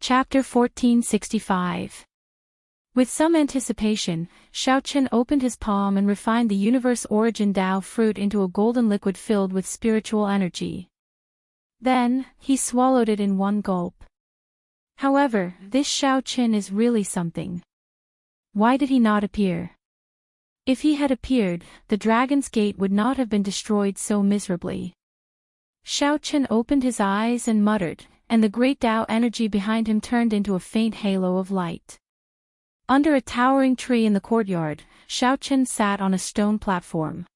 Chapter 1465. With some anticipation, Xiaochen opened his palm and refined the universe origin Dao fruit into a golden liquid filled with spiritual energy. Then, he swallowed it in one gulp. However, this Xiaochen is really something. Why did he not appear? If he had appeared, the Dragon's Gate would not have been destroyed so miserably. Xiaochen opened his eyes and muttered, and the great Dao energy behind him turned into a faint halo of light. Under a towering tree in the courtyard, Xiaochen sat on a stone platform.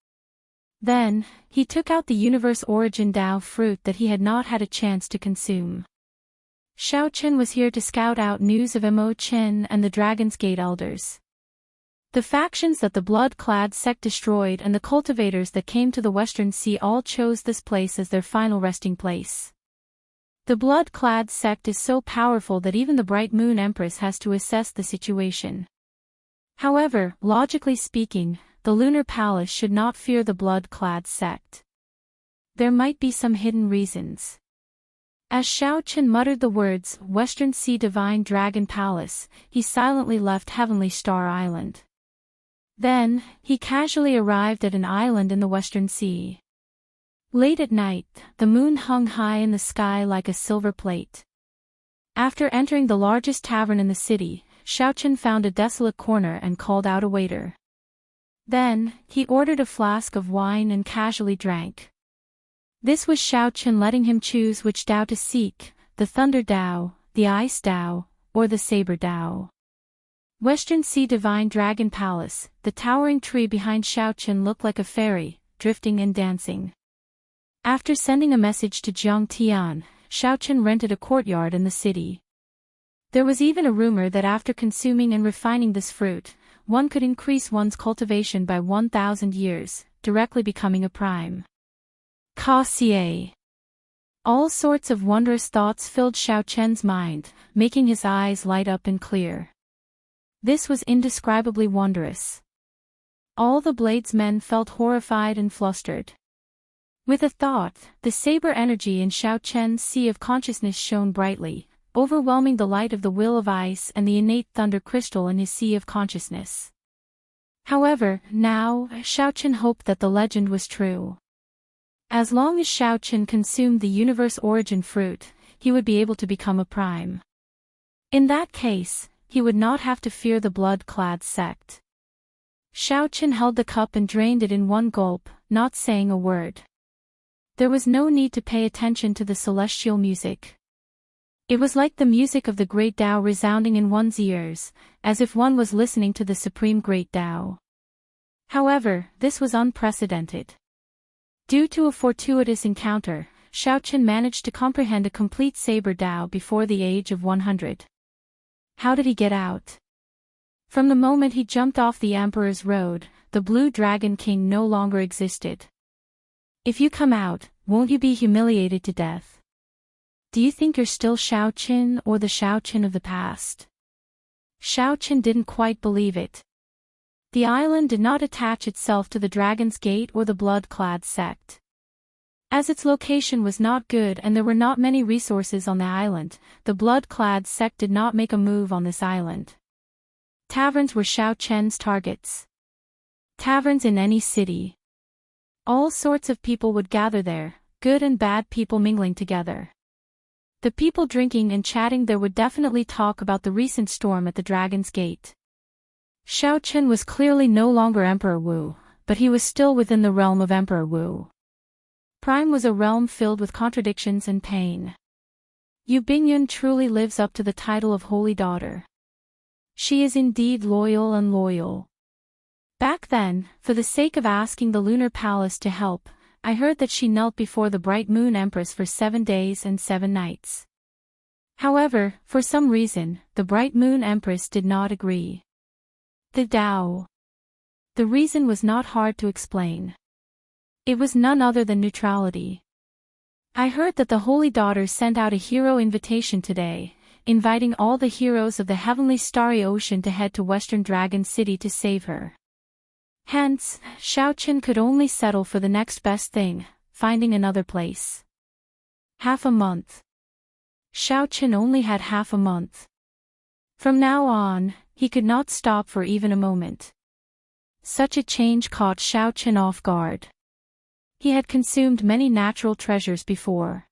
Then, he took out the universe origin Dao fruit that he had not had a chance to consume. Xiaochen was here to scout out news of Mo Chen and the Dragon's Gate elders. The factions that the blood-clad sect destroyed and the cultivators that came to the Western Sea all chose this place as their final resting place. The blood-clad sect is so powerful that even the Bright Moon Empress has to assess the situation. However, logically speaking, the Lunar Palace should not fear the blood-clad sect. There might be some hidden reasons. As Xiaochen muttered the words, Western Sea Divine Dragon Palace, he silently left Heavenly Star Island. Then, he casually arrived at an island in the Western Sea. Late at night, the moon hung high in the sky like a silver plate. After entering the largest tavern in the city, Xiaochen found a desolate corner and called out a waiter. Then, he ordered a flask of wine and casually drank. This was Xiaochen letting him choose which Dao to seek, the Thunder Dao, the Ice Dao, or the Saber Dao. Western Sea Divine Dragon Palace, the towering tree behind Xiaochen looked like a fairy, drifting and dancing. After sending a message to Jiang Tian, Xiaochen rented a courtyard in the city. There was even a rumor that after consuming and refining this fruit, one could increase one's cultivation by 1,000 years, directly becoming a prime. Cassier. All sorts of wondrous thoughts filled Xiaochen's mind, making his eyes light up and clear. This was indescribably wondrous. All the Blades men felt horrified and flustered. With a thought, the saber energy in Xiaochen's sea of consciousness shone brightly, overwhelming the light of the will of ice and the innate thunder crystal in his sea of consciousness. However, now, Xiaochen hoped that the legend was true. As long as Xiaochen consumed the universe origin fruit, he would be able to become a prime. In that case, he would not have to fear the blood-clad sect. Xiaochen held the cup and drained it in one gulp, not saying a word. There was no need to pay attention to the celestial music. It was like the music of the great Dao resounding in one's ears, as if one was listening to the supreme great Dao. However, this was unprecedented. Due to a fortuitous encounter, Xiaochen managed to comprehend a complete saber Dao before the age of 100. How did he get out? From the moment he jumped off the Emperor's Road, the Blue Dragon King no longer existed. If you come out, won't you be humiliated to death? Do you think you're still Xiaochen or the Xiaochen of the past? Xiaochen didn't quite believe it. The island did not attach itself to the Dragon's Gate or the blood-clad sect. As its location was not good and there were not many resources on the island, the blood-clad sect did not make a move on this island. Taverns were Xiaochen's targets. Taverns in any city. All sorts of people would gather there, good and bad people mingling together. The people drinking and chatting there would definitely talk about the recent storm at the Dragon's Gate. Xiaochen was clearly no longer Emperor Wu, but he was still within the realm of Emperor Wu. Prime was a realm filled with contradictions and pain. Yu Bingyun truly lives up to the title of Holy Daughter. She is indeed loyal and loyal. Back then, for the sake of asking the Lunar Palace to help, I heard that she knelt before the Bright Moon Empress for 7 days and 7 nights. However, for some reason, the Bright Moon Empress did not agree. The Dao. The reason was not hard to explain. It was none other than neutrality. I heard that the Holy Daughter sent out a hero invitation today, inviting all the heroes of the heavenly starry ocean to head to Western Dragon City to save her. Hence, Xiaochen could only settle for the next best thing, finding another place. Half a month. Xiao Chen only had half a month. From now on, he could not stop for even a moment. Such a change caught Xiao Chen off guard. He had consumed many natural treasures before.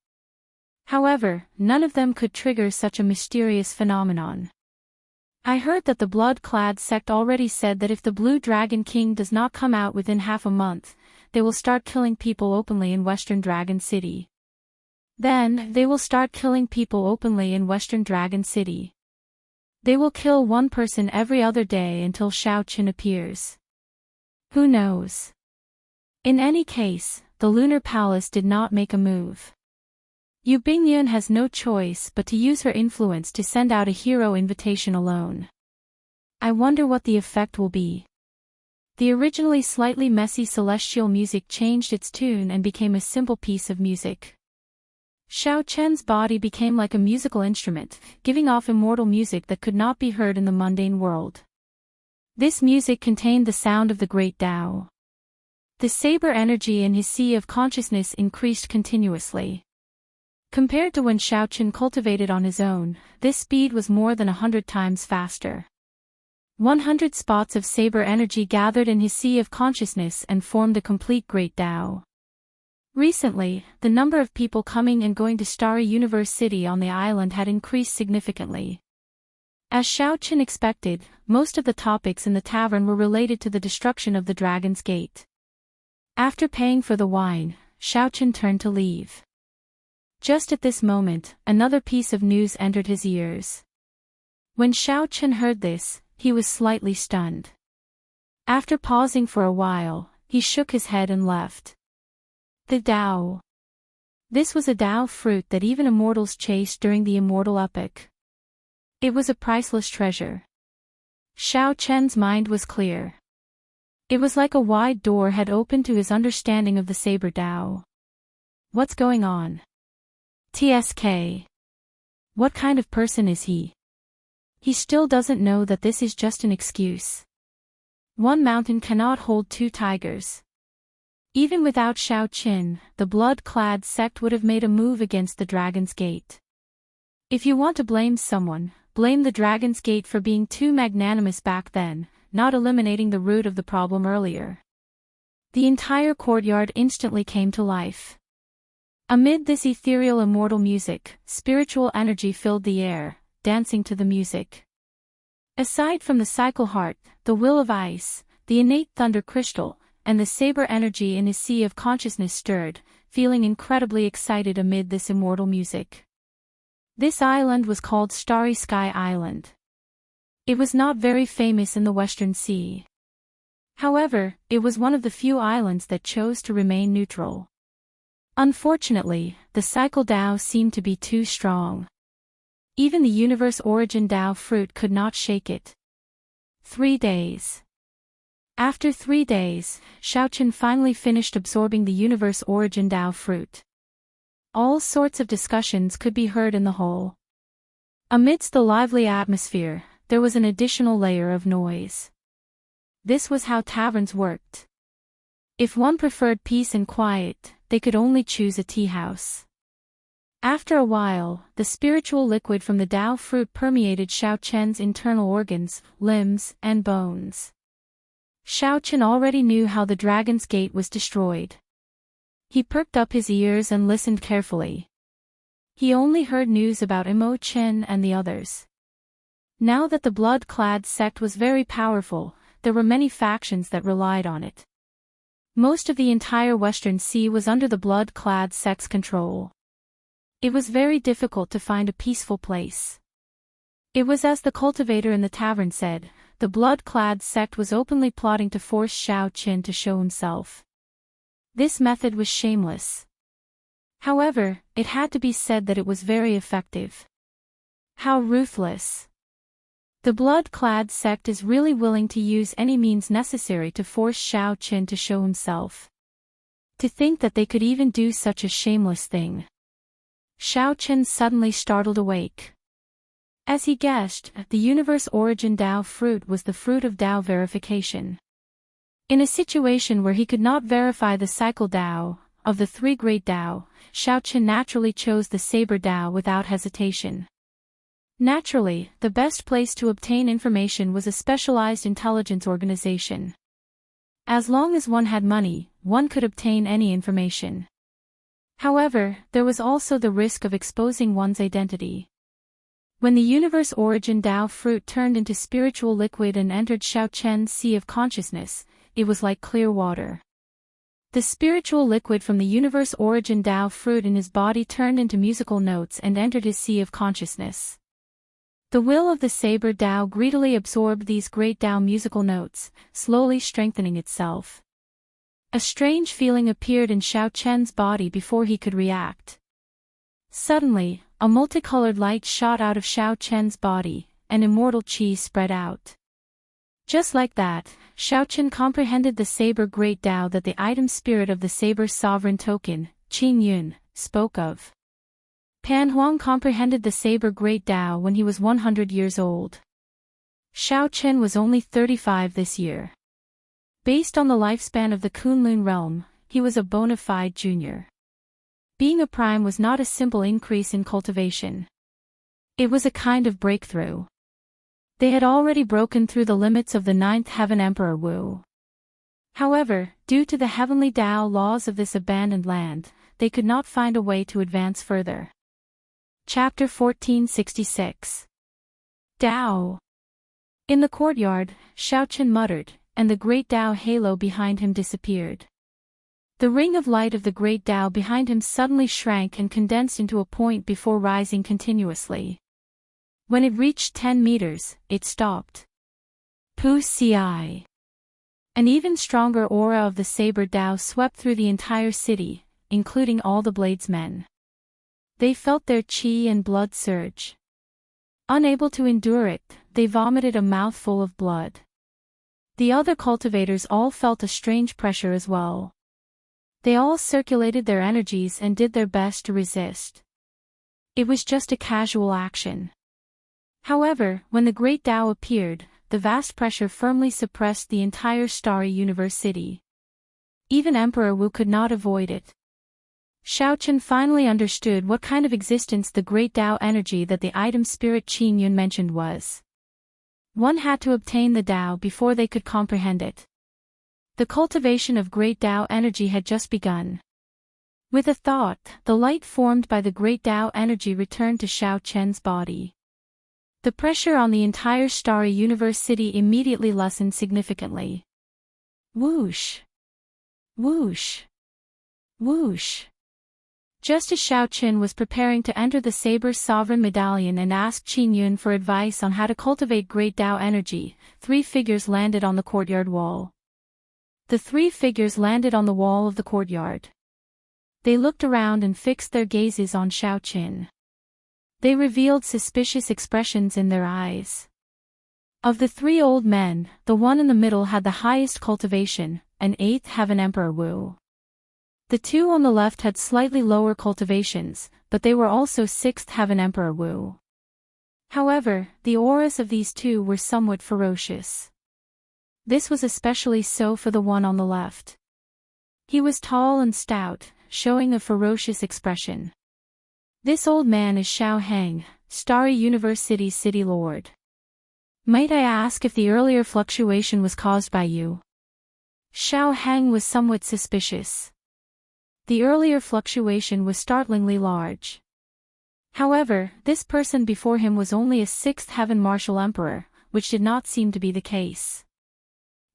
However, none of them could trigger such a mysterious phenomenon. I heard that the blood-clad sect already said that if the Blue Dragon King does not come out within half a month, they will start killing people openly in Western Dragon City. Then, they will start killing people openly in Western Dragon City. They will kill one person every other day until Xiao Chen appears. Who knows? In any case, the Lunar Palace did not make a move. Yu Bingyun has no choice but to use her influence to send out a hero invitation alone. I wonder what the effect will be. The originally slightly messy celestial music changed its tune and became a simple piece of music. Xiao Chen's body became like a musical instrument, giving off immortal music that could not be heard in the mundane world. This music contained the sound of the great Tao. The saber energy in his sea of consciousness increased continuously. Compared to when Xiao Chen cultivated on his own, this speed was more than 100 times faster. 100 spots of saber energy gathered in his sea of consciousness and formed a complete great Tao. Recently, the number of people coming and going to Starry Universe City on the island had increased significantly. As Xiao Chen expected, most of the topics in the tavern were related to the destruction of the Dragon's Gate. After paying for the wine, Xiao Chen turned to leave. Just at this moment, another piece of news entered his ears. When Xiao Chen heard this, he was slightly stunned. After pausing for a while, he shook his head and left. The Tao. This was a Tao fruit that even immortals chased during the Immortal epoch. It was a priceless treasure. Xiao Chen's mind was clear. It was like a wide door had opened to his understanding of the Saber Tao. What's going on? TSK. What kind of person is he? He still doesn't know that this is just an excuse. One mountain cannot hold two tigers. Even without Xiao Chen, the blood-clad sect would have made a move against the Dragon's Gate. If you want to blame someone, blame the Dragon's Gate for being too magnanimous back then, not eliminating the root of the problem earlier. The entire courtyard instantly came to life. Amid this ethereal immortal music, spiritual energy filled the air, dancing to the music. Aside from the cycle heart, the will of ice, the innate thunder crystal, and the saber energy in his sea of consciousness stirred, feeling incredibly excited amid this immortal music. This island was called Starry Sky Island. It was not very famous in the Western Sea. However, it was one of the few islands that chose to remain neutral. Unfortunately, the cycle Tao seemed to be too strong. Even the universe origin Tao fruit could not shake it. 3 days. After 3 days, Xiao Chen finally finished absorbing the universe origin Tao fruit. All sorts of discussions could be heard in the hall. Amidst the lively atmosphere, there was an additional layer of noise. This was how taverns worked. If one preferred peace and quiet, they could only choose a tea house. After a while, the spiritual liquid from the Tao fruit permeated Xiao Chen's internal organs, limbs, and bones. Xiao Chen already knew how the Dragon's Gate was destroyed. He perked up his ears and listened carefully. He only heard news about Imo Chen and the others. Now that the blood-clad sect was very powerful, there were many factions that relied on it. Most of the entire Western Sea was under the blood-clad sect's control. It was very difficult to find a peaceful place. It was as the cultivator in the tavern said, the blood-clad sect was openly plotting to force Xiao Chen to show himself. This method was shameless. However, it had to be said that it was very effective. How ruthless. The blood-clad sect is really willing to use any means necessary to force Xiao Chen to show himself. To think that they could even do such a shameless thing. Xiao Chen suddenly startled awake. As he guessed, the universe origin Tao fruit was the fruit of Tao verification. In a situation where he could not verify the cycle Tao, of the three great Dao, Xiaoqin naturally chose the saber Dao without hesitation. Naturally, the best place to obtain information was a specialized intelligence organization. As long as one had money, one could obtain any information. However, there was also the risk of exposing one's identity. When the universe origin Dao fruit turned into spiritual liquid and entered Xiaoqian's sea of consciousness, it was like clear water. The spiritual liquid from the universe origin Dao fruit in his body turned into musical notes and entered his sea of consciousness. The will of the saber Dao greedily absorbed these great Dao musical notes, slowly strengthening itself. A strange feeling appeared in Xiaoqian's body before he could react. Suddenly, a multicolored light shot out of Xiaoqian's body, and immortal qi spread out. Just like that, Xiaoqian comprehended the saber great Dao that the item spirit of the saber sovereign token, Qin Yun, spoke of. Pan Huang comprehended the saber great Dao when he was 100 years old. Xiaoqian was only 35 this year. Based on the lifespan of the Kunlun realm, he was a bona fide junior. Being a prime was not a simple increase in cultivation. It was a kind of breakthrough. They had already broken through the limits of the ninth heaven Emperor Wu. However, due to the heavenly Dao laws of this abandoned land, they could not find a way to advance further. Chapter 1466. Dao. In the courtyard, Xiaoqian muttered, and the great Dao halo behind him disappeared. The ring of light of the great Dao behind him suddenly shrank and condensed into a point before rising continuously. When it reached 10 meters, it stopped. Pu Ci. An even stronger aura of the saber Dao swept through the entire city, including all the bladesmen. They felt their qi and blood surge. Unable to endure it, they vomited a mouthful of blood. The other cultivators all felt a strange pressure as well. They all circulated their energies and did their best to resist. It was just a casual action. However, when the great Dao appeared, the vast pressure firmly suppressed the entire starry universe city. Even Emperor Wu could not avoid it. Xiaoqian finally understood what kind of existence the great Dao energy that the item spirit Qin Yun mentioned was. One had to obtain the Dao before they could comprehend it. The cultivation of great Dao energy had just begun. With a thought, the light formed by the great Dao energy returned to Xiaoqian's body. The pressure on the entire starry universe city immediately lessened significantly. Whoosh! Whoosh! Whoosh! Just as Xiaoqian was preparing to enter the Saber's sovereign medallion and ask Qin Yun for advice on how to cultivate great Dao energy, 3 figures landed on the courtyard wall. The 3 figures landed on the wall of the courtyard. They looked around and fixed their gazes on Xiaoqian. They revealed suspicious expressions in their eyes. Of the 3 old men, the one in the middle had the highest cultivation, an 8th heaven Emperor Wu. The 2 on the left had slightly lower cultivations, but they were also 6th heaven Emperor Wu. However, the auras of these 2 were somewhat ferocious. This was especially so for the one on the left. He was tall and stout, showing a ferocious expression. This old man is Xiao Heng, Starry Universe City's city lord. Might I ask if the earlier fluctuation was caused by you? Xiao Heng was somewhat suspicious. The earlier fluctuation was startlingly large. However, this person before him was only a 6th heaven martial emperor, which did not seem to be the case.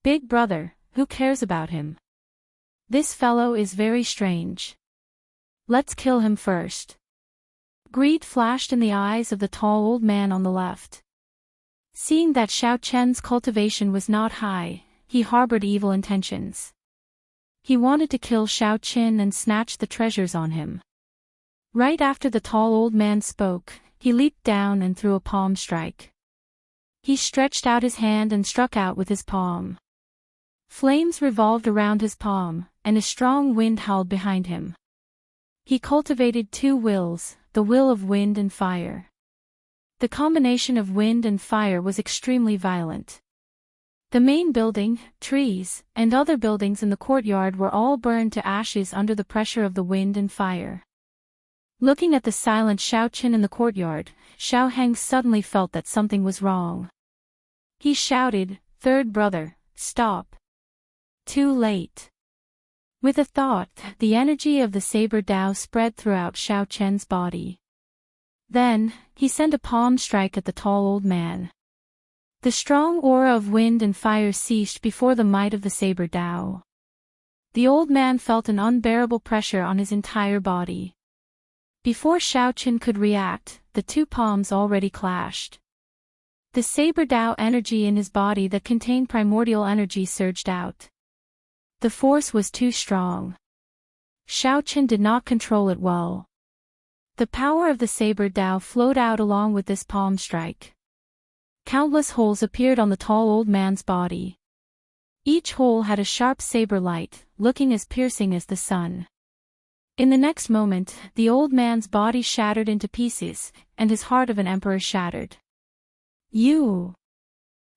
Big brother, who cares about him? This fellow is very strange. Let's kill him first. Greed flashed in the eyes of the tall old man on the left. Seeing that Xiaoqian's cultivation was not high, he harbored evil intentions. He wanted to kill Xiaoqian and snatch the treasures on him. Right after the tall old man spoke, he leaped down and threw a palm strike. He stretched out his hand and struck out with his palm. Flames revolved around his palm, and a strong wind howled behind him. He cultivated 2 wills, the will of wind and fire. The combination of wind and fire was extremely violent. The main building, trees, and other buildings in the courtyard were all burned to ashes under the pressure of the wind and fire. Looking at the silent Xiaochen in the courtyard, Xiaoheng suddenly felt that something was wrong. He shouted, "Third brother, stop!" Too late. With a thought, the energy of the saber Dao spread throughout Xiaochen's body. Then, he sent a palm strike at the tall old man. The strong aura of wind and fire ceased before the might of the saber Dao. The old man felt an unbearable pressure on his entire body. Before Xiaochen could react, the two palms already clashed. The saber Dao energy in his body that contained primordial energy surged out. The force was too strong. Xiaochen did not control it well. The power of the saber Dao flowed out along with this palm strike. Countless holes appeared on the tall old man's body. Each hole had a sharp saber light, looking as piercing as the sun. In the next moment, the old man's body shattered into pieces, and his heart of an emperor shattered. "You!"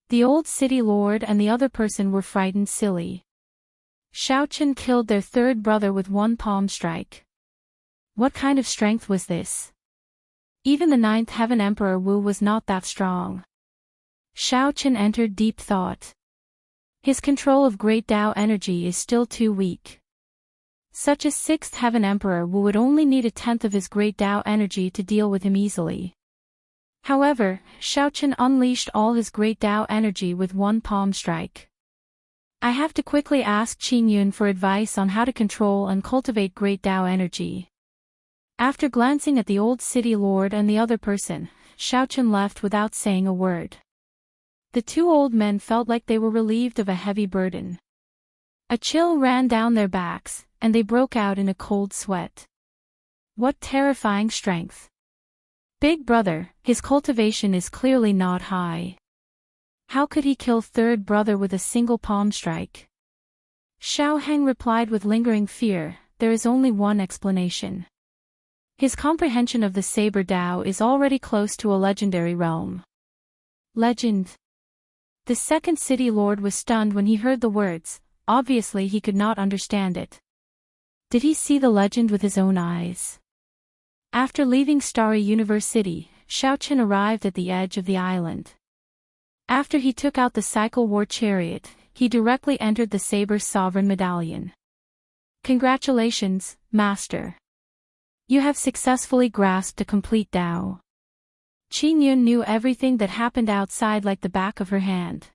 The old city lord and the other person were frightened silly. Xiaochen killed their third brother with one palm strike. What kind of strength was this? Even the ninth heaven emperor Wu was not that strong. Xiaochen entered deep thought. His control of great Dao energy is still too weak. Such a sixth heaven emperor Wu would only need a tenth of his great Dao energy to deal with him easily. However, Xiaochen unleashed all his great Dao energy with one palm strike. I have to quickly ask Qin Yun for advice on how to control and cultivate great Dao energy. After glancing at the old city lord and the other person, Xiaochen left without saying a word. The two old men felt like they were relieved of a heavy burden. A chill ran down their backs, and they broke out in a cold sweat. What terrifying strength! Big brother, his cultivation is clearly not high. How could he kill third brother with a single palm strike? Xiaoheng replied with lingering fear, there is only one explanation. His comprehension of the saber Dao is already close to a legendary realm. Legend. The second city lord was stunned when he heard the words, obviously he could not understand it. Did he see the legend with his own eyes? After leaving Starry University, Xiaochen arrived at the edge of the island. After he took out the cycle war chariot, he directly entered the Saber Sovereign Medallion. Congratulations, Master. You have successfully grasped a complete Dao. Qin Yun knew everything that happened outside like the back of her hand.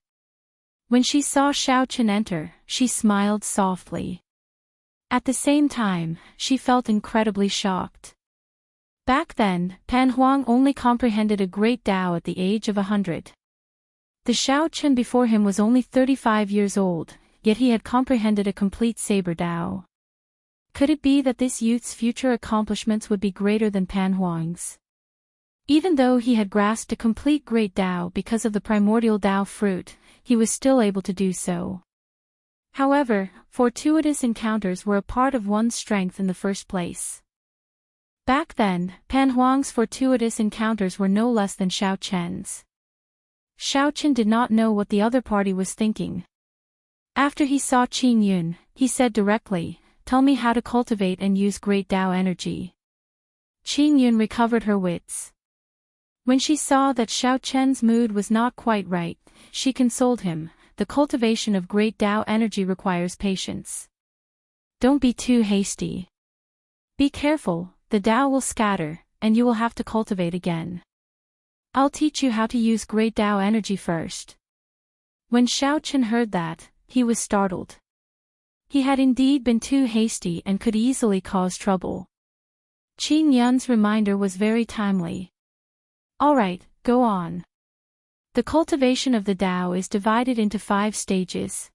When she saw Xiaochen enter, she smiled softly. At the same time, she felt incredibly shocked. Back then, Pan Huang only comprehended a great Dao at the age of 100. The Xiaochen before him was only 35 years old, yet he had comprehended a complete saber Dao. Could it be that this youth's future accomplishments would be greater than Pan Huang's? Even though he had grasped a complete great Dao because of the primordial Dao fruit, he was still able to do so. However, fortuitous encounters were a part of one's strength in the first place. Back then, Pan Huang's fortuitous encounters were no less than Xiaochen's. Xiaochen did not know what the other party was thinking. After he saw Qin Yun, he said directly, tell me how to cultivate and use great Dao energy. Qin Yun recovered her wits. When she saw that Xiaochen's mood was not quite right, she consoled him, the cultivation of great Dao energy requires patience. Don't be too hasty. Be careful, the Dao will scatter, and you will have to cultivate again. I'll teach you how to use great Dao energy first. When Xiaochen heard that, he was startled. He had indeed been too hasty and could easily cause trouble. Qin Yun's reminder was very timely. Alright, go on. The cultivation of the Dao is divided into 5 stages.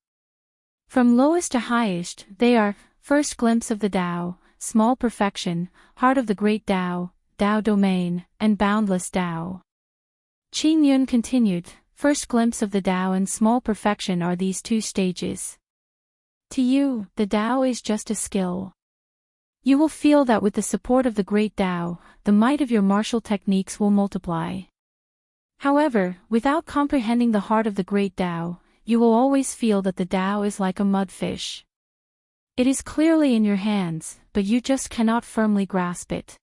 From lowest to highest, they are, first glimpse of the Dao, small perfection, heart of the great Dao, Dao domain, and boundless Dao. Qin Yun continued, first glimpse of the Dao and small perfection are these 2 stages. To you, the Dao is just a skill. You will feel that with the support of the great Dao, the might of your martial techniques will multiply. However, without comprehending the heart of the great Dao, you will always feel that the Tao is like a mudfish. It is clearly in your hands, but you just cannot firmly grasp it.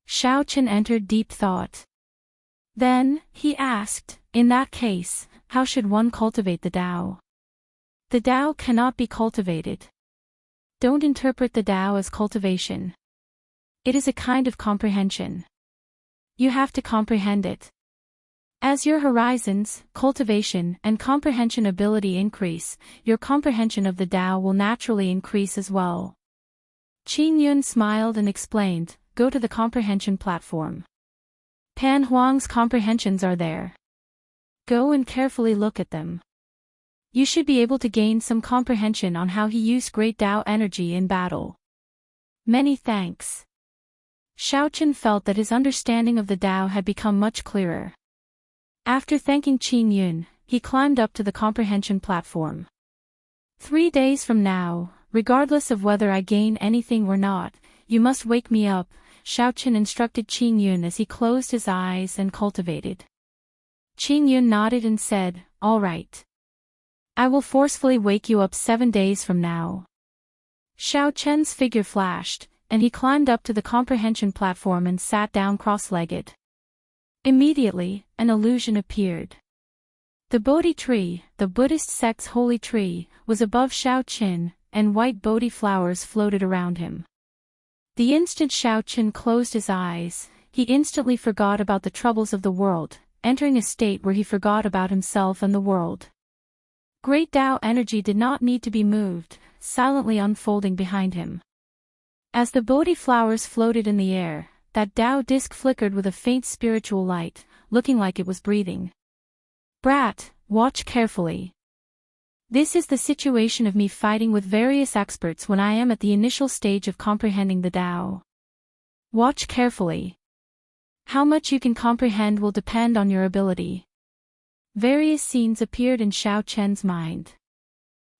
Xiaochen entered deep thought. Then, he asked, in that case, how should one cultivate the Tao? The Tao cannot be cultivated. Don't interpret the Tao as cultivation. It is a kind of comprehension. You have to comprehend it. As your horizons, cultivation, and comprehension ability increase, your comprehension of the Tao will naturally increase as well. Qin Yun smiled and explained, go to the comprehension platform. Pan Huang's comprehensions are there. Go and carefully look at them. You should be able to gain some comprehension on how he used great Tao energy in battle. Many thanks. Xiaochen felt that his understanding of the Tao had become much clearer. After thanking Qin Yun, he climbed up to the comprehension platform. 3 days from now, regardless of whether I gain anything or not, you must wake me up, Xiaochen instructed Qin Yun as he closed his eyes and cultivated. Qin Yun nodded and said, all right. I will forcefully wake you up 7 days from now. Xiaochen's figure flashed, and he climbed up to the comprehension platform and sat down cross-legged. Immediately, an illusion appeared. The Bodhi tree, the Buddhist sect's holy tree, was above Xiaochen, and white Bodhi flowers floated around him. The instant Xiaochen closed his eyes, he instantly forgot about the troubles of the world, entering a state where he forgot about himself and the world. Great Tao energy did not need to be moved, silently unfolding behind him. As the Bodhi flowers floated in the air, that Tao disc flickered with a faint spiritual light, looking like it was breathing. Brat, watch carefully. This is the situation of me fighting with various experts when I am at the initial stage of comprehending the Tao. Watch carefully. How much you can comprehend will depend on your ability. Various scenes appeared in Xiaochen's mind.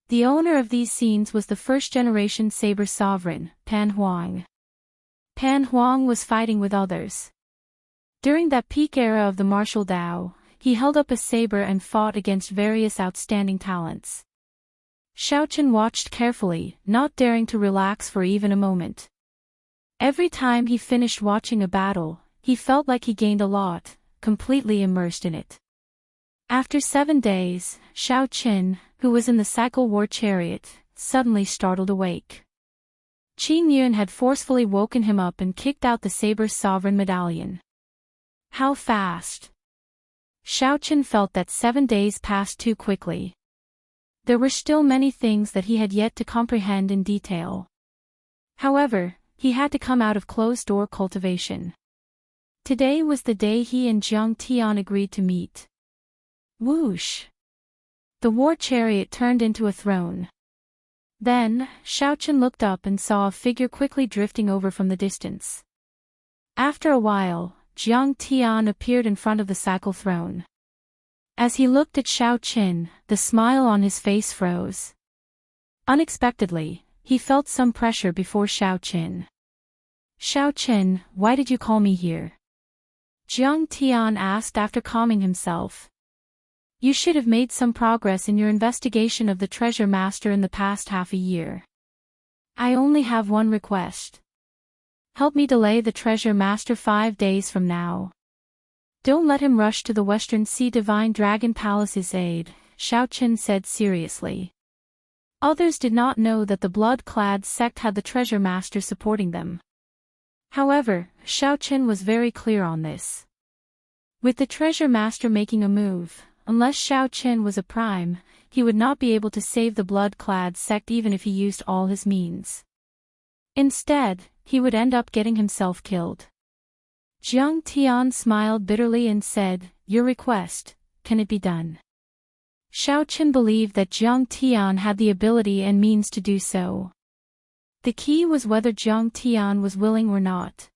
The owner of these scenes was the first-generation saber sovereign, Pan Huang. Pan Huang was fighting with others. During that peak era of the martial Tao, he held up a saber and fought against various outstanding talents. Xiaochen watched carefully, not daring to relax for even a moment. Every time he finished watching a battle, he felt like he gained a lot, completely immersed in it. After 7 days, Xiaochen, who was in the cycle war chariot, suddenly startled awake. Qin Yun had forcefully woken him up and kicked out the saber's sovereign medallion. How fast! Xiaochen felt that 7 days passed too quickly. There were still many things that he had yet to comprehend in detail. However, he had to come out of closed-door cultivation. Today was the day he and Jiang Tian agreed to meet. Whoosh! The war chariot turned into a throne. Then, Xiaochen looked up and saw a figure quickly drifting over from the distance. After a while, Jiang Tian appeared in front of the cycle throne. As he looked at Xiaochen, the smile on his face froze. Unexpectedly, he felt some pressure before Xiaochen. Xiaochen, why did you call me here? Jiang Tian asked after calming himself. You should have made some progress in your investigation of the treasure master in the past half a year. I only have one request. Help me delay the treasure master 5 days from now. Don't let him rush to the Western Sea Divine Dragon Palace's aid, Xiaochen said seriously. Others did not know that the blood-clad sect had the treasure master supporting them. However, Xiaochen was very clear on this. With the treasure master making a move, unless Xiaochen was a prime, he would not be able to save the blood-clad sect even if he used all his means. Instead, he would end up getting himself killed. Jiang Tian smiled bitterly and said, your request, can it be done? Xiaochen believed that Jiang Tian had the ability and means to do so. The key was whether Jiang Tian was willing or not.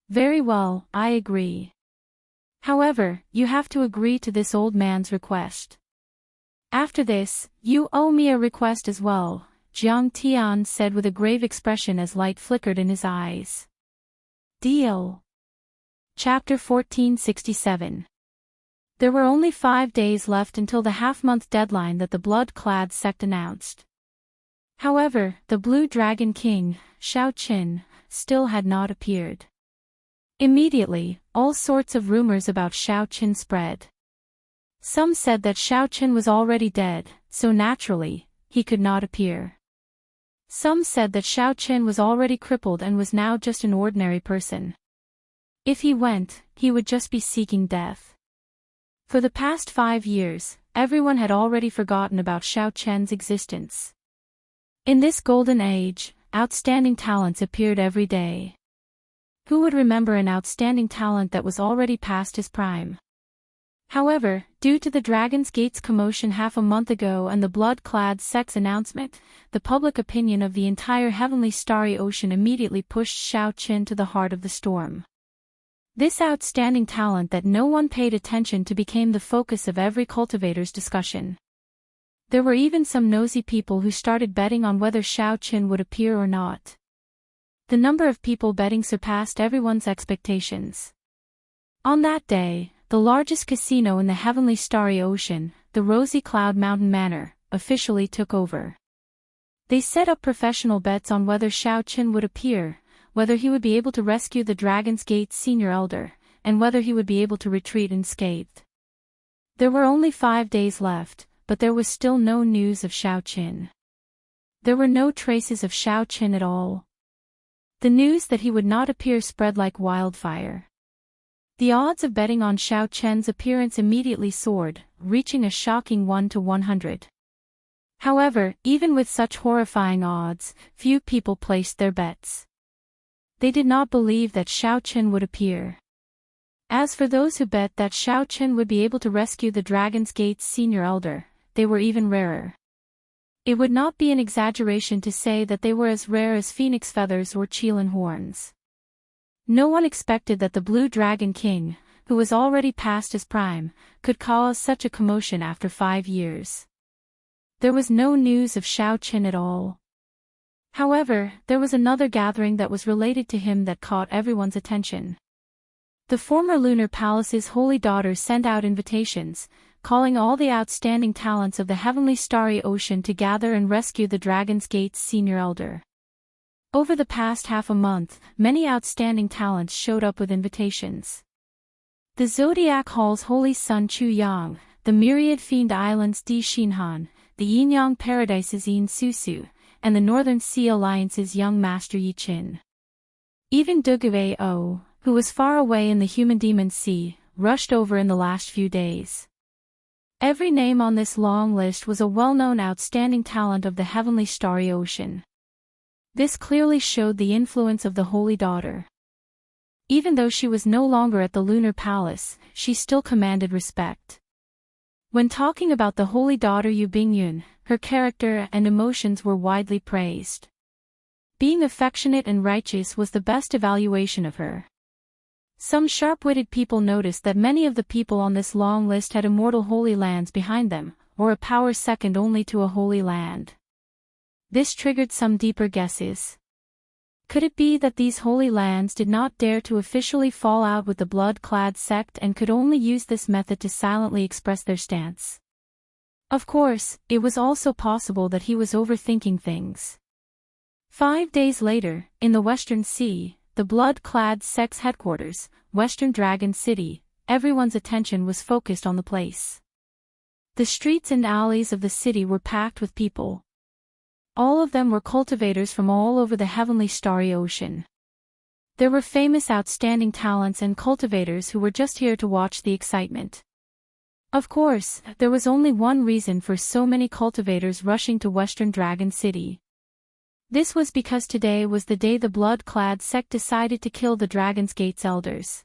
Very well, I agree. However, you have to agree to this old man's request. After this, you owe me a request as well, Jiang Tian said with a grave expression as light flickered in his eyes. Deal. Chapter 1467. There were only 5 days left until the half-month deadline that the blood-clad sect announced. However, the Blue Dragon King, Xiaoqin, still had not appeared. Immediately, all sorts of rumors about Xiaoqin spread. Some said that Xiaoqin was already dead, so naturally, he could not appear. Some said that Xiaoqin was already crippled and was now just an ordinary person. If he went, he would just be seeking death. For the past 5 years, everyone had already forgotten about Xiaoqin's existence. In this golden age, outstanding talents appeared every day. Who would remember an outstanding talent that was already past his prime? However, due to the Dragon's Gate's commotion half a month ago and the blood-clad sect's announcement, the public opinion of the entire heavenly starry ocean immediately pushed Xiaoqin to the heart of the storm. This outstanding talent that no one paid attention to became the focus of every cultivator's discussion. There were even some nosy people who started betting on whether Xiaoqin would appear or not. The number of people betting surpassed everyone's expectations. On that day, the largest casino in the heavenly starry ocean, the Rosy Cloud Mountain Manor, officially took over. They set up professional bets on whether Xiaoqin would appear, whether he would be able to rescue the Dragon's Gate senior elder, and whether he would be able to retreat unscathed. There were only 5 days left, but there was still no news of Xiaoqin. There were no traces of Xiaoqin at all. The news that he would not appear spread like wildfire. The odds of betting on Xiaoqin's appearance immediately soared, reaching a shocking 1 to 100. However, even with such horrifying odds, few people placed their bets. They did not believe that Xiaoqin would appear. As for those who bet that Xiaoqin would be able to rescue the Dragon's Gate's senior elder, they were even rarer. It would not be an exaggeration to say that they were as rare as phoenix feathers or qilin horns. No one expected that the Blue Dragon King, who was already past his prime, could cause such a commotion after 5 years. There was no news of Xiaoqin at all. However, there was another gathering that was related to him that caught everyone's attention. The former Lunar Palace's holy daughters sent out invitations, calling all the outstanding talents of the heavenly starry ocean to gather and rescue the Dragon's Gate's senior elder. Over the past half a month, many outstanding talents showed up with invitations. The Zodiac Hall's holy son Chu Yang, the myriad fiend islands Di Xinhan, the Yin-Yang Paradise's Yin Susu, and the Northern Sea Alliance's young master Yi Qin. Even Dugao, who was far away in the human-demon sea, rushed over in the last few days. Every name on this long list was a well-known outstanding talent of the heavenly starry ocean. This clearly showed the influence of the Holy Daughter. Even though she was no longer at the Lunar Palace, she still commanded respect. When talking about the Holy Daughter Yu Bingyun, her character and emotions were widely praised. Being affectionate and righteous was the best evaluation of her. Some sharp-witted people noticed that many of the people on this long list had immortal holy lands behind them, or a power second only to a holy land. This triggered some deeper guesses. Could it be that these holy lands did not dare to officially fall out with the blood-clad sect and could only use this method to silently express their stance? Of course, it was also possible that he was overthinking things. 5 days later, in the Western Sea, the blood-clad sect's headquarters, Western Dragon City, everyone's attention was focused on the place. The streets and alleys of the city were packed with people. All of them were cultivators from all over the heavenly starry ocean. There were famous outstanding talents and cultivators who were just here to watch the excitement. Of course, there was only one reason for so many cultivators rushing to Western Dragon City. This was because today was the day the blood-clad sect decided to kill the Dragon's Gate's elders.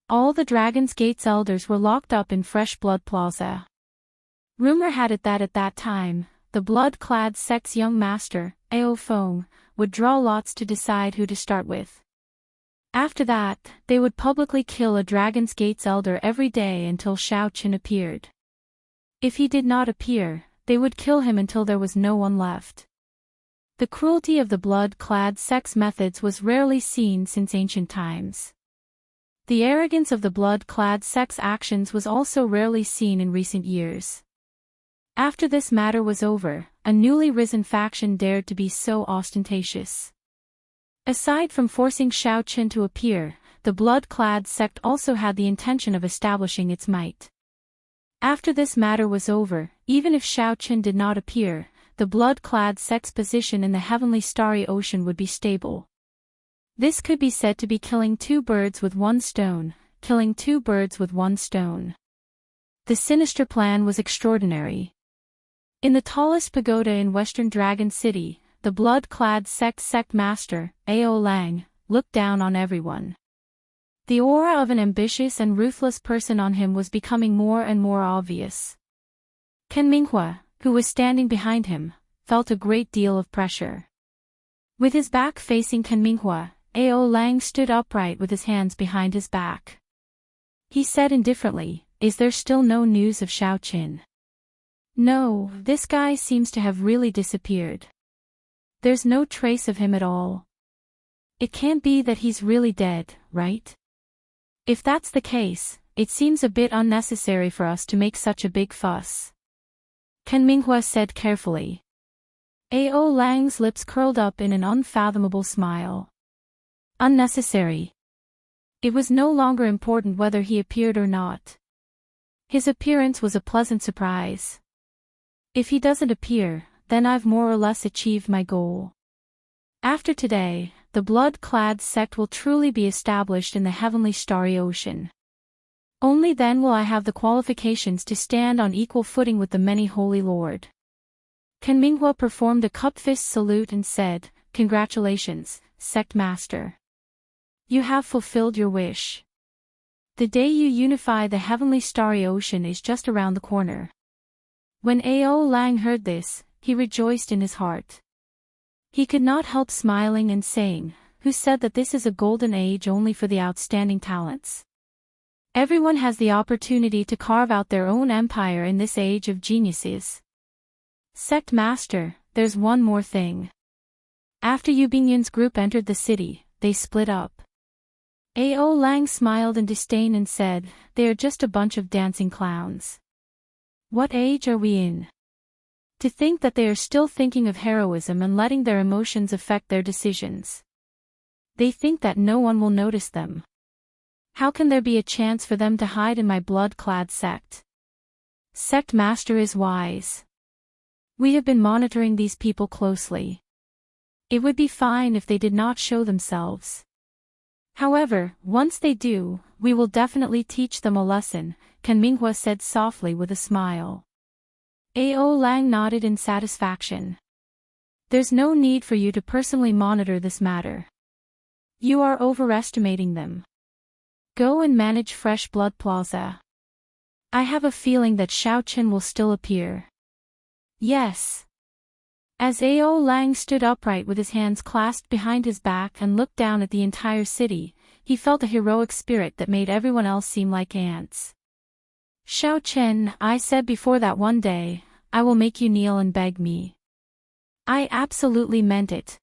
All the Dragon's Gate's elders were locked up in Fresh Blood Plaza. Rumor had it that at that time, the blood-clad sect's young master, Ao Feng, would draw lots to decide who to start with. After that, they would publicly kill a Dragon's Gate's elder every day until Xiaoqin appeared. If he did not appear, they would kill him until there was no one left. The cruelty of the blood-clad sect's methods was rarely seen since ancient times. The arrogance of the blood-clad sect's actions was also rarely seen in recent years. After this matter was over, a newly risen faction dared to be so ostentatious. Aside from forcing Xiaoqin to appear, the blood-clad sect also had the intention of establishing its might. After this matter was over, even if Xiaoqin did not appear, the blood-clad sect's position in the heavenly starry ocean would be stable. This could be said to be killing two birds with one stone, killing two birds with one stone. The sinister plan was extraordinary. In the tallest pagoda in Western Dragon City, the blood-clad sect master, Ao Lang, looked down on everyone. The aura of an ambitious and ruthless person on him was becoming more and more obvious. Ken Minghua, who was standing behind him, felt a great deal of pressure. With his back facing Ken Minghua, Ao Lang stood upright with his hands behind his back. He said indifferently, "Is there still no news of Xiaoqin?" "No, this guy seems to have really disappeared. There's no trace of him at all. It can't be that he's really dead, right? If that's the case, it seems a bit unnecessary for us to make such a big fuss," Ken Minghua said carefully. Ao Lang's lips curled up in an unfathomable smile. Unnecessary. It was no longer important whether he appeared or not. His appearance was a pleasant surprise. If he doesn't appear, then I've more or less achieved my goal. After today, the blood-clad sect will truly be established in the heavenly starry ocean. Only then will I have the qualifications to stand on equal footing with the many holy lord. Ken Minghua performed a cup-fist salute and said, "Congratulations, sect master. You have fulfilled your wish. The day you unify the heavenly starry ocean is just around the corner." When Ao Lang heard this, he rejoiced in his heart. He could not help smiling and saying, "Who said that this is a golden age only for the outstanding talents? Everyone has the opportunity to carve out their own empire in this age of geniuses." "Sect master, there's one more thing. After Yu Bingyun's group entered the city, they split up." Ao Lang smiled in disdain and said, "They are just a bunch of dancing clowns. What age are we in? To think that they are still thinking of heroism and letting their emotions affect their decisions. They think that no one will notice them. How can there be a chance for them to hide in my blood-clad sect? Sect master is wise. We have been monitoring these people closely. It would be fine if they did not show themselves. However, once they do, we will definitely teach them a lesson," Ken Minghua said softly with a smile. Ao Lang nodded in satisfaction. "There's no need for you to personally monitor this matter. You are overestimating them. Go and manage Fresh Blood Plaza. I have a feeling that Xiaoqin will still appear." "Yes." As Ao Lang stood upright with his hands clasped behind his back and looked down at the entire city, he felt a heroic spirit that made everyone else seem like ants. "Xiaoqin, I said before that one day, I will make you kneel and beg me. I absolutely meant it."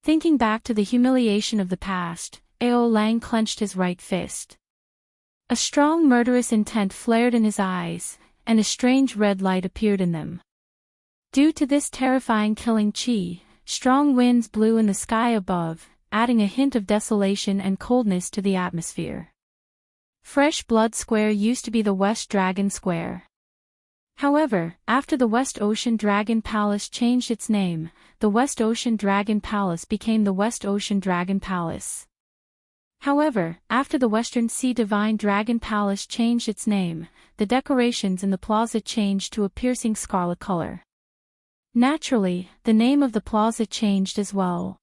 Thinking back to the humiliation of the past, Ao Lang clenched his right fist. A strong murderous intent flared in his eyes, and a strange red light appeared in them. Due to this terrifying killing chi, strong winds blew in the sky above, adding a hint of desolation and coldness to the atmosphere. Fresh Blood Square used to be the West Dragon Square. However, after the West Ocean Dragon Palace changed its name, the West Ocean Dragon Palace became the West Ocean Dragon Palace. However, after the Western Sea Divine Dragon Palace changed its name, the decorations in the plaza changed to a piercing scarlet color. Naturally, the name of the plaza changed as well.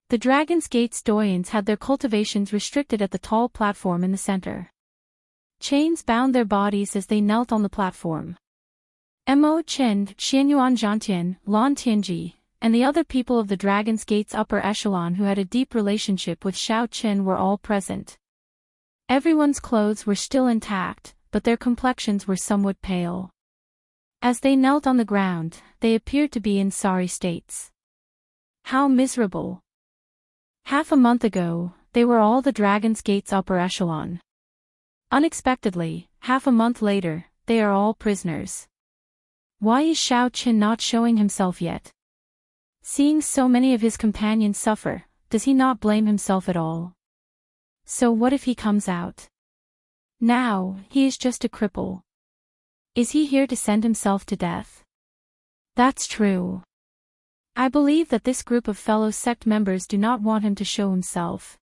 The Dragon's Gate's Daoists had their cultivations restricted at the tall platform in the center. Chains bound their bodies as they knelt on the platform. Mo Chen, Xianyuan Zhantian, Lan Tianji, and the other people of the Dragon's Gate's upper echelon who had a deep relationship with Xiaoqin were all present. Everyone's clothes were still intact, but their complexions were somewhat pale. As they knelt on the ground, they appeared to be in sorry states. How miserable! Half a month ago, they were all the Dragon's Gate's upper echelon. Unexpectedly, half a month later, they are all prisoners. Why is Xiao Qin not showing himself yet? Seeing so many of his companions suffer, does he not blame himself at all? So what if he comes out? Now, he is just a cripple. Is he here to send himself to death? That's true. I believe that this group of fellow sect members do not want him to show himself.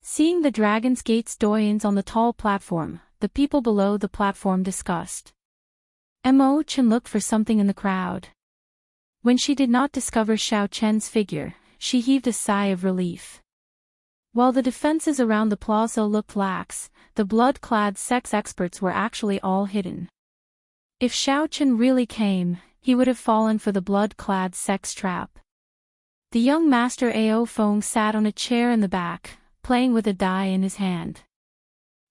Seeing the Dragon's Gate's doyens on the tall platform, the people below the platform discussed. Mo Chen looked for something in the crowd. When she did not discover Xiao Chen's figure, she heaved a sigh of relief. While the defenses around the plaza looked lax, the blood-clad sex experts were actually all hidden. If Xiao Chen really came, he would have fallen for the blood-clad sex trap. The young master Ao Feng sat on a chair in the back, playing with a die in his hand.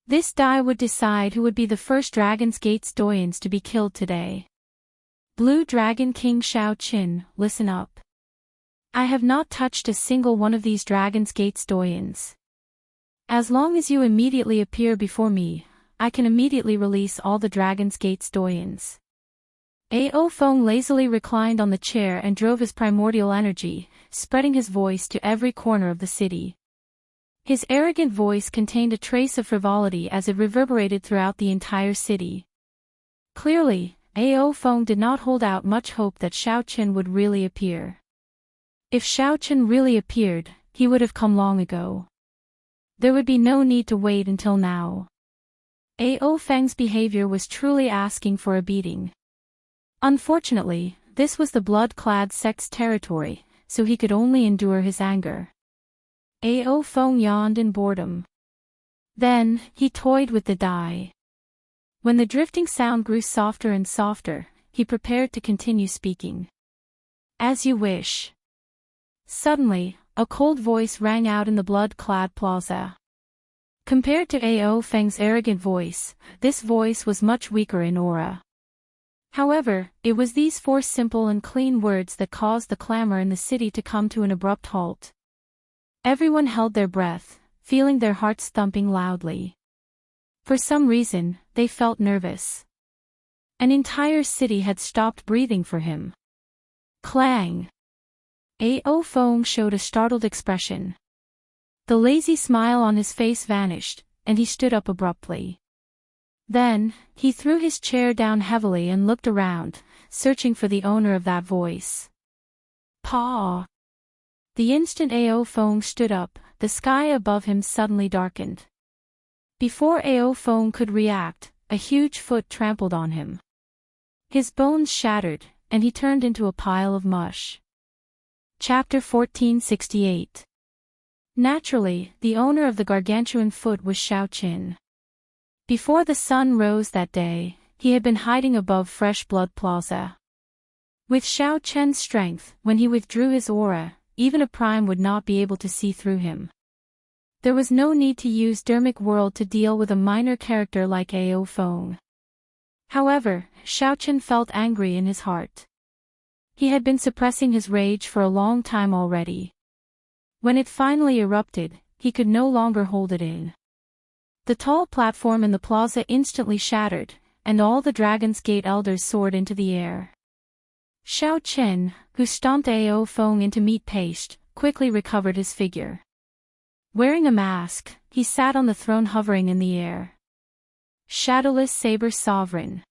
This die would decide who would be the first Dragon's Gate's doyens to be killed today. Blue Dragon King Xiao Qin, listen up. I have not touched a single one of these Dragon's Gate's doyens. As long as you immediately appear before me, I can immediately release all the Dragon's Gate's doyens. Ao Feng lazily reclined on the chair and drove his primordial energy, spreading his voice to every corner of the city. His arrogant voice contained a trace of frivolity as it reverberated throughout the entire city. Clearly, Ao Feng did not hold out much hope that Xiao Qin would really appear. If Xiao Qin really appeared, he would have come long ago. There would be no need to wait until now. Ao Feng's behavior was truly asking for a beating. Unfortunately, this was the blood-clad sect's territory, so he could only endure his anger. Ao Feng yawned in boredom. Then, he toyed with the die. When the drifting sound grew softer and softer, he prepared to continue speaking. As you wish. Suddenly, a cold voice rang out in the blood-clad plaza. Compared to Ao Feng's arrogant voice, this voice was much weaker in aura. However, it was these four simple and clean words that caused the clamor in the city to come to an abrupt halt. Everyone held their breath, feeling their hearts thumping loudly. For some reason, they felt nervous. An entire city had stopped breathing for him. Clang! Ao Feng showed a startled expression. The lazy smile on his face vanished, and he stood up abruptly. Then, he threw his chair down heavily and looked around, searching for the owner of that voice. Paw! The instant Ao Feng stood up, the sky above him suddenly darkened. Before Ao Feng could react, a huge foot trampled on him. His bones shattered, and he turned into a pile of mush. Chapter 1468. Naturally, the owner of the gargantuan foot was Xiao Qin. Before the sun rose that day, he had been hiding above Fresh Blood Plaza. With Xiao Chen's strength, when he withdrew his aura, even a prime would not be able to see through him. There was no need to use Dermic World to deal with a minor character like Ao Feng. However, Xiao Chen felt angry in his heart. He had been suppressing his rage for a long time already. When it finally erupted, he could no longer hold it in. The tall platform in the plaza instantly shattered, and all the Dragon's Gate elders soared into the air. Xiao Chen, who stomped Ao Feng into meat paste, quickly recovered his figure. Wearing a mask, he sat on the throne hovering in the air. Shadowless Saber Sovereign.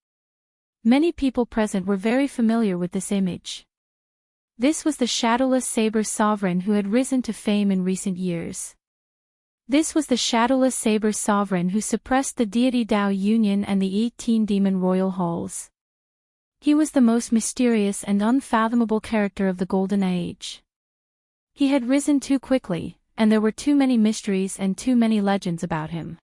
Many people present were very familiar with this image. This was the Shadowless Saber Sovereign who had risen to fame in recent years. This was the Shadowless Saber Sovereign who suppressed the deity Dao Union and the 18 demon royal halls. He was the most mysterious and unfathomable character of the Golden Age. He had risen too quickly, and there were too many mysteries and too many legends about him.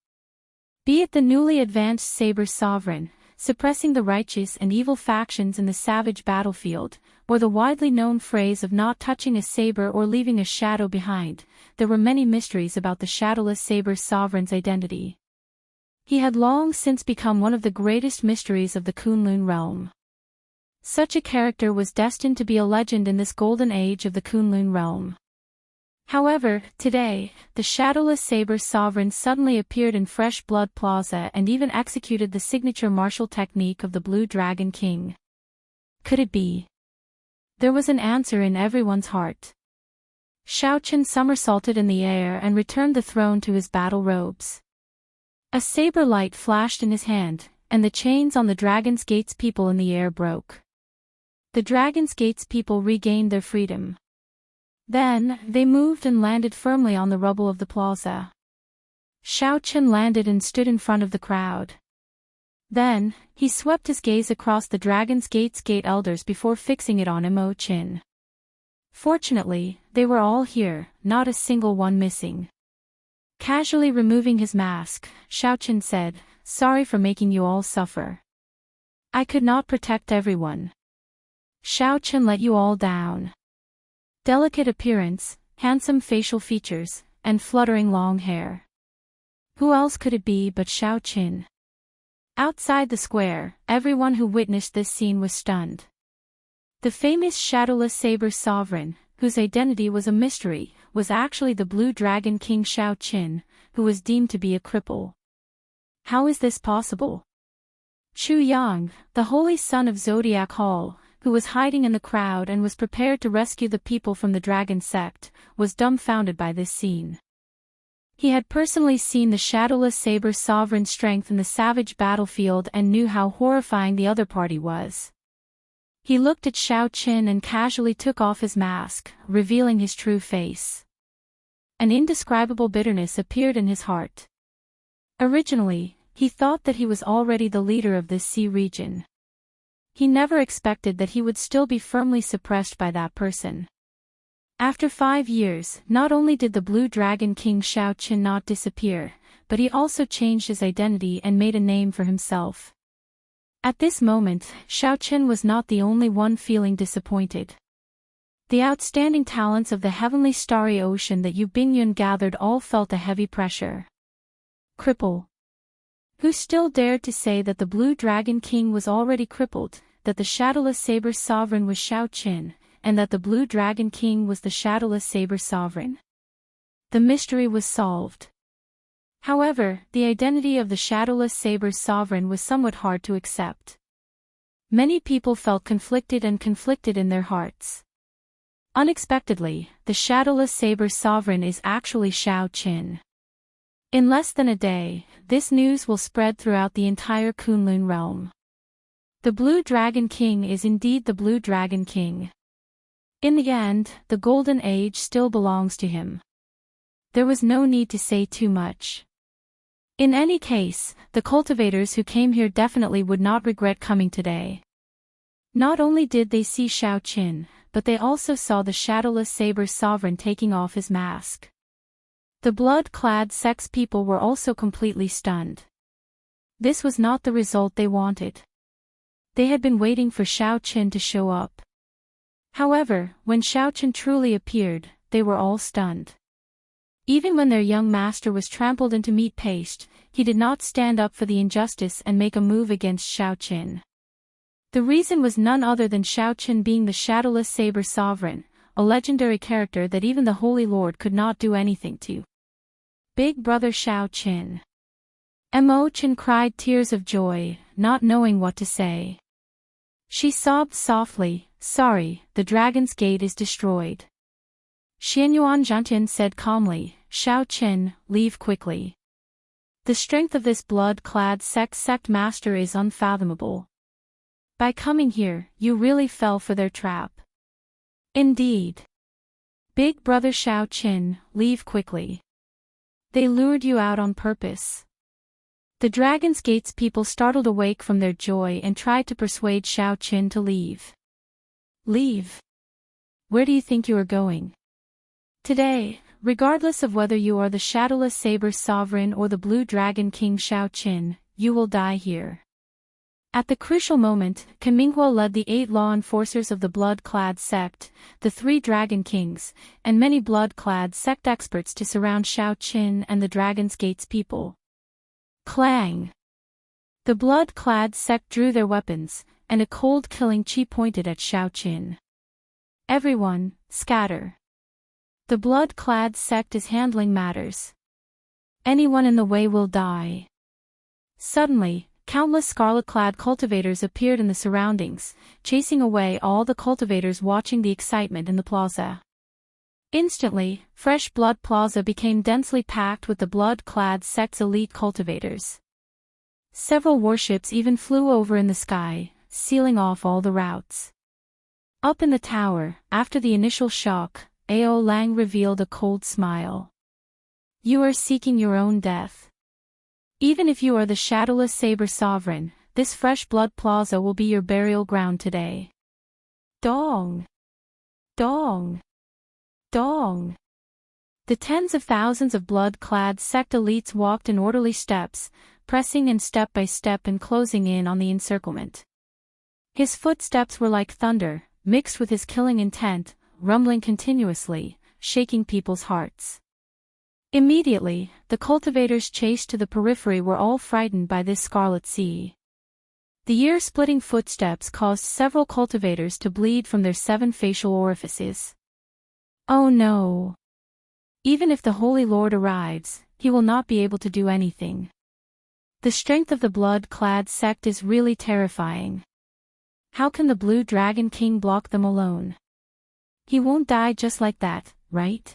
Be it the newly advanced Saber Sovereign, suppressing the righteous and evil factions in the savage battlefield, or the widely known phrase of not touching a saber or leaving a shadow behind, there were many mysteries about the Shadowless Saber Sovereign's identity. He had long since become one of the greatest mysteries of the Kunlun realm. Such a character was destined to be a legend in this golden age of the Kunlun realm. However, today, the shadowless saber sovereign suddenly appeared in Fresh Blood Plaza and even executed the signature martial technique of the Blue Dragon King. Could it be? There was an answer in everyone's heart. Xiaoqin somersaulted in the air and returned the throne to his battle robes. A saber light flashed in his hand, and the chains on the Dragon's Gate's people in the air broke. The Dragon's Gate's people regained their freedom. Then, they moved and landed firmly on the rubble of the plaza. Xiaoqin landed and stood in front of the crowd. Then, he swept his gaze across the Dragon's Gate's gate elders before fixing it on Imoqin. Fortunately, they were all here, not a single one missing. Casually removing his mask, Xiaoqin said, "Sorry for making you all suffer. I could not protect everyone. Xiaoqin let you all down." Delicate appearance, handsome facial features, and fluttering long hair. Who else could it be but Xiaoqin? Outside the square, everyone who witnessed this scene was stunned. The famous shadowless saber sovereign, whose identity was a mystery, was actually the Blue Dragon King Xiaoqin, who was deemed to be a cripple. How is this possible? Chu Yang, the holy son of Zodiac Hall, who was hiding in the crowd and was prepared to rescue the people from the dragon sect, was dumbfounded by this scene. He had personally seen the shadowless saber sovereign's strength in the savage battlefield and knew how horrifying the other party was. He looked at Xiaoqin and casually took off his mask, revealing his true face. An indescribable bitterness appeared in his heart. Originally, he thought that he was already the leader of this sea region. He never expected that he would still be firmly suppressed by that person. After 5 years, not only did the Blue Dragon King Xiaoqin not disappear, but he also changed his identity and made a name for himself. At this moment, Xiaoqin was not the only one feeling disappointed. The outstanding talents of the heavenly starry ocean that Yu Bingyun gathered all felt a heavy pressure. Cripple. Who still dared to say that the Blue Dragon King was already crippled, that the shadowless saber sovereign was Xiaoqin, and that the Blue Dragon King was the shadowless saber sovereign? The mystery was solved. However, the identity of the shadowless saber sovereign was somewhat hard to accept. Many people felt conflicted in their hearts. Unexpectedly, the shadowless saber sovereign is actually Xiaoqin. In less than a day, this news will spread throughout the entire Kunlun realm. The Blue Dragon King is indeed the Blue Dragon King. In the end, the Golden Age still belongs to him. There was no need to say too much. In any case, the cultivators who came here definitely would not regret coming today. Not only did they see Xiaoqin, but they also saw the shadowless saber sovereign taking off his mask. The blood-clad sex people were also completely stunned. This was not the result they wanted. They had been waiting for Xiaoqin to show up. However, when Xiaoqin truly appeared, they were all stunned. Even when their young master was trampled into meat paste, he did not stand up for the injustice and make a move against Xiaoqin. The reason was none other than Xiaoqin being the shadowless saber sovereign, a legendary character that even the Holy Lord could not do anything to. Big brother Xiaoqin. Imoqin cried tears of joy, not knowing what to say. She sobbed softly, "Sorry, the Dragon's Gate is destroyed." Xianyuan Zhantian said calmly, "Xiaoqin, leave quickly. The strength of this blood-clad sect master is unfathomable. By coming here, you really fell for their trap." "Indeed. Big brother Xiaoqin, leave quickly. They lured you out on purpose." The Dragon's Gate's people startled awake from their joy and tried to persuade Xiaoqin to leave. "Leave? Where do you think you are going? Today, regardless of whether you are the shadowless saber sovereign or the Blue Dragon King Xiaoqin, you will die here." At the crucial moment, Kaminghua led the 8 law enforcers of the blood-clad sect, the 3 Dragon Kings, and many blood-clad sect experts to surround Xiaoqin and the Dragon's Gate's people. Clang! The blood-clad sect drew their weapons, and a cold killing chi pointed at Xiaoqin. "Everyone, scatter." The blood-clad sect is handling matters. Anyone in the way will die. Suddenly, countless scarlet-clad cultivators appeared in the surroundings, chasing away all the cultivators watching the excitement in the plaza. Instantly, Fresh Blood Plaza became densely packed with the blood-clad sect's elite cultivators. Several warships even flew over in the sky, sealing off all the routes. Up in the tower, after the initial shock, Ao Lang revealed a cold smile. You are seeking your own death. Even if you are the shadowless saber sovereign, this Fresh Blood Plaza will be your burial ground today. Dong! Dong! Dong! The tens of thousands of blood-clad sect elites walked in orderly steps, pressing in step by step and closing in on the encirclement. His footsteps were like thunder, mixed with his killing intent, rumbling continuously, shaking people's hearts. Immediately, the cultivators chased to the periphery were all frightened by this scarlet sea. The ear-splitting footsteps caused several cultivators to bleed from their 7 facial orifices. Oh no! Even if the Holy Lord arrives, he will not be able to do anything. The strength of the blood-clad sect is really terrifying. How can the Blue Dragon King block them alone? He won't die just like that, right?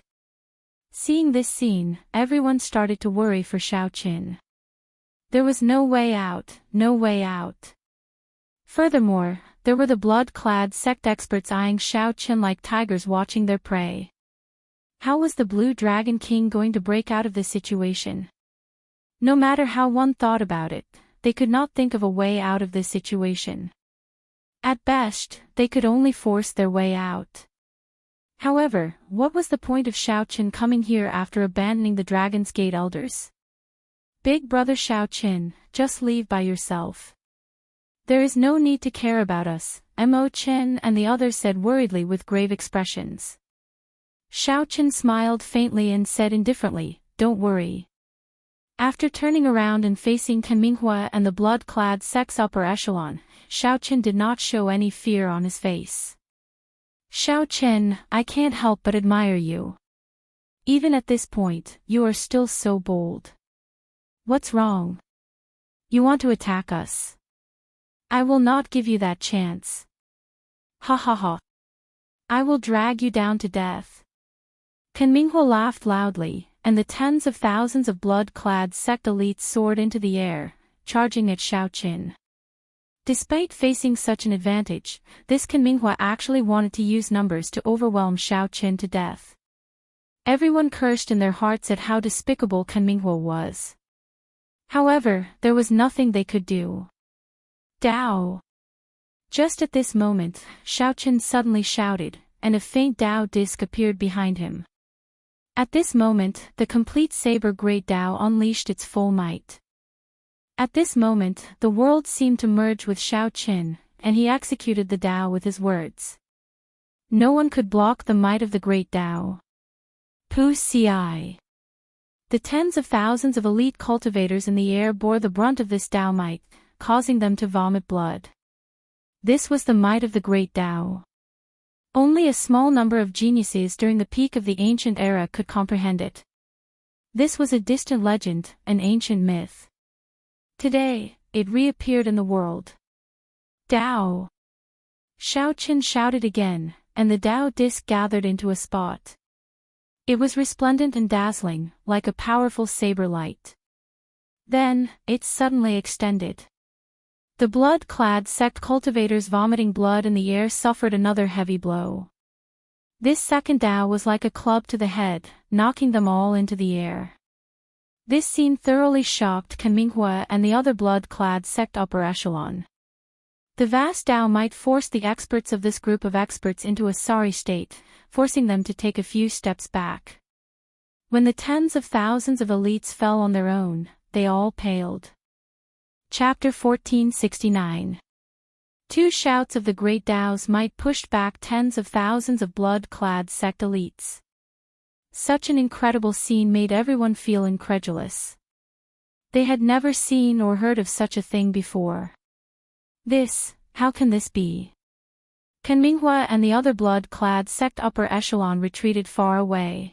Seeing this scene, everyone started to worry for Xiaoqin. There was no way out, no way out. Furthermore, there were the blood-clad sect experts eyeing Xiaoqin like tigers watching their prey. How was the Blue Dragon King going to break out of this situation? No matter how one thought about it, they could not think of a way out of this situation. At best, they could only force their way out. However, what was the point of Xiaoqin coming here after abandoning the Dragon's Gate elders? Big brother Xiaoqin, just leave by yourself. There is no need to care about us, Mo Chen and the others said worriedly with grave expressions. Xiaoqin smiled faintly and said indifferently, don't worry. After turning around and facing Kan Minghua and the blood-clad sect's upper echelon, Xiaoqin did not show any fear on his face. Xiaoqin, I can't help but admire you. Even at this point, you are still so bold. What's wrong? You want to attack us? I will not give you that chance. Ha ha ha. I will drag you down to death. Kan Minghua laughed loudly, and the tens of thousands of blood-clad sect elites soared into the air, charging at Xiaoqin. Despite facing such an advantage, this Kan Minghua actually wanted to use numbers to overwhelm Xiaoqin to death. Everyone cursed in their hearts at how despicable Kan Minghua was. However, there was nothing they could do. Dao! Just at this moment, Xiaoqin suddenly shouted, and a faint Dao disc appeared behind him. At this moment, the complete Saber Great Dao unleashed its full might. At this moment, the world seemed to merge with Xiaoqin, and he executed the Dao with his words. No one could block the might of the Great Dao. Pu Ci. The tens of thousands of elite cultivators in the air bore the brunt of this Dao might, causing them to vomit blood. This was the might of the Great Dao. Only a small number of geniuses during the peak of the ancient era could comprehend it. This was a distant legend, an ancient myth. Today, it reappeared in the world. Dao! Xiaoqin shouted again, and the Dao disc gathered into a spot. It was resplendent and dazzling, like a powerful saber light. Then, it suddenly extended. The blood-clad sect cultivators vomiting blood in the air suffered another heavy blow. This second Dao was like a club to the head, knocking them all into the air. This scene thoroughly shocked Kan Minghua and the other blood-clad sect upper echelon. The vast Dao might force the experts of this group of experts into a sorry state, forcing them to take a few steps back. When the tens of thousands of elites fell on their own, they all paled. Chapter 1469. Two shouts of the Great Dao's might pushed back tens of thousands of blood-clad sect elites. Such an incredible scene made everyone feel incredulous. They had never seen or heard of such a thing before. How can this be? Kanminghua and the other blood-clad sect upper echelon retreated far away.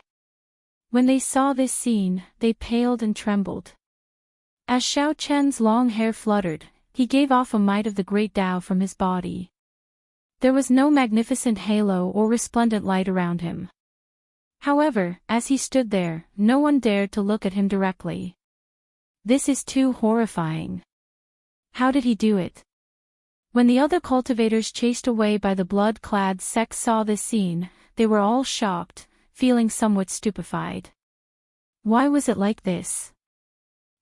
When they saw this scene, they paled and trembled. As Xiao Chen's long hair fluttered, he gave off a mite of the great Tao from his body. There was no magnificent halo or resplendent light around him. However, as he stood there, no one dared to look at him directly. This is too horrifying. How did he do it? When the other cultivators chased away by the blood-clad sect saw this scene, they were all shocked, feeling somewhat stupefied. Why was it like this?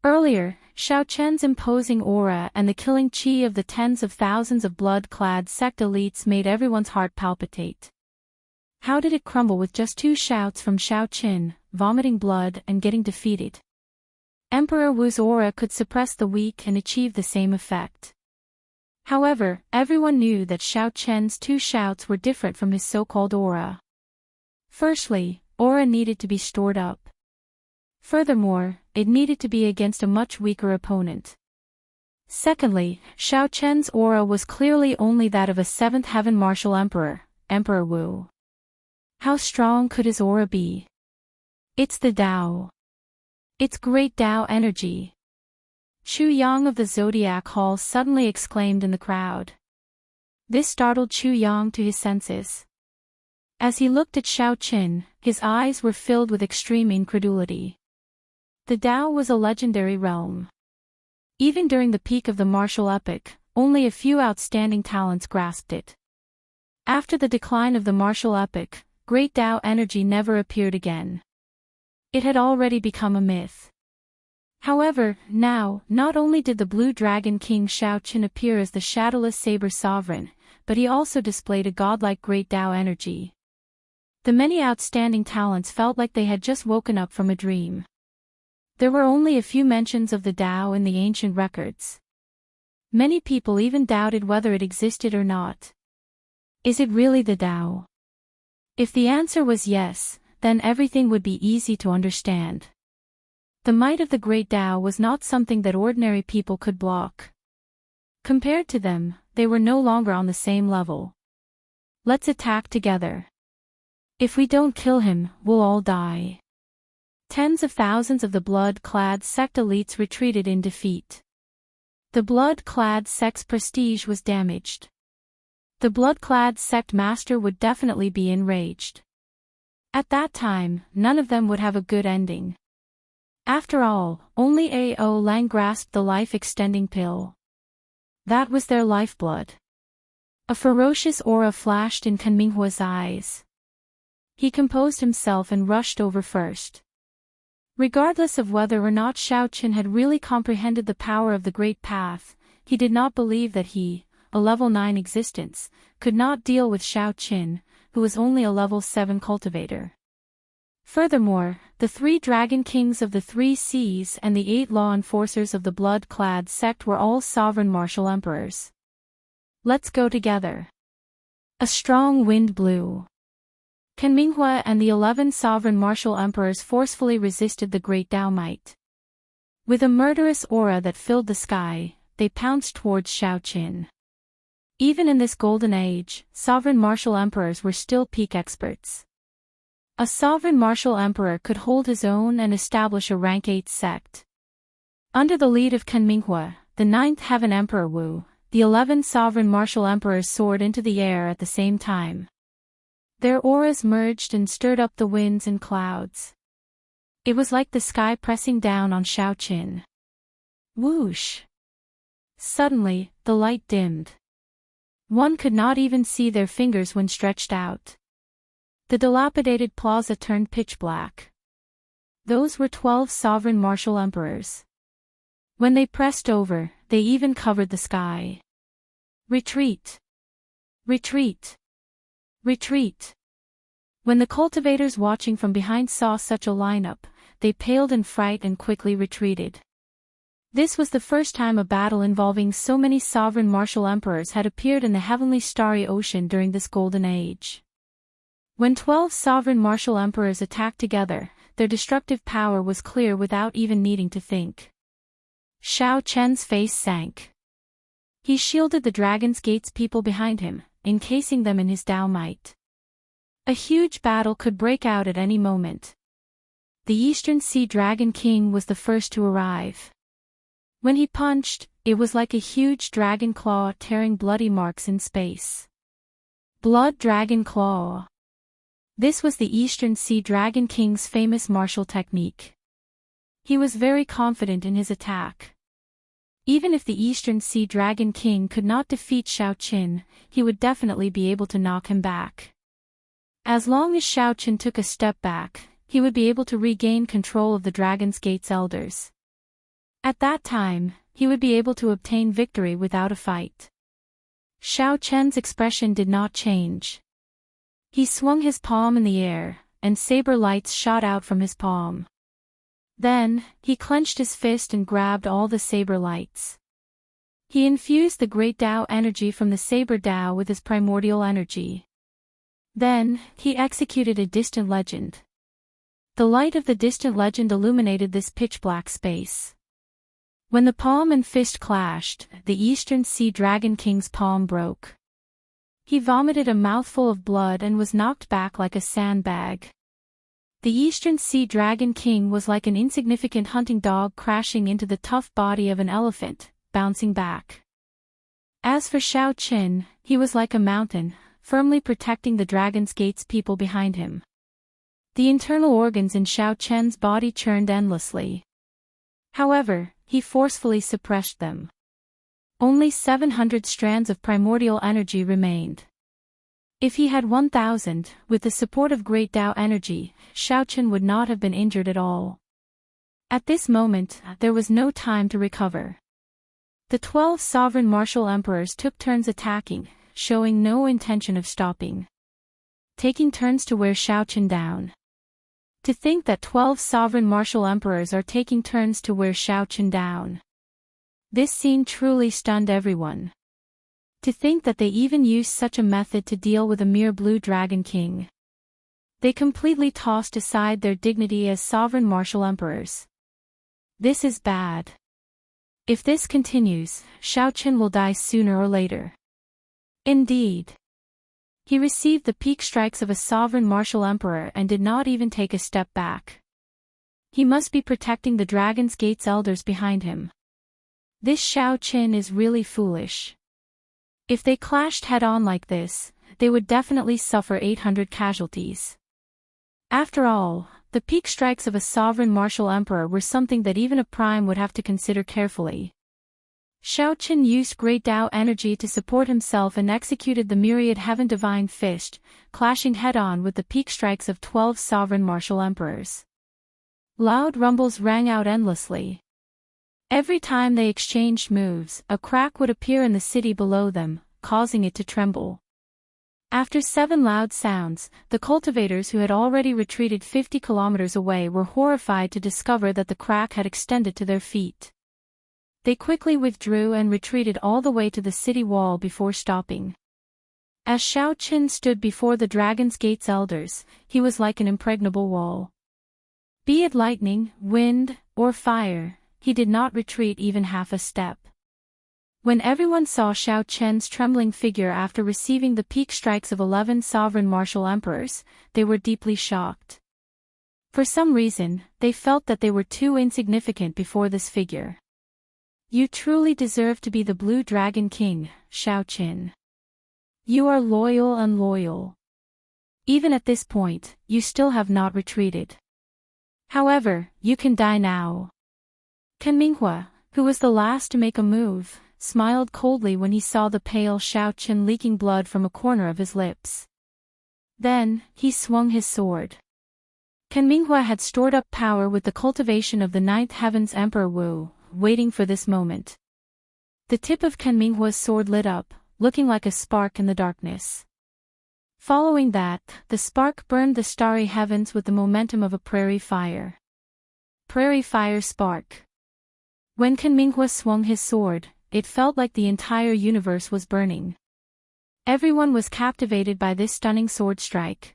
Earlier, Xiao Chen's imposing aura and the killing chi of the tens of thousands of blood-clad sect elites made everyone's heart palpitate. How did it crumble with just 2 shouts from Xiao Chen, vomiting blood and getting defeated? Emperor Wu's aura could suppress the weak and achieve the same effect. However, everyone knew that Xiao Chen's 2 shouts were different from his so-called aura. Firstly, aura needed to be stored up. Furthermore, it needed to be against a much weaker opponent. Secondly, Xiao Chen's aura was clearly only that of a 7th heaven martial emperor, Emperor Wu. How strong could his aura be? It's the Tao. It's great Tao energy. Chu Yang of the Zodiac Hall suddenly exclaimed in the crowd. This startled Chu Yang to his senses. As he looked at Xiao Chen, his eyes were filled with extreme incredulity. The Tao was a legendary realm. Even during the peak of the martial epoch, only a few outstanding talents grasped it. After the decline of the martial epoch, great Tao energy never appeared again. It had already become a myth. However, now, not only did the Blue Dragon King Xiao Chen appear as the shadowless saber sovereign, but he also displayed a godlike great Tao energy. The many outstanding talents felt like they had just woken up from a dream. There were only a few mentions of the Tao in the ancient records. Many people even doubted whether it existed or not. Is it really the Tao? If the answer was yes, then everything would be easy to understand. The might of the great Tao was not something that ordinary people could block. Compared to them, they were no longer on the same level. Let's attack together. If we don't kill him, we'll all die. Tens of thousands of the blood-clad sect elites retreated in defeat. The blood-clad sect's prestige was damaged. The blood-clad sect master would definitely be enraged. At that time, none of them would have a good ending. After all, only A.O. Lang grasped the life-extending pill. That was their lifeblood. A ferocious aura flashed in Kanminghua's eyes. He composed himself and rushed over first. Regardless of whether or not Xiao Chen had really comprehended the power of the Great Path, he did not believe that he, a level 9 existence, could not deal with Xiao Chen, who was only a level 7 cultivator. Furthermore, the 3 dragon kings of the 3 seas and the 8 law enforcers of the blood-clad sect were all sovereign martial emperors. Let's go together. A strong wind blew. Kanminghua and the 11 sovereign martial emperors forcefully resisted the great Tao might. With a murderous aura that filled the sky, they pounced towards Xiao Chen. Even in this golden age, sovereign martial emperors were still peak experts. A sovereign martial emperor could hold his own and establish a rank 8 sect. Under the lead of Kanminghua, the 9th heaven emperor Wu, the 11 sovereign martial emperors soared into the air at the same time. Their auras merged and stirred up the winds and clouds. It was like the sky pressing down on Xiao Chen. Whoosh! Suddenly, the light dimmed. One could not even see their fingers when stretched out. The dilapidated plaza turned pitch black. Those were 12 sovereign martial emperors. When they pressed over, they even covered the sky. Retreat! Retreat! Retreat! When the cultivators watching from behind saw such a lineup, they paled in fright and quickly retreated. This was the first time a battle involving so many sovereign martial emperors had appeared in the heavenly starry ocean during this golden age. When 12 sovereign martial emperors attacked together, their destructive power was clear without even needing to think. Xiao Chen's face sank. He shielded the Dragon's Gate's people behind him, encasing them in his Dao might. A huge battle could break out at any moment. The Eastern Sea Dragon King was the first to arrive. When he punched, it was like a huge dragon claw tearing bloody marks in space. Blood Dragon Claw. This was the Eastern Sea Dragon King's famous martial technique. He was very confident in his attack. Even if the Eastern Sea Dragon King could not defeat Xiaoqin, he would definitely be able to knock him back. As long as Xiaoqin took a step back, he would be able to regain control of the Dragon's Gate's elders. At that time, he would be able to obtain victory without a fight. Xiaoqian's expression did not change. He swung his palm in the air, and saber lights shot out from his palm. Then, he clenched his fist and grabbed all the saber lights. He infused the great Dao energy from the saber Dao with his primordial energy. Then, he executed a distant legend. The light of the distant legend illuminated this pitch-black space. When the palm and fist clashed, the Eastern Sea Dragon King's palm broke. He vomited a mouthful of blood and was knocked back like a sandbag. The Eastern Sea Dragon King was like an insignificant hunting dog crashing into the tough body of an elephant, bouncing back. As for Xiaoqin, he was like a mountain, firmly protecting the Dragon's Gate's people behind him. The internal organs in Xiaoqin's body churned endlessly. However, he forcefully suppressed them. Only 700 strands of primordial energy remained. If he had 1,000, with the support of great Dao energy, Xiaoqin would not have been injured at all. At this moment, there was no time to recover. The 12 sovereign martial emperors took turns attacking, showing no intention of stopping. Taking turns to wear Xiaoqin down. To think that 12 sovereign martial emperors are taking turns to wear Xiaoqin down. This scene truly stunned everyone. To think that they even used such a method to deal with a mere blue dragon king. They completely tossed aside their dignity as sovereign martial emperors. This is bad. If this continues, Xiaoqin will die sooner or later. Indeed. He received the peak strikes of a sovereign martial emperor and did not even take a step back. He must be protecting the Dragon's Gate's elders behind him. This Xiaoqin is really foolish. If they clashed head-on like this, they would definitely suffer 800 casualties. After all, the peak strikes of a sovereign martial emperor were something that even a prime would have to consider carefully. Xiaoqin used great Dao energy to support himself and executed the myriad heaven divine fist, clashing head-on with the peak strikes of 12 sovereign martial emperors. Loud rumbles rang out endlessly. Every time they exchanged moves, a crack would appear in the city below them, causing it to tremble. After 7 loud sounds, the cultivators who had already retreated 50 kilometers away were horrified to discover that the crack had extended to their feet. They quickly withdrew and retreated all the way to the city wall before stopping. As Xiaoqin stood before the Dragon's Gate's elders, he was like an impregnable wall. Be it lightning, wind, or fire, he did not retreat even half a step. When everyone saw Xiaoqin's trembling figure after receiving the peak strikes of 11 sovereign martial emperors, they were deeply shocked. For some reason, they felt that they were too insignificant before this figure. You truly deserve to be the Blue Dragon King, Xiaoqin. You are loyal and loyal. Even at this point, you still have not retreated. However, you can die now. Ken Minghua, who was the last to make a move, smiled coldly when he saw the pale Xiaoqin leaking blood from a corner of his lips. Then, he swung his sword. Ken Minghua had stored up power with the cultivation of the ninth heaven's Emperor Wu, waiting for this moment. The tip of Ken Minghua's sword lit up, looking like a spark in the darkness. Following that, the spark burned the starry heavens with the momentum of a prairie fire. Prairie fire spark. When Ken Minghua swung his sword, it felt like the entire universe was burning. Everyone was captivated by this stunning sword strike.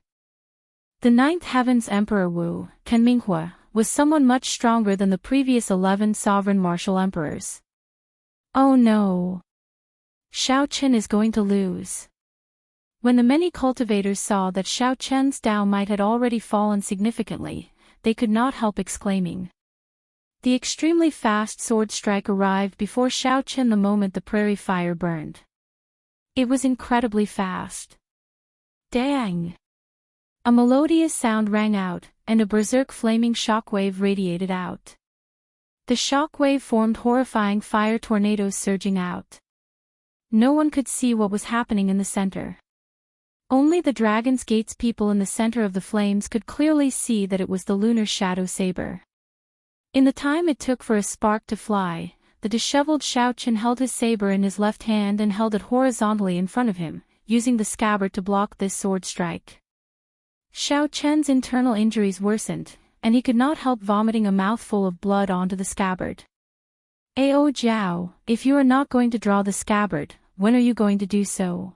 The ninth heaven's Emperor Wu, Ken Minghua, was someone much stronger than the previous 11 sovereign martial emperors. Oh no! Xiaoqin is going to lose. When the many cultivators saw that Xiao Chen's Dao might had already fallen significantly, they could not help exclaiming. The extremely fast sword strike arrived before Xiao Chen the moment the prairie fire burned. It was incredibly fast. Dang! A melodious sound rang out, and a berserk flaming shockwave radiated out. The shockwave formed horrifying fire tornadoes surging out. No one could see what was happening in the center. Only the Dragon's Gate's people in the center of the flames could clearly see that it was the lunar shadow saber. In the time it took for a spark to fly, the disheveled Xiao Chen held his saber in his left hand and held it horizontally in front of him, using the scabbard to block this sword strike. Xiao Chen's internal injuries worsened, and he could not help vomiting a mouthful of blood onto the scabbard. "Ao Jiao, if you are not going to draw the scabbard, when are you going to do so?"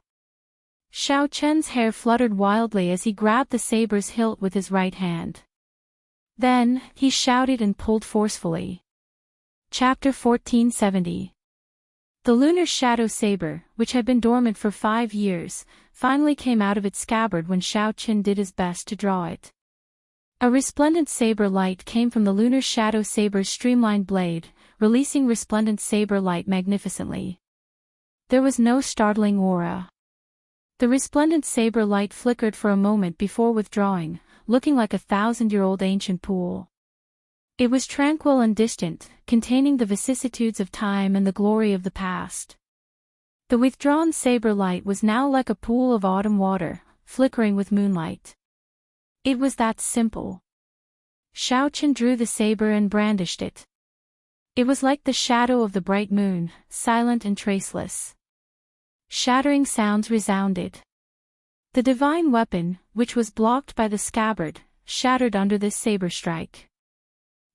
Xiao Chen's hair fluttered wildly as he grabbed the saber's hilt with his right hand. Then, he shouted and pulled forcefully. Chapter 1470. The lunar shadow saber, which had been dormant for 5 years, finally came out of its scabbard when Xiao Chen did his best to draw it. A resplendent saber light came from the lunar shadow saber's streamlined blade, releasing resplendent saber light magnificently. There was no startling aura. The resplendent saber light flickered for a moment before withdrawing, looking like a 1,000-year-old ancient pool. It was tranquil and distant, containing the vicissitudes of time and the glory of the past. The withdrawn saber light was now like a pool of autumn water, flickering with moonlight. It was that simple. Xiao Chen drew the saber and brandished it. It was like the shadow of the bright moon, silent and traceless. Shattering sounds resounded. The divine weapon, which was blocked by the scabbard, shattered under this saber strike.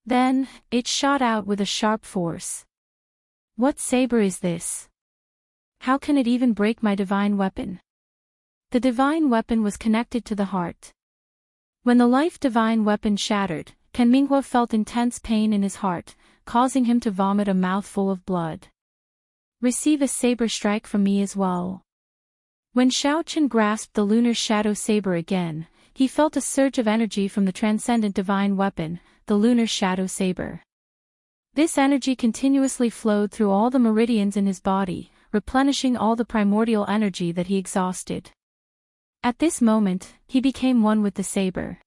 Then, it shot out with a sharp force. What saber is this? How can it even break my divine weapon? The divine weapon was connected to the heart. When the life-divine weapon shattered, Ken Minghua felt intense pain in his heart, causing him to vomit a mouthful of blood. Receive a saber strike from me as well. When Xiao Chen grasped the lunar shadow saber again, he felt a surge of energy from the transcendent divine weapon, the lunar shadow saber. This energy continuously flowed through all the meridians in his body, replenishing all the primordial energy that he exhausted. At this moment, he became one with the saber.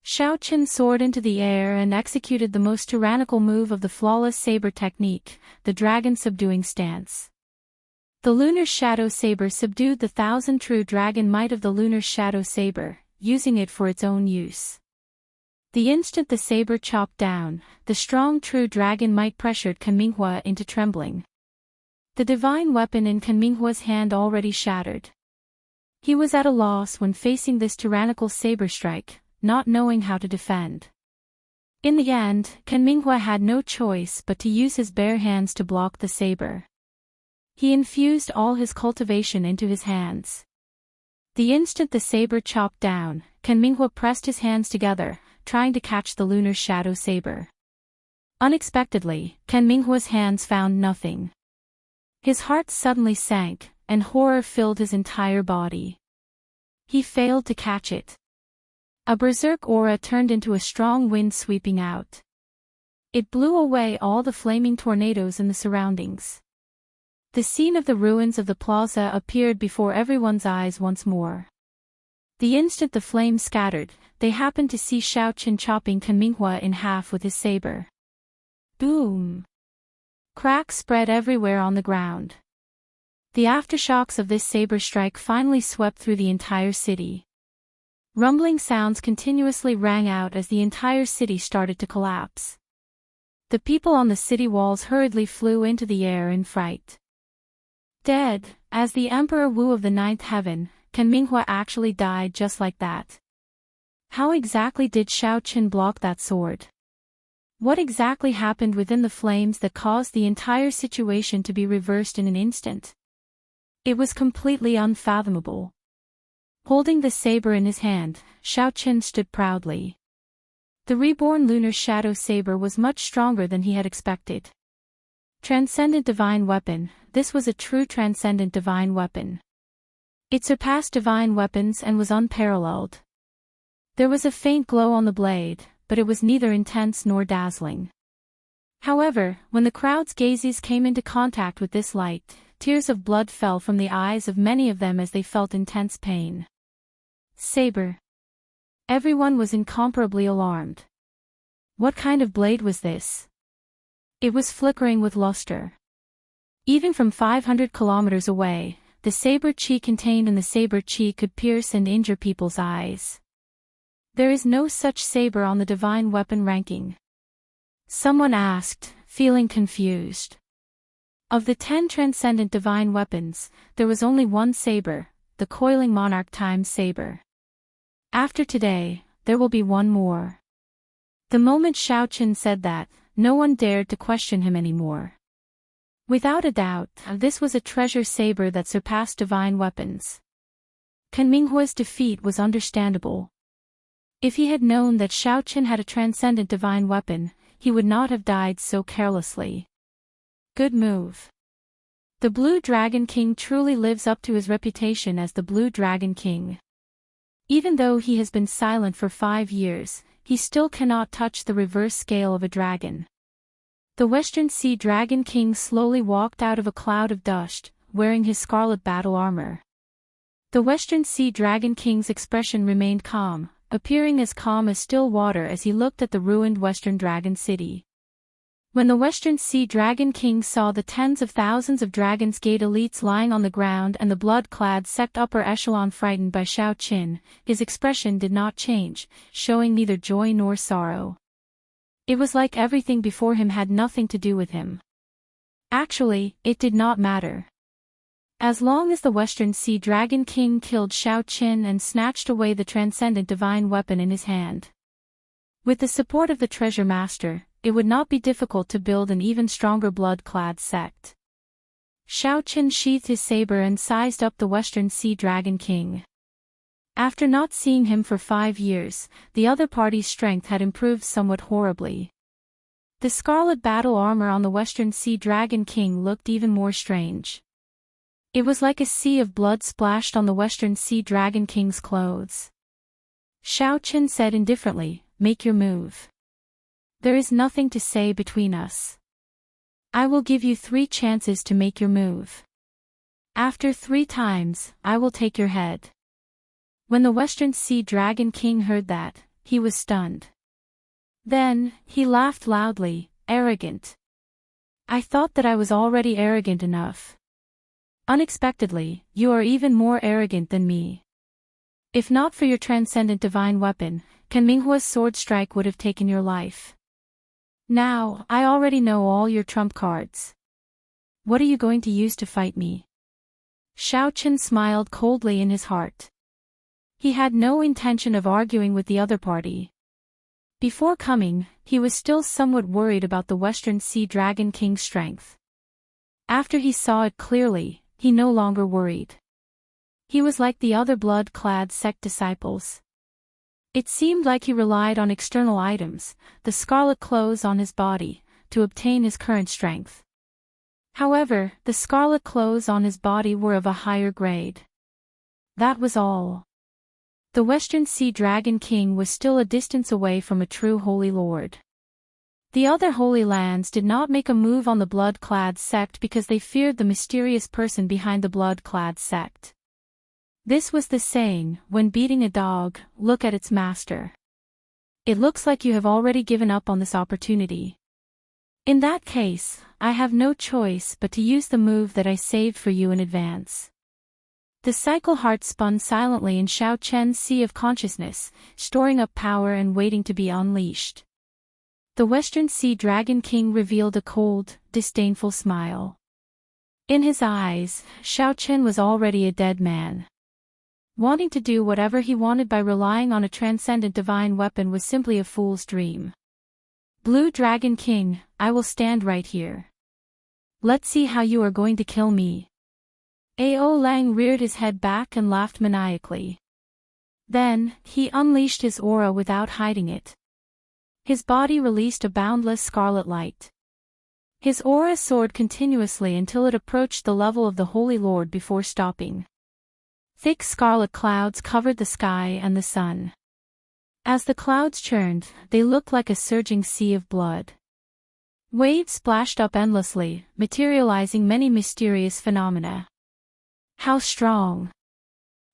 Xiao Chen soared into the air and executed the most tyrannical move of the flawless saber technique, the dragon subduing stance. The lunar shadow saber subdued the 1,000 true dragon might of the lunar shadow saber, using it for its own use. The instant the saber chopped down, the strong true dragon might pressured Ken Minghua into trembling. The divine weapon in Ken Minghua's hand already shattered. He was at a loss when facing this tyrannical saber strike, not knowing how to defend. In the end, Ken Minghua had no choice but to use his bare hands to block the saber. He infused all his cultivation into his hands. The instant the saber chopped down, Ken Minghua pressed his hands together, trying to catch the lunar shadow saber. Unexpectedly, Ken Minghua's hands found nothing. His heart suddenly sank, and horror filled his entire body. He failed to catch it. A berserk aura turned into a strong wind sweeping out. It blew away all the flaming tornadoes in the surroundings. The scene of the ruins of the plaza appeared before everyone's eyes once more. The instant the flames scattered, they happened to see Xiao Chen chopping Ken Minghua in half with his saber. Boom! Cracks spread everywhere on the ground. The aftershocks of this saber strike finally swept through the entire city. Rumbling sounds continuously rang out as the entire city started to collapse. The people on the city walls hurriedly flew into the air in fright. Dead, as the Emperor Wu of the Ninth Heaven, Ken Minghua actually died just like that. How exactly did Xiao Chen block that sword? What exactly happened within the flames that caused the entire situation to be reversed in an instant? It was completely unfathomable. Holding the saber in his hand, Xiao Chen stood proudly. The reborn lunar shadow saber was much stronger than he had expected. Transcendent divine weapon, this was a true transcendent divine weapon. It surpassed divine weapons and was unparalleled. There was a faint glow on the blade, but it was neither intense nor dazzling. However, when the crowd's gazes came into contact with this light, tears of blood fell from the eyes of many of them as they felt intense pain. Saber. Everyone was incomparably alarmed. What kind of blade was this? It was flickering with luster. Even from 500 kilometers away, the saber chi contained in the saber chi could pierce and injure people's eyes. There is no such saber on the divine weapon ranking. Someone asked, feeling confused. Of the 10 transcendent divine weapons, there was only one saber, the coiling monarch time saber. After today, there will be one more. The moment Xiaochen said that, no one dared to question him anymore. Without a doubt, this was a treasure saber that surpassed divine weapons. Kan Minghua's defeat was understandable. If he had known that Xiaochen had a transcendent divine weapon, he would not have died so carelessly. Good move. The Blue Dragon King truly lives up to his reputation as the Blue Dragon King. Even though he has been silent for 5 years, he still cannot touch the reverse scale of a dragon. The Western Sea Dragon King slowly walked out of a cloud of dust, wearing his scarlet battle armor. The Western Sea Dragon King's expression remained calm, appearing as calm as still water as he looked at the ruined Western Dragon City. When the Western Sea Dragon King saw the tens of thousands of Dragon's Gate elites lying on the ground and the blood-clad sect upper echelon frightened by Xiaochen, his expression did not change, showing neither joy nor sorrow. It was like everything before him had nothing to do with him. Actually, it did not matter. As long as the Western Sea Dragon King killed Xiaochen and snatched away the transcendent divine weapon in his hand. With the support of the Treasure Master, it would not be difficult to build an even stronger blood-clad sect. Xiaochen sheathed his saber and sized up the Western Sea Dragon King. After not seeing him for 5 years, the other party's strength had improved somewhat horribly. The scarlet battle armor on the Western Sea Dragon King looked even more strange. It was like a sea of blood splashed on the Western Sea Dragon King's clothes. Xiaochen said indifferently, "Make your move. There is nothing to say between us. I will give you 3 chances to make your move. After 3 times, I will take your head." When the Western Sea Dragon King heard that, he was stunned. Then, he laughed loudly, "Arrogant. I thought that I was already arrogant enough. Unexpectedly, you are even more arrogant than me. If not for your transcendent divine weapon, Kan Minghua's sword strike would have taken your life. Now, I already know all your trump cards. What are you going to use to fight me?" Xiaochen smiled coldly in his heart. He had no intention of arguing with the other party. Before coming, he was still somewhat worried about the Western Sea Dragon King's strength. After he saw it clearly, he no longer worried. He was like the other blood-clad sect disciples. It seemed like he relied on external items, the scarlet clothes on his body, to obtain his current strength. However, the scarlet clothes on his body were of a higher grade. That was all. The Western Sea Dragon King was still a distance away from a true Holy Lord. The other Holy Lands did not make a move on the blood-clad sect because they feared the mysterious person behind the blood-clad sect. This was the saying, when beating a dog, look at its master. It looks like you have already given up on this opportunity. In that case, I have no choice but to use the move that I saved for you in advance. The cycle heart spun silently in Xiaochen's sea of consciousness, storing up power and waiting to be unleashed. The Western Sea Dragon King revealed a cold, disdainful smile. In his eyes, Xiaochen was already a dead man. Wanting to do whatever he wanted by relying on a transcendent divine weapon was simply a fool's dream. Blue Dragon King, I will stand right here. Let's see how you are going to kill me. Ao Lang reared his head back and laughed maniacally. Then, he unleashed his aura without hiding it. His body released a boundless scarlet light. His aura soared continuously until it approached the level of the Holy Lord before stopping. Thick scarlet clouds covered the sky and the sun. As the clouds churned, they looked like a surging sea of blood. Waves splashed up endlessly, materializing many mysterious phenomena. How strong!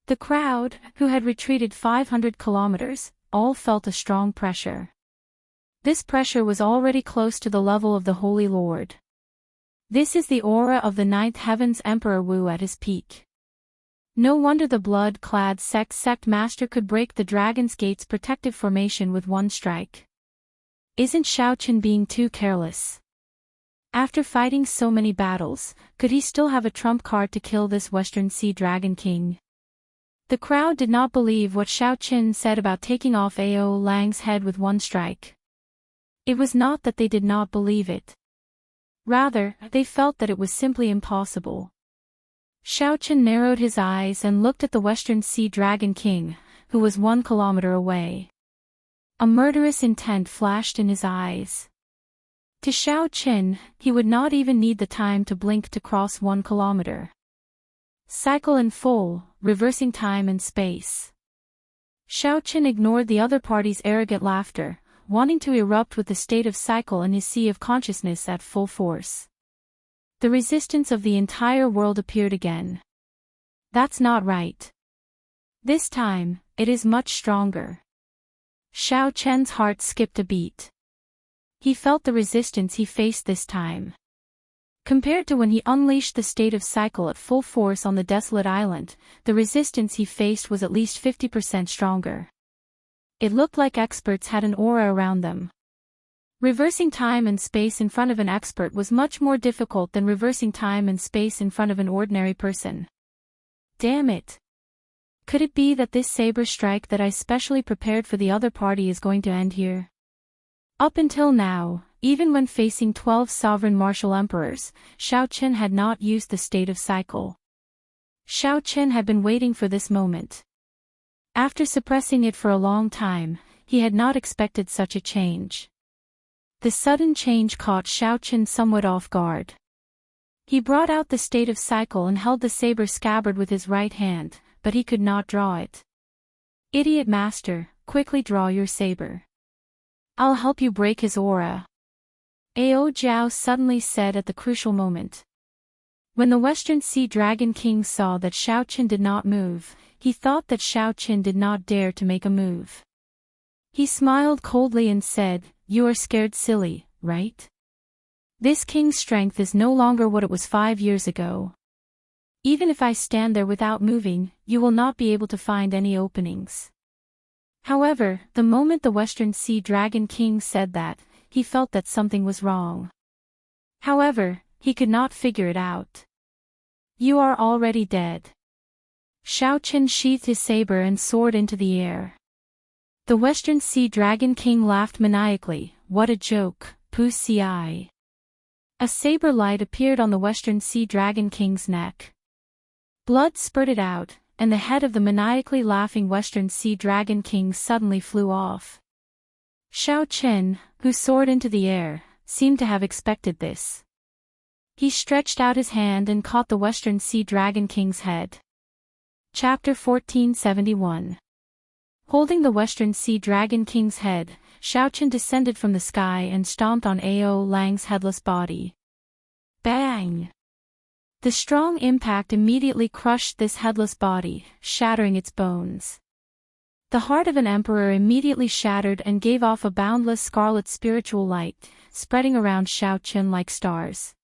The crowd, who had retreated 500 kilometers, all felt a strong pressure. This pressure was already close to the level of the Holy Lord. This is the aura of the ninth heaven's Emperor Wu at his peak. No wonder the blood-clad sect master could break the Dragon's Gate's protective formation with one strike. Isn't Xiaochen being too careless? After fighting so many battles, could he still have a trump card to kill this Western Sea Dragon King? The crowd did not believe what Xiaochen said about taking off Ao Lang's head with one strike. It was not that they did not believe it. Rather, they felt that it was simply impossible. Xiaochen narrowed his eyes and looked at the Western Sea Dragon King, who was 1 kilometer away. A murderous intent flashed in his eyes. To Xiaochen, he would not even need the time to blink to cross 1 kilometer. Cycle in full, reversing time and space. Xiaochen ignored the other party's arrogant laughter, wanting to erupt with the state of cycle in his sea of consciousness at full force. The resistance of the entire world appeared again. That's not right. This time, it is much stronger. Xiaochen's heart skipped a beat. He felt the resistance he faced this time. Compared to when he unleashed the state of cycle at full force on the desolate island, the resistance he faced was at least 50% stronger. It looked like experts had an aura around them. Reversing time and space in front of an expert was much more difficult than reversing time and space in front of an ordinary person. Damn it! Could it be that this saber strike that I specially prepared for the other party is going to end here? Up until now, even when facing 12 sovereign martial emperors, Xiaochen had not used the state of cycle. Xiaochen had been waiting for this moment. After suppressing it for a long time, he had not expected such a change. The sudden change caught Xiaochen somewhat off guard. He brought out the state of cycle and held the saber scabbard with his right hand, but he could not draw it. Idiot master, quickly draw your saber. I'll help you break his aura. Ao Jiao suddenly said at the crucial moment. When the Western Sea Dragon King saw that Xiaochen did not move, he thought that Xiaochen did not dare to make a move. He smiled coldly and said, "You are scared silly, right? This king's strength is no longer what it was 5 years ago. Even if I stand there without moving, you will not be able to find any openings." However, the moment the Western Sea Dragon King said that, he felt that something was wrong. However, he could not figure it out. "You are already dead." Xiaochen sheathed his saber and soared into the air. The Western Sea Dragon King laughed maniacally. "What a joke, Pussy Eye." A saber light appeared on the Western Sea Dragon King's neck. Blood spurted out, and the head of the maniacally laughing Western Sea Dragon King suddenly flew off. Xiaochen, who soared into the air, seemed to have expected this. He stretched out his hand and caught the Western Sea Dragon King's head. Chapter 1471. Holding the Western Sea Dragon King's head, Xiaochen descended from the sky and stomped on Ao Lang's headless body. Bang! The strong impact immediately crushed this headless body, shattering its bones. The heart of an emperor immediately shattered and gave off a boundless scarlet spiritual light, spreading around Xiaochen like stars.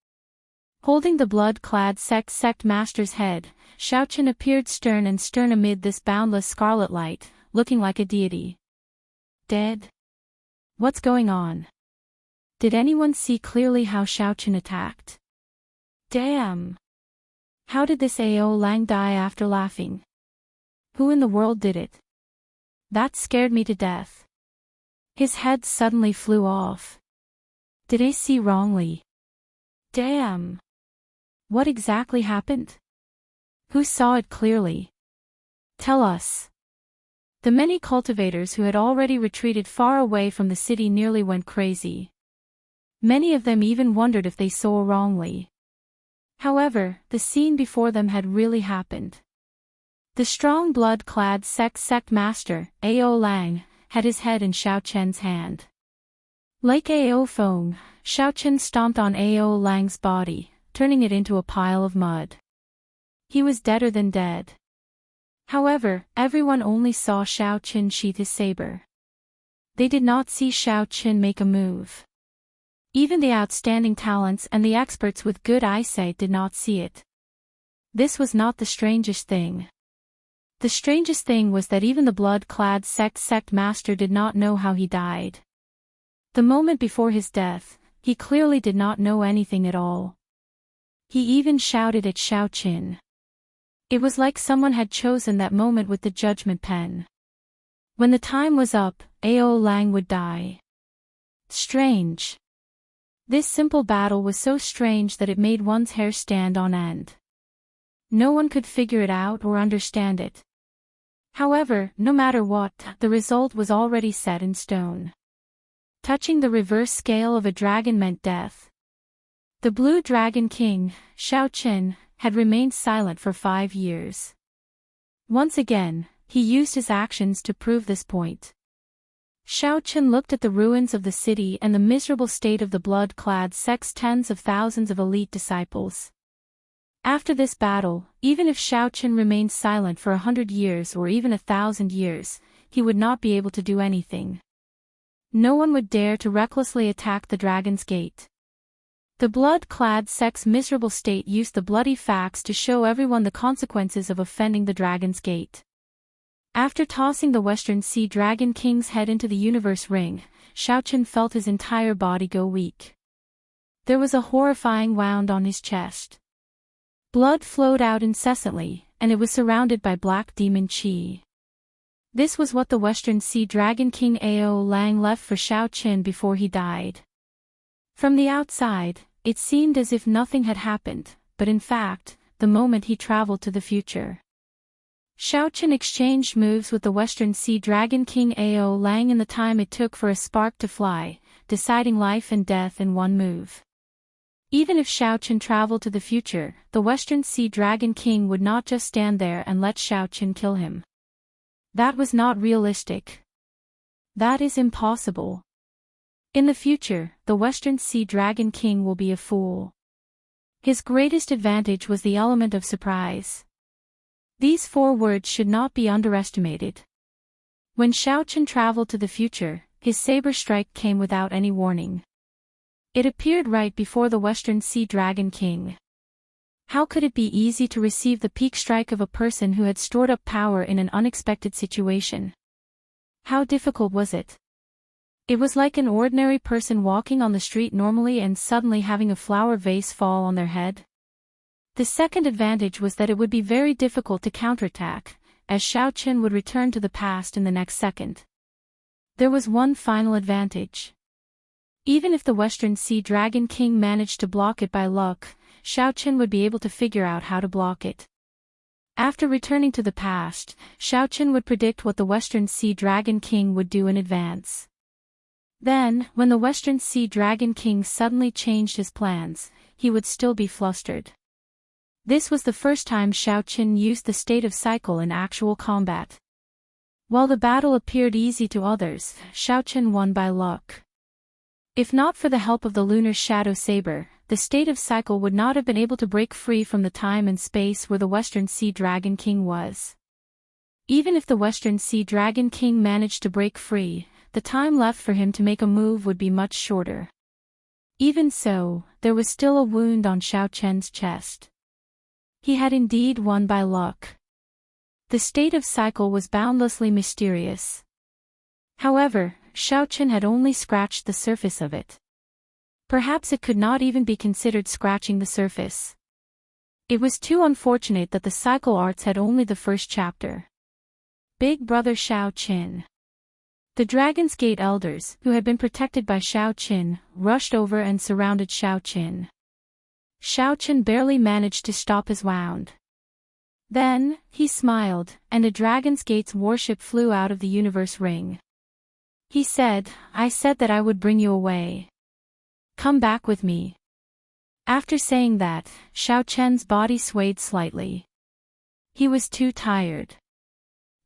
Holding the blood-clad sect master's head, Xiaochen appeared stern amid this boundless scarlet light, looking like a deity. Dead? What's going on? Did anyone see clearly how Xiaochen attacked? Damn! How did this Ao Lang die after laughing? Who in the world did it? That scared me to death. His head suddenly flew off. Did I see wrongly? Damn! What exactly happened? Who saw it clearly? Tell us. The many cultivators who had already retreated far away from the city nearly went crazy. Many of them even wondered if they saw wrongly. However, the scene before them had really happened. The strong blood-clad sect master, Ao Lang, had his head in Xiao Chen's hand. Like Ao Feng, Xiao Chen stomped on Ao Lang's body, turning it into a pile of mud. He was deader than dead. However, everyone only saw Xiao Chen sheath his saber. They did not see Xiao Chen make a move. Even the outstanding talents and the experts with good eyesight did not see it. This was not the strangest thing. The strangest thing was that even the blood-clad sect master did not know how he died. The moment before his death, he clearly did not know anything at all. He even shouted at Xiao Chen. It was like someone had chosen that moment with the judgment pen. When the time was up, Ao Lang would die. Strange. This simple battle was so strange that it made one's hair stand on end. No one could figure it out or understand it. However, no matter what, the result was already set in stone. Touching the reverse scale of a dragon meant death. The Blue Dragon King, Xiao Chen, had remained silent for 5 years. Once again, he used his actions to prove this point. Xiao Chen looked at the ruins of the city and the miserable state of the blood-clad sect's tens of thousands of elite disciples. After this battle, even if Xiao Chen remained silent for 100 years or even 1,000 years, he would not be able to do anything. No one would dare to recklessly attack the Dragon's Gate. The blood-clad sect's miserable state used the bloody facts to show everyone the consequences of offending the Dragon's Gate. After tossing the Western Sea Dragon King's head into the universe ring, Xiao Chen felt his entire body go weak. There was a horrifying wound on his chest. Blood flowed out incessantly, and it was surrounded by black demon qi. This was what the Western Sea Dragon King Ao Lang left for Xiao Chen before he died. From the outside, it seemed as if nothing had happened, but in fact, the moment he traveled to the future. Xiao Chen exchanged moves with the Western Sea Dragon King Ao Lang in the time it took for a spark to fly, deciding life and death in one move. Even if Xiao Chen traveled to the future, the Western Sea Dragon King would not just stand there and let Xiao Chen kill him. That was not realistic. That is impossible. In the future, the Western Sea Dragon King will be a fool. His greatest advantage was the element of surprise. These 4 words should not be underestimated. When Xiao Chen traveled to the future, his saber strike came without any warning. It appeared right before the Western Sea Dragon King. How could it be easy to receive the peak strike of a person who had stored up power in an unexpected situation? How difficult was it? It was like an ordinary person walking on the street normally and suddenly having a flower vase fall on their head. The second advantage was that it would be very difficult to counterattack, as Xiao Chen would return to the past in the next second. There was one final advantage. Even if the Western Sea Dragon King managed to block it by luck, Xiao Chen would be able to figure out how to block it. After returning to the past, Xiao Chen would predict what the Western Sea Dragon King would do in advance. Then, when the Western Sea Dragon King suddenly changed his plans, he would still be flustered. This was the first time Xiao Chen used the state of cycle in actual combat. While the battle appeared easy to others, Xiao Chen won by luck. If not for the help of the lunar shadow saber, the state of cycle would not have been able to break free from the time and space where the Western Sea Dragon King was. Even if the Western Sea Dragon King managed to break free, the time left for him to make a move would be much shorter. Even so, there was still a wound on Xiao Chen's chest. He had indeed won by luck. The state of cycle was boundlessly mysterious. However, Xiao Chen had only scratched the surface of it. Perhaps it could not even be considered scratching the surface. It was too unfortunate that the cycle arts had only the first chapter. Big Brother Xiao Chen. The Dragon's Gate elders, who had been protected by Xiao Chen, rushed over and surrounded Xiao Chen. Xiao Chen barely managed to stop his wound. Then, he smiled, and a Dragon's Gate's warship flew out of the universe ring. He said, "I said that I would bring you away. Come back with me." After saying that, Xiao Chen's body swayed slightly. He was too tired.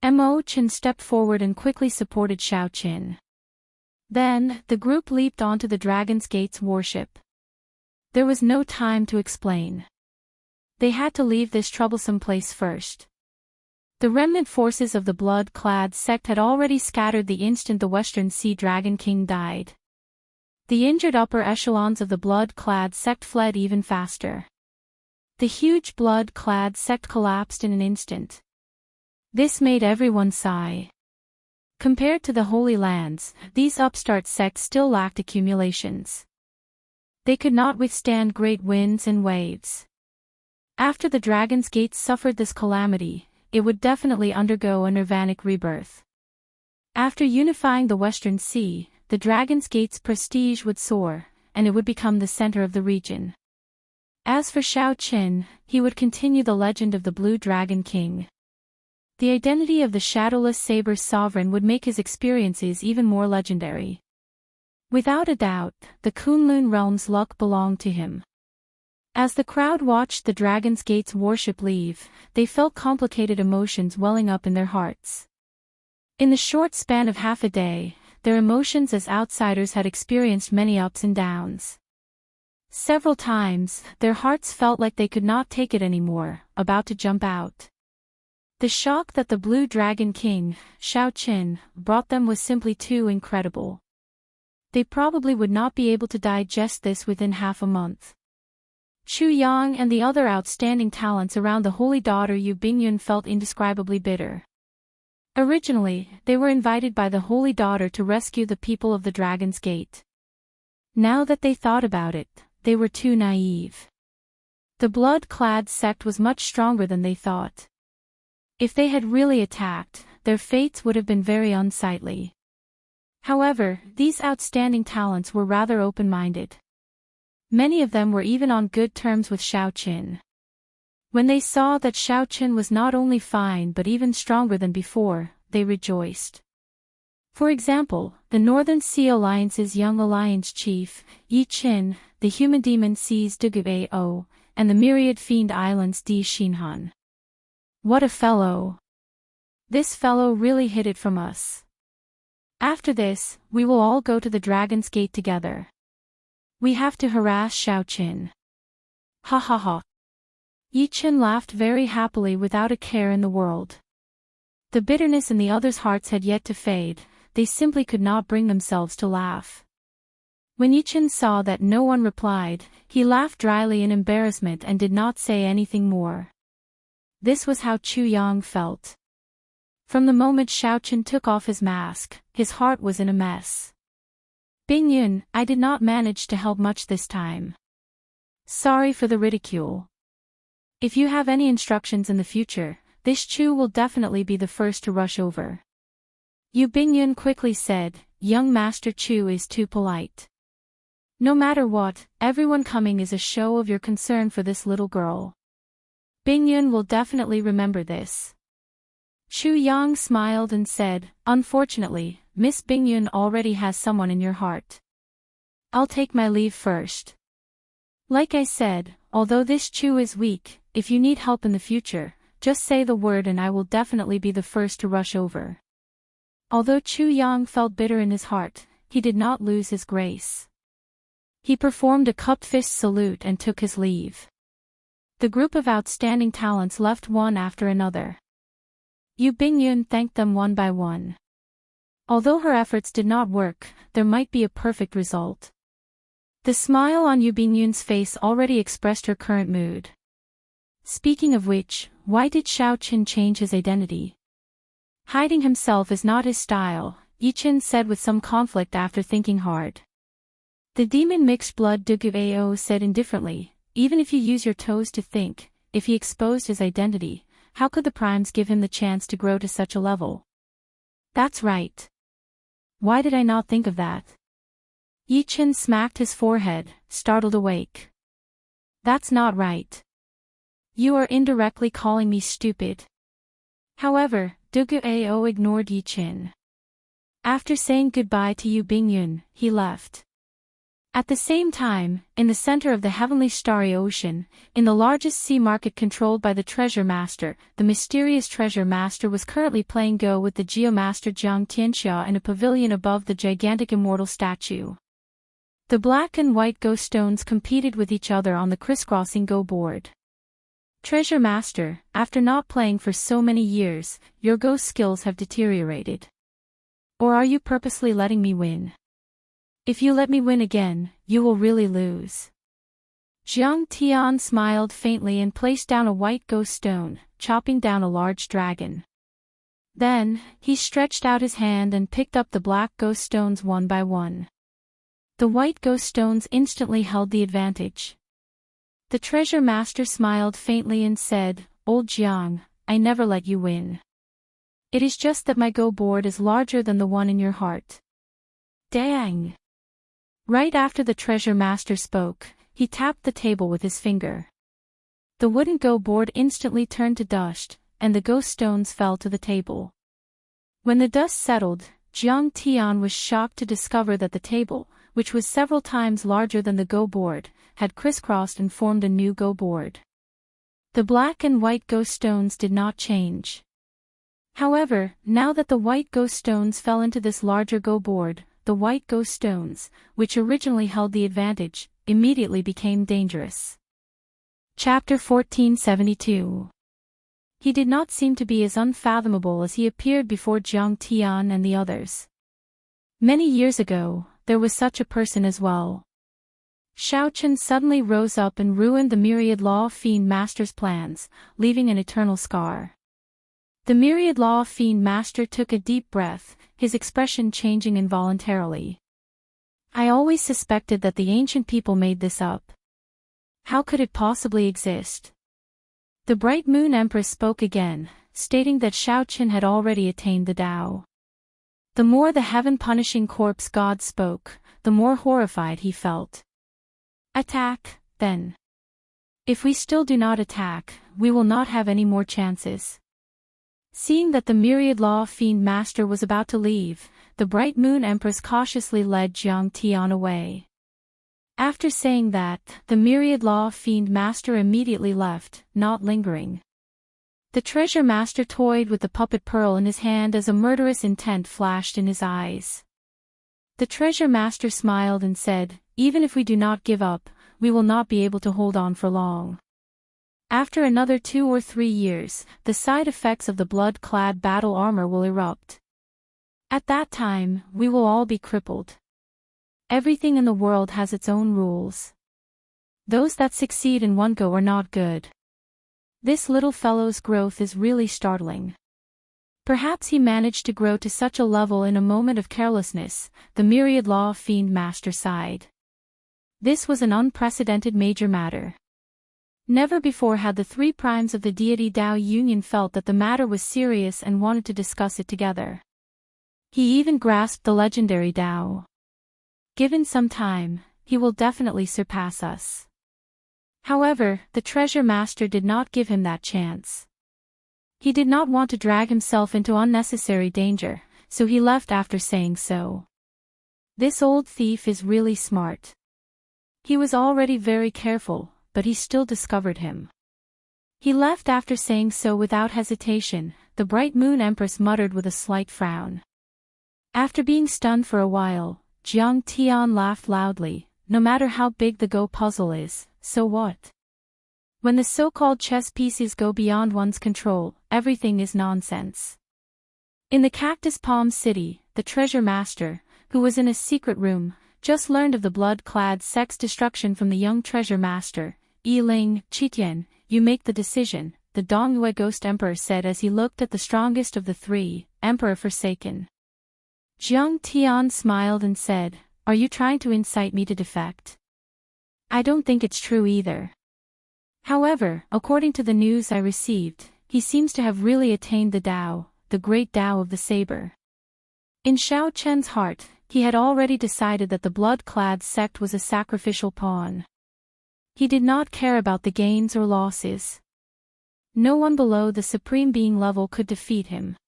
Mo Chen stepped forward and quickly supported Xiaoqin. Then, the group leaped onto the Dragon's Gate's warship. There was no time to explain. They had to leave this troublesome place first. The remnant forces of the blood-clad sect had already scattered the instant the Western Sea Dragon King died. The injured upper echelons of the blood-clad sect fled even faster. The huge blood-clad sect collapsed in an instant. This made everyone sigh. Compared to the Holy Lands, these upstart sects still lacked accumulations. They could not withstand great winds and waves. After the Dragon's Gate suffered this calamity, it would definitely undergo a nirvanic rebirth. After unifying the Western Sea, the Dragon's Gate's prestige would soar, and it would become the center of the region. As for Xiaoqin, he would continue the legend of the Blue Dragon King. The identity of the shadowless saber sovereign would make his experiences even more legendary. Without a doubt, the Kunlun realm's luck belonged to him. As the crowd watched the Dragon's Gate's warship leave, they felt complicated emotions welling up in their hearts. In the short span of half a day, their emotions as outsiders had experienced many ups and downs. Several times, their hearts felt like they could not take it anymore, about to jump out. The shock that the Blue Dragon King, Xiaoqin, brought them was simply too incredible. They probably would not be able to digest this within half a month. Chu Yang and the other outstanding talents around the Holy Daughter Yu Bingyun felt indescribably bitter. Originally, they were invited by the Holy Daughter to rescue the people of the Dragon's Gate. Now that they thought about it, they were too naive. The blood-clad sect was much stronger than they thought. If they had really attacked, their fates would have been very unsightly. However, these outstanding talents were rather open-minded. Many of them were even on good terms with Xiaoqin. When they saw that Xiaoqin was not only fine but even stronger than before, they rejoiced. For example, the Northern Sea Alliance's young alliance chief, Yi Qin, the human demon seas Dugu Ao, and the myriad fiend islands Di Xinhan. What a fellow! This fellow really hid it from us. After this, we will all go to the Dragon's Gate together. We have to harass Xiaoqin. Ha ha ha. Yi Qin laughed very happily without a care in the world. The bitterness in the others' hearts had yet to fade, they simply could not bring themselves to laugh. When Yi Qin saw that no one replied, he laughed dryly in embarrassment and did not say anything more. This was how Chu Yang felt. From the moment Xiaoqin took off his mask, his heart was in a mess. Bingyun, I did not manage to help much this time. Sorry for the ridicule. If you have any instructions in the future, this Chu will definitely be the first to rush over. Yu Bingyun quickly said, young Master Chu is too polite. No matter what, everyone coming is a show of your concern for this little girl. Bingyun will definitely remember this. Chu Yang smiled and said, unfortunately, Miss Bingyun already has someone in your heart. I'll take my leave first. Like I said, although this Chu is weak, if you need help in the future, just say the word and I will definitely be the first to rush over. Although Chu Yang felt bitter in his heart, he did not lose his grace. He performed a cupped fist salute and took his leave. The group of outstanding talents left one after another. Yu Bingyun thanked them one by one. Although her efforts did not work, there might be a perfect result. The smile on Yu Bingyun's face already expressed her current mood. Speaking of which, why did Xiaoqin change his identity? Hiding himself is not his style, Yi Qin said with some conflict after thinking hard. The demon mixed blood Dugu Ao said indifferently, even if you use your toes to think, if he exposed his identity, how could the primes give him the chance to grow to such a level? That's right. Why did I not think of that? Yi Qin smacked his forehead, startled awake. That's not right. You are indirectly calling me stupid. However, Dugu Ao ignored Yi Qin. After saying goodbye to Yu Bingyun, he left. At the same time, in the center of the heavenly starry ocean, in the largest sea market controlled by the treasure master, the mysterious treasure master was currently playing Go with the geomaster Wuxia and Xianxia in a pavilion above the gigantic immortal statue. The black and white Go stones competed with each other on the crisscrossing Go board. Treasure master, after not playing for so many years, your Go skills have deteriorated. Or are you purposely letting me win? If you let me win again, you will really lose. Jiang Tian smiled faintly and placed down a white Go stone, chopping down a large dragon. Then, he stretched out his hand and picked up the black Go stones one by one. The white Go stones instantly held the advantage. The treasure master smiled faintly and said, "Old Jiang, I never let you win. It is just that my Go board is larger than the one in your heart." Dang! Right after the treasure master spoke, he tapped the table with his finger. The wooden Go board instantly turned to dust, and the Go stones fell to the table. When the dust settled, Jiang Tian was shocked to discover that the table, which was several times larger than the Go board, had crisscrossed and formed a new Go board. The black and white Go stones did not change. However, now that the white Go stones fell into this larger Go board, the white Go stones, which originally held the advantage, immediately became dangerous. Chapter 1472. He did not seem to be as unfathomable as he appeared before Jiang Tian and the others. Many years ago, there was such a person as well. Xiaochen suddenly rose up and ruined the myriad law fiend master's plans, leaving an eternal scar. The myriad law fiend master took a deep breath, his expression changing involuntarily. I always suspected that the ancient people made this up. How could it possibly exist? The bright moon empress spoke again, stating that Xiaochen had already attained the Tao. The more the heaven-punishing corpse god spoke, the more horrified he felt. Attack, then. If we still do not attack, we will not have any more chances. Seeing that the myriad law fiend master was about to leave, the bright moon empress cautiously led Jiang Tian away. After saying that, the myriad law fiend master immediately left, not lingering. The treasure master toyed with the puppet pearl in his hand as a murderous intent flashed in his eyes. The treasure master smiled and said, "Even if we do not give up, we will not be able to hold on for long. After another 2 or 3 years, the side effects of the blood-clad battle armor will erupt. At that time, we will all be crippled. Everything in the world has its own rules. Those that succeed in one go are not good. This little fellow's growth is really startling." Perhaps he managed to grow to such a level in a moment of carelessness, the myriad law fiend master sighed. This was an unprecedented major matter. Never before had the 3 primes of the deity Tao Union felt that the matter was serious and wanted to discuss it together. He even grasped the legendary Tao. Given some time, he will definitely surpass us. However, the treasure master did not give him that chance. He did not want to drag himself into unnecessary danger, so he left after saying so. This old thief is really smart. He was already very careful, but he still discovered him. He left after saying so without hesitation, the bright moon empress muttered with a slight frown. After being stunned for a while, Jiang Tian laughed loudly. No matter how big the Go puzzle is, so what? When the so-called chess pieces go beyond one's control, everything is nonsense. In the Cactus Palm City, the treasure master, who was in a secret room, just learned of the blood-clad sex destruction from the young treasure master. Yiling, Qitian, you make the decision, the Dongyue Ghost Emperor said as he looked at the strongest of the 3, Emperor Forsaken. Jiang Tian smiled and said, "Are you trying to incite me to defect? I don't think it's true either. However, according to the news I received, he seems to have really attained the Tao, the great Tao of the saber." In Xiao Chen's heart, he had already decided that the blood-clad sect was a sacrificial pawn. He did not care about the gains or losses. No one below the Supreme Being level could defeat him.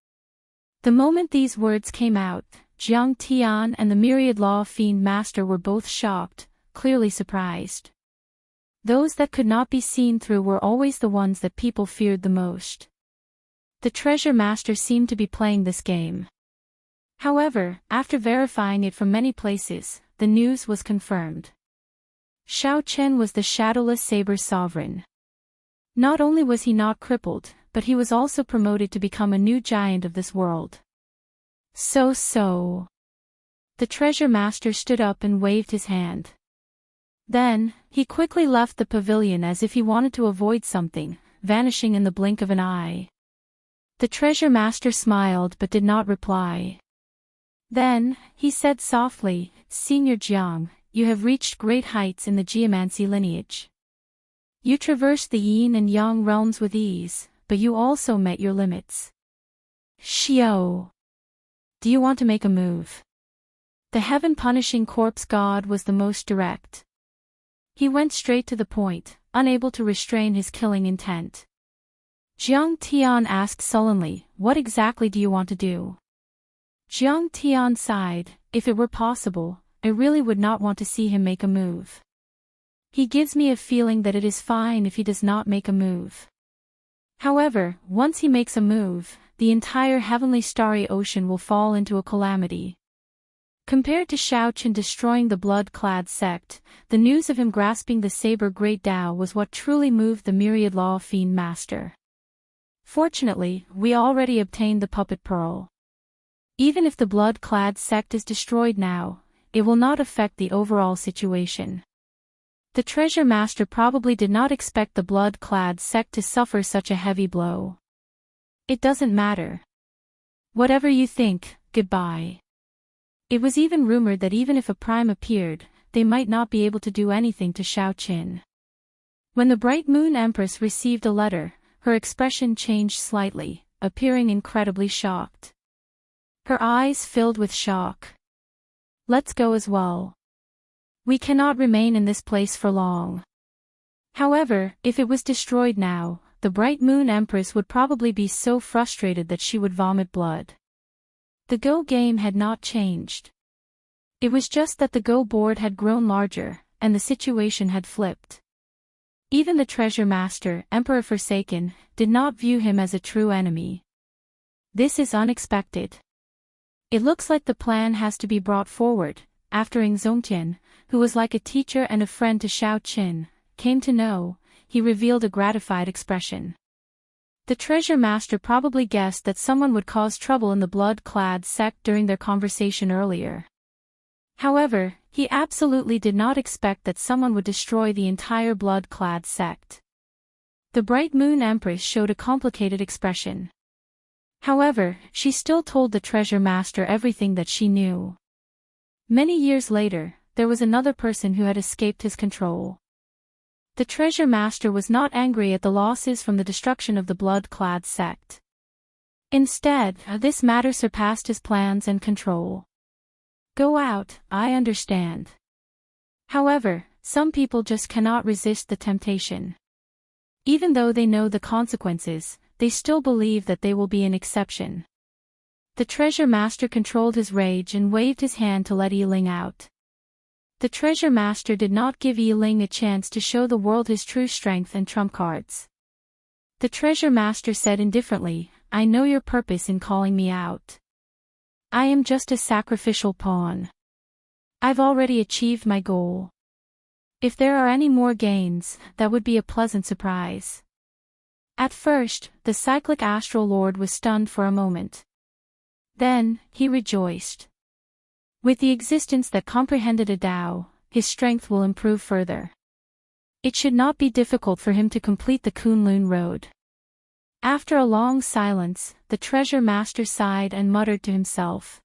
The moment these words came out, Jiang Tian and the myriad law fiend master were both shocked, clearly surprised. Those that could not be seen through were always the ones that people feared the most. The treasure master seemed to be playing this game. However, after verifying it from many places, the news was confirmed. Xiao Chen was the shadowless saber sovereign. Not only was he not crippled, but he was also promoted to become a new giant of this world. So. The treasure master stood up and waved his hand. Then, he quickly left the pavilion as if he wanted to avoid something, vanishing in the blink of an eye. The treasure master smiled but did not reply. Then, he said softly, "Senior Jiang, you have reached great heights in the geomancy lineage. You traversed the yin and yang realms with ease, but you also met your limits. Xiao, do you want to make a move?" The heaven-punishing corpse god was the most direct. He went straight to the point, unable to restrain his killing intent. Jiang Tian asked sullenly, "What exactly do you want to do?" Jiang Tian sighed, "If it were possible, I really would not want to see him make a move. He gives me a feeling that it is fine if he does not make a move. However, once he makes a move, the entire heavenly starry ocean will fall into a calamity." Compared to Xiao Chen destroying the blood-clad sect, the news of him grasping the saber great Tao was what truly moved the myriad law fiend master. Fortunately, we already obtained the puppet pearl. Even if the blood-clad sect is destroyed now, it will not affect the overall situation. The treasure master probably did not expect the blood-clad sect to suffer such a heavy blow. It doesn't matter. Whatever you think, goodbye. It was even rumored that even if a prime appeared, they might not be able to do anything to Xiao Chen. When the Bright Moon Empress received a letter, her expression changed slightly, appearing incredibly shocked. Her eyes filled with shock. "Let's go as well. We cannot remain in this place for long." However, if it was destroyed now, the Bright Moon Empress would probably be so frustrated that she would vomit blood. The Go game had not changed. It was just that the Go board had grown larger, and the situation had flipped. Even the treasure master, Emperor Forsaken, did not view him as a true enemy. This is unexpected. It looks like the plan has to be brought forward. After Ng Zongtian, who was like a teacher and a friend to Xiao Chen, came to know, he revealed a gratified expression. The treasure master probably guessed that someone would cause trouble in the blood-clad sect during their conversation earlier. However, he absolutely did not expect that someone would destroy the entire blood-clad sect. The Bright Moon Empress showed a complicated expression. However, she still told the treasure master everything that she knew. Many years later, there was another person who had escaped his control. The treasure master was not angry at the losses from the destruction of the blood-clad sect. Instead, this matter surpassed his plans and control. Go out, I understand. However, some people just cannot resist the temptation. Even though they know the consequences, they still believe that they will be an exception. The treasure master controlled his rage and waved his hand to let Yiling out. The treasure master did not give Yiling a chance to show the world his true strength and trump cards. The treasure master said indifferently, "I know your purpose in calling me out. I am just a sacrificial pawn. I've already achieved my goal. If there are any more gains, that would be a pleasant surprise." At first, the cyclic astral lord was stunned for a moment. Then, he rejoiced. With the existence that comprehended a Tao, his strength will improve further. It should not be difficult for him to complete the Kunlun road. After a long silence, the treasure master sighed and muttered to himself.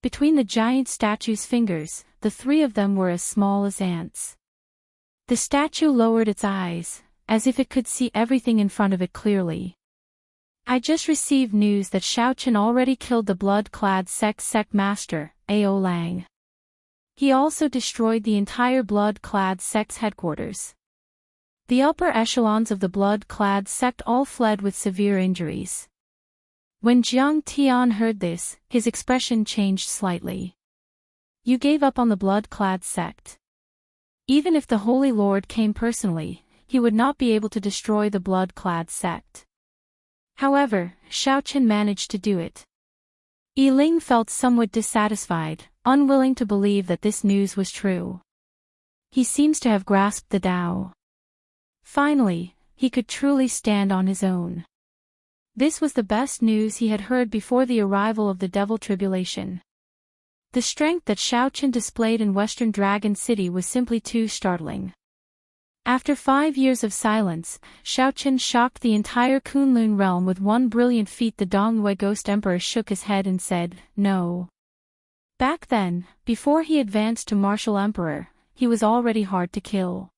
Between the giant statue's fingers, the three of them were as small as ants. The statue lowered its eyes, as if it could see everything in front of it clearly. "I just received news that Xiao Chen already killed the blood-clad sect master, Ao Lang. He also destroyed the entire blood-clad sect's headquarters. The upper echelons of the blood-clad sect all fled with severe injuries." When Jiang Tian heard this, his expression changed slightly. "You gave up on the blood-clad sect. Even if the Holy Lord came personally, he would not be able to destroy the blood-clad sect. However, Xiaochen managed to do it. Yi Ling felt somewhat dissatisfied, unwilling to believe that this news was true. He seems to have grasped the Tao. Finally, he could truly stand on his own. This was the best news he had heard before the arrival of the devil tribulation. The strength that Xiaochen displayed in Western Dragon City was simply too startling. After 5 years of silence, Xiaochen shocked the entire Kunlun realm with one brilliant feat. The Dongyue Ghost Emperor shook his head and said, "No." Back then, before he advanced to Martial Emperor, he was already hard to kill.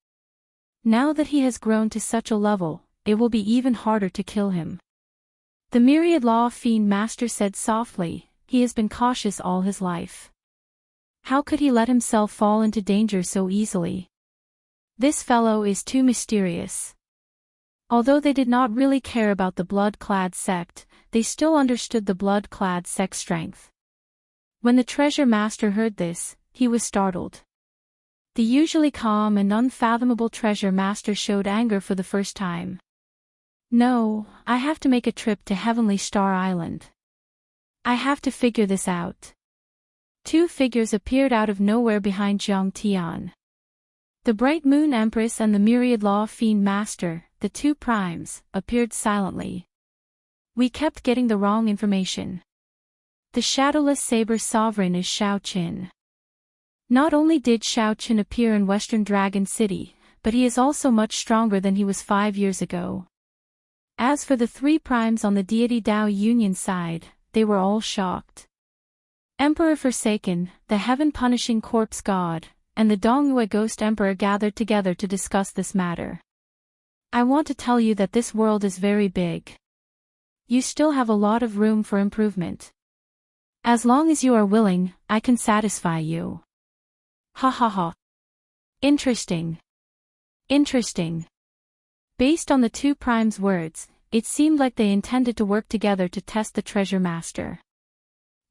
Now that he has grown to such a level, it will be even harder to kill him. The Myriad Law Fiend Master said softly, "He has been cautious all his life. How could he let himself fall into danger so easily? This fellow is too mysterious." Although they did not really care about the blood-clad sect, they still understood the blood-clad sect's strength. When the Treasure Master heard this, he was startled. The usually calm and unfathomable Treasure Master showed anger for the first time. "No, I have to make a trip to Heavenly Star Island. I have to figure this out." Two figures appeared out of nowhere behind Zhang Tian. The Bright Moon Empress and the Myriad Law Fiend Master, the two primes, appeared silently. "We kept getting the wrong information. The Shadowless Saber Sovereign is Xiaochen. Not only did Xiaochen appear in Western Dragon City, but he is also much stronger than he was 5 years ago." As for the three primes on the deity Dao Union side, they were all shocked. Emperor Forsaken, the heaven-punishing corpse god, and the Dongyue Ghost Emperor gathered together to discuss this matter. "I want to tell you that this world is very big. You still have a lot of room for improvement. As long as you are willing, I can satisfy you." Ha ha ha. Interesting. Interesting. Based on the two primes' words, it seemed like they intended to work together to test the Treasure Master.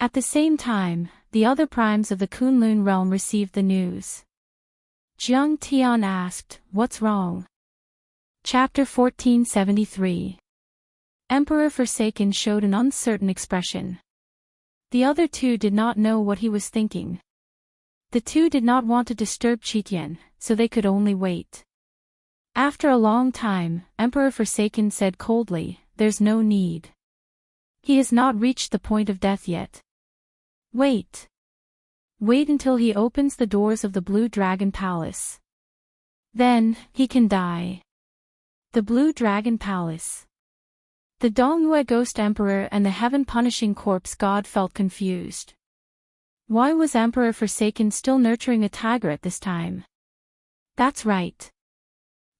At the same time, the other primes of the Kunlun realm received the news. Zhang Tian asked, "What's wrong?" Chapter 1473. Emperor Forsaken showed an uncertain expression. The other two did not know what he was thinking. The two did not want to disturb Qitian, so they could only wait. After a long time, Emperor Forsaken said coldly, "There's no need. He has not reached the point of death yet. Wait. Wait until he opens the doors of the Blue Dragon Palace. Then, he can die." The Blue Dragon Palace. The Dongyue Ghost Emperor and the heaven-punishing corpse god felt confused. Why was Emperor Forsaken still nurturing a tiger at this time? That's right.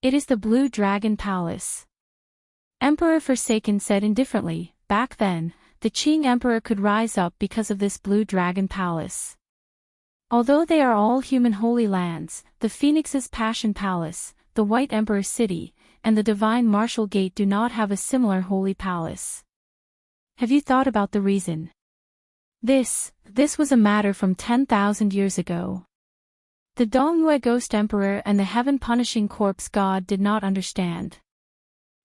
It is the Blue Dragon Palace. Emperor Forsaken said indifferently, "Back then, the Qing Emperor could rise up because of this Blue Dragon Palace. Although they are all human holy lands, the Phoenix's Passion Palace, the White Emperor City, and the Divine Martial Gate do not have a similar holy palace. Have you thought about the reason? This was a matter from 10,000 years ago." The Dongyue Ghost Emperor and the heaven-punishing corpse god did not understand.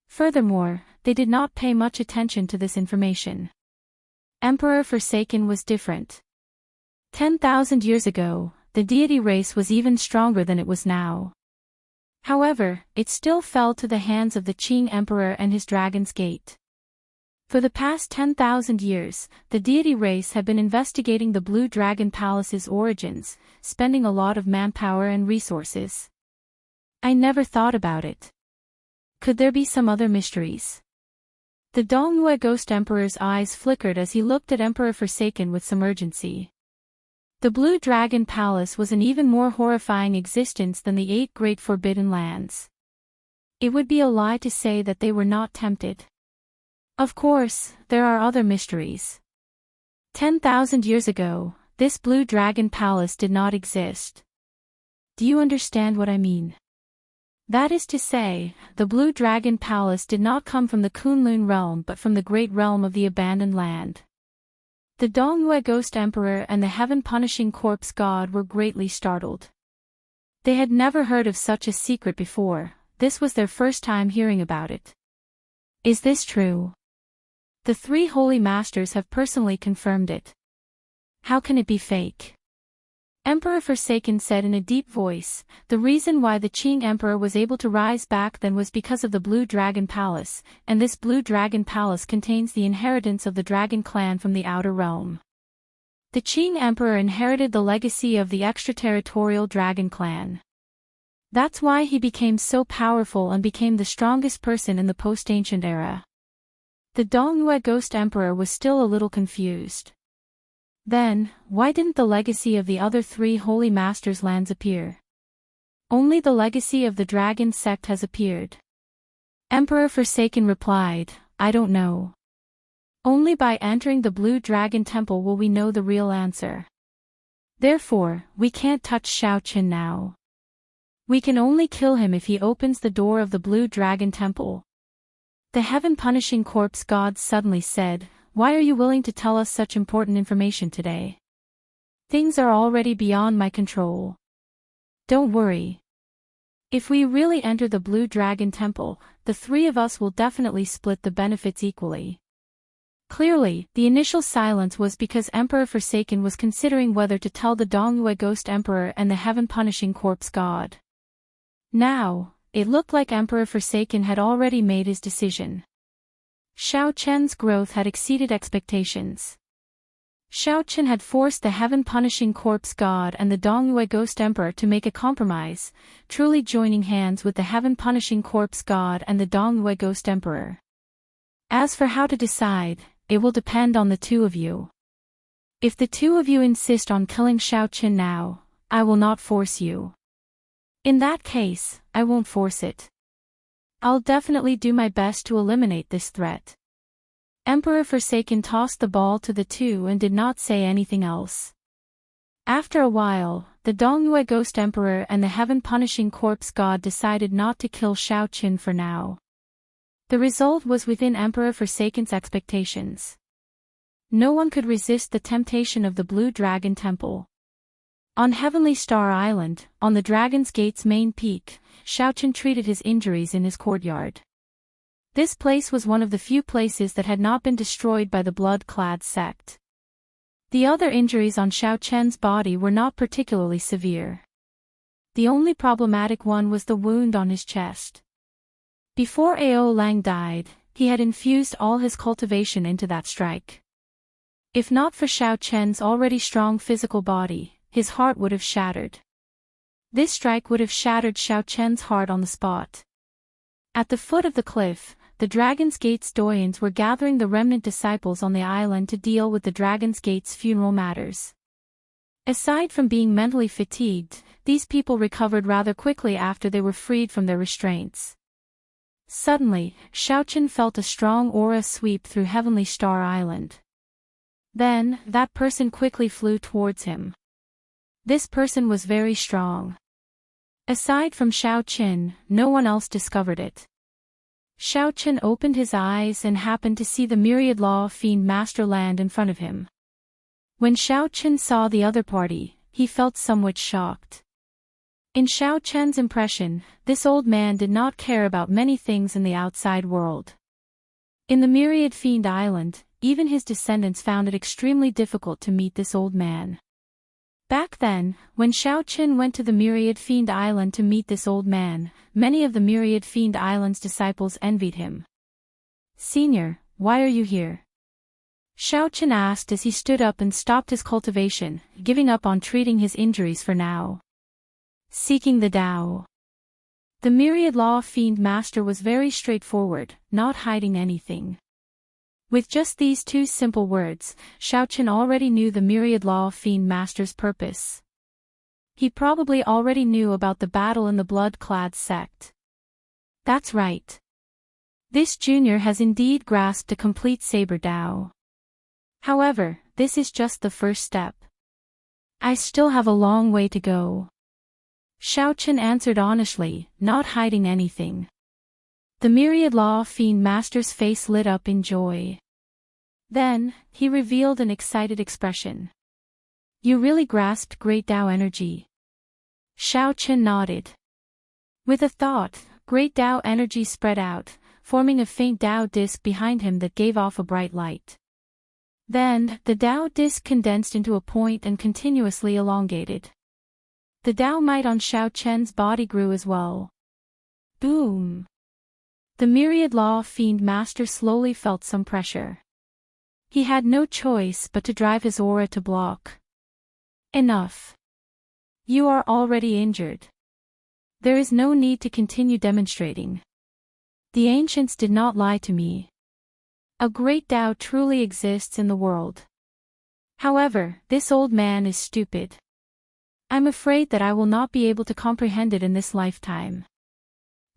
Furthermore, they did not pay much attention to this information. Emperor Forsaken was different. 10,000 years ago, the deity race was even stronger than it was now. However, it still fell to the hands of the Qing Emperor and his Dragon's Gate. For the past 10,000 years, the deity race had been investigating the Blue Dragon Palace's origins, spending a lot of manpower and resources. I never thought about it. Could there be some other mysteries? The Dongyue Ghost Emperor's eyes flickered as he looked at Emperor Forsaken with some urgency. The Blue Dragon Palace was an even more horrifying existence than the 8 Great Forbidden Lands. It would be a lie to say that they were not tempted. Of course, there are other mysteries. 10,000 years ago, this Blue Dragon Palace did not exist. Do you understand what I mean? That is to say, the Blue Dragon Palace did not come from the Kunlun realm but from the great realm of the abandoned land. The Dongyue Ghost Emperor and the heaven-punishing corpse god were greatly startled. They had never heard of such a secret before, this was their first time hearing about it. Is this true? The three holy masters have personally confirmed it. How can it be fake? Emperor Forsaken said in a deep voice, the reason why the Qing Emperor was able to rise back then was because of the Blue Dragon Palace, and this Blue Dragon Palace contains the inheritance of the Dragon Clan from the Outer Realm. The Qing Emperor inherited the legacy of the extraterritorial Dragon Clan. That's why he became so powerful and became the strongest person in the post-ancient era. The Dongyue Ghost Emperor was still a little confused. Then, why didn't the legacy of the other three holy masters' lands appear? Only the legacy of the dragon sect has appeared. Emperor Forsaken replied, I don't know. Only by entering the Blue Dragon Temple will we know the real answer. Therefore, we can't touch Xiaoqin now. We can only kill him if he opens the door of the Blue Dragon Temple. The heaven-punishing corpse god suddenly said, why are you willing to tell us such important information today? Things are already beyond my control. Don't worry. If we really enter the Blue Dragon Temple, the three of us will definitely split the benefits equally. Clearly, the initial silence was because Emperor Forsaken was considering whether to tell the Dongyue Ghost Emperor and the heaven-punishing corpse god. Now, it looked like Emperor Forsaken had already made his decision. Xiaoqian's growth had exceeded expectations. Xiaoqian had forced the heaven-punishing corpse god and the Dongyue Ghost Emperor to make a compromise, truly joining hands with the heaven-punishing corpse god and the Dongyue Ghost Emperor. As for how to decide, it will depend on the two of you. If the two of you insist on killing Xiaoqian now, I will not force you. In that case, I won't force it. I'll definitely do my best to eliminate this threat. Emperor Forsaken tossed the ball to the two and did not say anything else. After a while, the Dongyue Ghost Emperor and the heaven-punishing corpse god decided not to kill Xiaoqin for now. The result was within Emperor Forsaken's expectations. No one could resist the temptation of the Blue Dragon Temple. On Heavenly Star Island, on the Dragon's Gate's main peak, Xiaoqian treated his injuries in his courtyard. This place was one of the few places that had not been destroyed by the blood-clad sect. The other injuries on Xiaoqian's body were not particularly severe. The only problematic one was the wound on his chest. Before Ao Lang died, he had infused all his cultivation into that strike. If not for Xiaoqian's already strong physical body, his heart would have shattered. This strike would have shattered Xiaoqian's heart on the spot. At the foot of the cliff, the Dragon's Gate's doyens were gathering the remnant disciples on the island to deal with the Dragon's Gate's funeral matters. Aside from being mentally fatigued, these people recovered rather quickly after they were freed from their restraints. Suddenly, Xiaoqian felt a strong aura sweep through Heavenly Star Island. Then, that person quickly flew towards him. This person was very strong. Aside from Xiaoqian, no one else discovered it. Xiaoqian opened his eyes and happened to see the myriad law fiend master land in front of him. When Xiaoqian saw the other party, he felt somewhat shocked. In Xiaoqian's impression, this old man did not care about many things in the outside world. In the myriad fiend island, even his descendants found it extremely difficult to meet this old man. Back then, when Xiaoqian went to the Myriad Fiend Island to meet this old man, many of the Myriad Fiend Island's disciples envied him. Senior, why are you here? Xiaoqian asked as he stood up and stopped his cultivation, giving up on treating his injuries for now. Seeking the Tao. The Myriad Law Fiend Master was very straightforward, not hiding anything. With just these two simple words, Xiaoqian already knew the Myriad Law Fiend Master's purpose. He probably already knew about the battle in the blood-clad sect. That's right. This junior has indeed grasped a complete Saber Dao. However, this is just the first step. I still have a long way to go. Xiaoqian answered honestly, not hiding anything. The Myriad Law Fiend Master's face lit up in joy. Then, he revealed an excited expression. You really grasped great Tao energy. Xiao Chen nodded. With a thought, great Dao energy spread out, forming a faint Dao disk behind him that gave off a bright light. Then, the Dao disk condensed into a point and continuously elongated. The Dao might on Xiao Chen's body grew as well. Boom! The myriad law fiend master slowly felt some pressure. He had no choice but to drive his aura to block. Enough. You are already injured. There is no need to continue demonstrating. The ancients did not lie to me. A great Dao truly exists in the world. However, this old man is stupid. I'm afraid that I will not be able to comprehend it in this lifetime.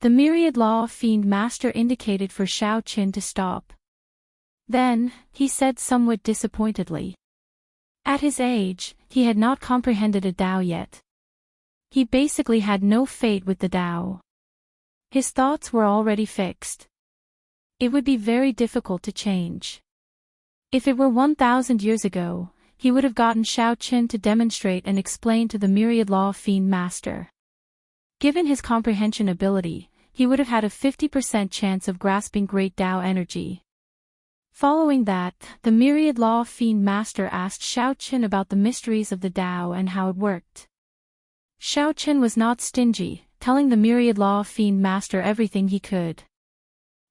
The myriad law fiend master indicated for Xiao Chen to stop. Then, he said somewhat disappointedly. At his age, he had not comprehended a Dao yet. He basically had no fate with the Dao. His thoughts were already fixed. It would be very difficult to change. If it were 1,000 years ago, he would have gotten Xiao Chen to demonstrate and explain to the myriad law fiend master. Given his comprehension ability, he would have had a 50% chance of grasping great Dao energy. Following that, the myriad law fiend master asked Xiao Chen about the mysteries of the Dao and how it worked. Xiao Chen was not stingy, telling the myriad law fiend master everything he could.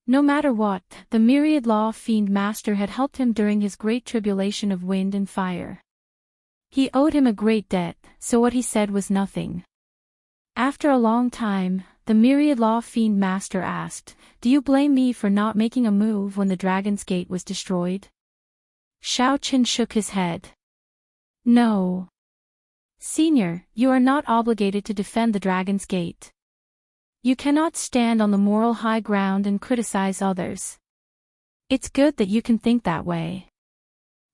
No matter what, the myriad law fiend master had helped him during his great tribulation of wind and fire. He owed him a great debt, so what he said was nothing. After a long time, the myriad law fiend master asked, "Do you blame me for not making a move when the Dragon's Gate was destroyed?" Xiao Chen shook his head. No. Senior, you are not obligated to defend the Dragon's Gate. You cannot stand on the moral high ground and criticize others. It's good that you can think that way.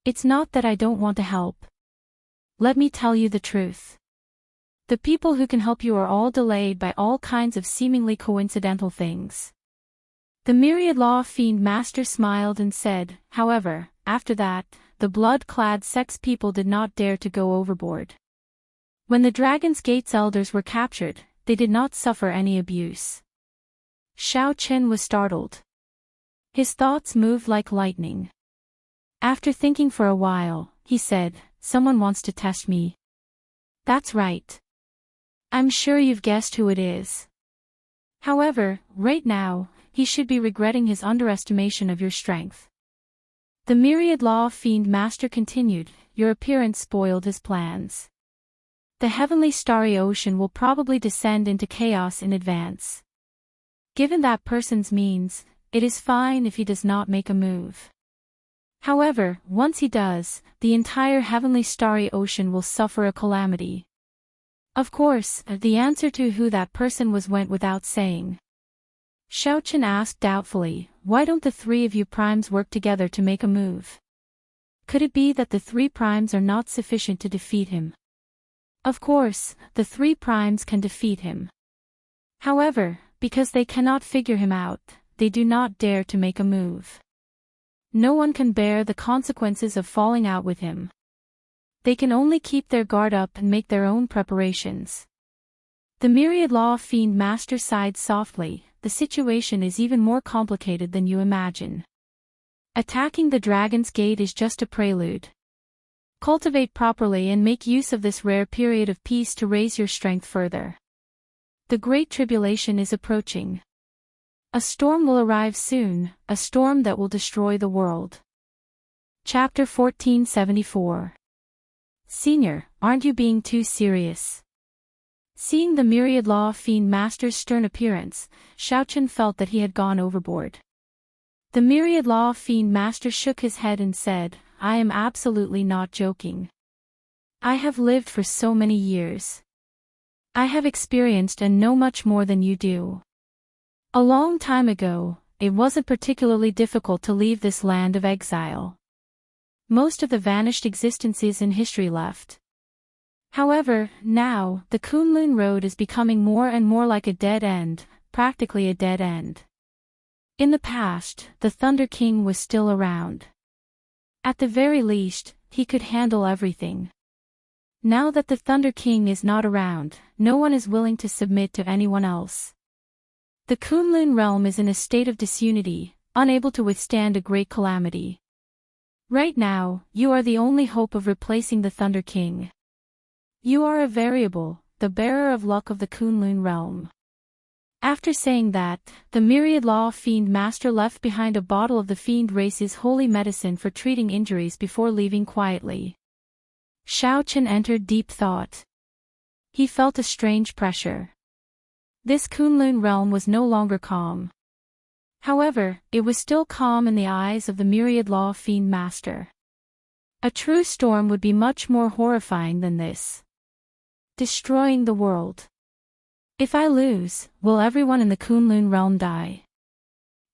It's not that I don't want to help. Let me tell you the truth. The people who can help you are all delayed by all kinds of seemingly coincidental things. The myriad law fiend master smiled and said, however, after that, the blood-clad sex people did not dare to go overboard. When the Dragon's Gate's elders were captured, they did not suffer any abuse. Xiao Chen was startled. His thoughts moved like lightning. After thinking for a while, he said, "Someone wants to test me." "That's right. I'm sure you've guessed who it is. However, right now, he should be regretting his underestimation of your strength." The myriad law fiend master continued, "Your appearance spoiled his plans. The heavenly starry ocean will probably descend into chaos in advance. Given that person's means, it is fine if he does not make a move. However, once he does, the entire heavenly starry ocean will suffer a calamity." Of course, the answer to who that person was went without saying. Xiao Chen asked doubtfully, "Why don't the three of you primes work together to make a move? Could it be that the three primes are not sufficient to defeat him?" Of course, the three primes can defeat him. However, because they cannot figure him out, they do not dare to make a move. No one can bear the consequences of falling out with him. They can only keep their guard up and make their own preparations. The myriad law fiend master sighed softly, "The situation is even more complicated than you imagine. Attacking the Dragon's Gate is just a prelude. Cultivate properly and make use of this rare period of peace to raise your strength further. The Great Tribulation is approaching. A storm will arrive soon, a storm that will destroy the world." Chapter 1474. Senior, aren't you being too serious? Seeing the myriad law fiend master's stern appearance, Xiao Chen felt that he had gone overboard. The myriad law fiend master shook his head and said, "I am absolutely not joking. I have lived for so many years. I have experienced and know much more than you do. A long time ago, it wasn't particularly difficult to leave this land of exile. Most of the vanished existences in history left. However, now, the Kunlun Road is becoming more and more like a dead end, practically a dead end. In the past, the Thunder King was still around. At the very least, he could handle everything. Now that the Thunder King is not around, no one is willing to submit to anyone else. The Kunlun realm is in a state of disunity, unable to withstand a great calamity. Right now, you are the only hope of replacing the Thunder King. You are a variable, the bearer of luck of the Kunlun realm. After saying that, the myriad law fiend master left behind a bottle of the fiend race's holy medicine for treating injuries before leaving quietly. Xiaochen entered deep thought. He felt a strange pressure. This Kunlun realm was no longer calm. However, it was still calm in the eyes of the myriad law fiend master. A true storm would be much more horrifying than this. Destroying the world. If I lose, will everyone in the Kunlun realm die?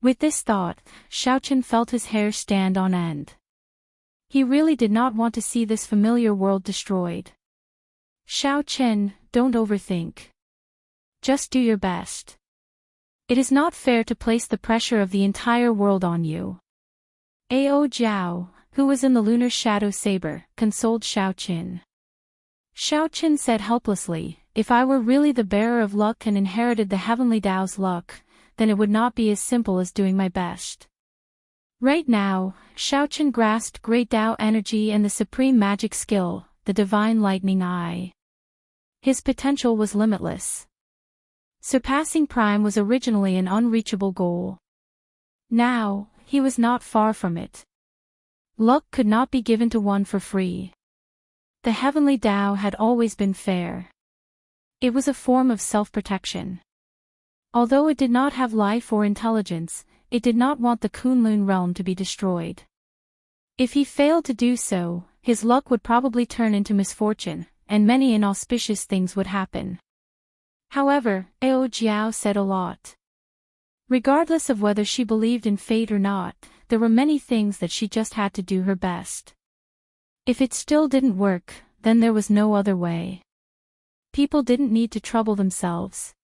With this thought, Xiaochen felt his hair stand on end. He really did not want to see this familiar world destroyed. Xiaochen, don't overthink. Just do your best. It is not fair to place the pressure of the entire world on you. Ao Jiao, who was in the lunar shadow saber, consoled Xiaochen. Xiaochen said helplessly, if I were really the bearer of luck and inherited the heavenly Tao's luck, then it would not be as simple as doing my best. Right now, Xiaochen grasped great Tao energy and the supreme magic skill, the divine lightning eye. His potential was limitless. Surpassing Prime was originally an unreachable goal. Now, he was not far from it. Luck could not be given to one for free. The heavenly Tao had always been fair. It was a form of self-protection. Although it did not have life or intelligence, it did not want the Kunlun realm to be destroyed. If he failed to do so, his luck would probably turn into misfortune, and many inauspicious things would happen. However, Ao Jiao said a lot. Regardless of whether she believed in fate or not, there were many things that she just had to do her best. If it still didn't work, then there was no other way. People didn't need to trouble themselves.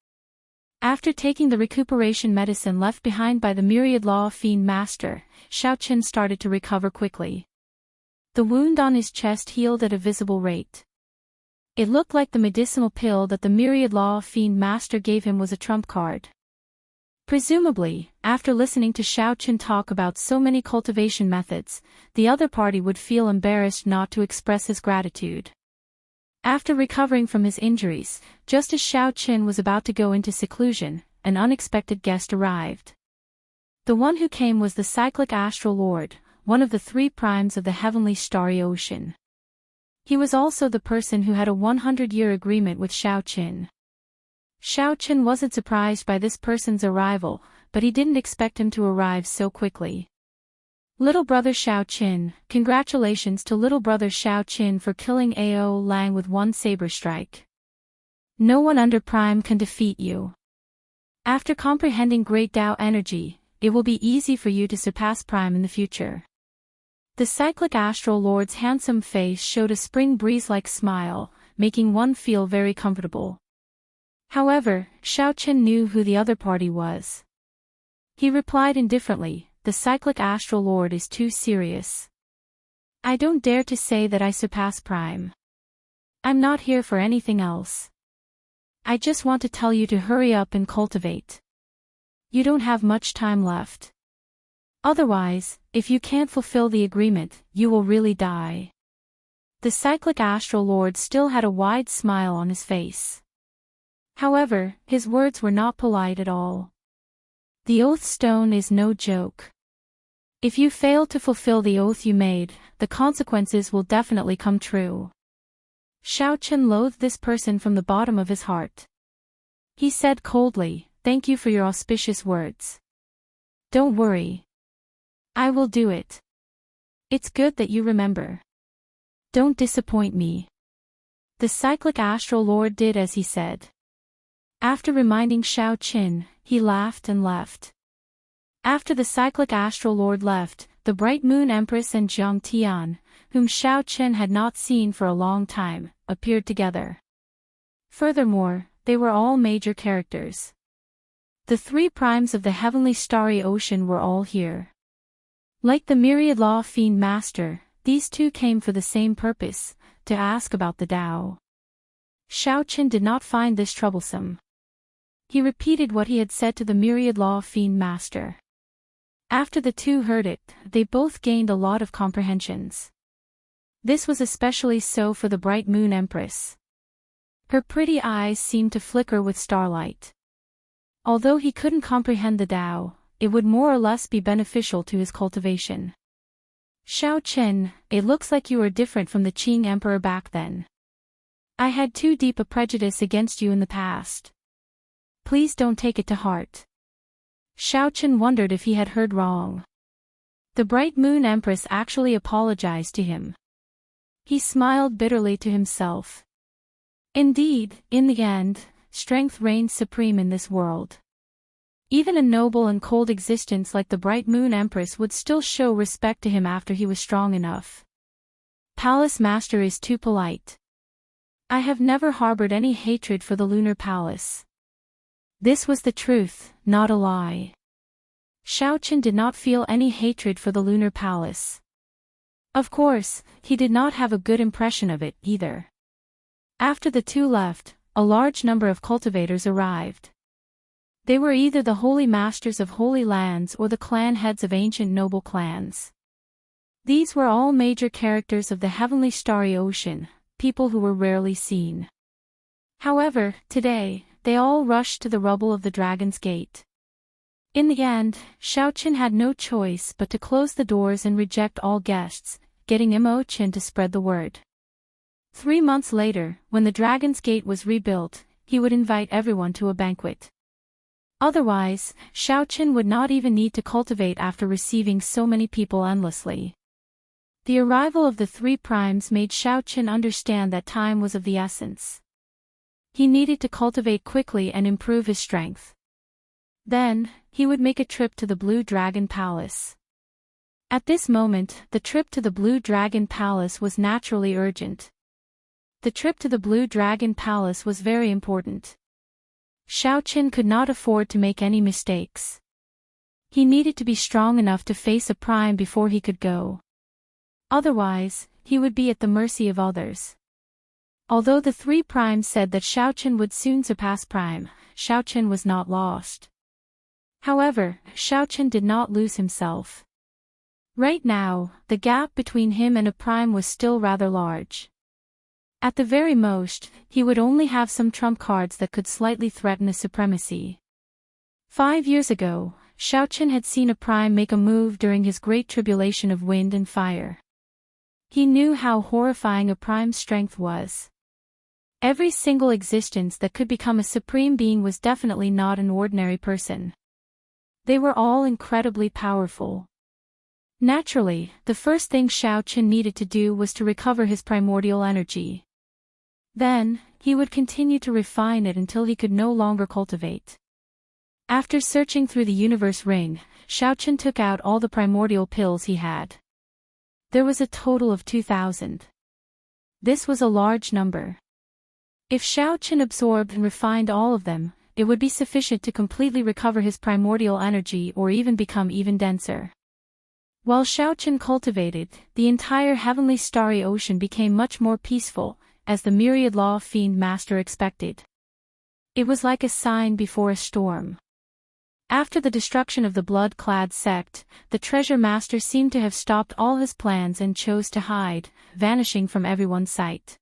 After taking the recuperation medicine left behind by the myriad law fiend master, Xiaochen started to recover quickly. The wound on his chest healed at a visible rate. It looked like the medicinal pill that the myriad law fiend master gave him was a trump card. Presumably, after listening to Xiaochen talk about so many cultivation methods, the other party would feel embarrassed not to express his gratitude. After recovering from his injuries, just as Xiaochen was about to go into seclusion, an unexpected guest arrived. The one who came was the cyclic astral lord, one of the 3 primes of the heavenly starry ocean. He was also the person who had a 100-year agreement with Xiaochen. Xiaochen wasn't surprised by this person's arrival, but he didn't expect him to arrive so quickly. Little brother Xiaochen, congratulations to little brother Xiaochen for killing Ao Lang with 1 saber strike. No one under Prime can defeat you. After comprehending great Tao energy, it will be easy for you to surpass Prime in the future. The cyclic astral lord's handsome face showed a spring breeze-like smile, making one feel very comfortable. However, Xiaochen knew who the other party was. He replied indifferently, the cyclic astral lord is too serious. I don't dare to say that I surpass Prime. I'm not here for anything else. I just want to tell you to hurry up and cultivate. You don't have much time left. Otherwise, if you can't fulfill the agreement, you will really die. The cyclic astral lord still had a wide smile on his face. However, his words were not polite at all. The oath stone is no joke. If you fail to fulfill the oath you made, the consequences will definitely come true. Xiaochen loathed this person from the bottom of his heart. He said coldly, thank you for your auspicious words. Don't worry. I will do it. It's good that you remember. Don't disappoint me. The cyclic astral lord did as he said. After reminding Xiaochen, he laughed and left. After the cyclic astral lord left, the bright moon empress and Jiang Tian, whom Xiaochen had not seen for a long time, appeared together. Furthermore, they were all major characters. The 3 primes of the heavenly starry ocean were all here. Like the myriad law fiend master, these 2 came for the same purpose, to ask about the Tao. Xiaochen did not find this troublesome. He repeated what he had said to the myriad law fiend master. After the two heard it, they both gained a lot of comprehensions. This was especially so for the bright moon empress. Her pretty eyes seemed to flicker with starlight. Although he couldn't comprehend the Tao, it would more or less be beneficial to his cultivation. Xiaochen, it looks like you were different from the Qing emperor back then. I had too deep a prejudice against you in the past. Please don't take it to heart. Xiaochen wondered if he had heard wrong. The bright moon empress actually apologized to him. He smiled bitterly to himself. Indeed, in the end, strength reigns supreme in this world. Even a noble and cold existence like the bright moon empress would still show respect to him after he was strong enough. Palace master is too polite. I have never harbored any hatred for the lunar palace. This was the truth, not a lie. Xiaochen did not feel any hatred for the lunar palace. Of course, he did not have a good impression of it either. After the two left, a large number of cultivators arrived. They were either the holy masters of holy lands or the clan heads of ancient noble clans. These were all major characters of the heavenly starry ocean, people who were rarely seen. However, today, they all rushed to the rubble of the Dragon's Gate. In the end, Xiaochen had no choice but to close the doors and reject all guests, getting Imochen to spread the word. 3 months later, when the Dragon's Gate was rebuilt, he would invite everyone to a banquet. Otherwise, Xiaochen would not even need to cultivate after receiving so many people endlessly. The arrival of the 3 primes made Xiaochen understand that time was of the essence. He needed to cultivate quickly and improve his strength. Then, he would make a trip to the Blue Dragon Palace. At this moment, the trip to the Blue Dragon Palace was naturally urgent. The trip to the Blue Dragon Palace was very important. Xiaochen could not afford to make any mistakes. He needed to be strong enough to face a prime before he could go. Otherwise, he would be at the mercy of others. Although the 3 primes said that Xiaochen would soon surpass prime, Xiaochen was not lost. However, Xiaochen did not lose himself. Right now, the gap between him and a prime was still rather large. At the very most, he would only have some trump cards that could slightly threaten his supremacy. 5 years ago, Xiaochen had seen a prime make a move during his great tribulation of wind and fire. He knew how horrifying a prime's strength was. Every single existence that could become a supreme being was definitely not an ordinary person. They were all incredibly powerful. Naturally, the first thing Xiaochen needed to do was to recover his primordial energy. Then, he would continue to refine it until he could no longer cultivate. After searching through the universe ring, Xiaochen took out all the primordial pills he had. There was a total of 2,000. This was a large number. If Xiaochen absorbed and refined all of them, it would be sufficient to completely recover his primordial energy or even become even denser. While Xiaochen cultivated, the entire heavenly starry ocean became much more peaceful, as the myriad law fiend master expected. It was like a sign before a storm. After the destruction of the blood-clad sect, the treasure master seemed to have stopped all his plans and chose to hide, vanishing from everyone's sight.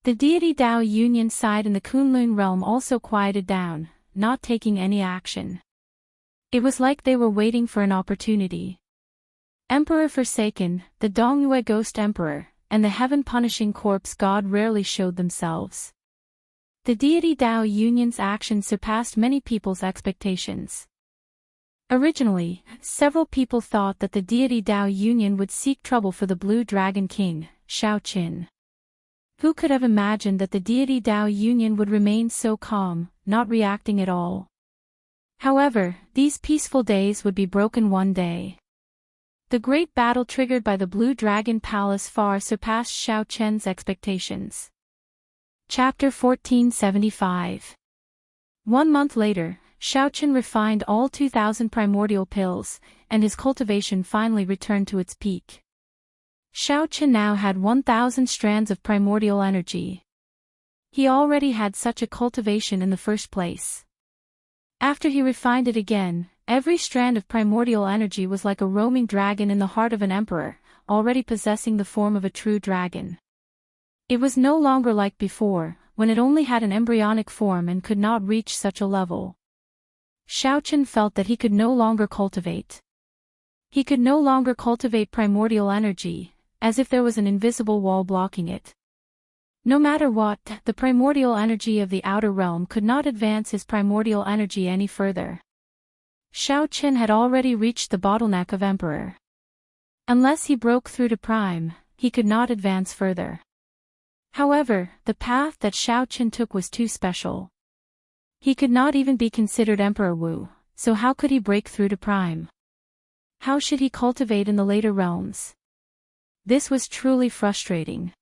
The deity Dao Union side in the Kunlun realm also quieted down, not taking any action. It was like they were waiting for an opportunity. Emperor Forsaken, the Dongyue Ghost Emperor, and the heaven-punishing corpse god rarely showed themselves. The deity Dao Union's actions surpassed many people's expectations. Originally, several people thought that the deity Dao Union would seek trouble for the Blue Dragon King, Xiaochen. Who could have imagined that the deity Dao Union would remain so calm, not reacting at all? However, these peaceful days would be broken one day. The great battle triggered by the Blue Dragon Palace far surpassed Xiaochen's expectations. Chapter 1475. 1 month later, Xiaochen refined all 2,000 primordial pills, and his cultivation finally returned to its peak. Xiaoqian now had 1,000 strands of primordial energy. He already had such a cultivation in the first place. After he refined it again, every strand of primordial energy was like a roaming dragon in the heart of an emperor, already possessing the form of a true dragon. It was no longer like before, when it only had an embryonic form and could not reach such a level. Xiaoqian felt that he could no longer cultivate. He could no longer cultivate primordial energy, as if there was an invisible wall blocking it. No matter what, the primordial energy of the outer realm could not advance his primordial energy any further. Xiaoqian had already reached the bottleneck of Emperor. Unless he broke through to Prime, he could not advance further. However, the path that Xiaoqian took was too special. He could not even be considered Emperor Wu, so how could he break through to Prime? How should he cultivate in the later realms? This was truly frustrating.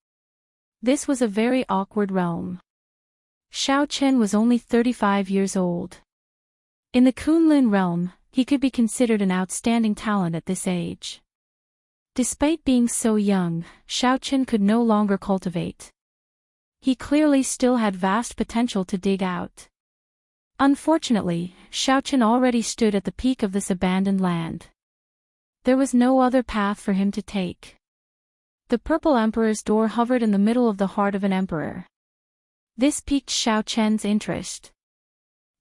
This was a very awkward realm. Xiaoqian was only 35 years old. In the Kunlun realm, he could be considered an outstanding talent at this age. Despite being so young, Xiaoqian could no longer cultivate. He clearly still had vast potential to dig out. Unfortunately, Xiaoqian already stood at the peak of this abandoned land. There was no other path for him to take. The Purple Emperor's door hovered in the middle of the heart of an emperor. This piqued Xiaoqian's interest.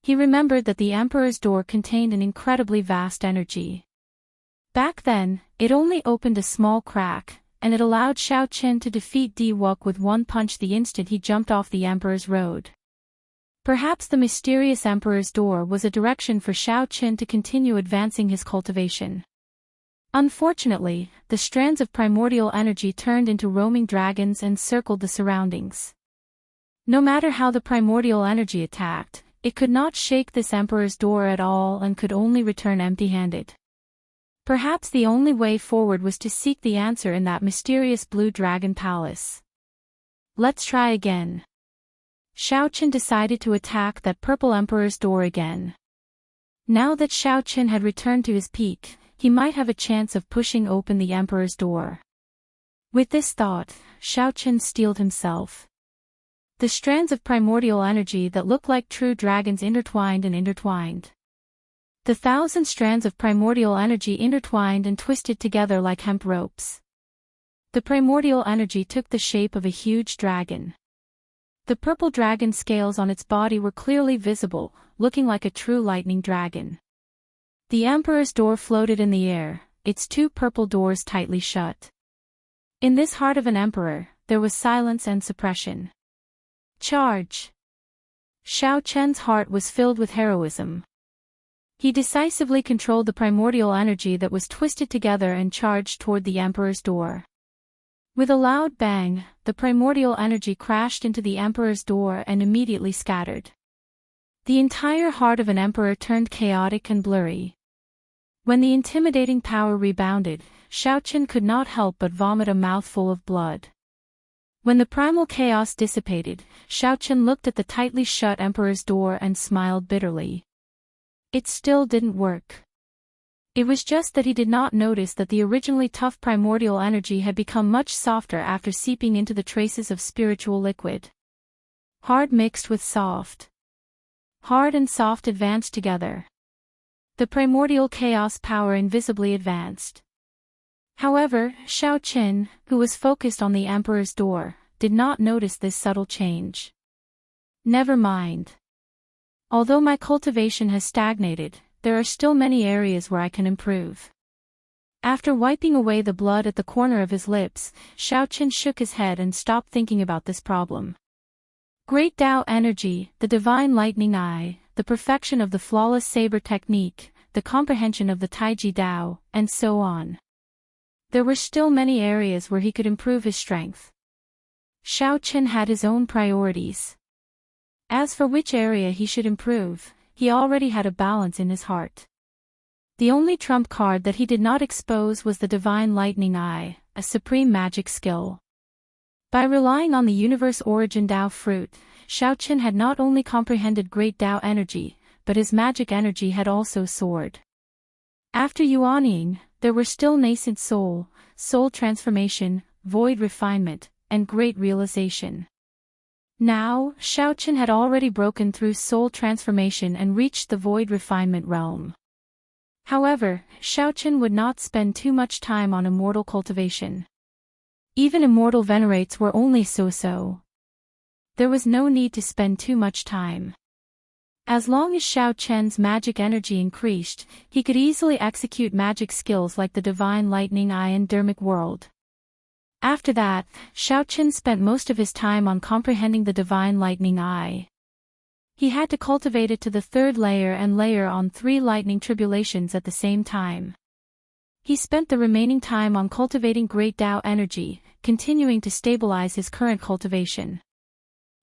He remembered that the Emperor's door contained an incredibly vast energy. Back then, it only opened a small crack, and it allowed Xiaoqian to defeat Di Wuk with one punch the instant he jumped off the Emperor's road. Perhaps the mysterious Emperor's door was a direction for Xiaoqian to continue advancing his cultivation. Unfortunately, the strands of primordial energy turned into roaming dragons and circled the surroundings. No matter how the primordial energy attacked, it could not shake this Emperor's door at all and could only return empty-handed. Perhaps the only way forward was to seek the answer in that mysterious blue dragon palace. Let's try again. Xiaoqian decided to attack that Purple Emperor's door again. Now that Xiaoqian had returned to his peak, he might have a chance of pushing open the Emperor's door. With this thought, Xiaoqian steeled himself. The strands of primordial energy that looked like true dragons intertwined and intertwined. The 1,000 strands of primordial energy intertwined and twisted together like hemp ropes. The primordial energy took the shape of a huge dragon. The purple dragon scales on its body were clearly visible, looking like a true lightning dragon. The Emperor's door floated in the air, its two purple doors tightly shut. In this heart of an emperor, there was silence and suppression. Charge! Xiaoqian's heart was filled with heroism. He decisively controlled the primordial energy that was twisted together and charged toward the Emperor's door. With a loud bang, the primordial energy crashed into the Emperor's door and immediately scattered. The entire heart of an emperor turned chaotic and blurry. When the intimidating power rebounded, Xiaoqian could not help but vomit a mouthful of blood. When the primal chaos dissipated, Xiaoqian looked at the tightly shut Emperor's door and smiled bitterly. It still didn't work. It was just that he did not notice that the originally tough primordial energy had become much softer after seeping into the traces of spiritual liquid. Hard mixed with soft. Hard and soft advanced together. The primordial chaos power invisibly advanced. However, Xiaoqian, who was focused on the Emperor's door, did not notice this subtle change. Never mind. Although my cultivation has stagnated, there are still many areas where I can improve. After wiping away the blood at the corner of his lips, Xiaoqian shook his head and stopped thinking about this problem. Great Tao energy, the divine lightning eye, the perfection of the flawless saber technique, the comprehension of the Taiji Dao, and so on. There were still many areas where he could improve his strength. Xiaoqian had his own priorities. As for which area he should improve, he already had a balance in his heart. The only trump card that he did not expose was the divine lightning eye, a supreme magic skill. By relying on the universe origin Dao fruit, Xiaoqian had not only comprehended great Dao energy, but his magic energy had also soared. After yuanying, there were still nascent soul transformation, void refinement, and great realization. Now, Xiaochen had already broken through soul transformation and reached the void refinement realm. However, Xiaochen would not spend too much time on immortal cultivation. Even immortal venerates were only so-so. There was no need to spend too much time. As long as Xiaochen's magic energy increased, he could easily execute magic skills like the Divine Lightning Eye and Dermic World. After that, Xiaochen spent most of his time on comprehending the Divine Lightning Eye. He had to cultivate it to the third layer and layer on 3 lightning tribulations at the same time. He spent the remaining time on cultivating Great Tao energy, continuing to stabilize his current cultivation.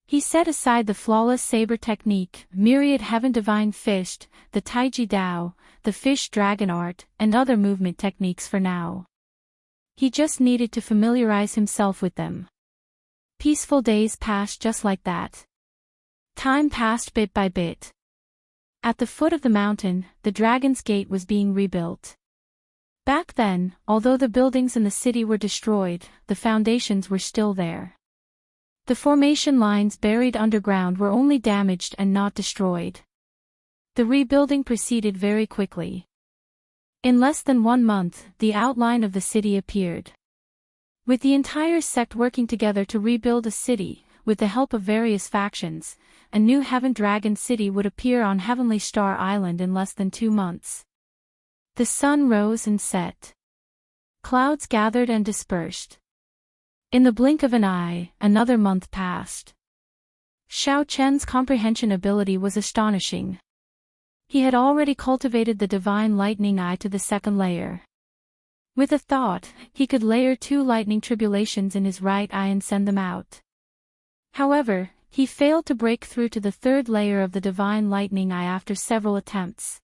He set aside the flawless saber technique, myriad heaven divine fist, the Taiji Dao, the fish dragon art, and other movement techniques for now. He just needed to familiarize himself with them. Peaceful days passed just like that. Time passed bit by bit. At the foot of the mountain, the Dragon's Gate was being rebuilt. Back then, although the buildings in the city were destroyed, the foundations were still there. The formation lines buried underground were only damaged and not destroyed. The rebuilding proceeded very quickly. In less than 1 month, the outline of the city appeared. With the entire sect working together to rebuild a city, with the help of various factions, a new Heaven Dragon city would appear on Heavenly Star Island in less than 2 months. The sun rose and set. Clouds gathered and dispersed. In the blink of an eye, another month passed. Xiaochen's comprehension ability was astonishing. He had already cultivated the Divine Lightning Eye to the 2nd layer. With a thought, he could layer 2 lightning tribulations in his right eye and send them out. However, he failed to break through to the 3rd layer of the Divine Lightning Eye after several attempts.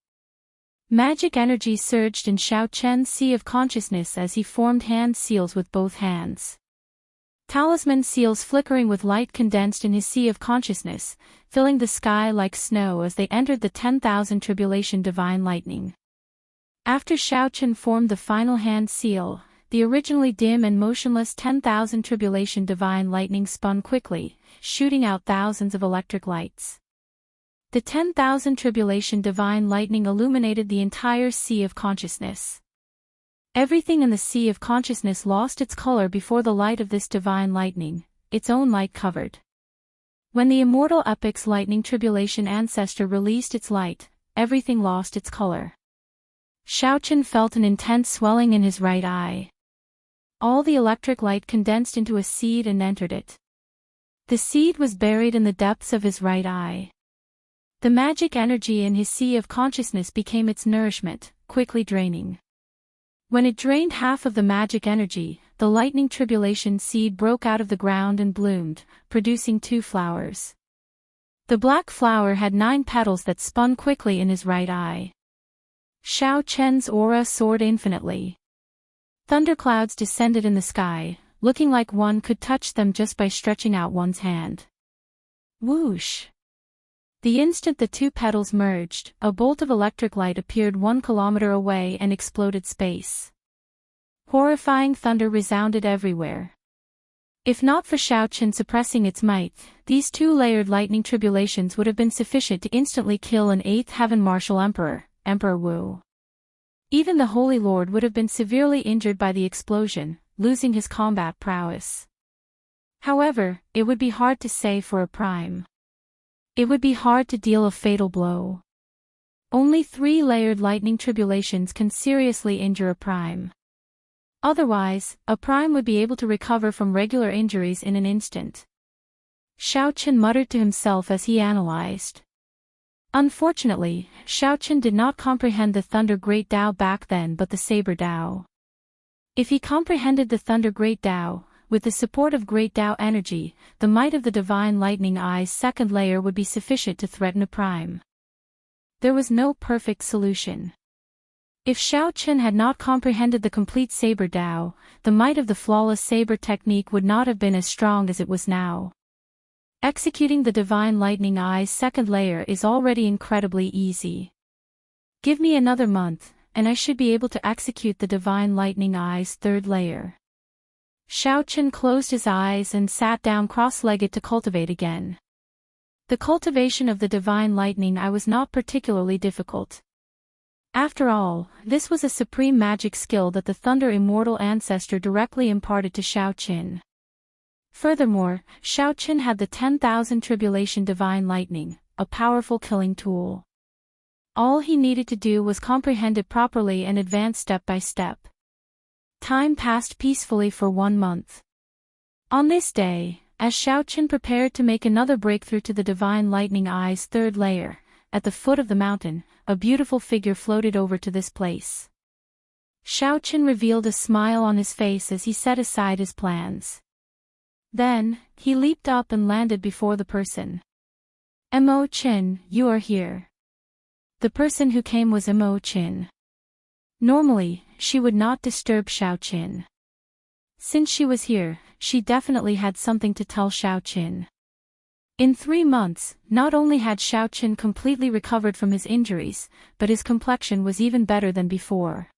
Magic energy surged in Xiaochen's sea of consciousness as he formed hand seals with both hands. Talisman seals flickering with light condensed in his sea of consciousness, filling the sky like snow as they entered the 10,000 tribulation divine lightning. After Xiaochen formed the final hand seal, the originally dim and motionless 10,000 tribulation divine lightning spun quickly, shooting out thousands of electric lights. The 10,000 tribulation divine lightning illuminated the entire sea of consciousness. Everything in the sea of consciousness lost its color before the light of this divine lightning, its own light covered. When the immortal epic's lightning tribulation ancestor released its light, everything lost its color. Xiaochen felt an intense swelling in his right eye. All the electric light condensed into a seed and entered it. The seed was buried in the depths of his right eye. The magic energy in his sea of consciousness became its nourishment, quickly draining. When it drained half of the magic energy, the lightning tribulation seed broke out of the ground and bloomed, producing 2 flowers. The black flower had 9 petals that spun quickly in his right eye. Xiaochen's aura soared infinitely. Thunderclouds descended in the sky, looking like one could touch them just by stretching out one's hand. Whoosh! The instant the 2 petals merged, a bolt of electric light appeared 1 kilometer away and exploded space. Horrifying thunder resounded everywhere. If not for Xiaochen suppressing its might, these 2-layered lightning tribulations would have been sufficient to instantly kill an 8th Heaven Martial Emperor, Emperor Wu. Even the Holy Lord would have been severely injured by the explosion, losing his combat prowess. However, it would be hard to say for a prime. It would be hard to deal a fatal blow. Only 3-layered lightning tribulations can seriously injure a prime. Otherwise, a prime would be able to recover from regular injuries in an instant. Xiaochen muttered to himself as he analyzed. Unfortunately, Xiaochen did not comprehend the Thunder Great Tao back then but the Saber Tao. If he comprehended the Thunder Great Tao, with the support of Great Tao energy, the might of the Divine Lightning Eye's 2nd layer would be sufficient to threaten a prime. There was no perfect solution. If Xiaochen had not comprehended the complete Saber Tao, the might of the flawless saber technique would not have been as strong as it was now. Executing the Divine Lightning Eye's 2nd layer is already incredibly easy. Give me another month, and I should be able to execute the Divine Lightning Eye's third layer. Xiaochen closed his eyes and sat down cross-legged to cultivate again. The cultivation of the Divine Lightning Eye was not particularly difficult. After all, this was a supreme magic skill that the Thunder Immortal ancestor directly imparted to Xiaochen. Furthermore, Xiaochen had the 10,000 Tribulation Divine Lightning, a powerful killing tool. All he needed to do was comprehend it properly and advance step by step. Time passed peacefully for 1 month. On this day, as Xiaochen prepared to make another breakthrough to the Divine Lightning Eye's third layer, at the foot of the mountain, a beautiful figure floated over to this place. Xiaochen revealed a smile on his face as he set aside his plans. Then, he leaped up and landed before the person. Mo Qin, you are here. The person who came was Mo Qin. Normally, she would not disturb Xiaochen. Since she was here, she definitely had something to tell Xiaochen. In 3 months, not only had Xiaochen completely recovered from his injuries, but his complexion was even better than before.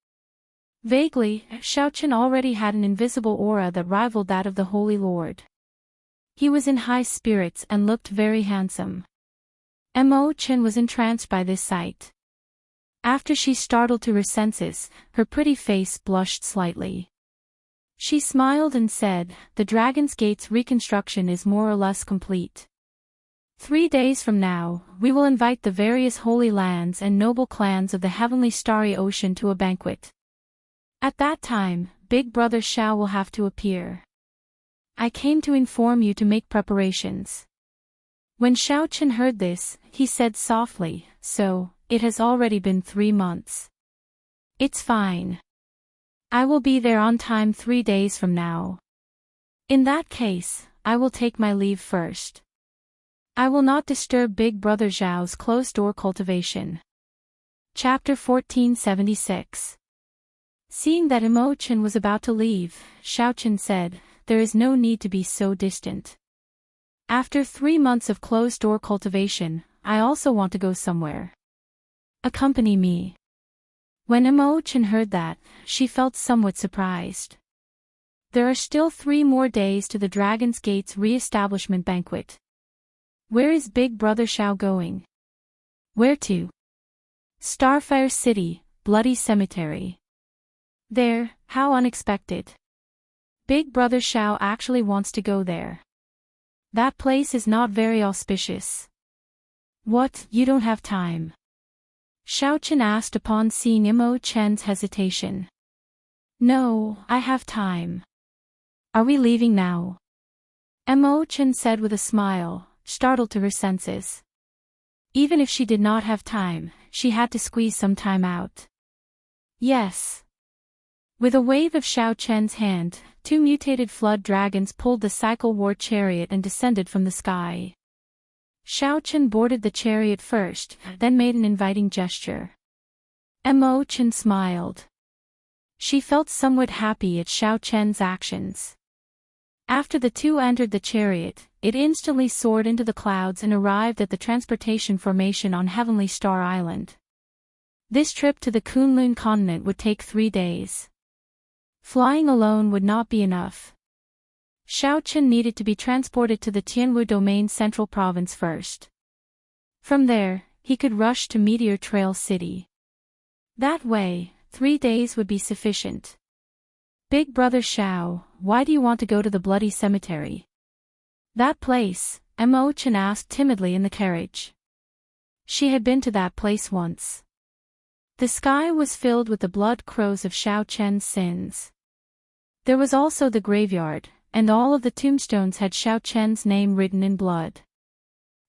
Vaguely, Xiaochen already had an invisible aura that rivaled that of the Holy Lord. He was in high spirits and looked very handsome. Mo Qin was entranced by this sight. After she startled to her senses, her pretty face blushed slightly. She smiled and said, "The Dragon's Gate's reconstruction is more or less complete. 3 days from now, we will invite the various holy lands and noble clans of the heavenly starry ocean to a banquet. At that time, Big Brother Xiao will have to appear. I came to inform you to make preparations." When Xiaochen heard this, he said softly, "So, it has already been 3 months. It's fine. I will be there on time 3 days from now. In that case, I will take my leave first. I will not disturb Big Brother Zhao's closed-door cultivation." Chapter 1476. Seeing that Mo Qin was about to leave, Xiaochen said, "There is no need to be so distant. After 3 months of closed-door cultivation, I also want to go somewhere. Accompany me." When Mo Qin heard that, she felt somewhat surprised. There are still 3 more days to the Dragon's Gate's re-establishment banquet. Where is Big Brother Xiao going? Where to? Starfire City, Bloody Cemetery. There, how unexpected. Big Brother Xiao actually wants to go there. That place is not very auspicious. What, you don't have time? Xiaochen asked upon seeing Mo Chen's hesitation. No, I have time. Are we leaving now? Mo Chen said with a smile, startled to her senses. Even if she did not have time, she had to squeeze some time out. Yes. With a wave of Xiaochen's hand, 2 mutated flood dragons pulled the cycle war chariot and descended from the sky. Xiaochen boarded the chariot first, then made an inviting gesture. Mo Chen smiled. She felt somewhat happy at Xiaochen's actions. After the 2 entered the chariot, it instantly soared into the clouds and arrived at the transportation formation on Heavenly Star Island. This trip to the Kunlun continent would take 3 days. Flying alone would not be enough. Xiaochen needed to be transported to the Tianwu Domain Central Province first. From there, he could rush to Meteor Trail City. That way, 3 days would be sufficient. Big Brother Xiao, why do you want to go to the Bloody Cemetery? That place, Mo Chen asked timidly in the carriage. She had been to that place once. The sky was filled with the blood crows of Xiaochen's sins. There was also the graveyard, and all of the tombstones had Xiaochen's name written in blood.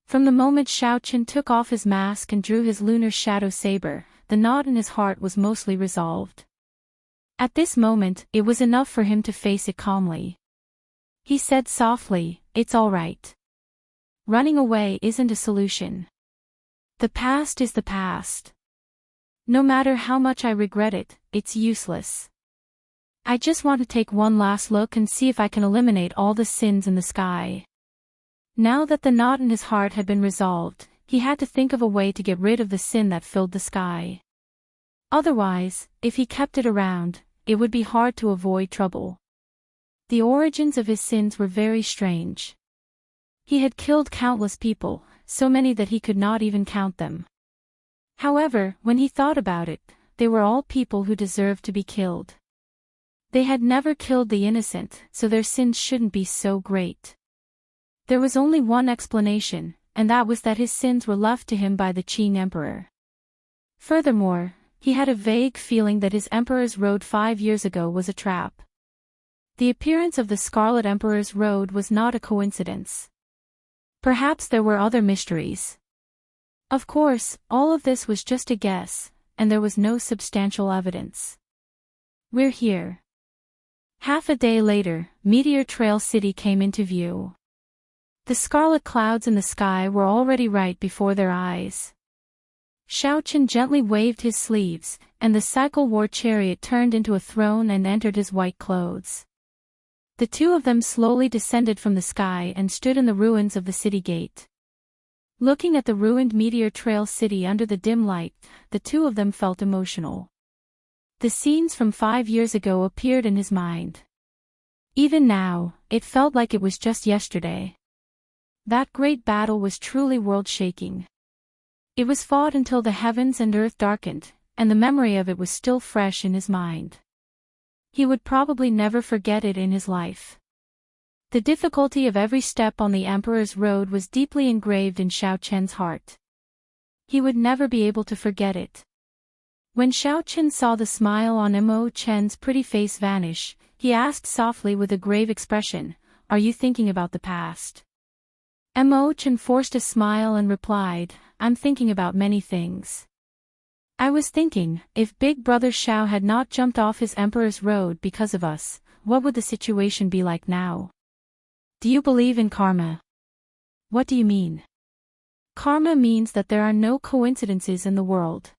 From the moment Xiaochen took off his mask and drew his lunar shadow saber, the knot in his heart was mostly resolved. At this moment, it was enough for him to face it calmly. He said softly, "It's all right. Running away isn't a solution. The past is the past. No matter how much I regret it, it's useless. I just want to take one last look and see if I can eliminate all the sins in the sky." Now that the knot in his heart had been resolved, he had to think of a way to get rid of the sin that filled the sky. Otherwise, if he kept it around, it would be hard to avoid trouble. The origins of his sins were very strange. He had killed countless people, so many that he could not even count them. However, when he thought about it, they were all people who deserved to be killed. They had never killed the innocent, so their sins shouldn't be so great. There was only one explanation, and that was that his sins were left to him by the Qing emperor. Furthermore, he had a vague feeling that his emperor's road 5 years ago was a trap. The appearance of the Scarlet Emperor's road was not a coincidence. Perhaps there were other mysteries. Of course, all of this was just a guess, and there was no substantial evidence. We're here. Half a day later, Meteor Trail City came into view. The scarlet clouds in the sky were already right before their eyes. Xiaoqian gently waved his sleeves, and the cycle war chariot turned into a throne and entered his white clothes. The two of them slowly descended from the sky and stood in the ruins of the city gate. Looking at the ruined Meteor Trail City under the dim light, the two of them felt emotional. The scenes from 5 years ago appeared in his mind. Even now, it felt like it was just yesterday. That great battle was truly world-shaking. It was fought until the heavens and earth darkened, and the memory of it was still fresh in his mind. He would probably never forget it in his life. The difficulty of every step on the Emperor's road was deeply engraved in Xiaoqian's heart. He would never be able to forget it. When Xiaoqian saw the smile on Mo Chen's pretty face vanish, he asked softly with a grave expression, "Are you thinking about the past?" Mo Chen forced a smile and replied, "I'm thinking about many things. I was thinking, if Big Brother Xiao had not jumped off his Emperor's road because of us, what would the situation be like now?" "Do you believe in karma?" "What do you mean?" "Karma means that there are no coincidences in the world.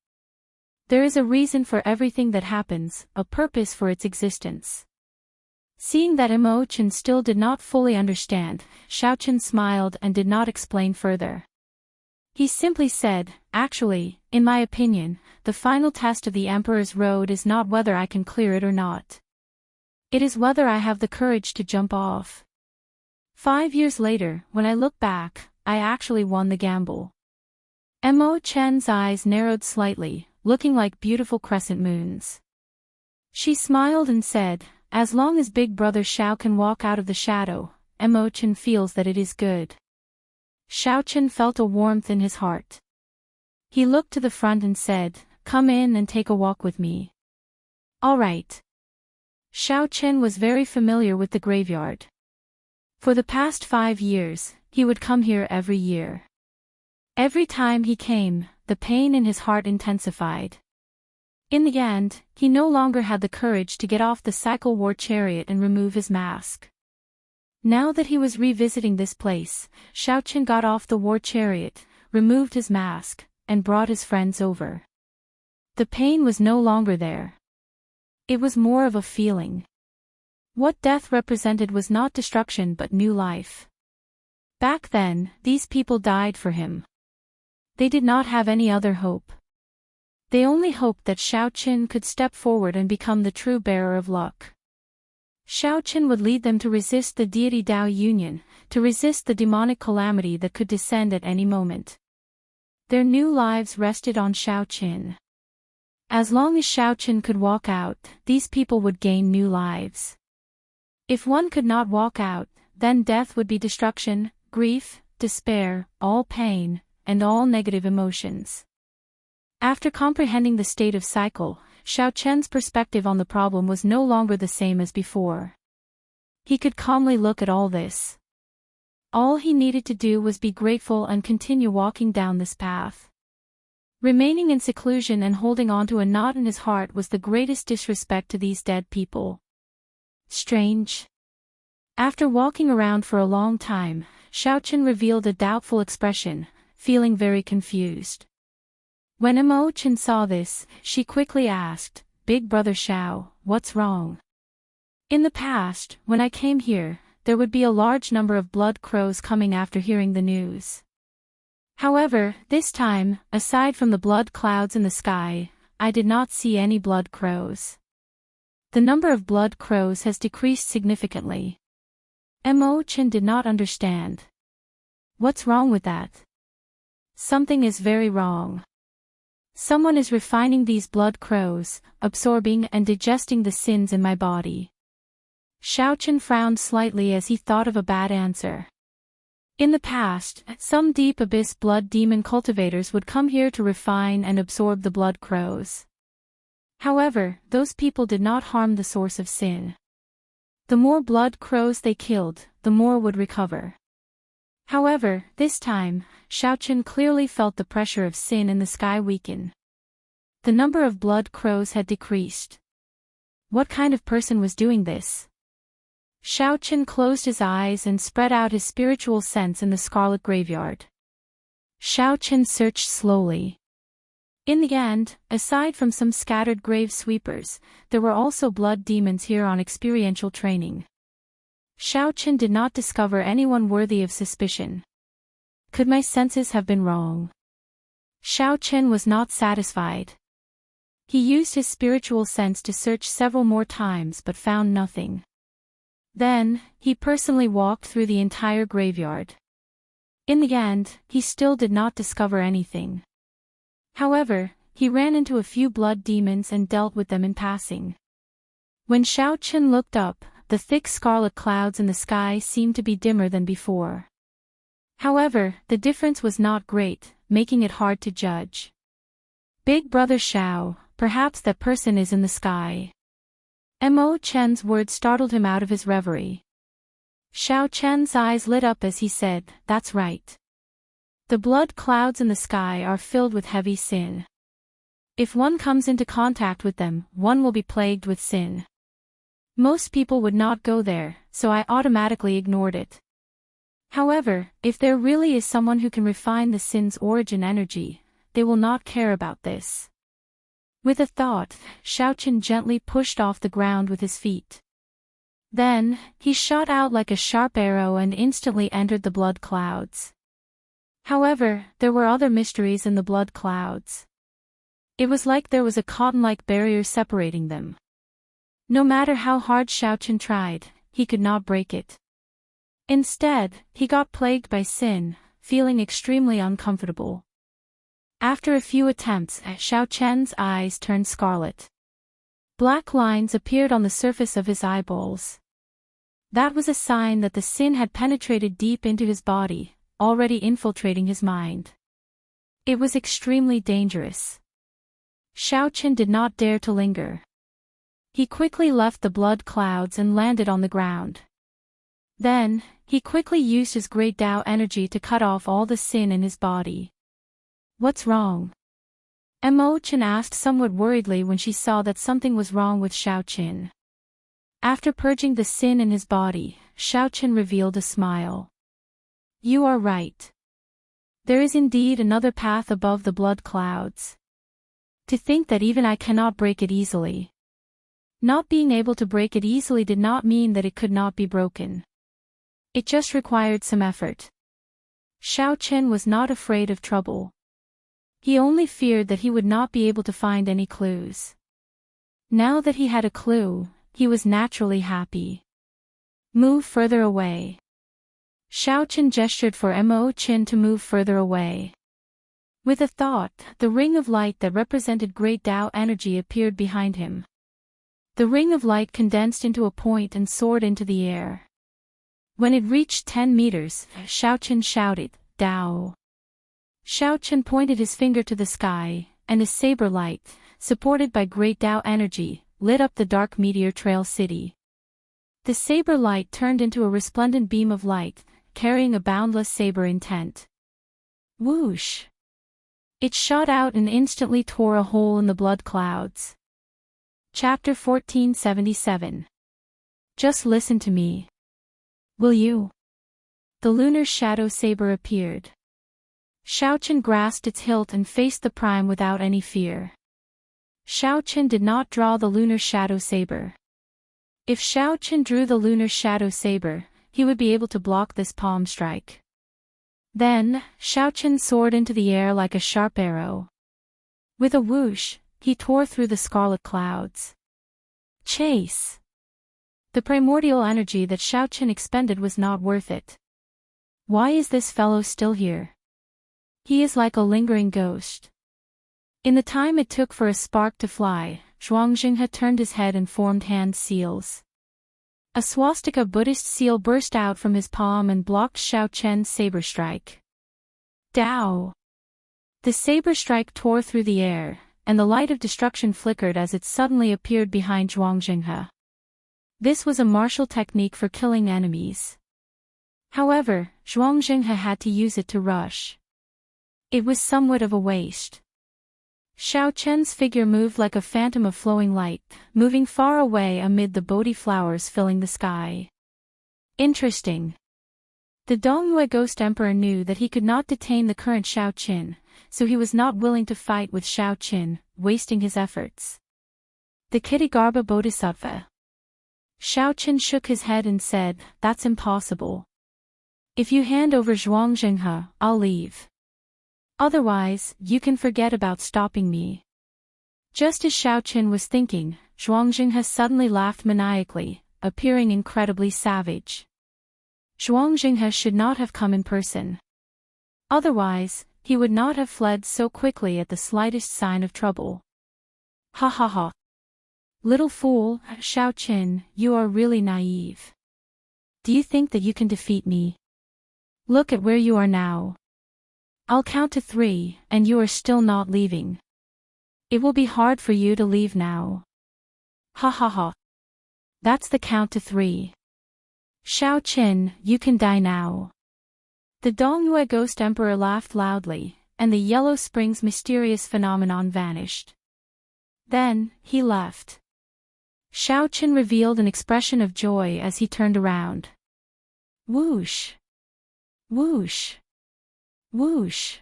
There is a reason for everything that happens, a purpose for its existence." Seeing that Mo Chen still did not fully understand, Xiaoqian smiled and did not explain further. He simply said, "Actually, in my opinion, the final test of the Emperor's road is not whether I can clear it or not. It is whether I have the courage to jump off. 5 years later, when I look back, I actually won the gamble." Mo Chen's eyes narrowed slightly, looking like beautiful crescent moons. She smiled and said, "As long as Big Brother Xiao can walk out of the shadow, Mo Chen feels that it is good." Xiaoqian felt a warmth in his heart. He looked to the front and said, "Come in and take a walk with me." "All right." Xiaoqian was very familiar with the graveyard. For the past 5 years, he would come here every year. Every time he came, the pain in his heart intensified. In the end, he no longer had the courage to get off the cycle war chariot and remove his mask. Now that he was revisiting this place, Xiaoqian got off the war chariot, removed his mask, and brought his friends over. The pain was no longer there. It was more of a feeling. What death represented was not destruction but new life. Back then, these people died for him. They did not have any other hope. They only hoped that Xiaoqian could step forward and become the true bearer of luck. Xiaoqian would lead them to resist the deity Dao Union, to resist the demonic calamity that could descend at any moment. Their new lives rested on Xiaoqian. As long as Xiaoqian could walk out, these people would gain new lives. If one could not walk out, then death would be destruction, grief, despair, all pain, and all negative emotions. After comprehending the state of cycle, Xiaoqian's perspective on the problem was no longer the same as before. He could calmly look at all this. All he needed to do was be grateful and continue walking down this path. Remaining in seclusion and holding on to a knot in his heart was the greatest disrespect to these dead people. Strange. After walking around for a long time, Xiaoqian revealed a doubtful expression, feeling very confused. When Mo Chen saw this, she quickly asked, "Big Brother Xiao, what's wrong?" "In the past, when I came here, there would be a large number of blood crows coming after hearing the news. However, this time, aside from the blood clouds in the sky, I did not see any blood crows. The number of blood crows has decreased significantly. Mo Chen did not understand. What's wrong with that? Something is very wrong. Someone is refining these blood crows, absorbing and digesting the sins in my body. Xiaochen frowned slightly as he thought of a bad answer. In the past, some deep abyss blood demon cultivators would come here to refine and absorb the blood crows. However, those people did not harm the source of sin. The more blood crows they killed, the more would recover. However, this time, Xiaochen clearly felt the pressure of sin in the sky weaken. The number of blood crows had decreased. What kind of person was doing this? Xiaochen closed his eyes and spread out his spiritual sense in the scarlet graveyard. Xiaochen searched slowly. In the end, aside from some scattered grave sweepers, there were also blood demons here on experiential training. Xiaochen did not discover anyone worthy of suspicion. Could my senses have been wrong? Xiaochen was not satisfied. He used his spiritual sense to search several more times but found nothing. Then, he personally walked through the entire graveyard. In the end, he still did not discover anything. However, he ran into a few blood demons and dealt with them in passing. When Xiaochen looked up, the thick scarlet clouds in the sky seemed to be dimmer than before. However, the difference was not great, making it hard to judge. Big Brother Xiao, perhaps that person is in the sky. Mo Chen's words startled him out of his reverie. Xiao Chen's eyes lit up as he said, "That's right. The blood clouds in the sky are filled with heavy sin. If one comes into contact with them, one will be plagued with sin. Most people would not go there, so I automatically ignored it. However, if there really is someone who can refine the sin's origin energy, they will not care about this." With a thought, Xiaochen gently pushed off the ground with his feet. Then, he shot out like a sharp arrow and instantly entered the blood clouds. However, there were other mysteries in the blood clouds. It was like there was a cotton-like barrier separating them. No matter how hard Xiaochen tried, he could not break it. Instead, he got plagued by sin, feeling extremely uncomfortable. After a few attempts, Xiaochen's eyes turned scarlet. Black lines appeared on the surface of his eyeballs. That was a sign that the sin had penetrated deep into his body, already infiltrating his mind. It was extremely dangerous. Xiaochen did not dare to linger. He quickly left the blood clouds and landed on the ground. Then, he quickly used his great Tao energy to cut off all the sin in his body. "What's wrong?" Mo Chen asked somewhat worriedly when she saw that something was wrong with Xiaochen. After purging the sin in his body, Xiaochen revealed a smile. "You are right. There is indeed another path above the blood clouds. To think that even I cannot break it easily." Not being able to break it easily did not mean that it could not be broken. It just required some effort. Xiaochen was not afraid of trouble. He only feared that he would not be able to find any clues. Now that he had a clue, he was naturally happy. "Move further away." Xiaochen gestured for Mo Chen to move further away. With a thought, the ring of light that represented great Tao energy appeared behind him. The ring of light condensed into a point and soared into the air. When it reached 10 meters, Xiaochen shouted, "Dao." Xiaochen pointed his finger to the sky, and a saber light, supported by great Tao energy, lit up the dark meteor trail city. The saber light turned into a resplendent beam of light, carrying a boundless saber intent. Whoosh! It shot out and instantly tore a hole in the blood clouds. Chapter 1477. Just listen to me. Will you? The lunar shadow saber appeared. Xiaochen grasped its hilt and faced the prime without any fear. Xiaochen did not draw the lunar shadow saber. If Xiaochen drew the lunar shadow saber, he would be able to block this palm strike. Then, Xiaochen soared into the air like a sharp arrow. With a whoosh, he tore through the scarlet clouds. Chase! The primordial energy that Xiaochen expended was not worth it. Why is this fellow still here? He is like a lingering ghost. In the time it took for a spark to fly, Zhuangxing had turned his head and formed hand seals. A swastika Buddhist seal burst out from his palm and blocked Xiaochen's saber strike. Dao! The saber strike tore through the air, and the light of destruction flickered as it suddenly appeared behind Zhuangxing. This was a martial technique for killing enemies. However, Zhuangxing had to use it to rush. It was somewhat of a waste. Xiaochen's figure moved like a phantom of flowing light, moving far away amid the Bodhi flowers filling the sky. Interesting. The Dongyue Ghost Emperor knew that he could not detain the current Xiaochen, so he was not willing to fight with Xiaochen, wasting his efforts. The Kittigarbha Bodhisattva. Xiaochen shook his head and said, "That's impossible. If you hand over Zhuangxing, I'll leave. Otherwise, you can forget about stopping me." Just as Xiaochen was thinking, Zhuangxing suddenly laughed maniacally, appearing incredibly savage. Zhuangxing should not have come in person. Otherwise, he would not have fled so quickly at the slightest sign of trouble. Ha ha ha. Little fool, Xiaochen, you are really naive. Do you think that you can defeat me? Look at where you are now. I'll count to 3, and you are still not leaving. It will be hard for you to leave now. Ha ha ha. That's the count to 3. Xiaochen, you can die now. The Dongyue Ghost Emperor laughed loudly, and the Yellow Springs mysterious phenomenon vanished. Then, he left. Xiaochen revealed an expression of joy as he turned around. Whoosh! Whoosh! Whoosh!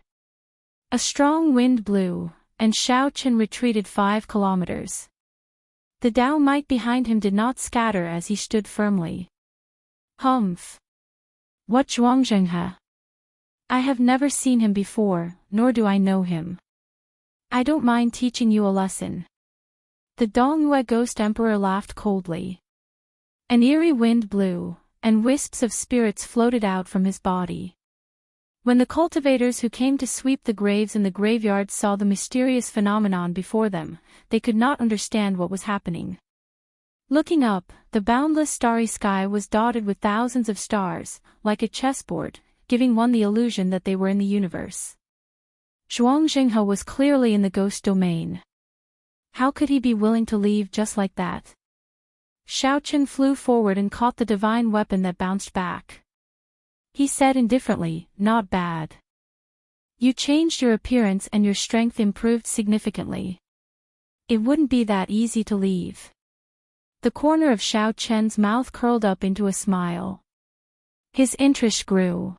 A strong wind blew, and Xiaochen retreated 5 kilometers. The Dao might behind him did not scatter as he stood firmly. Humph! What Zhuangxing? I have never seen him before, nor do I know him. I don't mind teaching you a lesson. The Dongyue Ghost Emperor laughed coldly. An eerie wind blew, and wisps of spirits floated out from his body. When the cultivators who came to sweep the graves in the graveyard saw the mysterious phenomenon before them, they could not understand what was happening. Looking up, the boundless starry sky was dotted with thousands of stars, like a chessboard, giving one the illusion that they were in the universe. Zhuangxing was clearly in the ghost domain. How could he be willing to leave just like that? Xiaochen flew forward and caught the divine weapon that bounced back. He said indifferently, "Not bad. You changed your appearance and your strength improved significantly. It wouldn't be that easy to leave." The corner of Xiaochen's mouth curled up into a smile. His interest grew.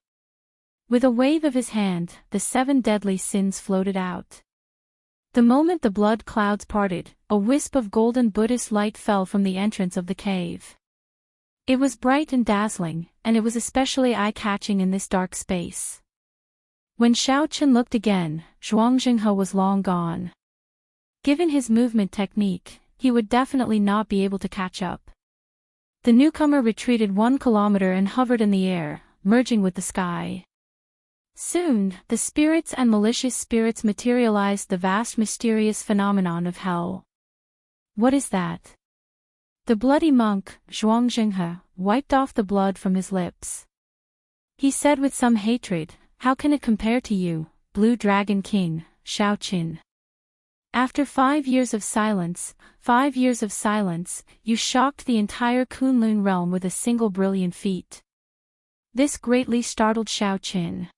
With a wave of his hand, the 7 deadly sins floated out. The moment the blood clouds parted, a wisp of golden Buddhist light fell from the entrance of the cave. It was bright and dazzling, and it was especially eye-catching in this dark space. When Xiaochen looked again, Zhuangxing was long gone. Given his movement technique, he would definitely not be able to catch up. The newcomer retreated 1 kilometer and hovered in the air, merging with the sky. Soon, the spirits and malicious spirits materialized the vast mysterious phenomenon of hell. What is that? The bloody monk, Zhuangxing, wiped off the blood from his lips. He said with some hatred, "How can it compare to you, Blue Dragon King, Xiaochen? After 5 years of silence, 5 years of silence, you shocked the entire Kunlun realm with a single brilliant feat." This greatly startled Xiaochen.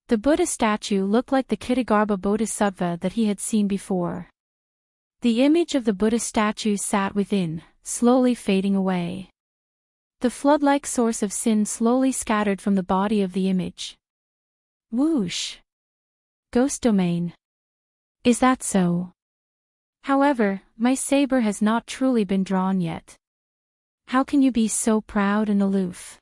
The Buddha statue looked like the Kittigarbha Bodhisattva that he had seen before. The image of the Buddha statue sat within, slowly fading away. The flood-like source of sin slowly scattered from the body of the image. Whoosh! Ghost domain. Is that so? However, my saber has not truly been drawn yet. How can you be so proud and aloof?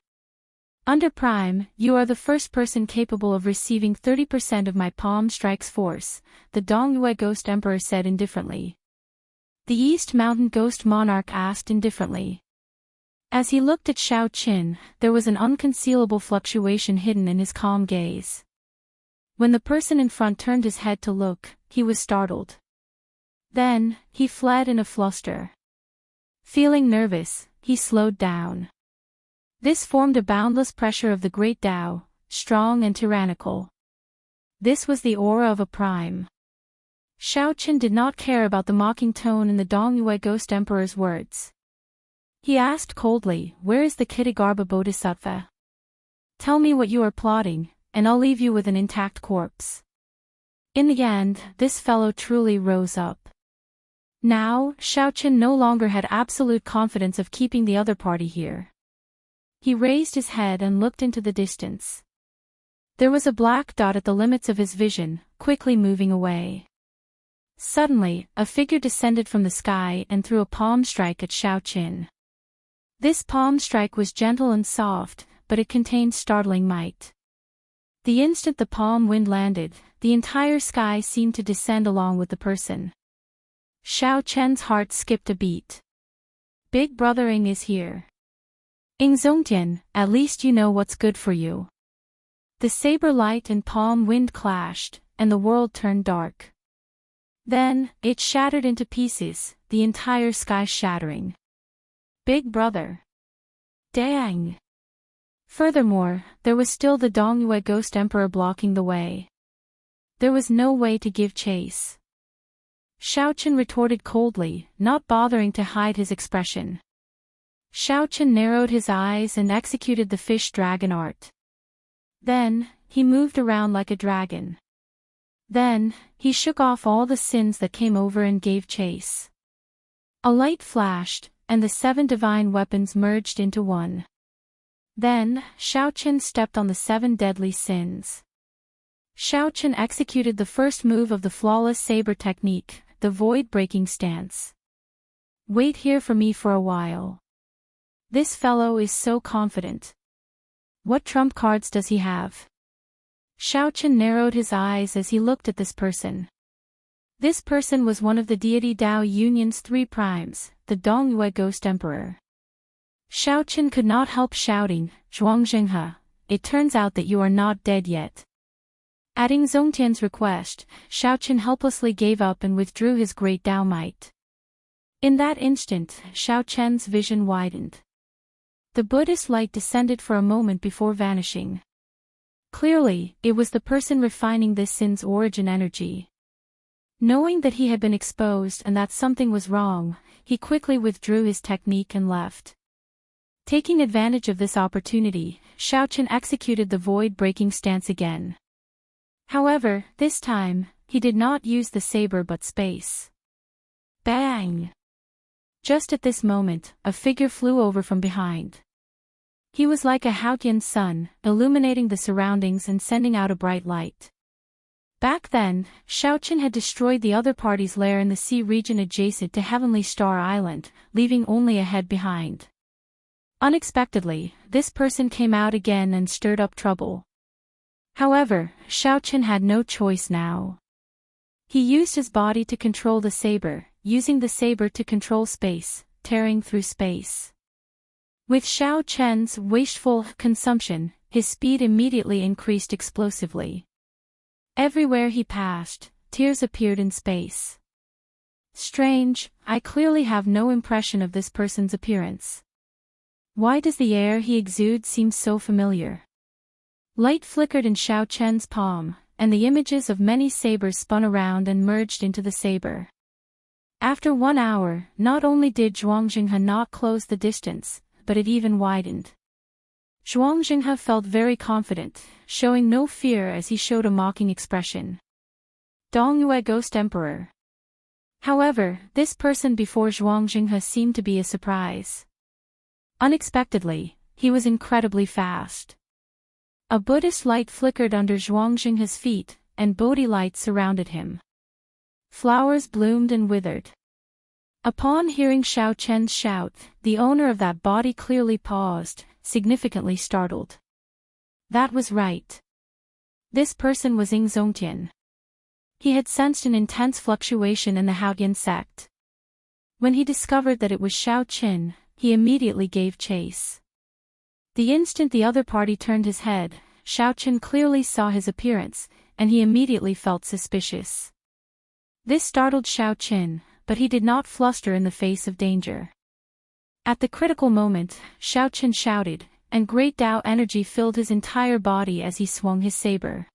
Under Prime, you are the first person capable of receiving 30% of my palm strike's force, the Dongyue Ghost Emperor said indifferently. The East Mountain Ghost Monarch asked indifferently. As he looked at Xiao Qin, there was an unconcealable fluctuation hidden in his calm gaze. When the person in front turned his head to look, he was startled. Then, he fled in a fluster. Feeling nervous, he slowed down. This formed a boundless pressure of the great Tao, strong and tyrannical. This was the aura of a prime. Xiao Qin did not care about the mocking tone in the Dongyue Ghost Emperor's words. He asked coldly, "Where is the Kitagarbha Bodhisattva? Tell me what you are plotting, and I'll leave you with an intact corpse." In the end, this fellow truly rose up. Now, Xiao Qin no longer had absolute confidence of keeping the other party here. He raised his head and looked into the distance. There was a black dot at the limits of his vision, quickly moving away. Suddenly, a figure descended from the sky and threw a palm strike at Xiao Qin. This palm strike was gentle and soft, but it contained startling might. The instant the palm wind landed, the entire sky seemed to descend along with the person. Xiao Qin's heart skipped a beat. Big Brother Ing is here. Ing Zongtian, at least you know what's good for you. The saber light and palm wind clashed, and the world turned dark. Then, it shattered into pieces, the entire sky shattering. Big Brother. Dang. Furthermore, there was still the Dongyue Ghost Emperor blocking the way. There was no way to give chase. Xiao Qin retorted coldly, not bothering to hide his expression. Xiao Qin narrowed his eyes and executed the fish dragon art. Then, he moved around like a dragon. Then, he shook off all the sins that came over and gave chase. A light flashed, and the 7 divine weapons merged into one. Then, Xiao Qin stepped on the 7 deadly sins. Xiao Qin executed the first move of the flawless saber technique, the void-breaking stance. Wait here for me for a while. This fellow is so confident. What trump cards does he have? Xiao Qin narrowed his eyes as he looked at this person. This person was one of the deity Dao Union's 3 primes, the Dongyue Ghost Emperor. Xiao Qin could not help shouting, "Zhuangzhenghe, it turns out that you are not dead yet." At Ing Zongtian's request, Xiao Qin helplessly gave up and withdrew his great Dao might. In that instant, Xiao Qin's vision widened. The Buddhist light descended for a moment before vanishing. Clearly, it was the person refining this sin's origin energy. Knowing that he had been exposed and that something was wrong, he quickly withdrew his technique and left. Taking advantage of this opportunity, Xiao Qin executed the void-breaking stance again. However, this time, he did not use the saber but space. Bang! Just at this moment, a figure flew over from behind. He was like a Haotian sun, illuminating the surroundings and sending out a bright light. Back then, Xiao Qin had destroyed the other party's lair in the sea region adjacent to Heavenly Star Island, leaving only a head behind. Unexpectedly, this person came out again and stirred up trouble. However, Xiao Qin had no choice now. He used his body to control the saber, using the saber to control space, tearing through space. With Xiao Qin's wasteful consumption, his speed immediately increased explosively. Everywhere he passed, tears appeared in space. Strange, I clearly have no impression of this person's appearance. Why does the air he exudes seem so familiar? Light flickered in Xiao Qin's palm, and the images of many sabers spun around and merged into the saber. After 1 hour, not only did Zhuangzhenghe not close the distance, but it even widened. Zhuangzhenghe felt very confident, showing no fear as he showed a mocking expression. Dongyue Ghost Emperor. However, this person before Zhuangzhenghe seemed to be a surprise. Unexpectedly, he was incredibly fast. A Buddhist light flickered under Zhuangzhenghe's feet, and Bodhi light surrounded him. Flowers bloomed and withered. Upon hearing Xiao Qin's shout, the owner of that body clearly paused, significantly startled. That was right. This person was Ying Zongtian. He had sensed an intense fluctuation in the Haotian sect. When he discovered that it was Xiao Qin, he immediately gave chase. The instant the other party turned his head, Xiao Qin clearly saw his appearance, and he immediately felt suspicious. This startled Xiao Qin, but he did not fluster in the face of danger. At the critical moment, Xiao Qin shouted, and great Dao energy filled his entire body as he swung his saber.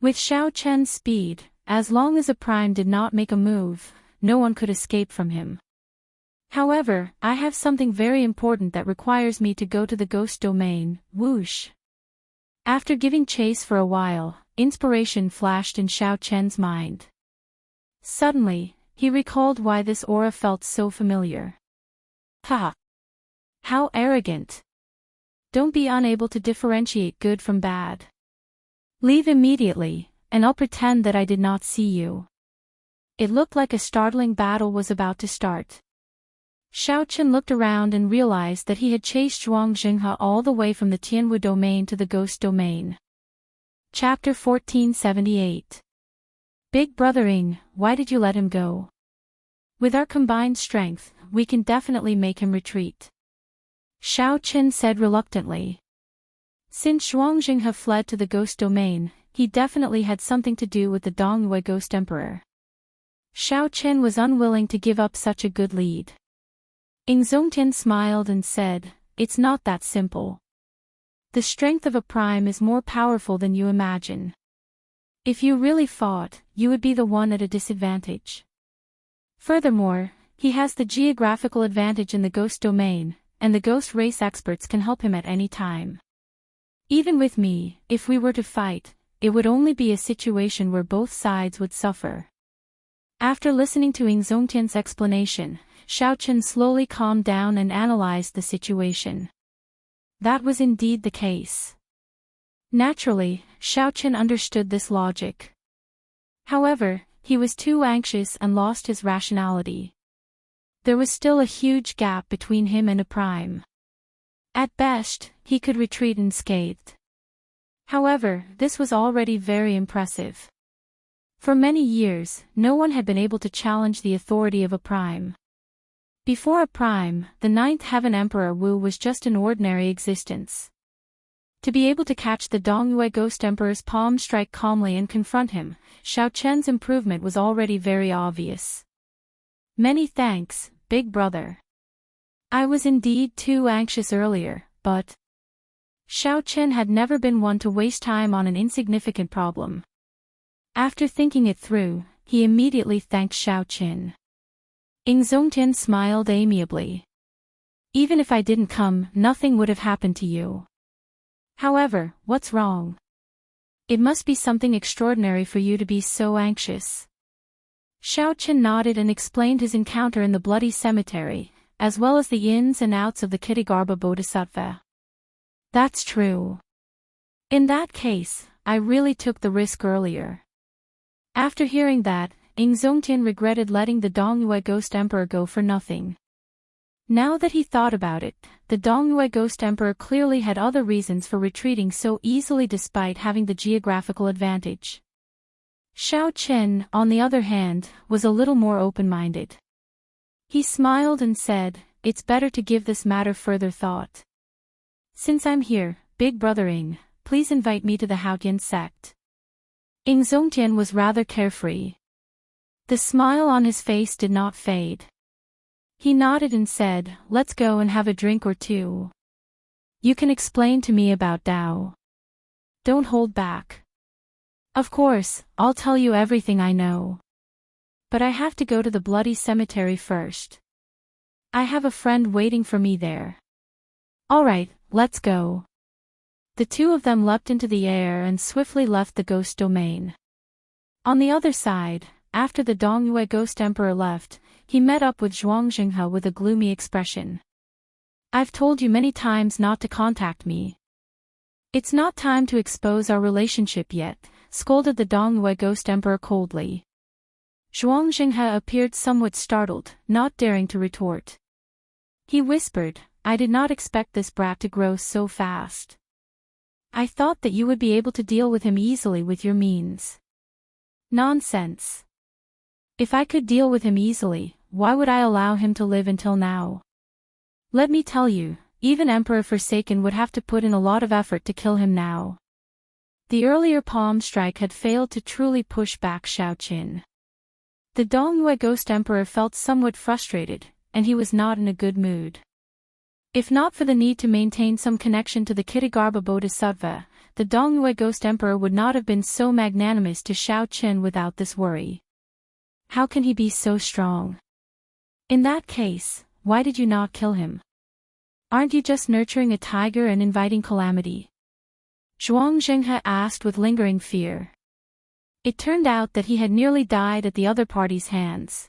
With Xiao Qin's speed, as long as a prime did not make a move, no one could escape from him. However, I have something very important that requires me to go to the ghost domain, whoosh. After giving chase for a while, inspiration flashed in Xiao Qin's mind. Suddenly, he recalled why this aura felt so familiar. Ha! How arrogant! Don't be unable to differentiate good from bad. Leave immediately, and I'll pretend that I did not see you. It looked like a startling battle was about to start. Xiao Qin looked around and realized that he had chased Zhuang Jinghe all the way from the Tianwu domain to the ghost domain. Chapter 1478. Big Brother Ying, why did you let him go? With our combined strength, we can definitely make him retreat. Xiao Qin said reluctantly. Since Zhuang Jinghe fled to the ghost domain, he definitely had something to do with the Dongyue Ghost Emperor. Xiao Qin was unwilling to give up such a good lead. Ying Zongtian smiled and said, "It's not that simple. The strength of a prime is more powerful than you imagine. If you really fought, you would be the one at a disadvantage. Furthermore, he has the geographical advantage in the ghost domain, and the ghost race experts can help him at any time. Even with me, if we were to fight, it would only be a situation where both sides would suffer." After listening to Ying Zongtian's explanation, Xiao Qin slowly calmed down and analyzed the situation. That was indeed the case. Naturally, Xiao Qin understood this logic. However, he was too anxious and lost his rationality. There was still a huge gap between him and a prime. At best, he could retreat unscathed. However, this was already very impressive. For many years, no one had been able to challenge the authority of a prime. Before a prime, the Ninth Heaven Emperor Wu was just an ordinary existence. To be able to catch the Dongyue Ghost Emperor's palm strike calmly and confront him, Xiao Qin's improvement was already very obvious. Many thanks, Big Brother. I was indeed too anxious earlier, but... Xiao Qin had never been one to waste time on an insignificant problem. After thinking it through, he immediately thanked Xiao Qin. Ying Zongtian smiled amiably. Even if I didn't come, nothing would have happened to you. However, what's wrong? It must be something extraordinary for you to be so anxious. Xiao Qin nodded and explained his encounter in the bloody cemetery, as well as the ins and outs of the Kittigarbha Bodhisattva. That's true. In that case, I really took the risk earlier. After hearing that, Ying Zongtian regretted letting the Dongyue Ghost Emperor go for nothing. Now that he thought about it, the Dongyue Ghost Emperor clearly had other reasons for retreating so easily despite having the geographical advantage. Xiao Qin, on the other hand, was a little more open-minded. He smiled and said, "It's better to give this matter further thought. Since I'm here, Big Brother Ying, please invite me to the Haotian sect." Ying Zongtian was rather carefree. The smile on his face did not fade. He nodded and said, "Let's go and have a drink or two. You can explain to me about Dao. Don't hold back." "Of course, I'll tell you everything I know. But I have to go to the bloody cemetery first. I have a friend waiting for me there." "Alright, let's go." The two of them leapt into the air and swiftly left the ghost domain. On the other side, after the Dongyue Ghost Emperor left, he met up with Zhuang Jinghe with a gloomy expression. "I've told you many times not to contact me. It's not time to expose our relationship yet," scolded the Dongyue Ghost Emperor coldly. Zhuang Jinghe appeared somewhat startled, not daring to retort. He whispered, "I did not expect this brat to grow so fast." I thought that you would be able to deal with him easily with your means. Nonsense. If I could deal with him easily, why would I allow him to live until now? Let me tell you, even Emperor Forsaken would have to put in a lot of effort to kill him now. The earlier palm strike had failed to truly push back Xiaoqin. The Dongyue Ghost Emperor felt somewhat frustrated, and he was not in a good mood. If not for the need to maintain some connection to the Kittagarbha Bodhisattva, the Dongyue Ghost Emperor would not have been so magnanimous to Xiaoqin without this worry. How can he be so strong? In that case, why did you not kill him? Aren't you just nurturing a tiger and inviting calamity? Zhuang Zhenghe asked with lingering fear. It turned out that he had nearly died at the other party's hands.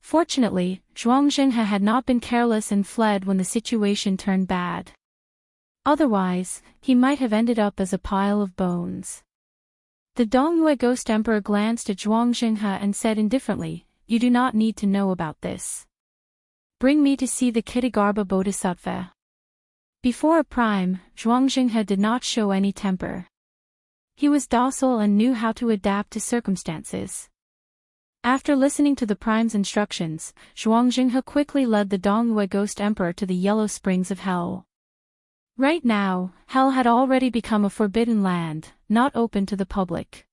Fortunately, Zhuang Zhenghe had not been careless and fled when the situation turned bad. Otherwise, he might have ended up as a pile of bones. The Dongyue Ghost Emperor glanced at Zhuang Zhenghe and said indifferently, "You do not need to know about this. Bring me to see the Kittagarbha Bodhisattva." Before a prime, Zhuang Zhenghe did not show any temper. He was docile and knew how to adapt to circumstances. After listening to the prime's instructions, Zhuang Zhenghe quickly led the Dongyue Ghost Emperor to the Yellow Springs of Hell. Right now, Hell had already become a forbidden land, not open to the public.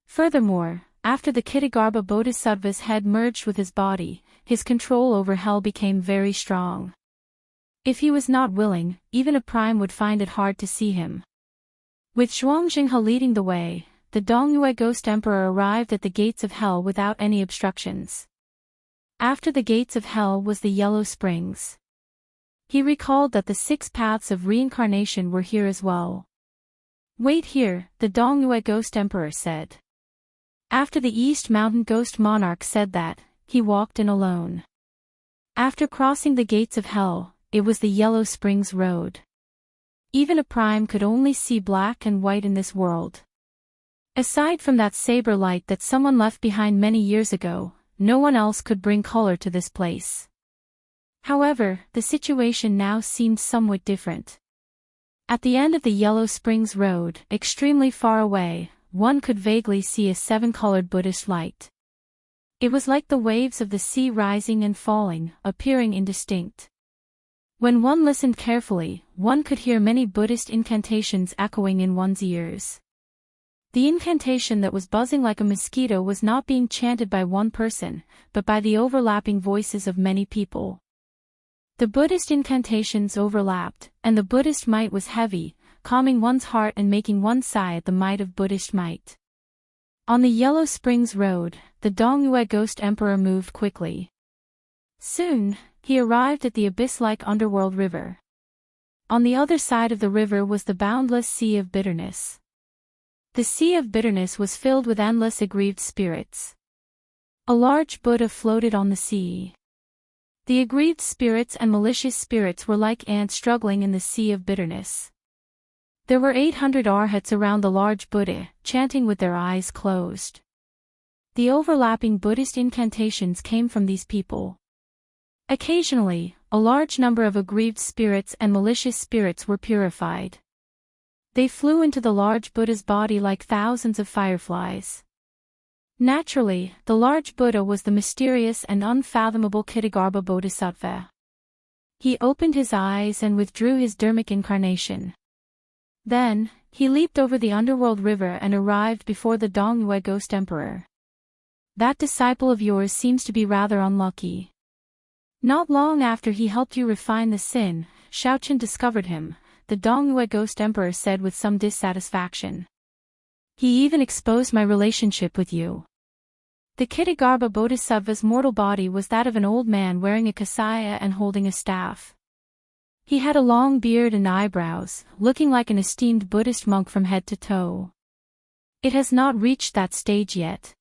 Furthermore, after the Kittagarbha Bodhisattva's head merged with his body, his control over Hell became very strong. If he was not willing, even a prime would find it hard to see him. With Zhuang Zhenghe leading the way, the Dongyue Ghost Emperor arrived at the gates of Hell without any obstructions. After the gates of Hell was the Yellow Springs. He recalled that the 6 paths of reincarnation were here as well. "Wait here," the Dongyue Ghost Emperor said. After the East Mountain Ghost Monarch said that, he walked in alone. After crossing the gates of Hell, it was the Yellow Springs Road. Even a prime could only see black and white in this world. Aside from that saber light that someone left behind many years ago, no one else could bring color to this place. However, the situation now seemed somewhat different. At the end of the Yellow Springs Road, extremely far away, one could vaguely see a 7-colored Buddhist light. It was like the waves of the sea rising and falling, appearing indistinct. When one listened carefully, one could hear many Buddhist incantations echoing in one's ears. The incantation that was buzzing like a mosquito was not being chanted by one person, but by the overlapping voices of many people. The Buddhist incantations overlapped, and the Buddhist might was heavy, calming one's heart and making one sigh at the might of Buddhist might. On the Yellow Springs Road, the Dongyue Ghost Emperor moved quickly. Soon, he arrived at the abyss-like underworld river. On the other side of the river was the boundless sea of bitterness. The sea of bitterness was filled with endless aggrieved spirits. A large Buddha floated on the sea. The aggrieved spirits and malicious spirits were like ants struggling in the sea of bitterness. There were 800 arhats around the large Buddha, chanting with their eyes closed. The overlapping Buddhist incantations came from these people. Occasionally, a large number of aggrieved spirits and malicious spirits were purified. They flew into the large Buddha's body like thousands of fireflies. Naturally, the large Buddha was the mysterious and unfathomable Kittagarbha Bodhisattva. He opened his eyes and withdrew his dharmic incarnation. Then, he leaped over the underworld river and arrived before the Dongyue Ghost Emperor. "That disciple of yours seems to be rather unlucky. Not long after he helped you refine the sin, Xiaoqin discovered him," the Dongyue Ghost Emperor said with some dissatisfaction. "He even exposed my relationship with you." The Kittagarbha Bodhisattva's mortal body was that of an old man wearing a kasaya and holding a staff. He had a long beard and eyebrows, looking like an esteemed Buddhist monk from head to toe. "It has not reached that stage yet.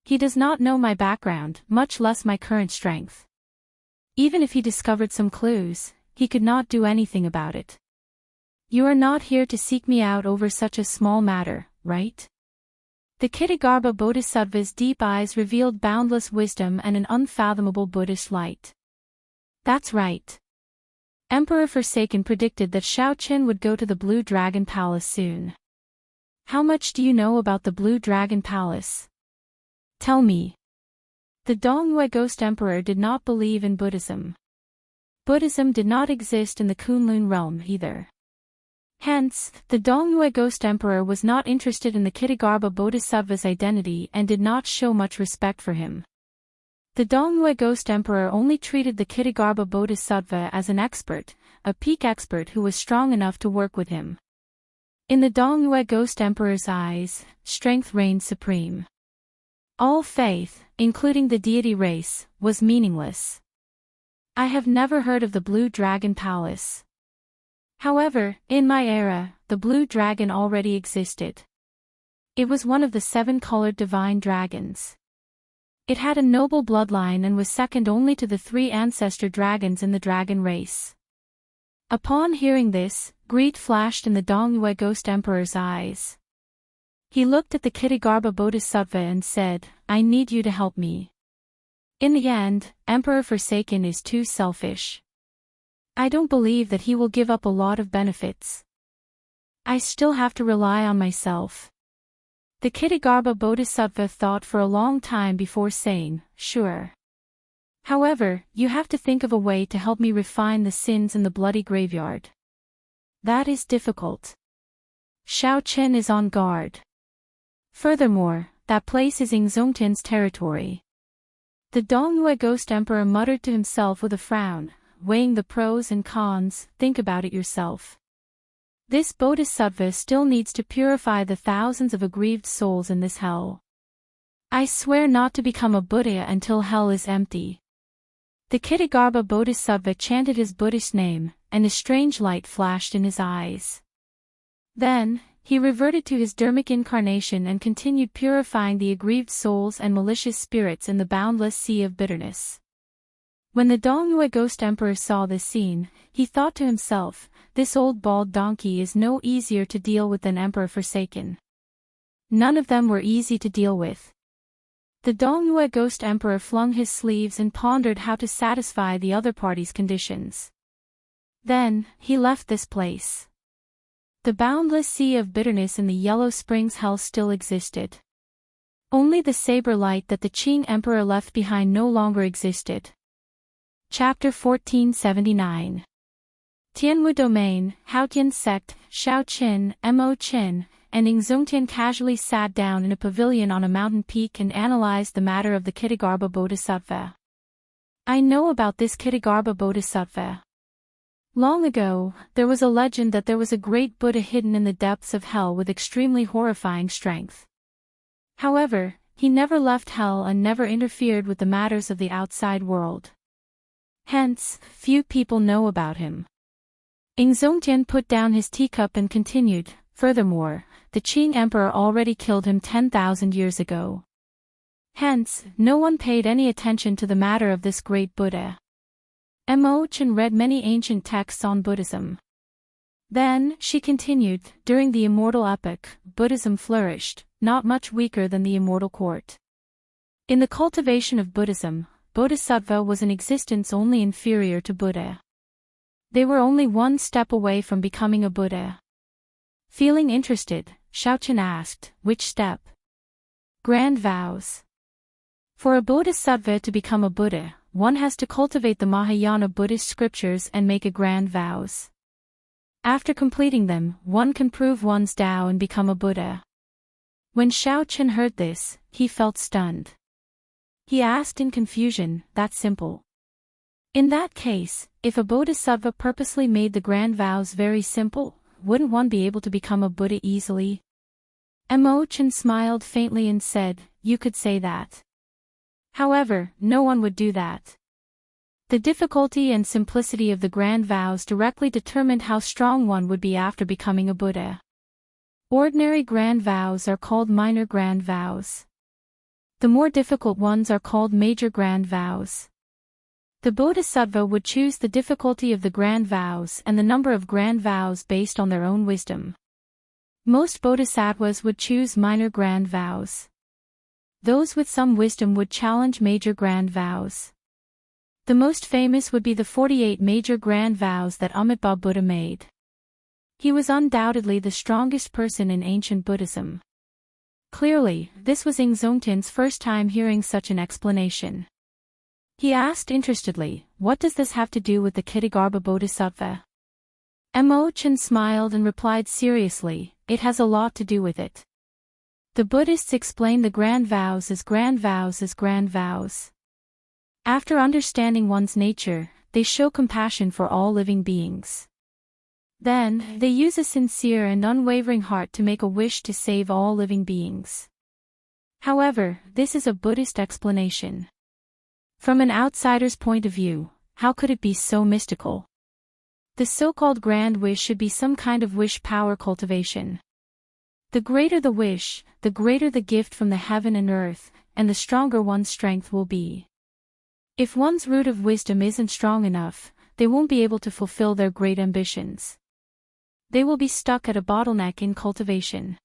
He does not know my background, much less my current strength. Even if he discovered some clues, he could not do anything about it. You are not here to seek me out over such a small matter, right?" The Kittagarbha Bodhisattva's deep eyes revealed boundless wisdom and an unfathomable Buddhist light. "That's right. Emperor Forsaken predicted that Xiaoqin would go to the Blue Dragon Palace soon. How much do you know about the Blue Dragon Palace? Tell me. The Dongyue Ghost Emperor did not believe in Buddhism. Buddhism did not exist in the Kunlun realm either. Hence, the Dongyue Ghost Emperor was not interested in the Kitagarbha Bodhisattva's identity and did not show much respect for him. The Dongyue Ghost Emperor only treated the Kitagarbha Bodhisattva as an expert, a peak expert who was strong enough to work with him. In the Dongyue Ghost Emperor's eyes, strength reigned supreme. All faith, including the deity race, was meaningless. I have never heard of the Blue Dragon Palace. However, in my era, the Blue Dragon already existed. It was one of the 7-colored divine dragons. It had a noble bloodline and was second only to the 3 ancestor dragons in the dragon race. Upon hearing this, greed flashed in the Dongyue Ghost Emperor's eyes. He looked at the Kitagarbha Bodhisattva and said, I need you to help me. In the end, Emperor Forsaken is too selfish. I don't believe that he will give up a lot of benefits. I still have to rely on myself. The Kitagarbha Bodhisattva thought for a long time before saying, sure. However, you have to think of a way to help me refine the sins in the bloody graveyard. That is difficult. Xiaoqin is on guard. Furthermore, that place is Ingzongtian's territory. The Dongyue Ghost Emperor muttered to himself with a frown, weighing the pros and cons. Think about it yourself. This Bodhisattva still needs to purify the thousands of aggrieved souls in this hell. I swear not to become a Buddha until hell is empty. The Kitagarbha Bodhisattva chanted his Buddhist name, and a strange light flashed in his eyes. Then, he reverted to his Dharmic incarnation and continued purifying the aggrieved souls and malicious spirits in the boundless sea of bitterness. When the Dongyue Ghost Emperor saw this scene, he thought to himself, this old bald donkey is no easier to deal with than Emperor Forsaken. None of them were easy to deal with. The Dongyue Ghost Emperor flung his sleeves and pondered how to satisfy the other party's conditions. Then, he left this place. The boundless sea of bitterness in the Yellow Springs hell still existed. Only the saber light that the Qing Emperor left behind no longer existed. Chapter 1479. Tianwu Domain, Haotian Sect, Xiaoqin, Mo Qin, and Ingzongtian casually sat down in a pavilion on a mountain peak and analyzed the matter of the Kitagarbha Bodhisattva. I know about this Kitagarbha Bodhisattva. Long ago, there was a legend that there was a great Buddha hidden in the depths of hell with extremely horrifying strength. However, he never left hell and never interfered with the matters of the outside world. Hence, few people know about him. Ingzongtian put down his teacup and continued, furthermore, the Qing Emperor already killed him 10,000 years ago. Hence, no one paid any attention to the matter of this great Buddha. Mo Qin read many ancient texts on Buddhism. Then, she continued, during the Immortal epoch, Buddhism flourished, not much weaker than the Immortal court. In the cultivation of Buddhism, Bodhisattva was in existence only inferior to Buddha. They were only one step away from becoming a Buddha. Feeling interested, Xiaoqin asked, which step? Grand vows. For a Bodhisattva to become a Buddha, one has to cultivate the Mahayana Buddhist scriptures and make a grand vows. After completing them, one can prove one's Tao and become a Buddha. When Xiaoqin heard this, he felt stunned. He asked in confusion, that's simple. In that case, if a Bodhisattva purposely made the grand vows very simple, wouldn't one be able to become a Buddha easily? Mo Qin smiled faintly and said, you could say that. However, no one would do that. The difficulty and simplicity of the grand vows directly determined how strong one would be after becoming a Buddha. Ordinary grand vows are called minor grand vows. The more difficult ones are called major grand vows. The Bodhisattva would choose the difficulty of the grand vows and the number of grand vows based on their own wisdom. Most Bodhisattvas would choose minor grand vows. Those with some wisdom would challenge major grand vows. The most famous would be the 48 major grand vows that Amitabha Buddha made. He was undoubtedly the strongest person in ancient Buddhism. Clearly, this was Ingzongtian's first time hearing such an explanation. He asked interestedly, "What does this have to do with the Ksitigarbha Bodhisattva?" Mo Chen smiled and replied seriously, "It has a lot to do with it. The Buddhists explain the grand vows as grand vows as grand vows. After understanding one's nature, they show compassion for all living beings. Then, they use a sincere and unwavering heart to make a wish to save all living beings. However, this is a Buddhist explanation. From an outsider's point of view, how could it be so mystical? The so-called grand wish should be some kind of wish power cultivation. The greater the wish, the greater the gift from the heaven and earth, and the stronger one's strength will be. If one's root of wisdom isn't strong enough, they won't be able to fulfill their great ambitions. They will be stuck at a bottleneck in cultivation."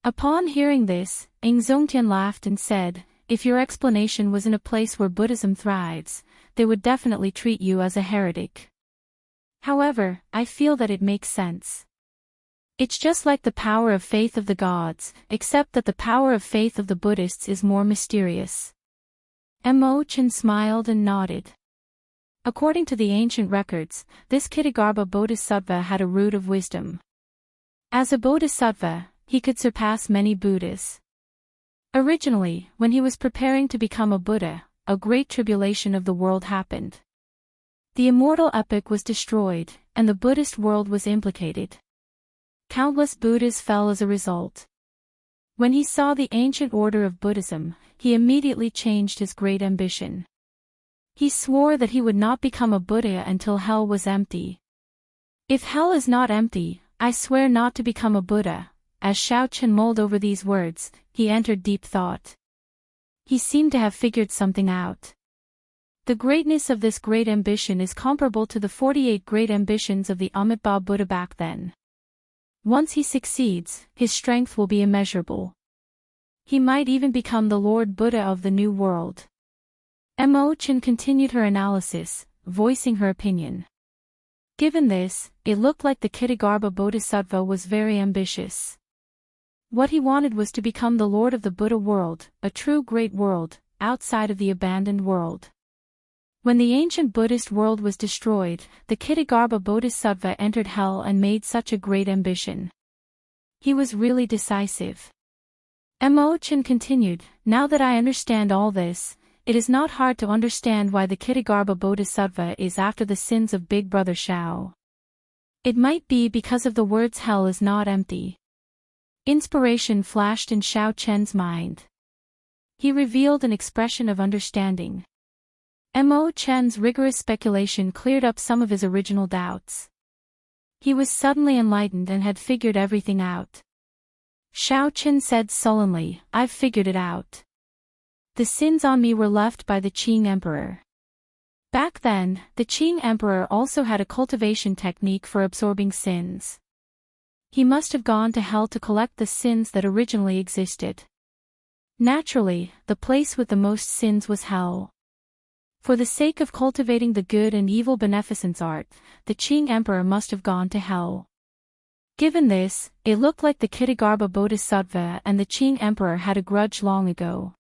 Upon hearing this, Ingzongtian laughed and said, "If your explanation was in a place where Buddhism thrives, they would definitely treat you as a heretic. However, I feel that it makes sense. It's just like the power of faith of the gods, except that the power of faith of the Buddhists is more mysterious." Mo Chen smiled and nodded. According to the ancient records, this Ksitigarbha Bodhisattva had a root of wisdom. As a Bodhisattva, he could surpass many Buddhas. Originally, when he was preparing to become a Buddha, a great tribulation of the world happened. The immortal epoch was destroyed, and the Buddhist world was implicated. Countless Buddhas fell as a result. When he saw the ancient order of Buddhism, he immediately changed his great ambition. He swore that he would not become a Buddha until hell was empty. "If hell is not empty, I swear not to become a Buddha." As Xiaochen mulled over these words, he entered deep thought. He seemed to have figured something out. The greatness of this great ambition is comparable to the 48 great ambitions of the Amitabha Buddha back then. Once he succeeds, his strength will be immeasurable. He might even become the Lord Buddha of the New World. Mo Chen continued her analysis, voicing her opinion. Given this, it looked like the Ksitigarbha Bodhisattva was very ambitious. What he wanted was to become the Lord of the Buddha world, a true great world, outside of the abandoned world. When the ancient Buddhist world was destroyed, the Ksitigarbha Bodhisattva entered hell and made such a great ambition. He was really decisive. Mo Chen continued, "Now that I understand all this, it is not hard to understand why the Ksitigarbha Bodhisattva is after the sins of Big Brother Shao. It might be because of the words hell is not empty." Inspiration flashed in Xiao Chen's mind. He revealed an expression of understanding. Mo Chen's rigorous speculation cleared up some of his original doubts. He was suddenly enlightened and had figured everything out. Xiao Chen said sullenly, "I've figured it out. The sins on me were left by the Qing Emperor." Back then, the Qing Emperor also had a cultivation technique for absorbing sins. He must have gone to hell to collect the sins that originally existed. Naturally, the place with the most sins was hell. For the sake of cultivating the good and evil beneficence art, the Qing Emperor must have gone to hell. Given this, it looked like the Ksitigarbha Bodhisattva and the Qing Emperor had a grudge long ago.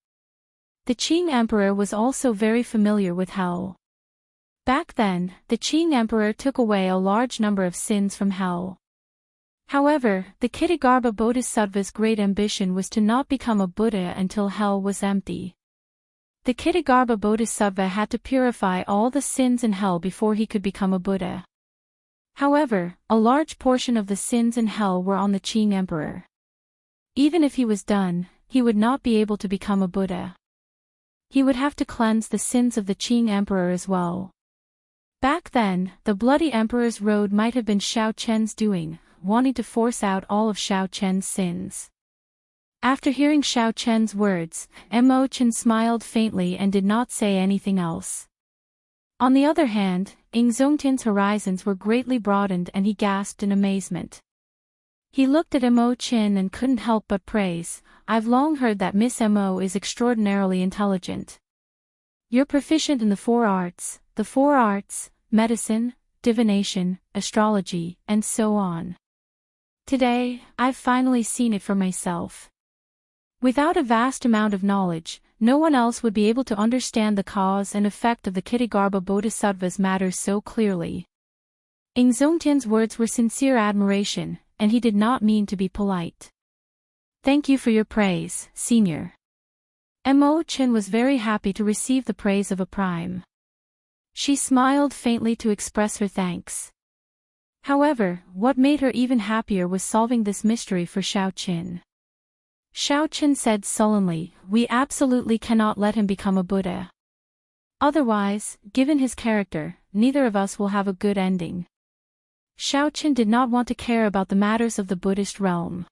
The Qing Emperor was also very familiar with hell. Back then, the Qing Emperor took away a large number of sins from hell. However, the Ksitigarbha Bodhisattva's great ambition was to not become a Buddha until hell was empty. The Ksitigarbha Bodhisattva had to purify all the sins in hell before he could become a Buddha. However, a large portion of the sins in hell were on the Qing Emperor. Even if he was done, he would not be able to become a Buddha. He would have to cleanse the sins of the Qing Emperor as well. Back then, the Bloody Emperor's road might have been Xiao Chen's doing, wanting to force out all of Xiao Chen's sins. After hearing Xiao Chen's words, Mo Chen smiled faintly and did not say anything else. On the other hand, Ingzongtian's horizons were greatly broadened and he gasped in amazement. He looked at Mo Chen and couldn't help but praise, "I've long heard that Miss Mo is extraordinarily intelligent." You're proficient in the four arts, medicine, divination, astrology, and so on. Today, I've finally seen it for myself. Without a vast amount of knowledge, no one else would be able to understand the cause and effect of the Kittigarbha Bodhisattva's matters so clearly. Ingzongtian's words were sincere admiration, and he did not mean to be polite. Thank you for your praise, Senior. Mo Chen was very happy to receive the praise of a prime. She smiled faintly to express her thanks. However, what made her even happier was solving this mystery for Xiao Qin. Xiao Qin said sullenly, "We absolutely cannot let him become a Buddha. Otherwise, given his character, neither of us will have a good ending." Xiao Qin did not want to care about the matters of the Buddhist realm.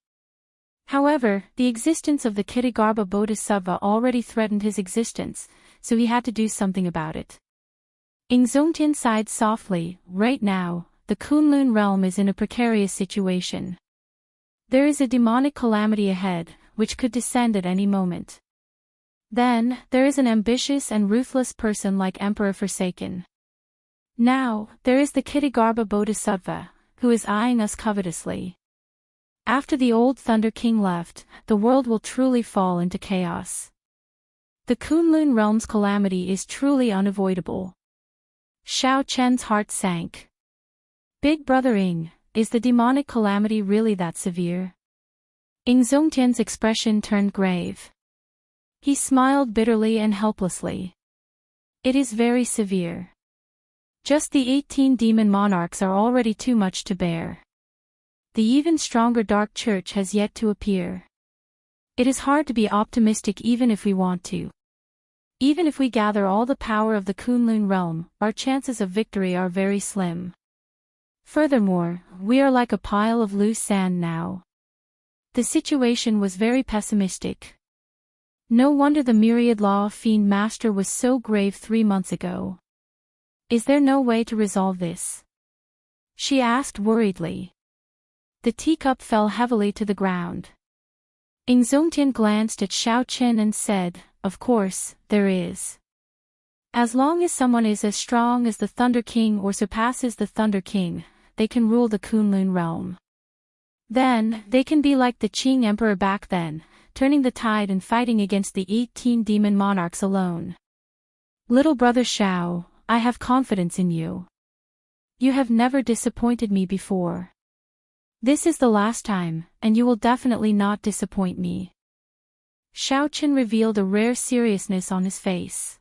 However, the existence of the Kittigarbha Bodhisattva already threatened his existence, so he had to do something about it. Ingzongtian sighed softly. Right now, the Kunlun realm is in a precarious situation. There is a demonic calamity ahead, which could descend at any moment. Then, there is an ambitious and ruthless person like Emperor Forsaken. Now, there is the Kittigarbha Bodhisattva, who is eyeing us covetously. After the old Thunder King left, the world will truly fall into chaos. The Kunlun realm's calamity is truly unavoidable. Xiao Chen's heart sank. Big Brother Ing, is the demonic calamity really that severe? Ingzongtian's expression turned grave. He smiled bitterly and helplessly. It is very severe. Just the 18 demon monarchs are already too much to bear. The even stronger Dark Church has yet to appear. It is hard to be optimistic even if we want to. Even if we gather all the power of the Kunlun realm, our chances of victory are very slim. Furthermore, we are like a pile of loose sand now. The situation was very pessimistic. No wonder the Myriad Law Fiend Master was so grave 3 months ago. Is there no way to resolve this? She asked worriedly. The teacup fell heavily to the ground. Ingzongtian glanced at Xiao Qin and said, "Of course, there is. As long as someone is as strong as the Thunder King or surpasses the Thunder King, they can rule the Kunlun realm. Then, they can be like the Qing Emperor back then, turning the tide and fighting against the 18 demon monarchs alone. Little brother Xiao, I have confidence in you. You have never disappointed me before. This is the last time, and you will definitely not disappoint me." Xiao Qin revealed a rare seriousness on his face.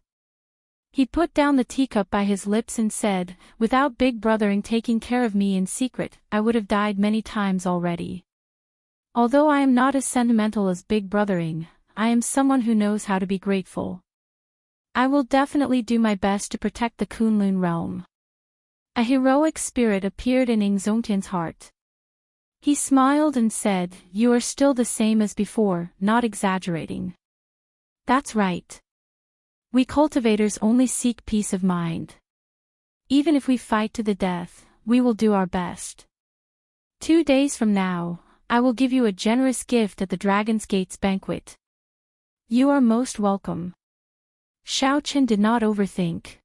He put down the teacup by his lips and said, "Without Big Brothering taking care of me in secret, I would have died many times already. Although I am not as sentimental as Big Brothering, I am someone who knows how to be grateful. I will definitely do my best to protect the Kunlun realm." A heroic spirit appeared in Ingzongtian's heart. He smiled and said, "You are still the same as before, not exaggerating." "That's right. We cultivators only seek peace of mind. Even if we fight to the death, we will do our best. 2 days from now, I will give you a generous gift at the Dragon's Gates banquet. You are most welcome." Xiao Qin did not overthink.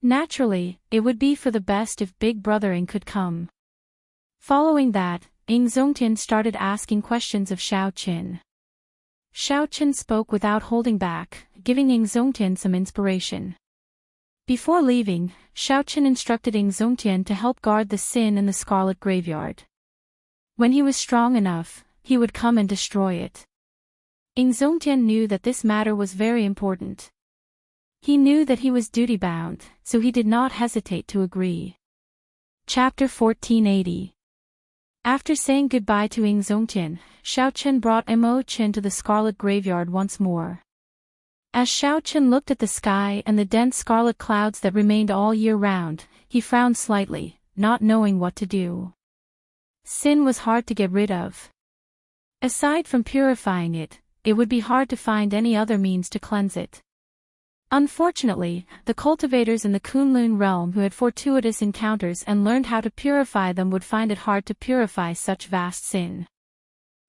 Naturally, it would be for the best if Big Brothering could come. Following that, Ingzongtian started asking questions of Xiao Qin. Xiao Qin spoke without holding back, giving Ingzongtian some inspiration. Before leaving, Xiao Qin instructed Ingzongtian to help guard the Sin in the Scarlet Graveyard. When he was strong enough, he would come and destroy it. Ingzongtian knew that this matter was very important. He knew that he was duty-bound, so he did not hesitate to agree. Chapter 1480. After saying goodbye to Ingzongtian, Xiao Qin brought Mo Chen to the Scarlet Graveyard once more. As Xiao Qin looked at the sky and the dense scarlet clouds that remained all year round, he frowned slightly, not knowing what to do. Sin was hard to get rid of. Aside from purifying it, it would be hard to find any other means to cleanse it. Unfortunately, the cultivators in the Kunlun realm who had fortuitous encounters and learned how to purify them would find it hard to purify such vast sin.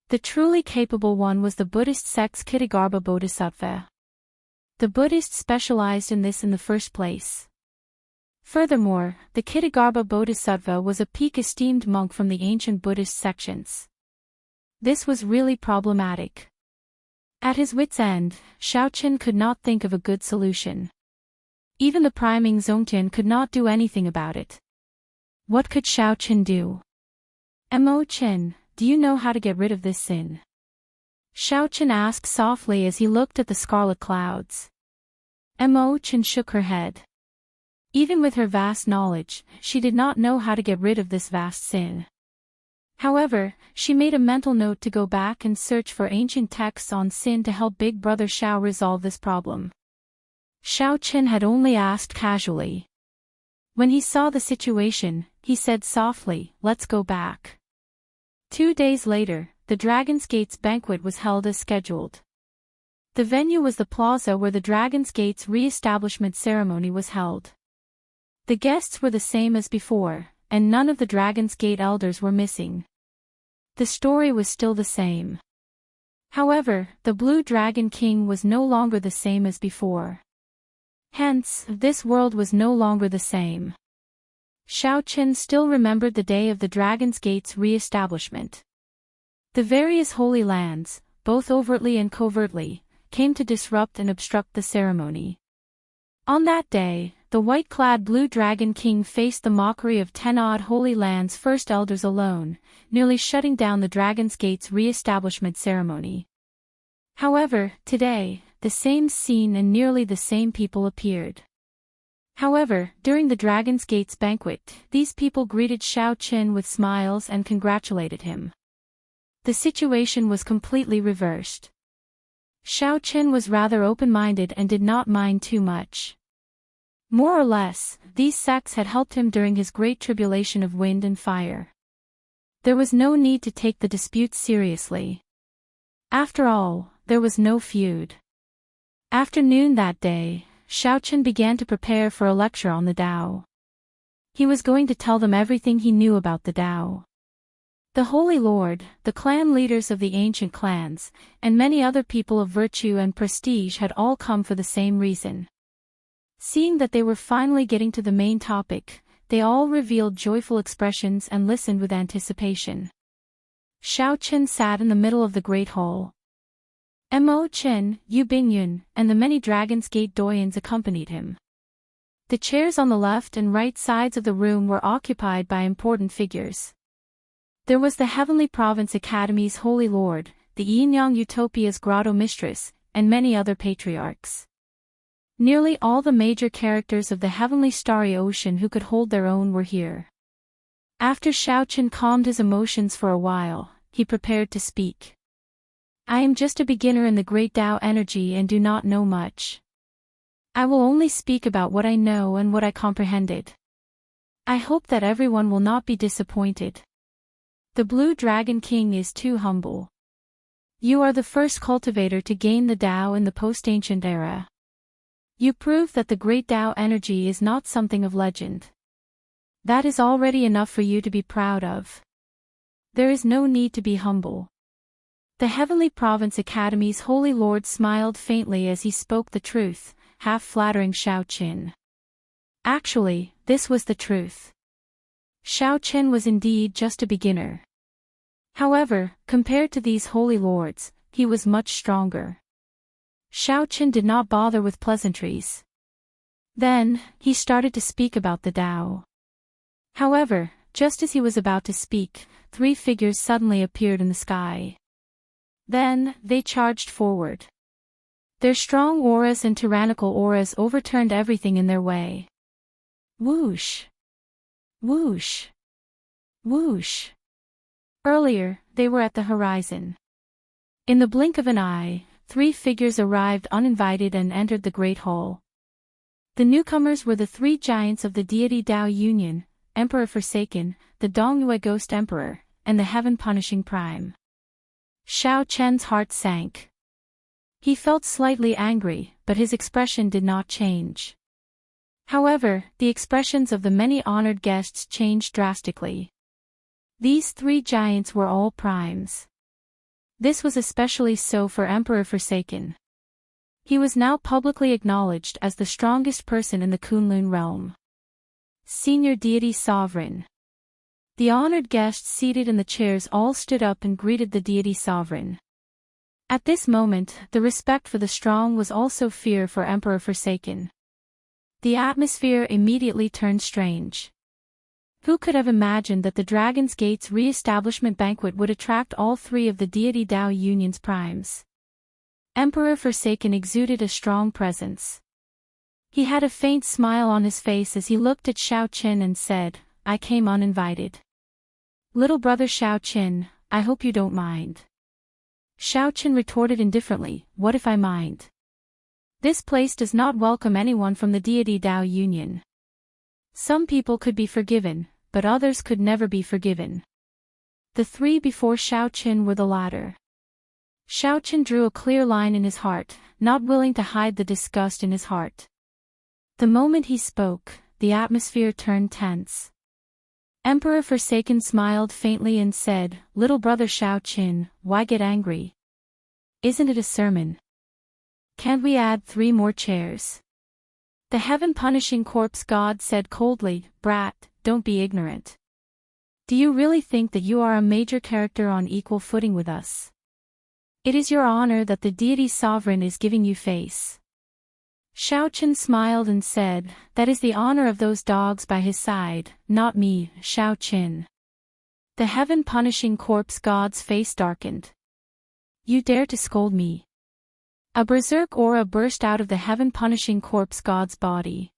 The truly capable one was the Buddhist sect's Kittigarbha Bodhisattva. The Buddhists specialized in this in the first place. Furthermore, the Kittagarbha Bodhisattva was a peak-esteemed monk from the ancient Buddhist sections. This was really problematic. At his wit's end, Xiaoqin could not think of a good solution. Even the priming Zongtian could not do anything about it. What could Xiaoqin do? Mo Qin, do you know how to get rid of this sin? Xiaoqin asked softly as he looked at the scarlet clouds. Mo Qin shook her head. Even with her vast knowledge, she did not know how to get rid of this vast sin. However, she made a mental note to go back and search for ancient texts on sin to help Big Brother Xiao resolve this problem. Xiaoqin had only asked casually. When he saw the situation, he said softly, "Let's go back." 2 days later, the Dragon's Gates banquet was held as scheduled. The venue was the plaza where the Dragon's Gates re-establishment ceremony was held. The guests were the same as before, and none of the Dragon's Gate elders were missing. The story was still the same. However, the Blue Dragon King was no longer the same as before. Hence, this world was no longer the same. Xiaoqin still remembered the day of the Dragon's Gate's re-establishment. The various holy lands, both overtly and covertly, came to disrupt and obstruct the ceremony. On that day, the white-clad Blue Dragon King faced the mockery of 10-odd Holy Land's first elders alone, nearly shutting down the Dragon's Gate's re-establishment ceremony. However, today, the same scene and nearly the same people appeared. However, during the Dragon's Gate's banquet, these people greeted Xiaoqin with smiles and congratulated him. The situation was completely reversed. Xiaoqin was rather open-minded and did not mind too much. More or less, these sects had helped him during his great tribulation of wind and fire. There was no need to take the dispute seriously. After all, there was no feud. After noon that day, Xiaoqin began to prepare for a lecture on the Tao. He was going to tell them everything he knew about the Tao. The Holy Lord, the clan leaders of the ancient clans, and many other people of virtue and prestige had all come for the same reason. Seeing that they were finally getting to the main topic, they all revealed joyful expressions and listened with anticipation. Xiaoqin sat in the middle of the great hall. Mo Qin, Yu Bingyun, and the many Dragon's Gate doyens accompanied him. The chairs on the left and right sides of the room were occupied by important figures. There was the Heavenly Province Academy's Holy Lord, the Yin-Yang Utopia's Grotto Mistress, and many other patriarchs. Nearly all the major characters of the heavenly starry ocean who could hold their own were here. After Xiaoqin calmed his emotions for a while, he prepared to speak. I am just a beginner in the great Tao energy and do not know much. I will only speak about what I know and what I comprehended. I hope that everyone will not be disappointed. The Blue Dragon King is too humble. You are the first cultivator to gain the Tao in the post-ancient era. You prove that the great Tao energy is not something of legend. That is already enough for you to be proud of. There is no need to be humble. The Heavenly Province Academy's Holy Lord smiled faintly as he spoke the truth, half flattering Xiaoqin. Actually, this was the truth. Xiaoqin was indeed just a beginner. However, compared to these holy lords, he was much stronger. Xiaoqin did not bother with pleasantries. Then, he started to speak about the Tao. However, just as he was about to speak, 3 figures suddenly appeared in the sky. Then, they charged forward. Their strong auras and tyrannical auras overturned everything in their way. Whoosh! Whoosh! Whoosh! Earlier, they were at the horizon. In the blink of an eye, 3 figures arrived uninvited and entered the great hall. The newcomers were the 3 giants of the deity Tao Union, Emperor Forsaken, the Dongyue Ghost Emperor, and the Heaven-Punishing Prime. Xiaoqian's heart sank. He felt slightly angry, but his expression did not change. However, the expressions of the many honored guests changed drastically. These 3 giants were all primes. This was especially so for Emperor Forsaken. He was now publicly acknowledged as the strongest person in the Kunlun realm. Senior deity sovereign. The honored guests seated in the chairs all stood up and greeted the deity sovereign. At this moment, the respect for the strong was also fear for Emperor Forsaken. The atmosphere immediately turned strange. Who could have imagined that the Dragon's Gate's re-establishment banquet would attract all three of the deity Dao Union's primes? Emperor Forsaken exuded a strong presence. He had a faint smile on his face as he looked at Xiao Qin and said, "I came uninvited. Little brother Xiao Qin, I hope you don't mind." Xiao Qin retorted indifferently, "What if I mind? This place does not welcome anyone from the deity Dao Union. Some people could be forgiven, but others could never be forgiven." The three before Xiao Qin were the latter. Xiao Qin drew a clear line in his heart, not willing to hide the disgust in his heart. The moment he spoke, the atmosphere turned tense. Emperor Forsaken smiled faintly and said, "Little brother Xiao Qin, why get angry? Isn't it a sermon? Can't we add 3 more chairs?" The heaven-punishing corpse god said coldly, "Brat, don't be ignorant. Do you really think that you are a major character on equal footing with us? It is your honor that the deity sovereign is giving you face." Xiao Qin smiled and said, "That is the honor of those dogs by his side, not me, Xiao Qin." The heaven-punishing corpse god's face darkened. "You dare to scold me?" A berserk aura burst out of the heaven-punishing corpse god's body.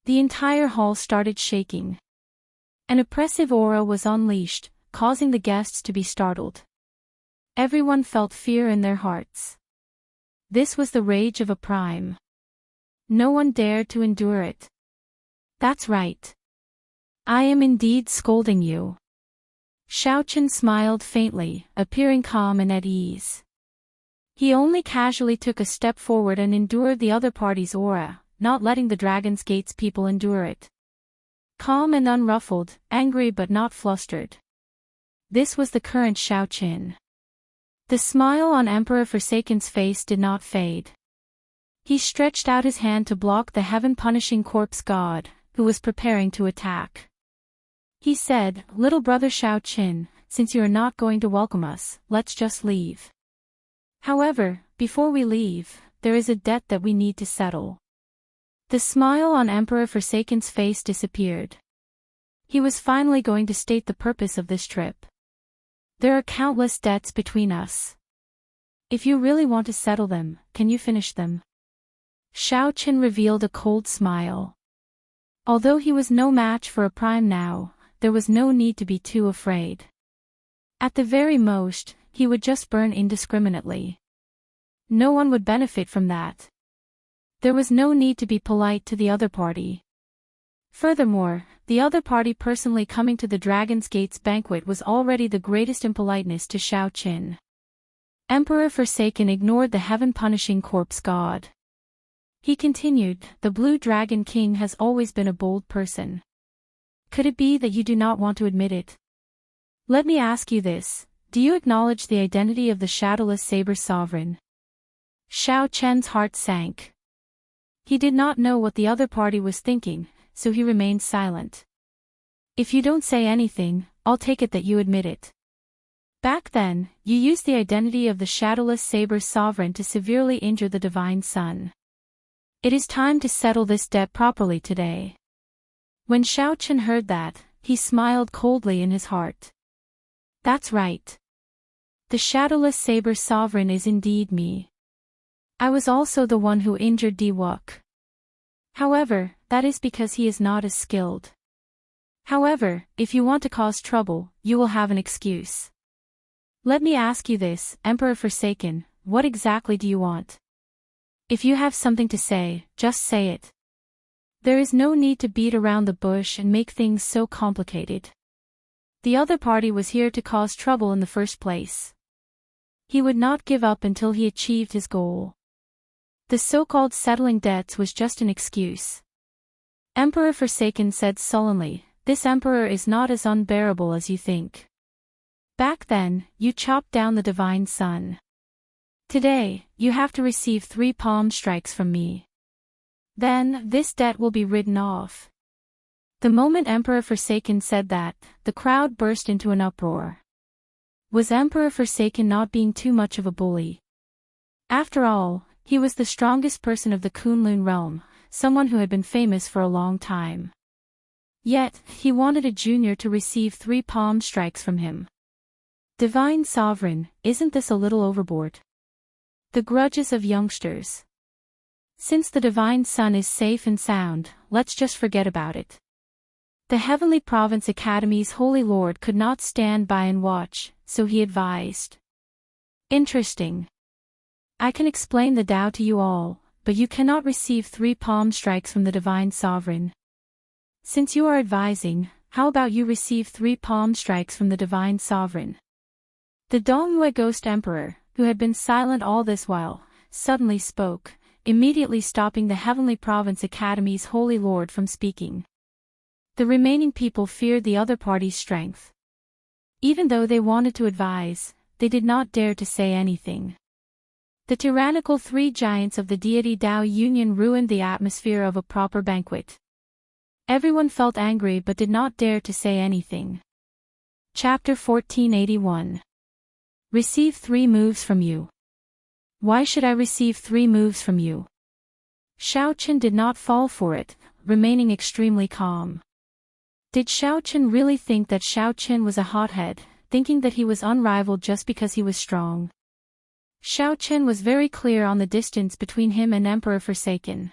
The entire hall started shaking. An oppressive aura was unleashed, causing the guests to be startled. Everyone felt fear in their hearts. This was the rage of a prime. No one dared to endure it. "That's right. I am indeed scolding you." Xiao Qin smiled faintly, appearing calm and at ease. He only casually took a step forward and endured the other party's aura, not letting the Dragon's Gate's people endure it. Calm and unruffled, angry but not flustered. This was the current Xiao Qin. The smile on Emperor Forsaken's face did not fade. He stretched out his hand to block the heaven-punishing corpse god, who was preparing to attack. He said, "Little brother Xiao Qin, since you are not going to welcome us, let's just leave. However, before we leave, there is a debt that we need to settle." The smile on Emperor Forsaken's face disappeared. He was finally going to state the purpose of this trip. "There are countless debts between us. If you really want to settle them, can you finish them?" Xiao Qin revealed a cold smile. Although he was no match for a prime now, there was no need to be too afraid. At the very most, he would just burn indiscriminately. No one would benefit from that. There was no need to be polite to the other party. Furthermore, the other party personally coming to the Dragon's Gate's banquet was already the greatest impoliteness to Xiao Qin. Emperor Forsaken ignored the heaven-punishing corpse god. He continued, "The Blue Dragon King has always been a bold person. Could it be that you do not want to admit it? Let me ask you this, do you acknowledge the identity of the Shadowless Saber Sovereign?" Xiao Chen's heart sank. He did not know what the other party was thinking, so he remained silent. "If you don't say anything, I'll take it that you admit it. Back then, you used the identity of the Shadowless Saber Sovereign to severely injure the Divine Sun. It is time to settle this debt properly today." When Xiao Chen heard that, he smiled coldly in his heart. "That's right. The Shadowless Saber Sovereign is indeed me. I was also the one who injured Di Wuk. However, that is because he is not as skilled. However, if you want to cause trouble, you will have an excuse. Let me ask you this, Emperor Forsaken, what exactly do you want? If you have something to say, just say it. There is no need to beat around the bush and make things so complicated. The other party was here to cause trouble in the first place. He would not give up until he achieved his goal. The so-called settling debts was just an excuse." Emperor Forsaken said sullenly, "This emperor is not as unbearable as you think. Back then, you chopped down the Divine Sun. Today, you have to receive 3 palm strikes from me. Then, this debt will be written off. The moment Emperor Forsaken said that, the crowd burst into an uproar. Was Emperor Forsaken not being too much of a bully? After all, he was the strongest person of the Kunlun realm, someone who had been famous for a long time. Yet, he wanted a junior to receive 3 palm strikes from him. Divine Sovereign, isn't this a little overboard? The grudges of youngsters. Since the Divine Son is safe and sound, let's just forget about it. The Heavenly Province Academy's Holy Lord could not stand by and watch, so he advised. Interesting. I can explain the Tao to you all, but you cannot receive 3 palm strikes from the Divine Sovereign. Since you are advising, how about you receive 3 palm strikes from the Divine Sovereign? The Dongyue Ghost Emperor, who had been silent all this while, suddenly spoke, immediately stopping the Heavenly Province Academy's Holy Lord from speaking. The remaining people feared the other party's strength. Even though they wanted to advise, they did not dare to say anything. The tyrannical 3 giants of the deity Tao Union ruined the atmosphere of a proper banquet. Everyone felt angry but did not dare to say anything. Chapter 1481. Receive 3 moves from you. Why should I receive 3 moves from you? Xiaochen did not fall for it, remaining extremely calm. Did Xiaochen really think that Xiaochen was a hothead, thinking that he was unrivaled just because he was strong? Xiaochen was very clear on the distance between him and Emperor Forsaken.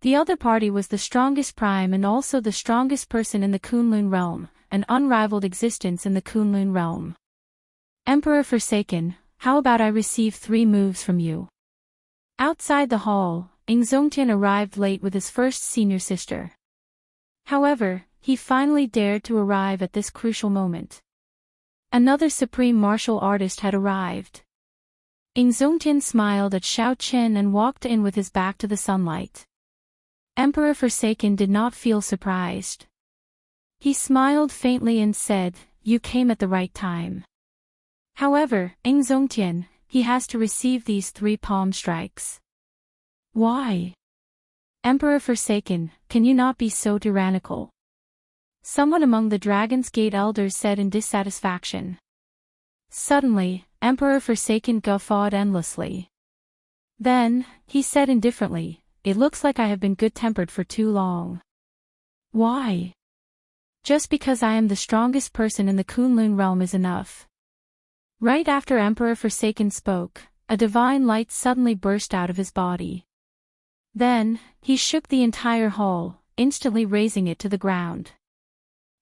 The other party was the strongest prime and also the strongest person in the Kunlun realm, an unrivaled existence in the Kunlun realm. Emperor Forsaken, how about I receive 3 moves from you? Outside the hall, Xianxia arrived late with his first senior sister. However, he finally dared to arrive at this crucial moment. Another supreme martial artist had arrived. Xianxia smiled at Xiaochen and walked in with his back to the sunlight. Emperor Forsaken did not feel surprised. He smiled faintly and said, "You came at the right time." However, Xianxia, he has to receive these 3 palm strikes. Why? Emperor Forsaken, can you not be so tyrannical? Someone among the Dragon's Gate elders said in dissatisfaction. Suddenly, Emperor Forsaken guffawed endlessly. Then, he said indifferently, "It looks like I have been good-tempered for too long." Why? Just because I am the strongest person in the Kunlun realm is enough. Right after Emperor Forsaken spoke, a divine light suddenly burst out of his body. Then, he shook the entire hall, instantly raising it to the ground.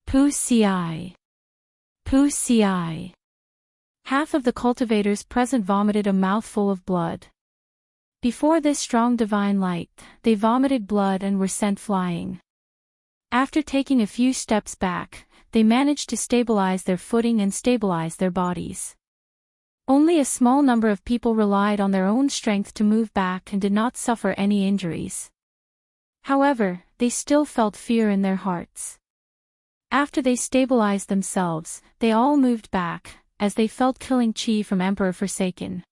Pu Ci. Pu Ci. Half of the cultivators present vomited a mouthful of blood. Before this strong divine light, they vomited blood and were sent flying. After taking a few steps back, they managed to stabilize their footing and stabilize their bodies. Only a small number of people relied on their own strength to move back and did not suffer any injuries. However, they still felt fear in their hearts. After they stabilized themselves, they all moved back, as they felt killing chi from Emperor Forsaken.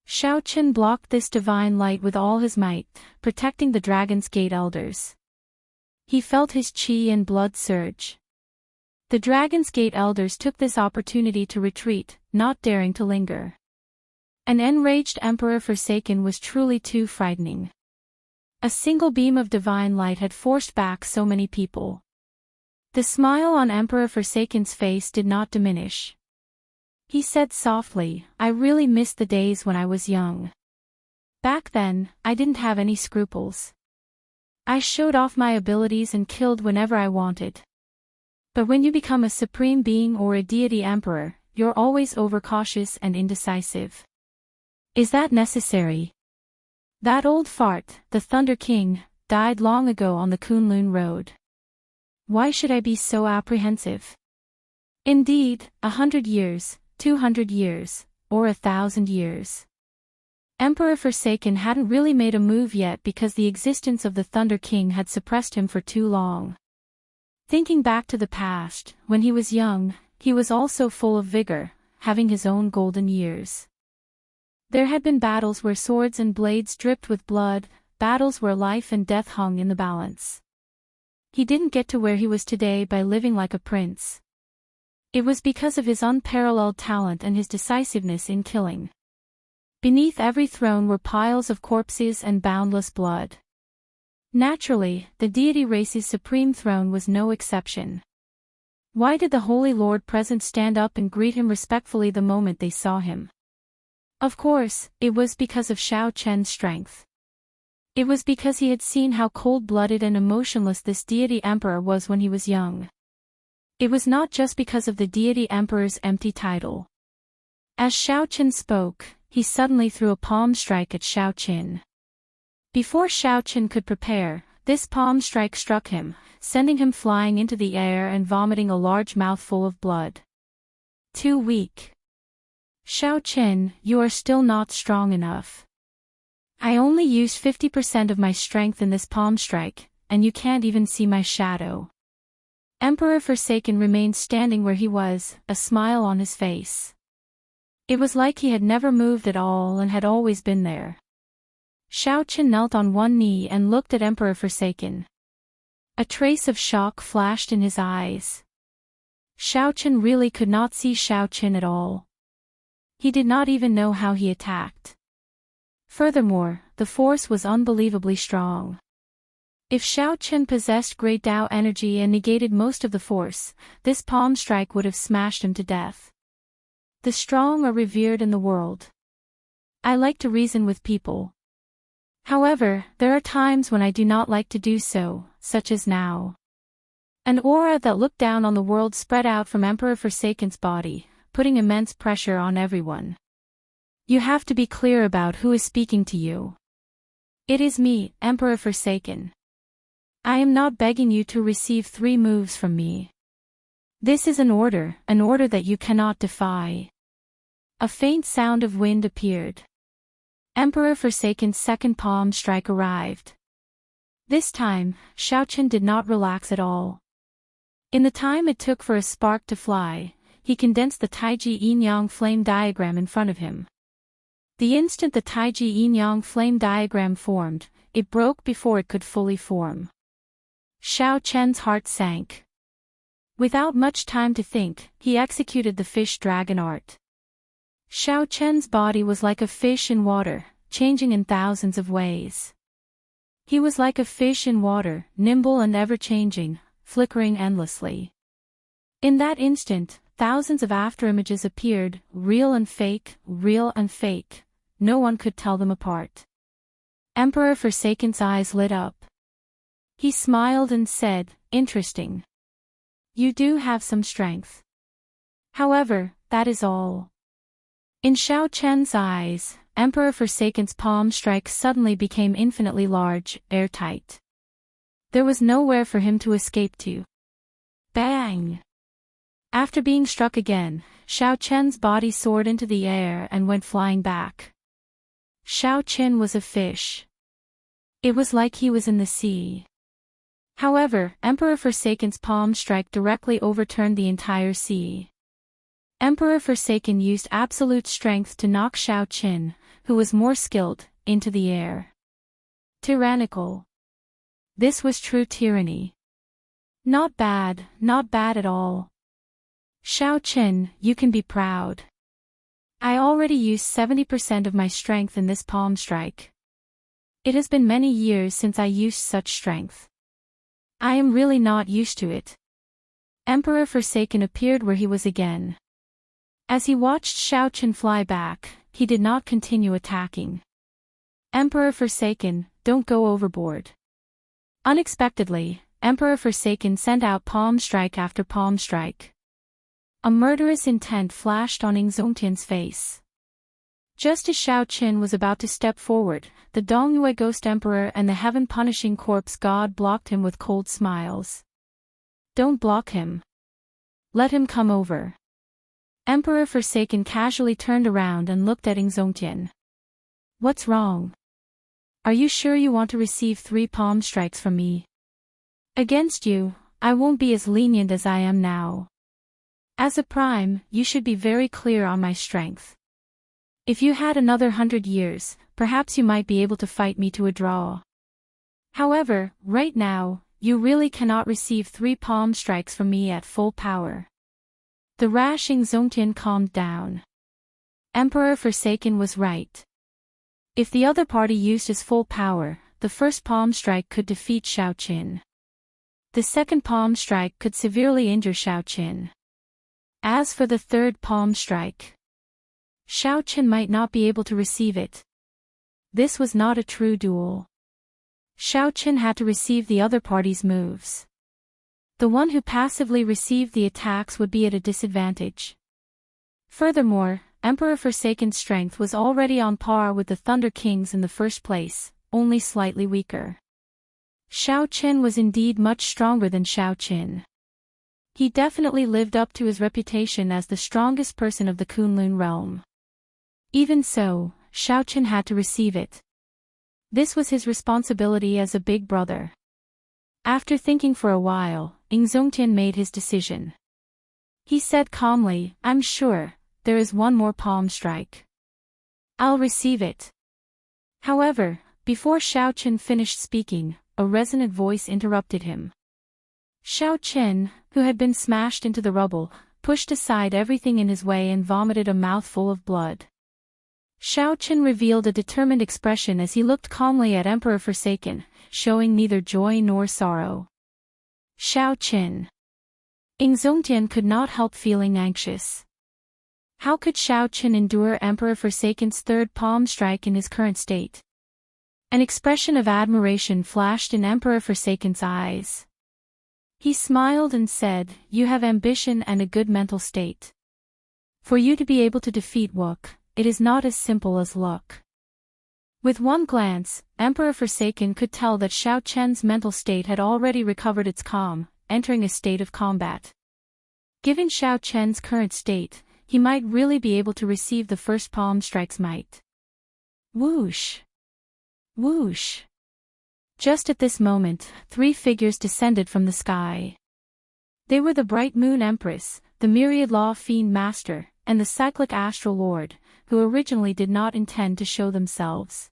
Xiaochen blocked this divine light with all his might, protecting the Dragon's Gate elders. He felt his chi and blood surge. The Dragon's Gate elders took this opportunity to retreat, not daring to linger. An enraged Emperor Forsaken was truly too frightening. A single beam of divine light had forced back so many people. The smile on Emperor Forsaken's face did not diminish. He said softly, "I really miss the days when I was young. Back then, I didn't have any scruples. I showed off my abilities and killed whenever I wanted. But when you become a supreme being or a deity emperor, you're always overcautious and indecisive. Is that necessary? That old fart, the Thunder King, died long ago on the Kunlun Road. Why should I be so apprehensive? Indeed, 100 years, 200 years, or 1,000 years. Emperor Forsaken hadn't really made a move yet because the existence of the Thunder King had suppressed him for too long. Thinking back to the past, when he was young, he was also full of vigor, having his own golden years. There had been battles where swords and blades dripped with blood, battles where life and death hung in the balance. He didn't get to where he was today by living like a prince. It was because of his unparalleled talent and his decisiveness in killing. Beneath every throne were piles of corpses and boundless blood. Naturally, the deity race's supreme throne was no exception. Why did the Holy Lord present stand up and greet him respectfully the moment they saw him? Of course, it was because of Xiao Chen's strength. It was because he had seen how cold-blooded and emotionless this deity emperor was when he was young. It was not just because of the deity emperor's empty title. As Xiao Chen spoke, he suddenly threw a palm strike at Xiao Chen. Before Xiao Chen could prepare, this palm strike struck him, sending him flying into the air and vomiting a large mouthful of blood. Too weak. Xiao Chen, you are still not strong enough. I only used 50% of my strength in this palm strike, and you can't even see my shadow. Emperor Forsaken remained standing where he was, a smile on his face. It was like he had never moved at all and had always been there. Xiao Chen knelt on one knee and looked at Emperor Forsaken. A trace of shock flashed in his eyes. Xiao Chen really could not see Xiao Chen at all. He did not even know how he attacked. Furthermore, the force was unbelievably strong. If Xiao Chen possessed great Dao energy and negated most of the force, this palm strike would have smashed him to death. The strong are revered in the world. I like to reason with people. However, there are times when I do not like to do so, such as now. An aura that looked down on the world spread out from Emperor Forsaken's body, putting immense pressure on everyone. You have to be clear about who is speaking to you. It is me, Emperor Forsaken. I am not begging you to receive 3 moves from me. This is an order that you cannot defy. A faint sound of wind appeared. Emperor Forsaken's second palm strike arrived. This time, Xiao Chen did not relax at all. In the time it took for a spark to fly, he condensed the Taiji Yin-Yang flame diagram in front of him. The instant the Taiji Yin-Yang flame diagram formed, it broke before it could fully form. Xiao Chen's heart sank. Without much time to think, he executed the fish dragon art. Xiao Chen's body was like a fish in water, changing in thousands of ways. He was like a fish in water, nimble and ever-changing, flickering endlessly. In that instant, thousands of afterimages appeared, real and fake, real and fake. No one could tell them apart. Emperor Forsaken's eyes lit up. He smiled and said, "Interesting. You do have some strength. However, that is all." In Xiao Chen's eyes, Emperor Forsaken's palm strike suddenly became infinitely large, airtight. There was nowhere for him to escape to. Bang! After being struck again, Xiao Chen's body soared into the air and went flying back. Xiao Chen was a fish. It was like he was in the sea. However, Emperor Forsaken's palm strike directly overturned the entire sea. Emperor Forsaken used absolute strength to knock Xiao Chen, who was more skilled, into the air. Tyrannical. This was true tyranny. Not bad at all. Xiao Chen, you can be proud. I already used 70% of my strength in this palm strike. It has been many years since I used such strength. I am really not used to it. Emperor Forsaken appeared where he was again. As he watched Xiao Chen fly back, he did not continue attacking. Emperor Forsaken, don't go overboard. Unexpectedly, Emperor Forsaken sent out palm strike after palm strike. A murderous intent flashed on Xianxia's face. Just as Xiao Chen was about to step forward, the Dongyue Ghost Emperor and the heaven-punishing corpse god blocked him with cold smiles. Don't block him. Let him come over. Emperor Forsaken casually turned around and looked at Xianxia. What's wrong? Are you sure you want to receive 3 palm strikes from me? Against you, I won't be as lenient as I am now. As a prime, you should be very clear on my strength. If you had another 100 years, perhaps you might be able to fight me to a draw. However, right now, you really cannot receive 3 palm strikes from me at full power. The rash Xianxia calmed down. Emperor Forsaken was right. If the other party used his full power, the first palm strike could defeat Xiaoqin. The second palm strike could severely injure Xiaoqin. As for the third palm strike, Xiaoqin might not be able to receive it. This was not a true duel. Xiaoqin had to receive the other party's moves. The one who passively received the attacks would be at a disadvantage. Furthermore, Emperor Forsaken's strength was already on par with the Thunder King's in the first place, only slightly weaker. Xiaoqin was indeed much stronger than Xiaoqin. He definitely lived up to his reputation as the strongest person of the Kunlun realm. Even so, Xiaoqin had to receive it. This was his responsibility as a big brother. After thinking for a while, Xianxia made his decision. He said calmly, "I'm sure, there is one more palm strike. I'll receive it." However, before Xiaoqin finished speaking, a resonant voice interrupted him. Xiaoqin, who had been smashed into the rubble, pushed aside everything in his way and vomited a mouthful of blood. Xiaoqin revealed a determined expression as he looked calmly at Emperor Forsaken, showing neither joy nor sorrow. Xiaoqin. Xianxia could not help feeling anxious. How could Xiaoqin endure Emperor Forsaken's third palm strike in his current state? An expression of admiration flashed in Emperor Forsaken's eyes. He smiled and said, "You have ambition and a good mental state. For you to be able to defeat Wuk, it is not as simple as luck." With one glance, Emperor Forsaken could tell that Xiaoqin's mental state had already recovered its calm, entering a state of combat. Given Xiaoqin's current state, he might really be able to receive the first palm strike's might. Whoosh! Whoosh! Just at this moment, 3 figures descended from the sky. They were the Bright Moon Empress, the Myriad Law Fiend Master, and the Cyclic Astral Lord, who originally did not intend to show themselves.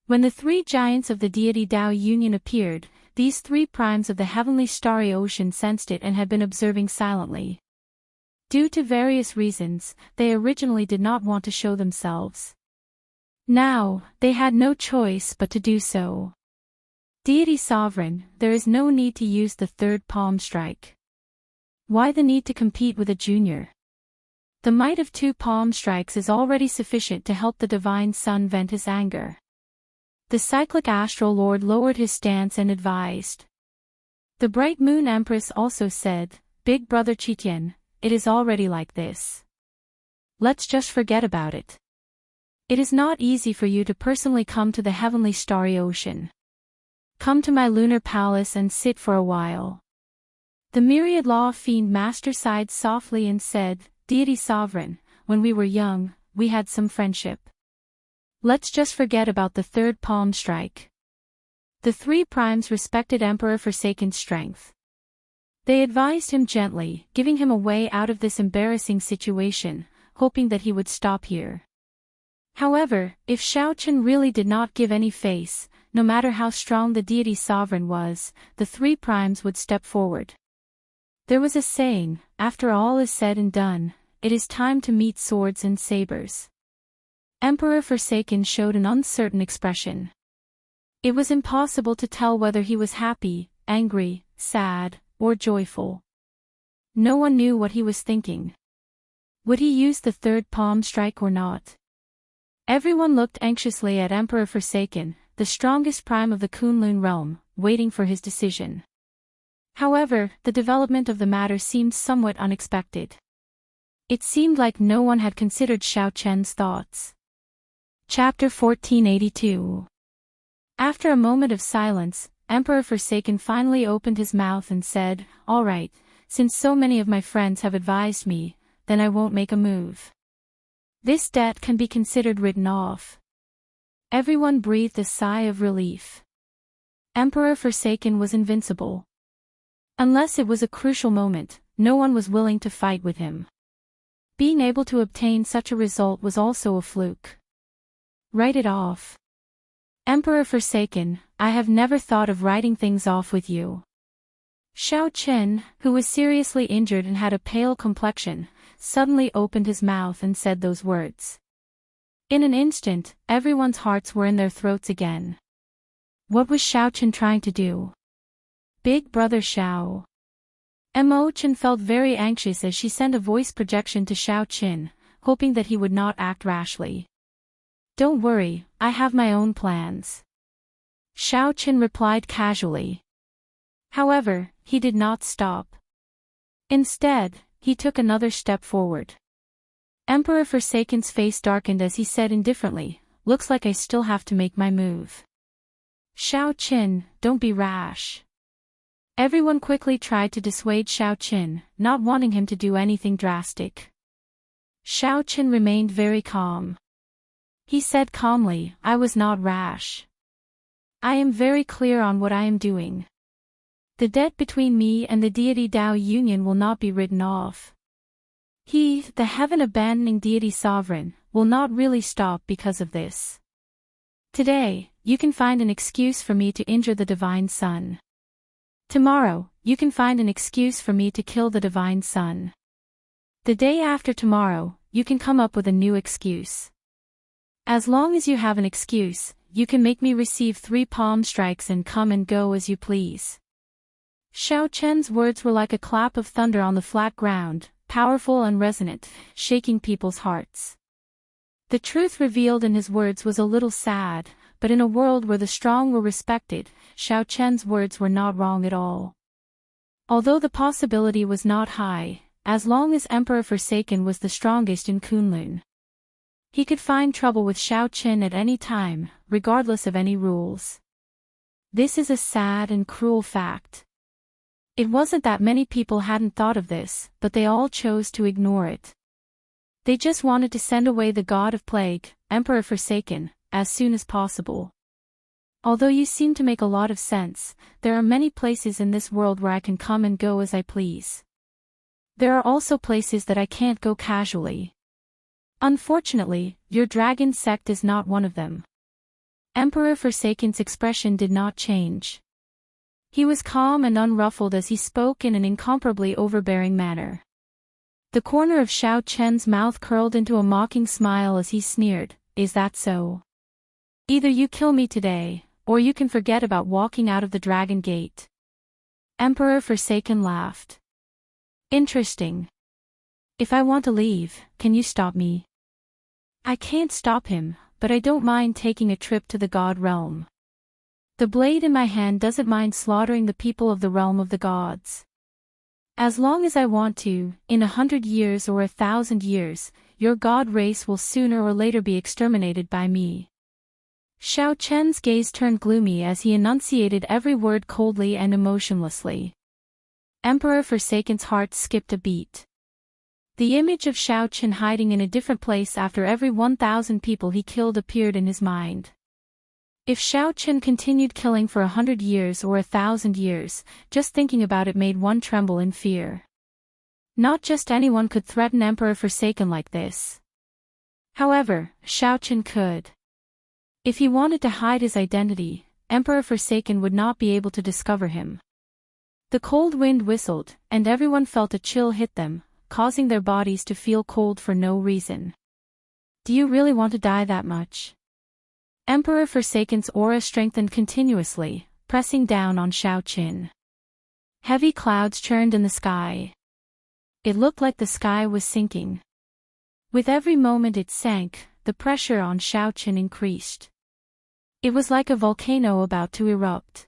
When the 3 giants of the deity Dao Union appeared, these 3 primes of the heavenly starry ocean sensed it and had been observing silently. Due to various reasons, they originally did not want to show themselves. Now, they had no choice but to do so. Deity Sovereign, there is no need to use the third palm strike. Why the need to compete with a junior? The might of 2 palm strikes is already sufficient to help the Divine Sun vent his anger. The Cyclic Astral Lord lowered his stance and advised. The Bright Moon Empress also said, "Big Brother Qitian, it is already like this. Let's just forget about it. It is not easy for you to personally come to the heavenly starry ocean. Come to my lunar palace and sit for a while." The Myriad Law Fiend Master sighed softly and said, "Deity Sovereign, when we were young, we had some friendship. Let's just forget about the third palm strike." The 3 primes respected Emperor Forsaken's strength. They advised him gently, giving him a way out of this embarrassing situation, hoping that he would stop here. However, if Xiaoqin really did not give any face, no matter how strong the deity sovereign was, the 3 primes would step forward. There was a saying, after all is said and done, it is time to meet swords and sabers. Emperor Forsaken showed an uncertain expression. It was impossible to tell whether he was happy, angry, sad, or joyful. No one knew what he was thinking. Would he use the third palm strike or not? Everyone looked anxiously at Emperor Forsaken, the strongest prime of the Kunlun realm, waiting for his decision. However, the development of the matter seemed somewhat unexpected. It seemed like no one had considered Xiaoqin's thoughts. Chapter 1482. After a moment of silence, Emperor Forsaken finally opened his mouth and said, "All right, since so many of my friends have advised me, then I won't make a move. This debt can be considered written off." Everyone breathed a sigh of relief. Emperor Forsaken was invincible. Unless it was a crucial moment, no one was willing to fight with him. Being able to obtain such a result was also a fluke. Write it off. Emperor Forsaken, I have never thought of writing things off with you. Xiao Chen, who was seriously injured and had a pale complexion, suddenly opened his mouth and said those words. In an instant, everyone's hearts were in their throats again. What was Xiao Chen trying to do? Big brother Xiao. Mo Chen felt very anxious as she sent a voice projection to Xiao Chen, hoping that he would not act rashly. Don't worry, I have my own plans. Xiao Chen replied casually. However, he did not stop. Instead, he took another step forward. Emperor Forsaken's face darkened as he said indifferently, looks like I still have to make my move. Xiao Chen, don't be rash. Everyone quickly tried to dissuade Xiao Chen, not wanting him to do anything drastic. Xiao Chen remained very calm. He said calmly, I was not rash. I am very clear on what I am doing. The debt between me and the deity Dao Union will not be written off. He, the heaven-abandoning deity sovereign, will not really stop because of this. Today, you can find an excuse for me to injure the divine sun. Tomorrow, you can find an excuse for me to kill the divine sun. The day after tomorrow, you can come up with a new excuse. As long as you have an excuse, you can make me receive 3 palm strikes and come and go as you please. Xiao Chen's words were like a clap of thunder on the flat ground, powerful and resonant, shaking people's hearts. The truth revealed in his words was a little sad, but in a world where the strong were respected, Xiao Chen's words were not wrong at all. Although the possibility was not high, as long as Emperor Forsaken was the strongest in Kunlun, he could find trouble with Xiao Chen at any time, regardless of any rules. This is a sad and cruel fact. It wasn't that many people hadn't thought of this, but they all chose to ignore it. They just wanted to send away the god of plague, Emperor Forsaken, as soon as possible. Although you seem to make a lot of sense, there are many places in this world where I can come and go as I please. There are also places that I can't go casually. Unfortunately, your dragon sect is not one of them. Emperor Forsaken's expression did not change. He was calm and unruffled as he spoke in an incomparably overbearing manner. The corner of Xiao Chen's mouth curled into a mocking smile as he sneered, is that so? Either you kill me today, or you can forget about walking out of the Dragon Gate. Emperor Forsaken laughed. Interesting. If I want to leave, can you stop me? I can't stop him, but I don't mind taking a trip to the God realm. The blade in my hand doesn't mind slaughtering the people of the realm of the gods. As long as I want to, in 100 years or 1,000 years, your god race will sooner or later be exterminated by me. Xiao Chen's gaze turned gloomy as he enunciated every word coldly and emotionlessly. Emperor Forsaken's heart skipped a beat. The image of Xiao Chen hiding in a different place after every 1,000 people he killed appeared in his mind. If Xiao Chen continued killing for 100 years or 1,000 years, just thinking about it made one tremble in fear. Not just anyone could threaten Emperor Forsaken like this. However, Xiao Chen could. If he wanted to hide his identity, Emperor Forsaken would not be able to discover him. The cold wind whistled, and everyone felt a chill hit them, causing their bodies to feel cold for no reason. Do you really want to die that much? Emperor Forsaken's aura strengthened continuously, pressing down on Xiao Chen. Heavy clouds churned in the sky. It looked like the sky was sinking. With every moment it sank, the pressure on Xiao Chen increased. It was like a volcano about to erupt.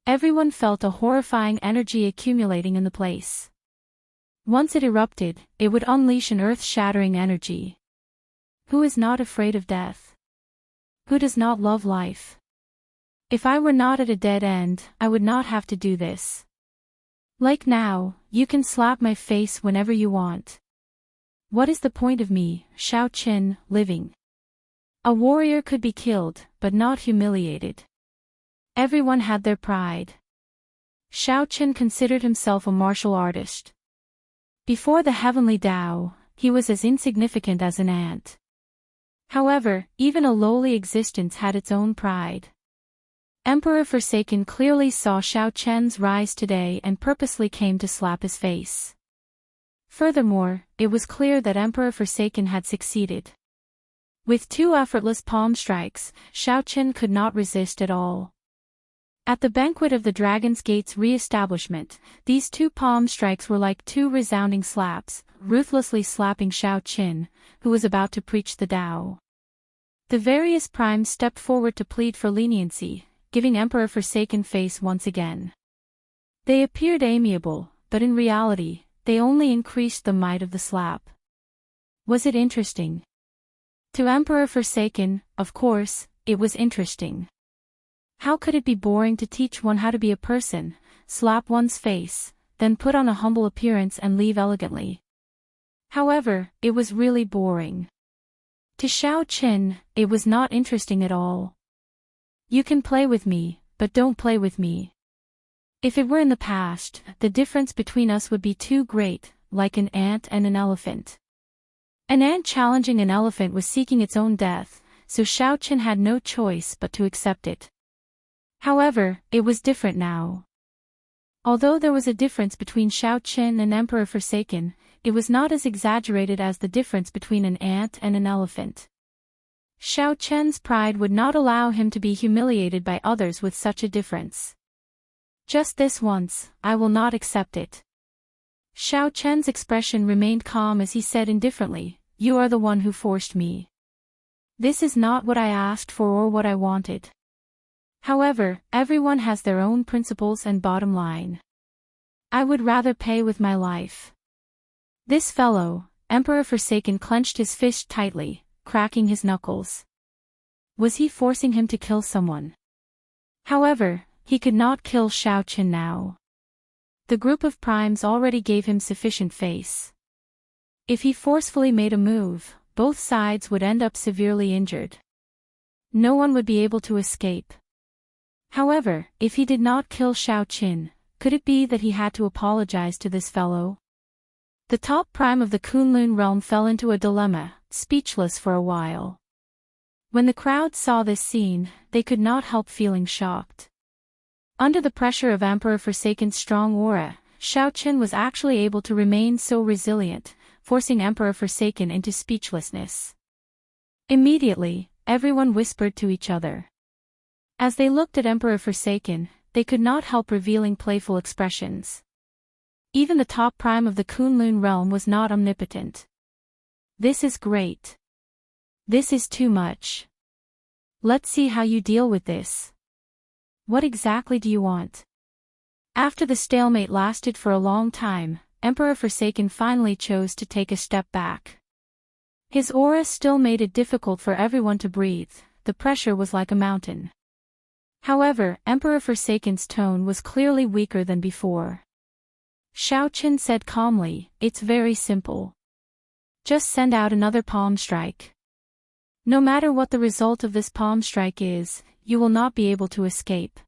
Everyone felt a horrifying energy accumulating in the place. Once it erupted, it would unleash an earth-shattering energy. Who is not afraid of death? Who does not love life? If I were not at a dead end, I would not have to do this. Like now, you can slap my face whenever you want. What is the point of me, Xiao Chen, living? A warrior could be killed, but not humiliated. Everyone had their pride. Xiao Chen considered himself a martial artist. Before the heavenly Tao, he was as insignificant as an ant. However, even a lowly existence had its own pride. Emperor Forsaken clearly saw Xiao Chen's rise today and purposely came to slap his face. Furthermore, it was clear that Emperor Forsaken had succeeded. With 2 effortless palm strikes, Xiao Chen could not resist at all. At the banquet of the Dragon's Gate's re-establishment, these 2 palm strikes were like 2 resounding slaps, ruthlessly slapping Xiao Chen, who was about to preach the Tao. The various primes stepped forward to plead for leniency, giving Emperor Forsaken face once again. They appeared amiable, but in reality, they only increased the might of the slap. Was it interesting? To Emperor Forsaken, of course, it was interesting. How could it be boring to teach one how to be a person, slap one's face, then put on a humble appearance and leave elegantly? However, it was really boring. To Xiao Chen, it was not interesting at all. You can play with me, but don't play with me. If it were in the past, the difference between us would be too great, like an ant and an elephant. An ant challenging an elephant was seeking its own death, so Xiao Chen had no choice but to accept it. However, it was different now. Although there was a difference between Xiao Chen and Emperor Forsaken, it was not as exaggerated as the difference between an ant and an elephant. Xiao Chen's pride would not allow him to be humiliated by others with such a difference. Just this once, I will not accept it. Xiao Chen's expression remained calm as he said indifferently, "You are the one who forced me. This is not what I asked for or what I wanted. However, everyone has their own principles and bottom line. I would rather pay with my life." This fellow, Emperor Forsaken, clenched his fist tightly, cracking his knuckles. Was he forcing him to kill someone? However, he could not kill Xiao Chen now. The group of primes already gave him sufficient face. If he forcefully made a move, both sides would end up severely injured. No one would be able to escape. However, if he did not kill Xiao Chen, could it be that he had to apologize to this fellow? The top prime of the Kunlun realm fell into a dilemma, speechless for a while. When the crowd saw this scene, they could not help feeling shocked. Under the pressure of Emperor Forsaken's strong aura, Xiao Chen was actually able to remain so resilient, forcing Emperor Forsaken into speechlessness. Immediately, everyone whispered to each other. As they looked at Emperor Forsaken, they could not help revealing playful expressions. Even the top prime of the Kunlun realm was not omnipotent. This is great. This is too much. Let's see how you deal with this. What exactly do you want? After the stalemate lasted for a long time, Emperor Forsaken finally chose to take a step back. His aura still made it difficult for everyone to breathe, the pressure was like a mountain. However, Emperor Forsaken's tone was clearly weaker than before. Xiao Chen said calmly, "It's very simple. Just send out another palm strike. No matter what the result of this palm strike is, you will not be able to escape.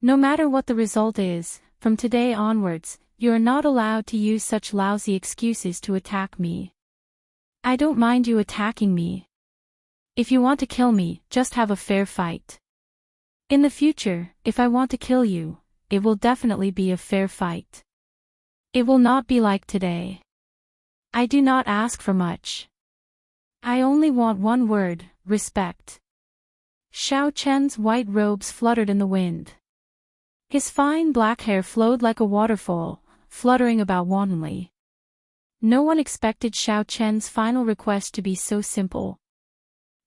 No matter what the result is, from today onwards, you are not allowed to use such lousy excuses to attack me. I don't mind you attacking me. If you want to kill me, just have a fair fight. In the future, if I want to kill you, it will definitely be a fair fight. It will not be like today. I do not ask for much. I only want one word, respect." Xiao Chen's white robes fluttered in the wind. His fine black hair flowed like a waterfall, fluttering about wantonly. No one expected Xiao Chen's final request to be so simple.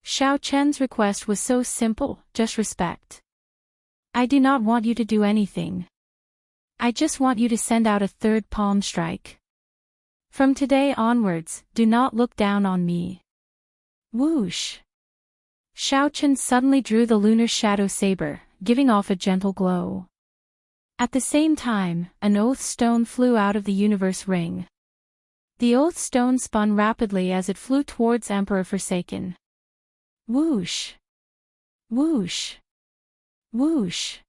Xiao Chen's request was so simple, just respect. I do not want you to do anything. I just want you to send out a third palm strike. From today onwards, do not look down on me. Whoosh! Xiao Chen suddenly drew the lunar shadow saber, giving off a gentle glow. At the same time, an oath stone flew out of the universe ring. The oath stone spun rapidly as it flew towards Emperor Forsaken. Whoosh! Whoosh! Whoosh!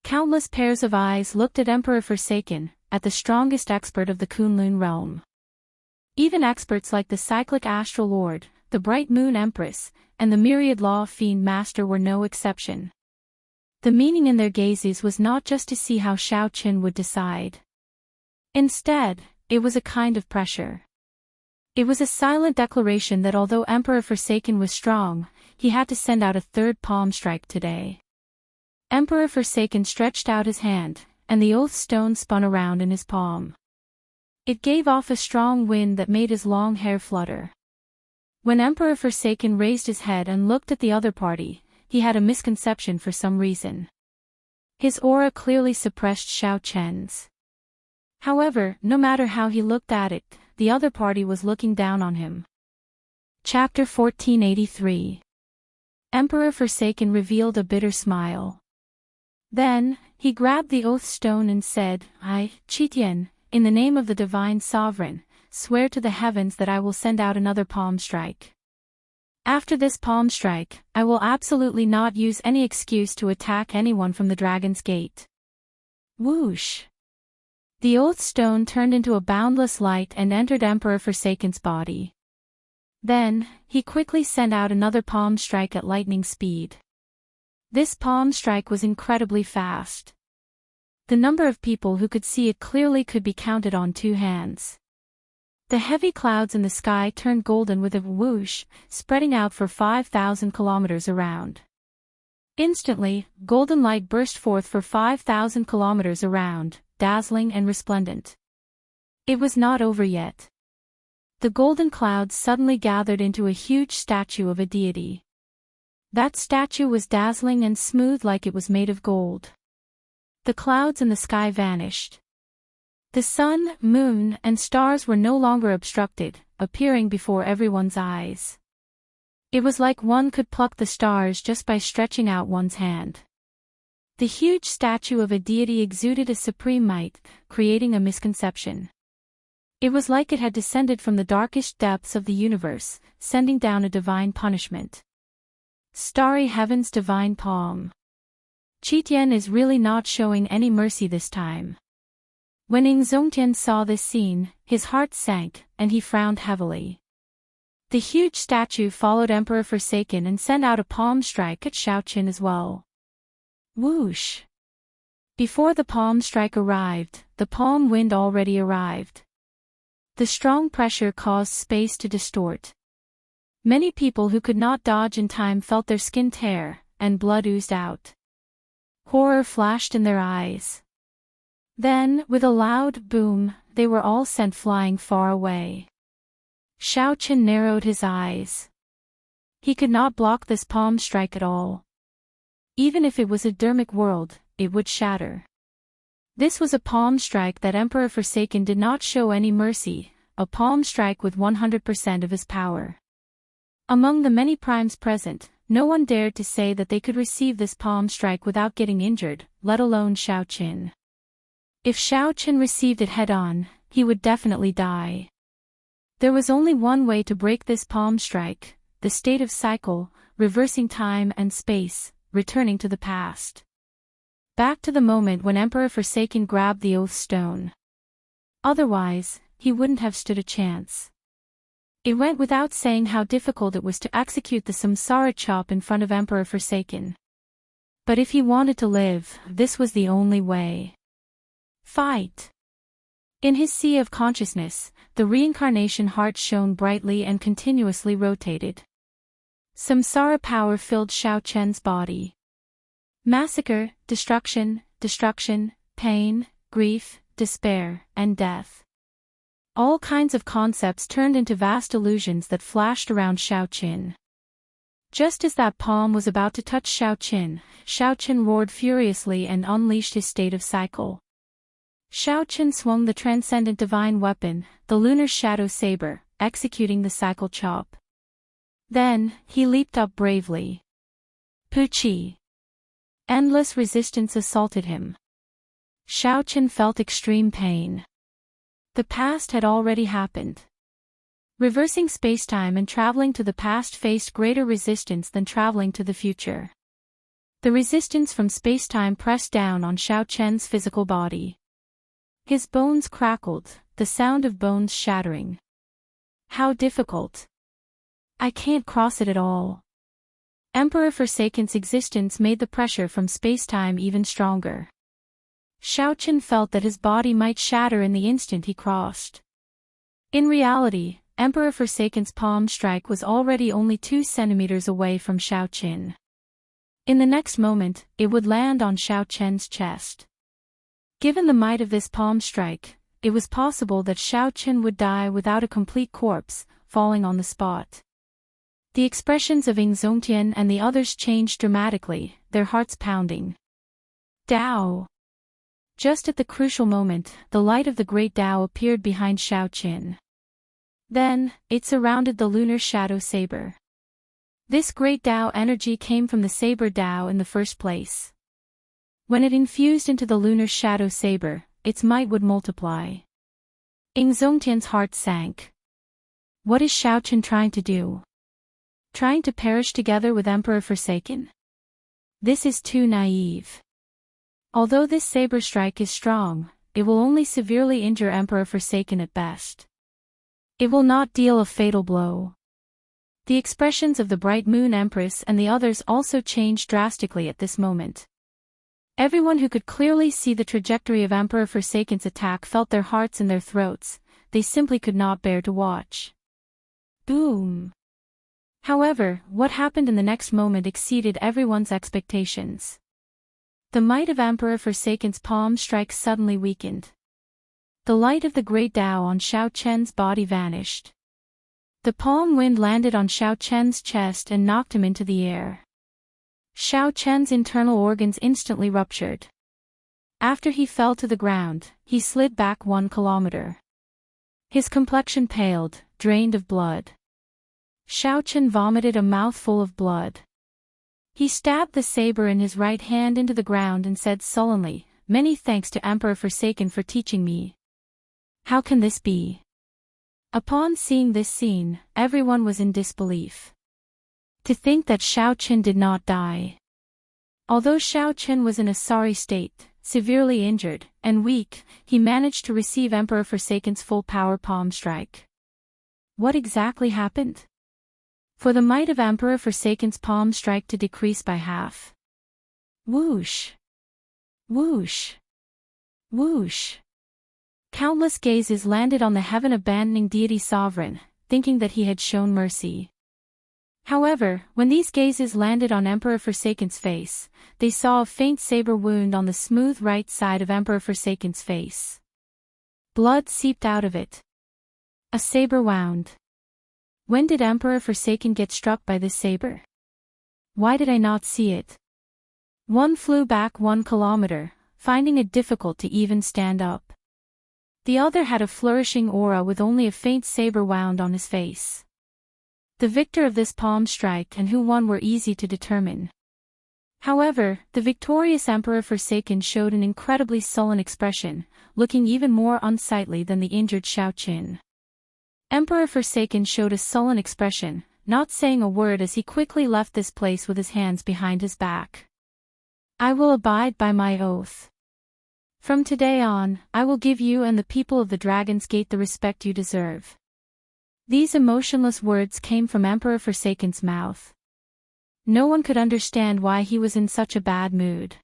Countless pairs of eyes looked at Emperor Forsaken, at the strongest expert of the Kunlun realm. Even experts like the cyclic astral lord, the bright moon empress, and the myriad law fiend master were no exception. The meaning in their gazes was not just to see how Xiao Qin would decide. Instead, it was a kind of pressure. It was a silent declaration that although Emperor Forsaken was strong, he had to send out a third palm strike today. Emperor Forsaken stretched out his hand, and the oath stone spun around in his palm. It gave off a strong wind that made his long hair flutter. When Emperor Forsaken raised his head and looked at the other party, he had a misconception for some reason. His aura clearly suppressed Xiao Chen's. However, no matter how he looked at it, the other party was looking down on him. Chapter 1483. Emperor Forsaken revealed a bitter smile. Then, he grabbed the oath stone and said, "I, Qitian, in the name of the Divine Sovereign, swear to the heavens that I will send out another palm strike. After this palm strike, I will absolutely not use any excuse to attack anyone from the Dragon's Gate." Whoosh! The oath stone turned into a boundless light and entered Emperor Forsaken's body. Then, he quickly sent out another palm strike at lightning speed. This palm strike was incredibly fast. The number of people who could see it clearly could be counted on two hands. The heavy clouds in the sky turned golden with a whoosh, spreading out for 5,000 kilometers around. Instantly, golden light burst forth for 5,000 kilometers around, dazzling and resplendent. It was not over yet. The golden clouds suddenly gathered into a huge statue of a deity. That statue was dazzling and smooth like it was made of gold. The clouds in the sky vanished. The sun, moon, and stars were no longer obstructed, appearing before everyone's eyes. It was like one could pluck the stars just by stretching out one's hand. The huge statue of a deity exuded a supreme might, creating a misconception. It was like it had descended from the darkest depths of the universe, sending down a divine punishment. Starry Heaven's divine palm. Qitian is really not showing any mercy this time. When Zongtian saw this scene, his heart sank, and he frowned heavily. The huge statue followed Emperor Forsaken and sent out a palm strike at Xiao Qin as well. Whoosh! Before the palm strike arrived, the palm wind already arrived. The strong pressure caused space to distort. Many people who could not dodge in time felt their skin tear, and blood oozed out. Horror flashed in their eyes. Then, with a loud boom, they were all sent flying far away. Xiao Qin narrowed his eyes. He could not block this palm strike at all. Even if it was a dermic world, it would shatter. This was a palm strike that Emperor Forsaken did not show any mercy, a palm strike with 100% of his power. Among the many primes present, no one dared to say that they could receive this palm strike without getting injured, let alone Xiao Qin. If Xiao Qin received it head-on, he would definitely die. There was only one way to break this palm strike, the state of cycle, reversing time and space, returning to the past. Back to the moment when Emperor Forsaken grabbed the oath stone. Otherwise, he wouldn't have stood a chance. It went without saying how difficult it was to execute the samsara chop in front of Emperor Forsaken. But if he wanted to live, this was the only way. Fight! In his sea of consciousness, the reincarnation heart shone brightly and continuously rotated. Samsara power filled Xiao Chen's body. Massacre, destruction, pain, grief, despair, and death. All kinds of concepts turned into vast illusions that flashed around Xiao Qin. Just as that palm was about to touch Xiao Qin roared furiously and unleashed his state of cycle. Xiao Qin swung the transcendent divine weapon, the lunar shadow saber, executing the cycle chop. Then, he leaped up bravely. Puchi! Endless resistance assaulted him. Xiao Qin felt extreme pain. The past had already happened. Reversing spacetime and traveling to the past faced greater resistance than traveling to the future. The resistance from spacetime pressed down on Xiao Chen's physical body. His bones crackled, the sound of bones shattering. How difficult. I can't cross it at all. Emperor Forsaken's existence made the pressure from space-time even stronger. Xiaochen felt that his body might shatter in the instant he crossed. In reality, Emperor Forsaken's palm strike was already only 2 centimeters away from Xiaochen. In the next moment, it would land on Xiaochen's chest. Given the might of this palm strike, it was possible that Xiaochen would die without a complete corpse, falling on the spot. The expressions of Xianxia and the others changed dramatically, their hearts pounding. Dao. Just at the crucial moment, the light of the great Dao appeared behind Xiaochen. Then, it surrounded the lunar shadow saber. This great Dao energy came from the saber Dao in the first place. When it infused into the lunar shadow saber, its might would multiply. Xianxia's heart sank. What is Xiaochen trying to do? Trying to perish together with Emperor Forsaken? This is too naive. Although this saber strike is strong, it will only severely injure Emperor Forsaken at best. It will not deal a fatal blow. The expressions of the Bright Moon Empress and the others also changed drastically at this moment. Everyone who could clearly see the trajectory of Emperor Forsaken's attack felt their hearts in their throats, they simply could not bear to watch. Boom! However, what happened in the next moment exceeded everyone's expectations. The might of Emperor Forsaken's palm strike suddenly weakened. The light of the great Dao on Xiaochen's body vanished. The palm wind landed on Xiaochen's chest and knocked him into the air. Xiaochen's internal organs instantly ruptured. After he fell to the ground, he slid back 1 kilometer. His complexion paled, drained of blood. Xiaochen vomited a mouthful of blood. He stabbed the saber in his right hand into the ground and said sullenly, "Many thanks to Emperor Forsaken for teaching me. How can this be?" Upon seeing this scene, everyone was in disbelief. To think that Xiaochen did not die. Although Xiaochen was in a sorry state, severely injured, and weak, he managed to receive Emperor Forsaken's full power palm strike. What exactly happened? For the might of Emperor Forsaken's palm strike to decrease by half. Whoosh! Whoosh! Whoosh! Countless gazes landed on the heaven-abandoning deity sovereign, thinking that he had shown mercy. However, when these gazes landed on Emperor Forsaken's face, they saw a faint saber wound on the smooth right side of Emperor Forsaken's face. Blood seeped out of it. A saber wound. When did Emperor Forsaken get struck by this saber? Why did I not see it? One flew back 1 kilometer, finding it difficult to even stand up. The other had a flourishing aura with only a faint saber wound on his face. The victor of this palm strike and who won were easy to determine. However, the victorious Emperor Forsaken showed an incredibly sullen expression, looking even more unsightly than the injured Xiaochen. Emperor Forsaken showed a sullen expression, not saying a word as he quickly left this place with his hands behind his back. I will abide by my oath. From today on, I will give you and the people of the Dragon's Gate the respect you deserve. These emotionless words came from Emperor Forsaken's mouth. No one could understand why he was in such a bad mood.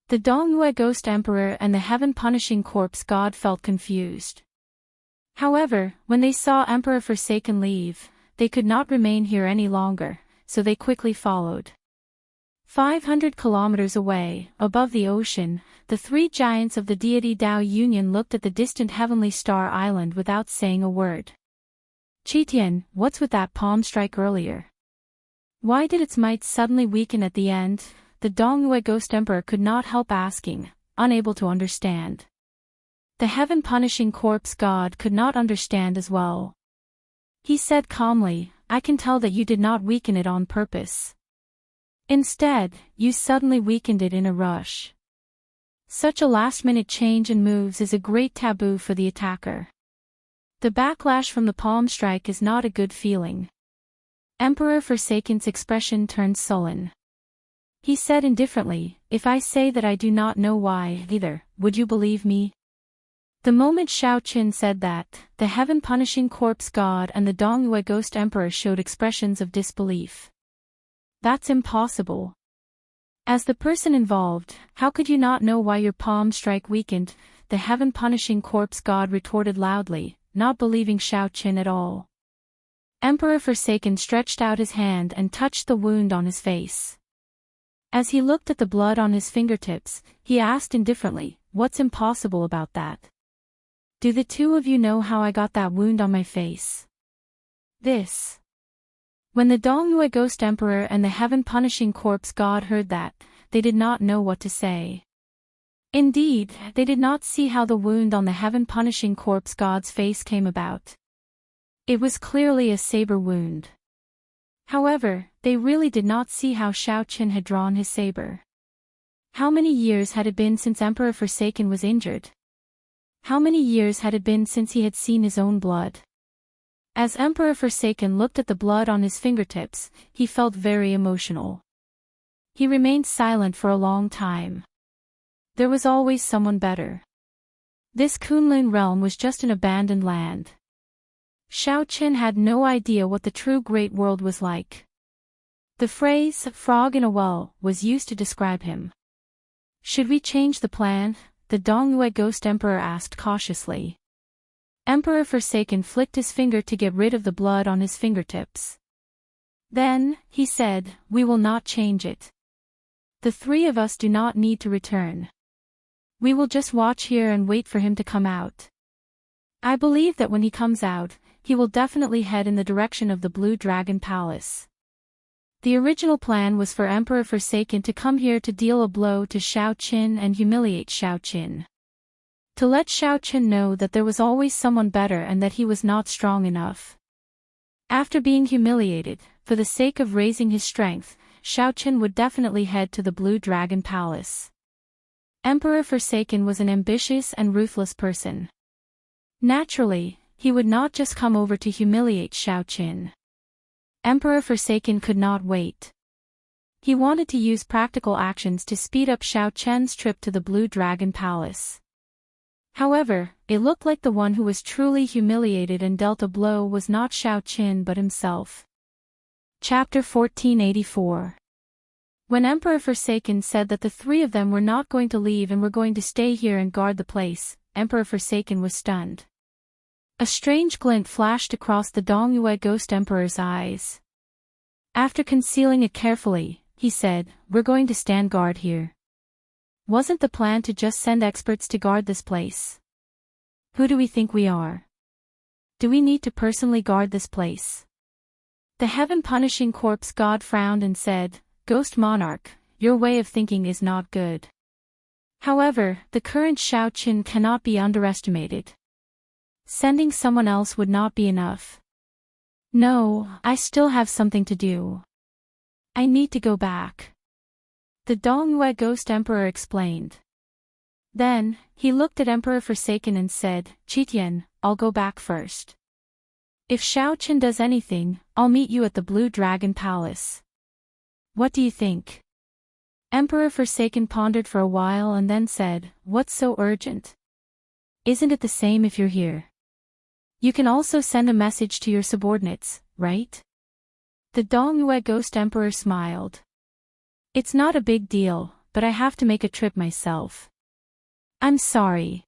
The Dongyue Ghost Emperor and the Heaven-Punishing Corpse God felt confused. However, when they saw Emperor Forsaken leave, they could not remain here any longer, so they quickly followed. 500 kilometers away, above the ocean, the 3 giants of the deity Dao Union looked at the distant heavenly star island without saying a word. Qitian, what's with that palm strike earlier? Why did its might suddenly weaken at the end? The Dongyue Ghost Emperor could not help asking, unable to understand. The Heaven-Punishing Corpse God could not understand as well. He said calmly, I can tell that you did not weaken it on purpose. Instead, you suddenly weakened it in a rush. Such a last-minute change in moves is a great taboo for the attacker. The backlash from the palm strike is not a good feeling. Emperor Forsaken's expression turned sullen. He said indifferently, if I say that I do not know why either, would you believe me? The moment Xiao Qin said that, the heaven-punishing corpse god and the Dongyue ghost emperor showed expressions of disbelief. That's impossible. As the person involved, how could you not know why your palm strike weakened? The heaven-punishing corpse god retorted loudly, not believing Xiao Qin at all. Emperor Forsaken stretched out his hand and touched the wound on his face. As he looked at the blood on his fingertips, he asked indifferently, "What's impossible about that? Do the two of you know how I got that wound on my face?" This. When the Dongyue ghost emperor and the heaven-punishing corpse god heard that, they did not know what to say. Indeed, they did not see how the wound on the heaven-punishing corpse god's face came about. It was clearly a saber wound. However, they really did not see how Xiao Qin had drawn his saber. How many years had it been since Emperor Forsaken was injured? How many years had it been since he had seen his own blood? As Emperor Forsaken looked at the blood on his fingertips, he felt very emotional. He remained silent for a long time. There was always someone better. This Kunlun realm was just an abandoned land. Xiao Qin had no idea what the true Great World was like. The phrase, "frog in a well," was used to describe him. "Should we change the plan?" the Dongyue ghost emperor asked cautiously. Emperor Forsaken flicked his finger to get rid of the blood on his fingertips. Then, he said, "We will not change it. The three of us do not need to return. We will just watch here and wait for him to come out. I believe that when he comes out, he will definitely head in the direction of the Blue Dragon Palace." The original plan was for Emperor Forsaken to come here to deal a blow to Xiao Qin and humiliate Xiao Qin. To let Xiao Qin know that there was always someone better and that he was not strong enough. After being humiliated, for the sake of raising his strength, Xiao Qin would definitely head to the Blue Dragon Palace. Emperor Forsaken was an ambitious and ruthless person. Naturally, he would not just come over to humiliate Xiao Qin. Emperor Forsaken could not wait. He wanted to use practical actions to speed up Xiao Qin's trip to the Blue Dragon Palace. However, it looked like the one who was truly humiliated and dealt a blow was not Xiao Qin but himself. Chapter 1484. When Emperor Forsaken said that the three of them were not going to leave and were going to stay here and guard the place, Emperor Forsaken was stunned. A strange glint flashed across the Dongyue ghost emperor's eyes. After concealing it carefully, he said, "We're going to stand guard here. Wasn't the plan to just send experts to guard this place? Who do we think we are? Do we need to personally guard this place?" The heaven-punishing corpse god frowned and said, "Ghost Monarch, your way of thinking is not good. However, the current Xiao Qin cannot be underestimated. Sending someone else would not be enough. No, I still have something to do. I need to go back," the Dongyue ghost emperor explained. Then, he looked at Emperor Forsaken and said, "Qitian, I'll go back first. If Xiao Qin does anything, I'll meet you at the Blue Dragon Palace. What do you think?" Emperor Forsaken pondered for a while and then said, "What's so urgent? Isn't it the same if you're here? You can also send a message to your subordinates, right?" The Dongyue ghost emperor smiled. "It's not a big deal, but I have to make a trip myself. I'm sorry."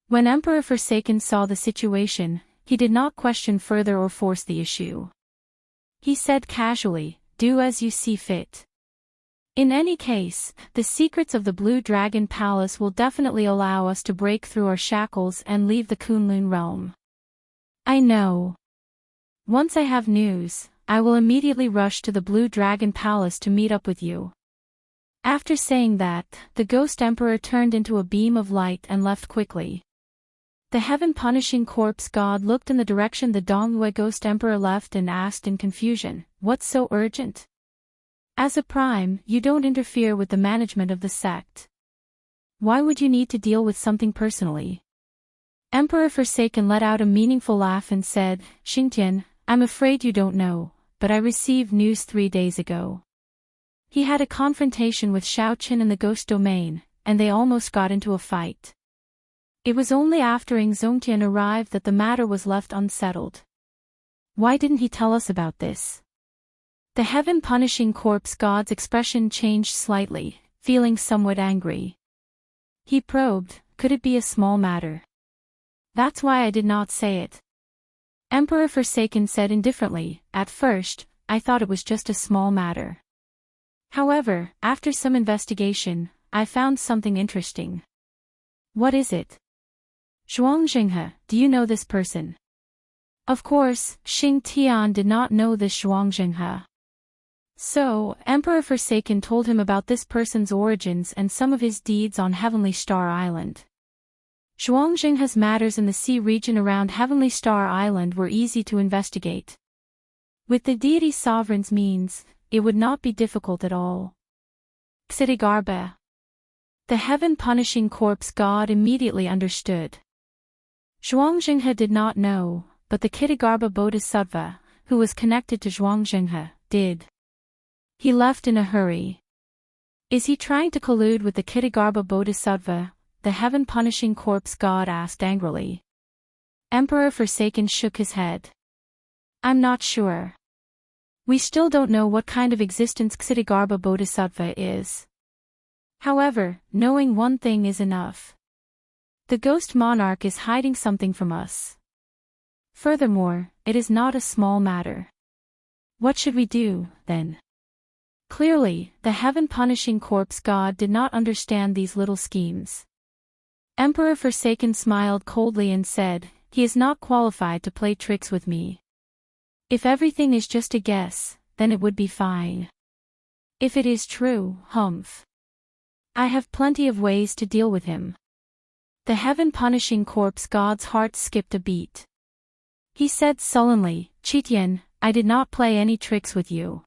When Emperor Forsaken saw the situation, he did not question further or force the issue. He said casually, "Do as you see fit. In any case, the secrets of the Blue Dragon Palace will definitely allow us to break through our shackles and leave the Kunlun realm. I know. Once I have news, I will immediately rush to the Blue Dragon Palace to meet up with you." After saying that, the Ghost Emperor turned into a beam of light and left quickly. The heaven-punishing corpse god looked in the direction the Dongyue Ghost Emperor left and asked in confusion, "What's so urgent? As a prime, you don't interfere with the management of the sect. Why would you need to deal with something personally?" Emperor Forsaken let out a meaningful laugh and said, "Xingtian, I'm afraid you don't know, but I received news 3 days ago. He had a confrontation with Xiao Qin in the ghost domain, and they almost got into a fight. It was only after Xianxia arrived that the matter was left unsettled. Why didn't he tell us about this? The heaven-punishing corpse god's expression changed slightly, feeling somewhat angry. He probed, could it be a small matter? That's why I did not say it. Emperor Forsaken said indifferently, at first, I thought it was just a small matter. However, after some investigation, I found something interesting. What is it? Xianxia, do you know this person? Of course, Xing Tian did not know this Xianxia. So, Emperor Forsaken told him about this person's origins and some of his deeds on Heavenly Star Island. Xianxia's matters in the sea region around Heavenly Star Island were easy to investigate. With the deity sovereign's means, it would not be difficult at all. Xidigarba. The heaven-punishing corpse god immediately understood. Xianxia did not know, but the Xidigarba Bodhisattva, who was connected to Xianxia, did. He left in a hurry. Is he trying to collude with the Xidigarba Bodhisattva? The heaven-punishing corpse god asked angrily. Emperor Forsaken shook his head. I'm not sure. We still don't know what kind of existence Xidigarba Bodhisattva is. However, knowing one thing is enough. The ghost monarch is hiding something from us. Furthermore, it is not a small matter. What should we do, then? Clearly, the heaven-punishing corpse god did not understand these little schemes. Emperor Forsaken smiled coldly and said, he is not qualified to play tricks with me. If everything is just a guess, then it would be fine. If it is true, humph. I have plenty of ways to deal with him. The heaven-punishing corpse god's heart skipped a beat. He said sullenly, Chitian, I did not play any tricks with you.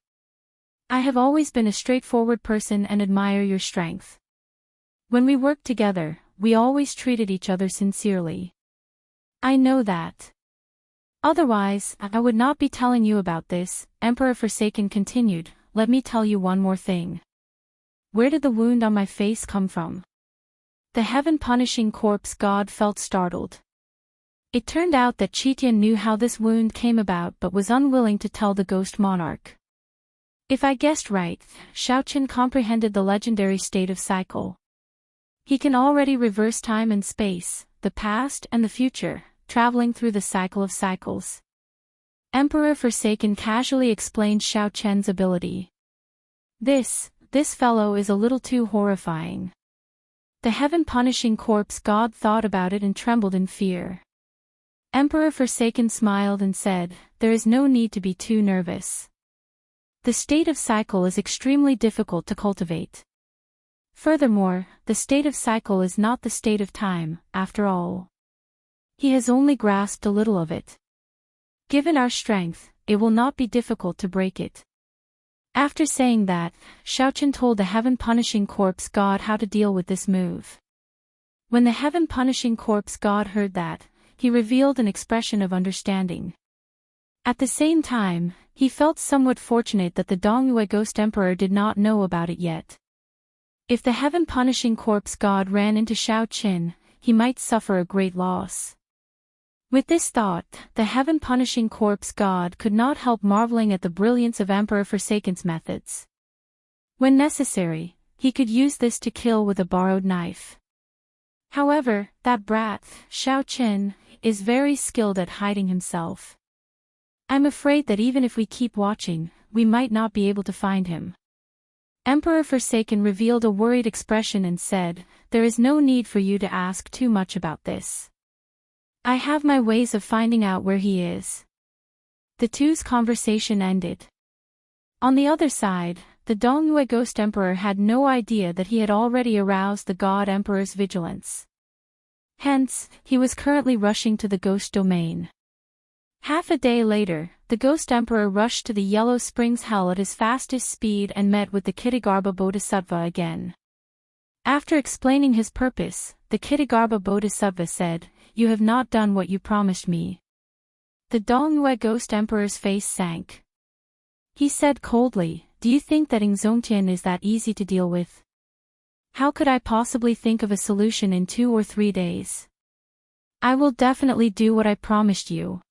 I have always been a straightforward person and admire your strength. When we worked together, we always treated each other sincerely. I know that. Otherwise, I would not be telling you about this, Emperor Forsaken continued, let me tell you one more thing. Where did the wound on my face come from? The heaven-punishing corpse god felt startled. It turned out that Chitian knew how this wound came about but was unwilling to tell the ghost monarch. If I guessed right, Xiaoqian comprehended the legendary state of cycle. He can already reverse time and space, the past and the future, traveling through the cycle of cycles. Emperor Forsaken casually explained Xiaoqian's ability. This fellow is a little too horrifying. The heaven-punishing corpse god thought about it and trembled in fear. Emperor Forsaken smiled and said, there is no need to be too nervous. The state of cycle is extremely difficult to cultivate. Furthermore, the state of cycle is not the state of time, after all. He has only grasped a little of it. Given our strength, it will not be difficult to break it. After saying that, Xiaoqian told the heaven-punishing corpse god how to deal with this move. When the heaven-punishing corpse god heard that, he revealed an expression of understanding. At the same time, he felt somewhat fortunate that the Dongyue Ghost Emperor did not know about it yet. If the heaven-punishing corpse god ran into Xiaoqian, he might suffer a great loss. With this thought, the heaven-punishing corpse god could not help marveling at the brilliance of Emperor Forsaken's methods. When necessary, he could use this to kill with a borrowed knife. However, that brat, Xiaoqian, is very skilled at hiding himself. I'm afraid that even if we keep watching, we might not be able to find him. Emperor Forsaken revealed a worried expression and said, there is no need for you to ask too much about this. I have my ways of finding out where he is. The two's conversation ended. On the other side, the Dongyue Ghost Emperor had no idea that he had already aroused the God Emperor's vigilance. Hence, he was currently rushing to the ghost domain. Half a day later, the Ghost Emperor rushed to the Yellow Springs Hell at his fastest speed and met with the Xidigarba Bodhisattva again. After explaining his purpose, the Xidigarba Bodhisattva said, you have not done what you promised me. The Dongyue Ghost Emperor's face sank. He said coldly, do you think that Xianxia is that easy to deal with? How could I possibly think of a solution in 2 or 3 days? I will definitely do what I promised you.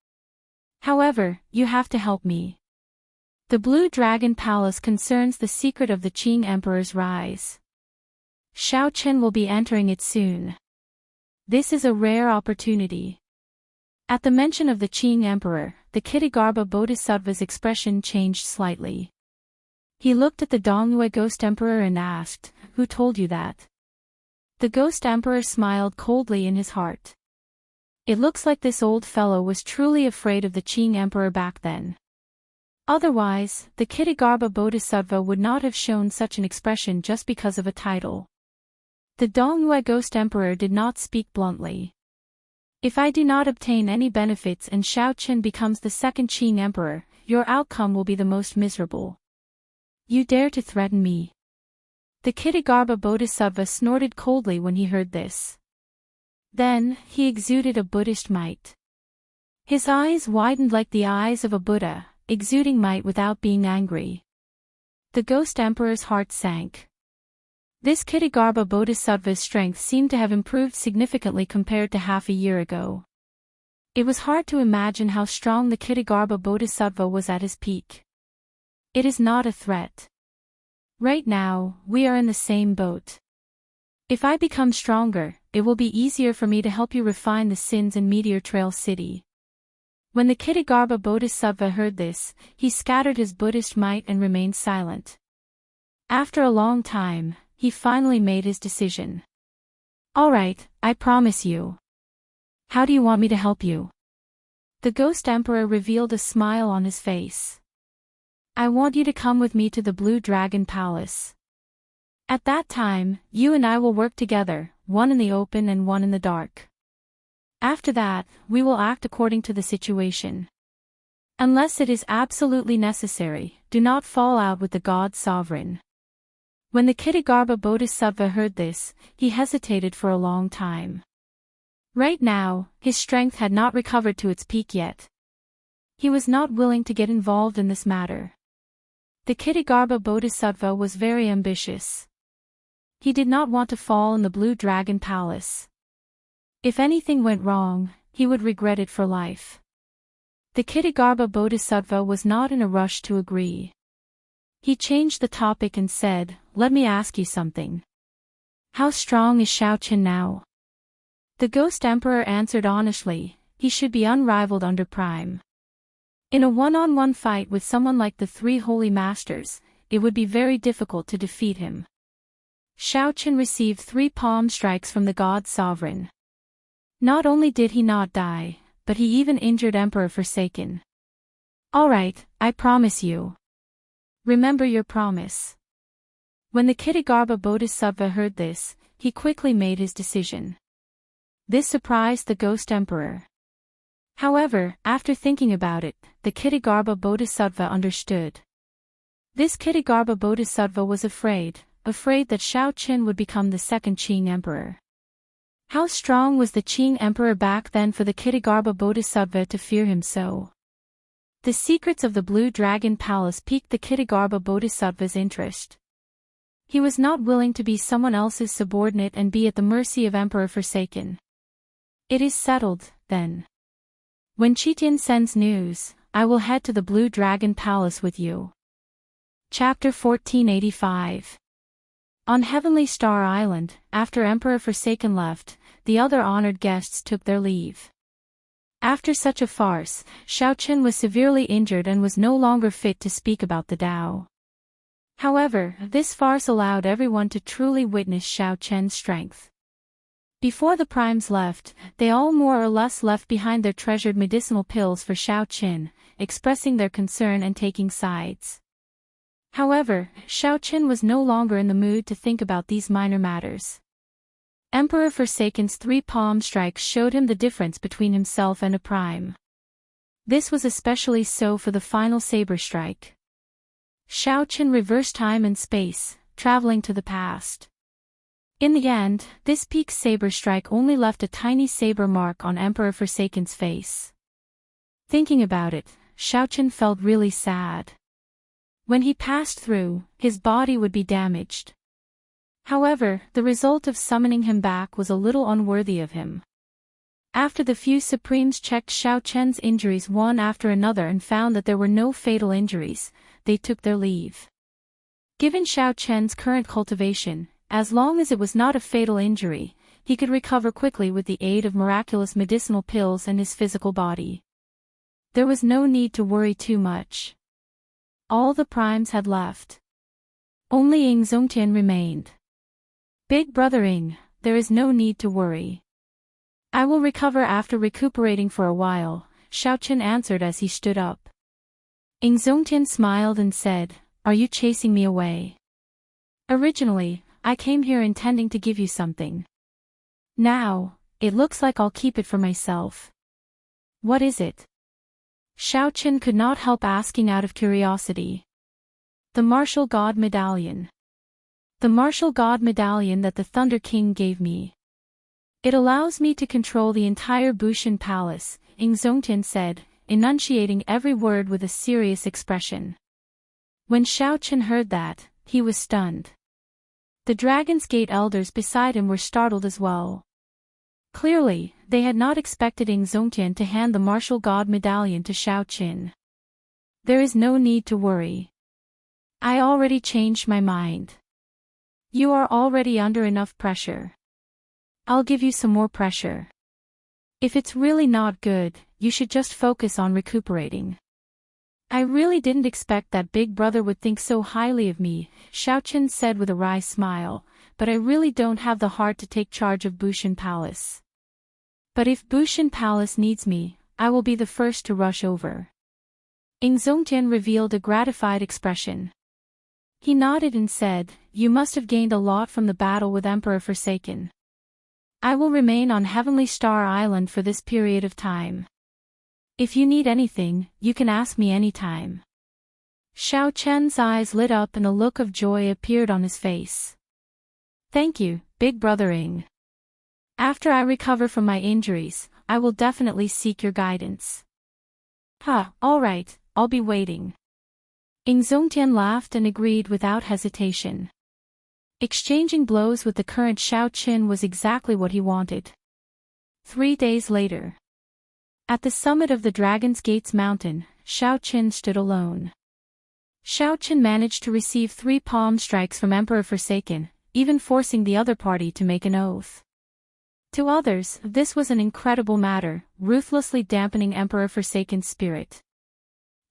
However, you have to help me. The Blue Dragon Palace concerns the secret of the Qing Emperor's rise. Xiao Chen will be entering it soon. This is a rare opportunity. At the mention of the Qing Emperor, the Kitagarbha Bodhisattva's expression changed slightly. He looked at the Donglue Ghost Emperor and asked, "Who told you that?" The Ghost Emperor smiled coldly in his heart. It looks like this old fellow was truly afraid of the Qing Emperor back then. Otherwise, the Kitagarbha Bodhisattva would not have shown such an expression just because of a title. The Donglue Ghost Emperor did not speak bluntly. If I do not obtain any benefits and Xiao Chen becomes the second Qing Emperor, your outcome will be the most miserable. You dare to threaten me? The Kitagarbha Bodhisattva snorted coldly when he heard this. Then, he exuded a Buddhist might. His eyes widened like the eyes of a Buddha, exuding might without being angry. The Ghost Emperor's heart sank. This Kitagarbha Bodhisattva's strength seemed to have improved significantly compared to half a year ago. It was hard to imagine how strong the Kitagarbha Bodhisattva was at his peak. It is not a threat. Right now, we are in the same boat. If I become stronger, it will be easier for me to help you refine the sins in Meteor Trail City. When the Kitagarbha Bodhisattva heard this, he scattered his Buddhist might and remained silent. After a long time, he finally made his decision. All right, I promise you. How do you want me to help you? The Ghost Emperor revealed a smile on his face. I want you to come with me to the Blue Dragon Palace. At that time, you and I will work together, one in the open and one in the dark. After that, we will act according to the situation. Unless it is absolutely necessary, do not fall out with the God Sovereign. When the Kitagarbha Bodhisattva heard this, he hesitated for a long time. Right now, his strength had not recovered to its peak yet. He was not willing to get involved in this matter. The Kitagarbha Bodhisattva was very ambitious. He did not want to fall in the Blue Dragon Palace. If anything went wrong, he would regret it for life. The Kitagarbha Bodhisattva was not in a rush to agree. He changed the topic and said, "Let me ask you something. How strong is Xiao Chen now?" The Ghost Emperor answered honestly, he should be unrivaled under Prime. In a one-on-one fight with someone like the three Holy Masters, it would be very difficult to defeat him. Xiao Chen received 3 palm strikes from the God Sovereign. Not only did he not die, but he even injured Emperor Forsaken. Alright, I promise you. Remember your promise. When the Kitagarbha Bodhisattva heard this, he quickly made his decision. This surprised the Ghost Emperor. However, after thinking about it, the Kitagarbha Bodhisattva understood. This Kitagarbha Bodhisattva was afraid that Xiao Chen would become the second Qing Emperor. How strong was the Qing Emperor back then for the Kitagarbha Bodhisattva to fear him so? The secrets of the Blue Dragon Palace piqued the Kitagarbha Bodhisattva's interest. He was not willing to be someone else's subordinate and be at the mercy of Emperor Forsaken. It is settled, then. When Qitian sends news, I will head to the Blue Dragon Palace with you. Chapter 1485. On Heavenly Star Island, after Emperor Forsaken left, the other honored guests took their leave. After such a farce, Xiao Chen was severely injured and was no longer fit to speak about the Tao. However, this farce allowed everyone to truly witness Xiao Chen's strength. Before the primes left, they all more or less left behind their treasured medicinal pills for Xiao Chen, expressing their concern and taking sides. However, Xiao Chen was no longer in the mood to think about these minor matters. Emperor Forsaken's 3 palm strikes showed him the difference between himself and a prime. This was especially so for the final saber strike. Xiao Chen reversed time and space, traveling to the past. In the end, this peak saber strike only left a tiny saber mark on Emperor Forsaken's face. Thinking about it, Xiao Chen felt really sad. When he passed through, his body would be damaged. However, the result of summoning him back was a little unworthy of him. After the few Supremes checked Xiao Chen's injuries one after another and found that there were no fatal injuries, they took their leave. Given Xiao Chen's current cultivation, as long as it was not a fatal injury, he could recover quickly with the aid of miraculous medicinal pills and his physical body. There was no need to worry too much. All the primes had left. Only Ying Zongtian remained. Big brother Ying, there is no need to worry. I will recover after recuperating for a while, Xiao Chen answered as he stood up. Ying Zongtian smiled and said, "Are you chasing me away? Originally, I came here intending to give you something. Now, it looks like I'll keep it for myself." "What is it?" Xiao Chen could not help asking out of curiosity. "The martial god medallion. The martial god medallion that the Thunder King gave me. It allows me to control the entire Bushan Palace," Ying Zongtian said, enunciating every word with a serious expression. When Xiao Chen heard that, he was stunned. The Dragon's Gate elders beside him were startled as well. Clearly, they had not expected Ying Zongtian to hand the martial god medallion to Xiao Chen. "There is no need to worry. I already changed my mind. You are already under enough pressure. I'll give you some more pressure. If it's really not good, you should just focus on recuperating." "I really didn't expect that Big Brother would think so highly of me," Xiao Chen said with a wry smile, "but I really don't have the heart to take charge of Bushan Palace. But if Bushan Palace needs me, I will be the first to rush over." Ying Zongtian revealed a gratified expression. He nodded and said, "You must have gained a lot from the battle with Emperor Forsaken. I will remain on Heavenly Star Island for this period of time. If you need anything, you can ask me anytime." Xiao Chen's eyes lit up and a look of joy appeared on his face. "Thank you, Big Brother Ying. After I recover from my injuries, I will definitely seek your guidance." All right, I'll be waiting." Ying Zongtian laughed and agreed without hesitation. Exchanging blows with the current Xiao Chen was exactly what he wanted. 3 days later. At the summit of the Dragon's Gates mountain, Xiao Chen stood alone. Xiao Chen managed to receive 3 palm strikes from Emperor Forsaken, even forcing the other party to make an oath. To others, this was an incredible matter, ruthlessly dampening Emperor Forsaken's spirit.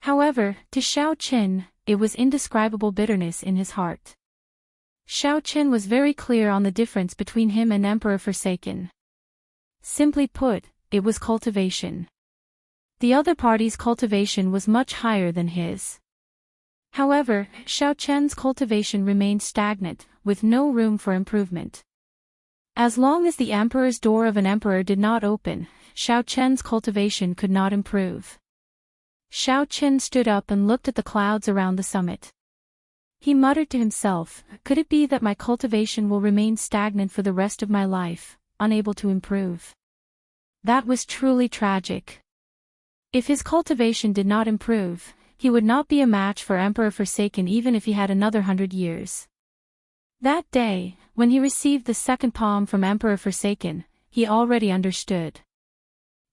However, to Xiao Chen, it was indescribable bitterness in his heart. Xiao Chen was very clear on the difference between him and Emperor Forsaken. Simply put, it was cultivation. The other party's cultivation was much higher than his. However, Xiao Chen's cultivation remained stagnant, with no room for improvement. As long as the emperor's door of an emperor did not open, Xiao Chen's cultivation could not improve. Xiao Chen stood up and looked at the clouds around the summit. He muttered to himself, "Could it be that my cultivation will remain stagnant for the rest of my life, unable to improve?" That was truly tragic. If his cultivation did not improve, he would not be a match for Emperor Forsaken even if he had another 100 years. That day, when he received the second palm from Emperor Forsaken, he already understood.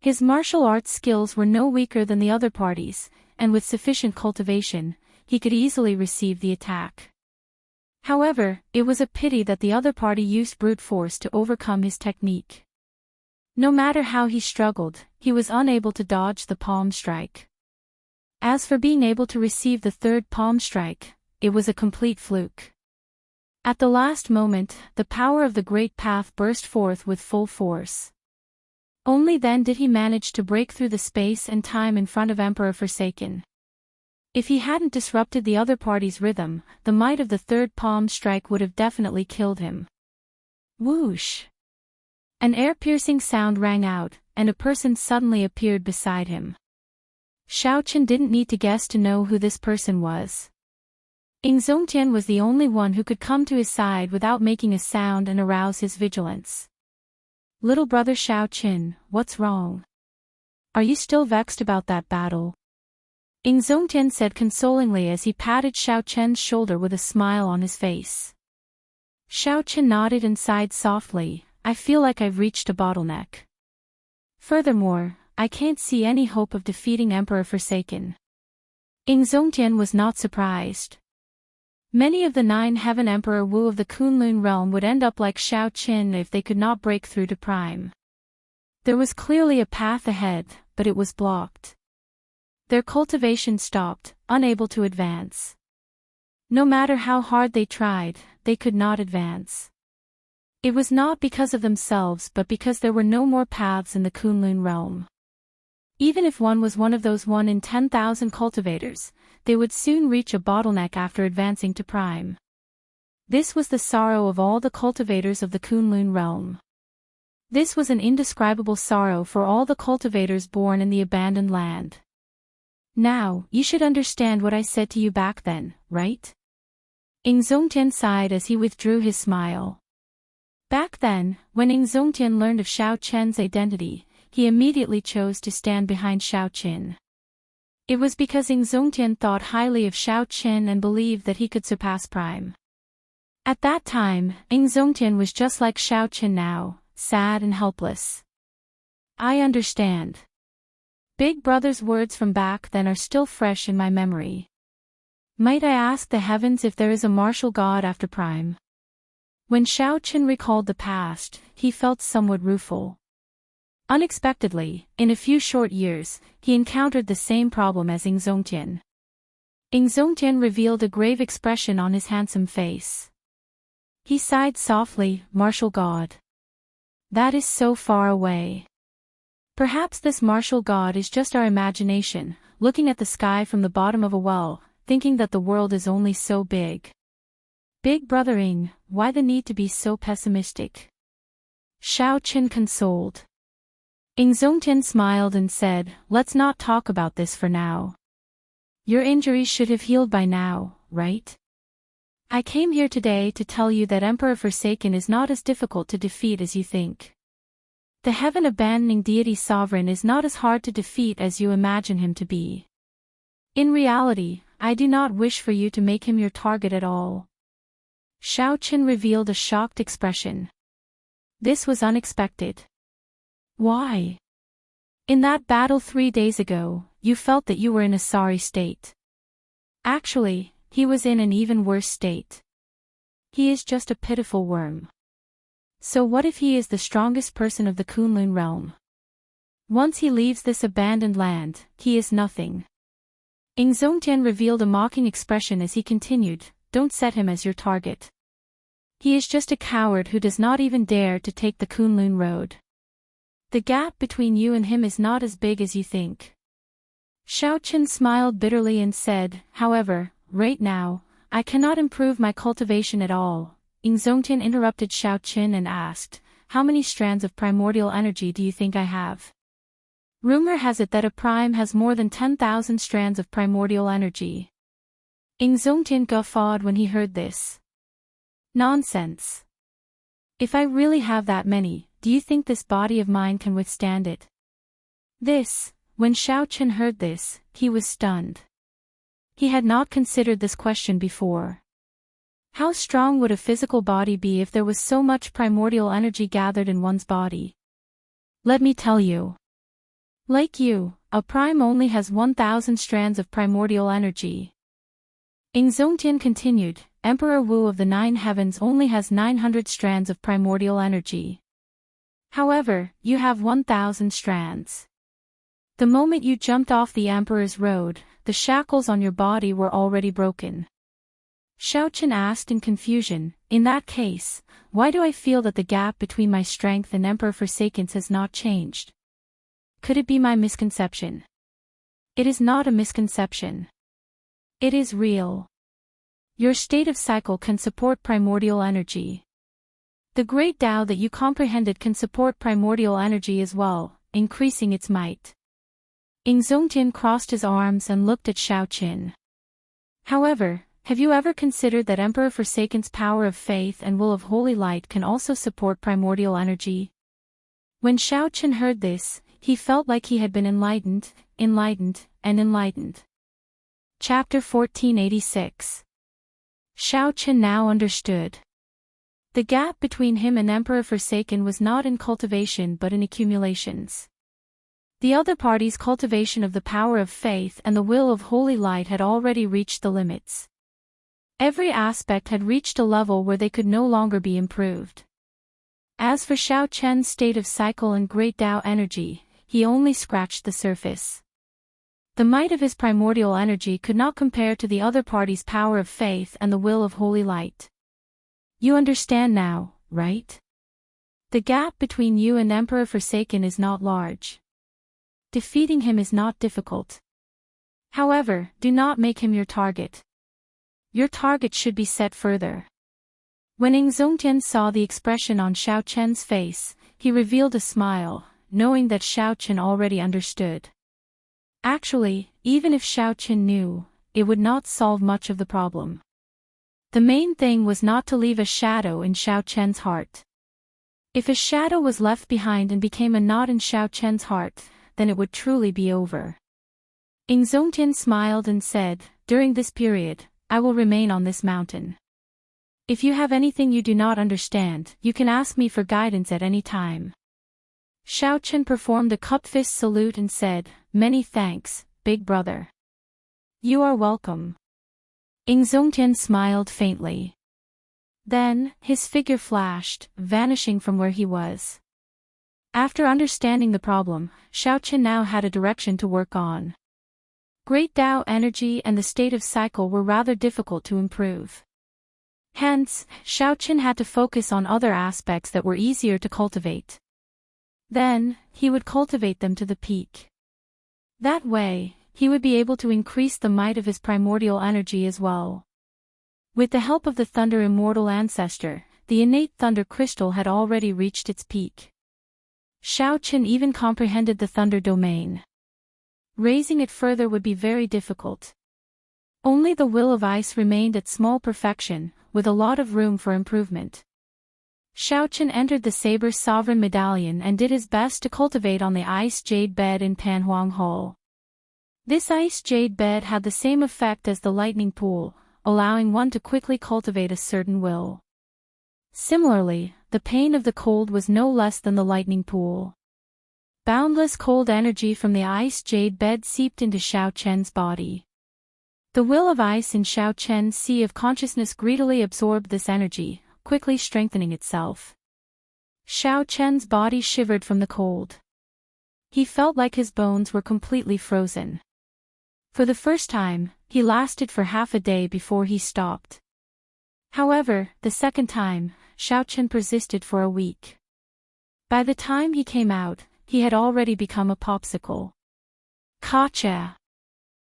His martial arts skills were no weaker than the other parties, and with sufficient cultivation, he could easily receive the attack. However, it was a pity that the other party used brute force to overcome his technique. No matter how he struggled, he was unable to dodge the palm strike. As for being able to receive the third palm strike, it was a complete fluke. At the last moment, the power of the Great Path burst forth with full force. Only then did he manage to break through the space and time in front of Emperor Forsaken. If he hadn't disrupted the other party's rhythm, the might of the third palm strike would have definitely killed him. Whoosh! An air-piercing sound rang out, and a person suddenly appeared beside him. Xiao Chen didn't need to guess to know who this person was. Ying Zongtian was the only one who could come to his side without making a sound and arouse his vigilance. "Little brother Xiao Chen, what's wrong? Are you still vexed about that battle?" Ying Zongtian said consolingly as he patted Xiao Chen's shoulder with a smile on his face. Xiao Chen nodded and sighed softly, "I feel like I've reached a bottleneck. Furthermore, I can't see any hope of defeating Emperor Forsaken. Zongtian was not surprised. Many of the 9 Heaven Emperor Wu of the Kunlun realm would end up like Shao Qin if they could not break through to Prime. There was clearly a path ahead, but it was blocked. Their cultivation stopped, unable to advance. No matter how hard they tried, they could not advance. It was not because of themselves but because there were no more paths in the Kunlun realm. Even if one was one of those 1 in 10,000 cultivators, they would soon reach a bottleneck after advancing to Prime. This was the sorrow of all the cultivators of the Kunlun realm. This was an indescribable sorrow for all the cultivators born in the abandoned land. Now, you should understand what I said to you back then, right? Zongtian sighed as he withdrew his smile. Back then, when Zongtian learned of Shao Chen's identity, he immediately chose to stand behind Shao Qin. It was because Zongtian thought highly of Shao Qin and believed that he could surpass Prime. At that time, Zongtian was just like Shao Qin now, sad and helpless. I understand. Big Brother's words from back then are still fresh in my memory. Might I ask the heavens if there is a martial god after Prime? When Shao Qin recalled the past, he felt somewhat rueful. Unexpectedly, in a few short years, he encountered the same problem as Zongtian. Zongtian revealed a grave expression on his handsome face. He sighed softly, martial god. That is so far away. Perhaps this martial god is just our imagination, looking at the sky from the bottom of a well, thinking that the world is only so big. Big Brother why the need to be so pessimistic? Shao Qin consoled. Zongtian smiled and said, let's not talk about this for now. Your injuries should have healed by now, right? I came here today to tell you that Emperor Forsaken is not as difficult to defeat as you think. The heaven-abandoning deity sovereign is not as hard to defeat as you imagine him to be. In reality, I do not wish for you to make him your target at all. Shao Qin revealed a shocked expression. This was unexpected. Why? In that battle 3 days ago, you felt that you were in a sorry state. Actually, he was in an even worse state. He is just a pitiful worm. So what if he is the strongest person of the Kunlun realm? Once he leaves this abandoned land, he is nothing. Zongtian revealed a mocking expression as he continued, don't set him as your target. He is just a coward who does not even dare to take the Kunlun road. The gap between you and him is not as big as you think. Shao Qin smiled bitterly and said, however, right now, I cannot improve my cultivation at all. Zongtian interrupted Shao Qin and asked, how many strands of primordial energy do you think I have? Rumor has it that a prime has more than 10,000 strands of primordial energy. Zongtian guffawed when he heard this. Nonsense. If I really have that many, do you think this body of mine can withstand it? When Shao Qin heard this, he was stunned. He had not considered this question before. How strong would a physical body be if there was so much primordial energy gathered in one's body? Let me tell you. Like you, a prime only has 1,000 strands of primordial energy. Zongtian continued, Emperor Wu of the 9 heavens only has 900 strands of primordial energy. However, you have 1,000 strands. The moment you jumped off the Emperor's road, the shackles on your body were already broken. Shao Qin asked in confusion, in that case, why do I feel that the gap between my strength and Emperor Forsaken's has not changed? Could it be my misconception? It is not a misconception. It is real. Your state of cycle can support primordial energy. The great Tao that you comprehended can support primordial energy as well, increasing its might. Zongtian crossed his arms and looked at Shao Qin. However, have you ever considered that Emperor Forsaken's power of faith and will of holy light can also support primordial energy? When Shao Qin heard this, he felt like he had been enlightened. Chapter 1486. Shao Qin now understood. The gap between him and Emperor Forsaken was not in cultivation but in accumulations. The other party's cultivation of the power of faith and the will of holy light had already reached the limits. Every aspect had reached a level where they could no longer be improved. As for Xiao Chen's state of cycle and great Tao energy, he only scratched the surface. The might of his primordial energy could not compare to the other party's power of faith and the will of holy light. You understand now, right? The gap between you and Emperor Forsaken is not large. Defeating him is not difficult. However, do not make him your target. Your target should be set further. When Ing Zongtian saw the expression on Xiao Chen's face, he revealed a smile, knowing that Xiao Chen already understood. Actually, even if Xiao Chen knew, it would not solve much of the problem. The main thing was not to leave a shadow in Xiao Chen's heart. If a shadow was left behind and became a knot in Xiao Chen's heart, then it would truly be over. Ing Zongtian smiled and said, "During this period, I will remain on this mountain. If you have anything you do not understand, you can ask me for guidance at any time." Xiao Chen performed a cupped fist salute and said, "Many thanks, big brother." "You are welcome." Ing Zongtian smiled faintly. Then, his figure flashed, vanishing from where he was. After understanding the problem, Xiao Chen now had a direction to work on. Great Tao energy and the state of cycle were rather difficult to improve. Hence, Xiao Chen had to focus on other aspects that were easier to cultivate. Then, he would cultivate them to the peak. That way, he would be able to increase the might of his primordial energy as well. With the help of the Thunder Immortal Ancestor, the innate Thunder Crystal had already reached its peak. Xiao Chen even comprehended the Thunder Domain. Raising it further would be very difficult. Only the Will of Ice remained at small perfection, with a lot of room for improvement. Xiao Chen entered the Saber Sovereign Medallion and did his best to cultivate on the Ice Jade Bed in Panhuang Hall. This Ice Jade Bed had the same effect as the Lightning Pool, allowing one to quickly cultivate a certain will. Similarly, the pain of the cold was no less than the Lightning Pool. Boundless cold energy from the Ice Jade Bed seeped into Xiao Chen's body. The Will of Ice in Xiao Chen's Sea of Consciousness greedily absorbed this energy, quickly strengthening itself. Xiao Chen's body shivered from the cold. He felt like his bones were completely frozen. For the first time, he lasted for half a day before he stopped. However, the second time, Xiao Chen persisted for a week. By the time he came out, he had already become a popsicle. Kacha!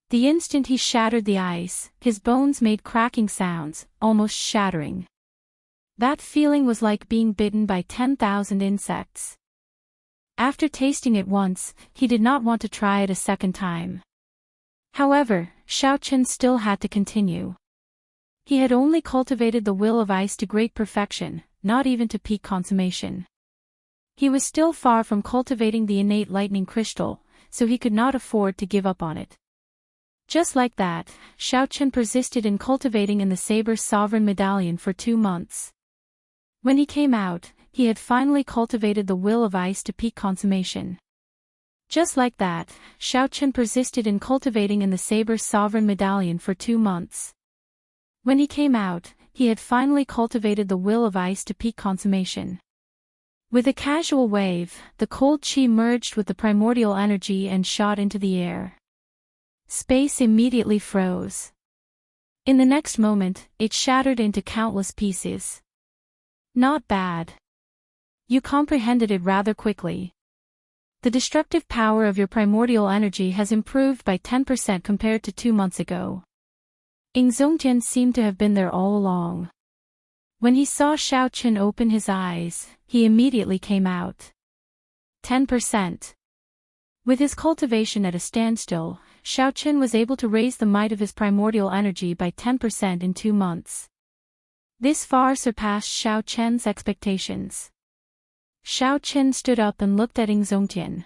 The instant he shattered the ice, his bones made cracking sounds, almost shattering. That feeling was like being bitten by 10,000 insects. After tasting it once, he did not want to try it a second time. However, Xiao Chen still had to continue. He had only cultivated the Will of Ice to great perfection, not even to peak consummation. He was still far from cultivating the innate lightning crystal, so he could not afford to give up on it. Just like that, Xiao Chen persisted in cultivating in the Saber Sovereign Medallion for 2 months. When he came out, he had finally cultivated the Will of Ice to peak consummation. Just like that, Xiao Chen persisted in cultivating in the Saber Sovereign Medallion for 2 months. When he came out, he had finally cultivated the Will of Ice to peak consummation. With a casual wave, the cold chi merged with the primordial energy and shot into the air. Space immediately froze. In the next moment, it shattered into countless pieces. Not bad. You comprehended it rather quickly. The destructive power of your primordial energy has improved by 10% compared to 2 months ago. Ing Zongtian seemed to have been there all along. When he saw Xiao Chen open his eyes, he immediately came out. 10%. With his cultivation at a standstill, Xiao Chen was able to raise the might of his primordial energy by 10% in 2 months. This far surpassed Xiao Chen's expectations. Xiao Chen stood up and looked at Ing Zongtian.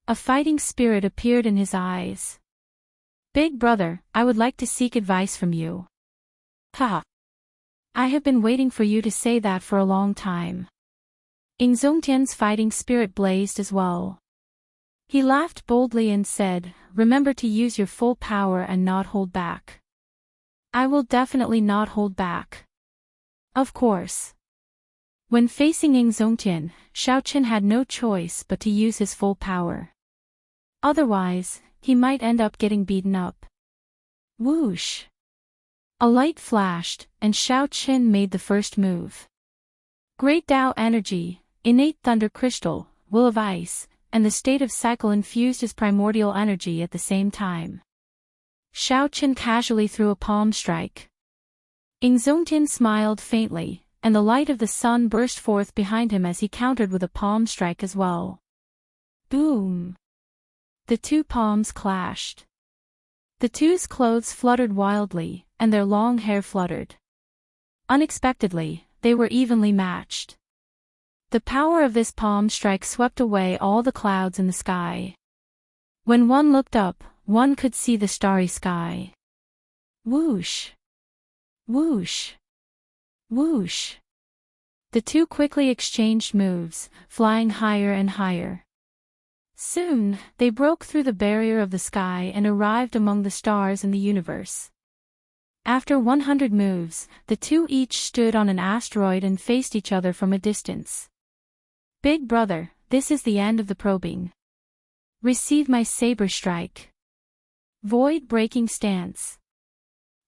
A fighting spirit appeared in his eyes. "Big brother, I would like to seek advice from you." "Ha! I have been waiting for you to say that for a long time." Ing Zongtian's fighting spirit blazed as well. He laughed boldly and said, "Remember to use your full power and not hold back." "I will definitely not hold back." Of course. When facing Yingzongtian, Xiaochen had no choice but to use his full power. Otherwise, he might end up getting beaten up. Whoosh! A light flashed, and Xiaochen made the first move. Great Tao energy, innate thunder crystal, will of ice, and the state of cycle infused his primordial energy at the same time. Xiaochen casually threw a palm strike. Yingzongtian smiled faintly, and the light of the sun burst forth behind him as he countered with a palm strike as well. Boom! The two palms clashed. The two's clothes fluttered wildly, and their long hair fluttered. Unexpectedly, they were evenly matched. The power of this palm strike swept away all the clouds in the sky. When one looked up, one could see the starry sky. Whoosh! Whoosh! Whoosh! The two quickly exchanged moves, flying higher and higher. Soon, they broke through the barrier of the sky and arrived among the stars in the universe. After 100 moves, the two each stood on an asteroid and faced each other from a distance. "Big brother, this is the end of the probing. Receive my saber strike." Void-breaking stance.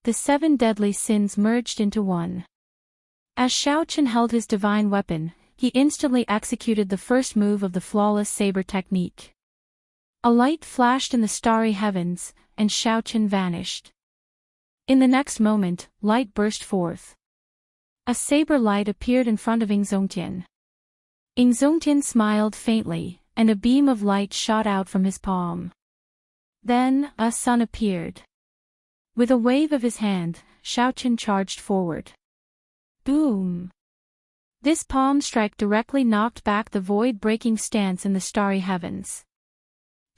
The 7 deadly sins merged into one. As Xiaochen held his divine weapon, he instantly executed the first move of the flawless saber technique. A light flashed in the starry heavens, and Xiaochen vanished. In the next moment, light burst forth. A saber light appeared in front of Yingzongtian. Yingzongtian smiled faintly, and a beam of light shot out from his palm. Then, a sun appeared. With a wave of his hand, Xiaochen charged forward. Boom! This palm strike directly knocked back the void-breaking stance in the starry heavens.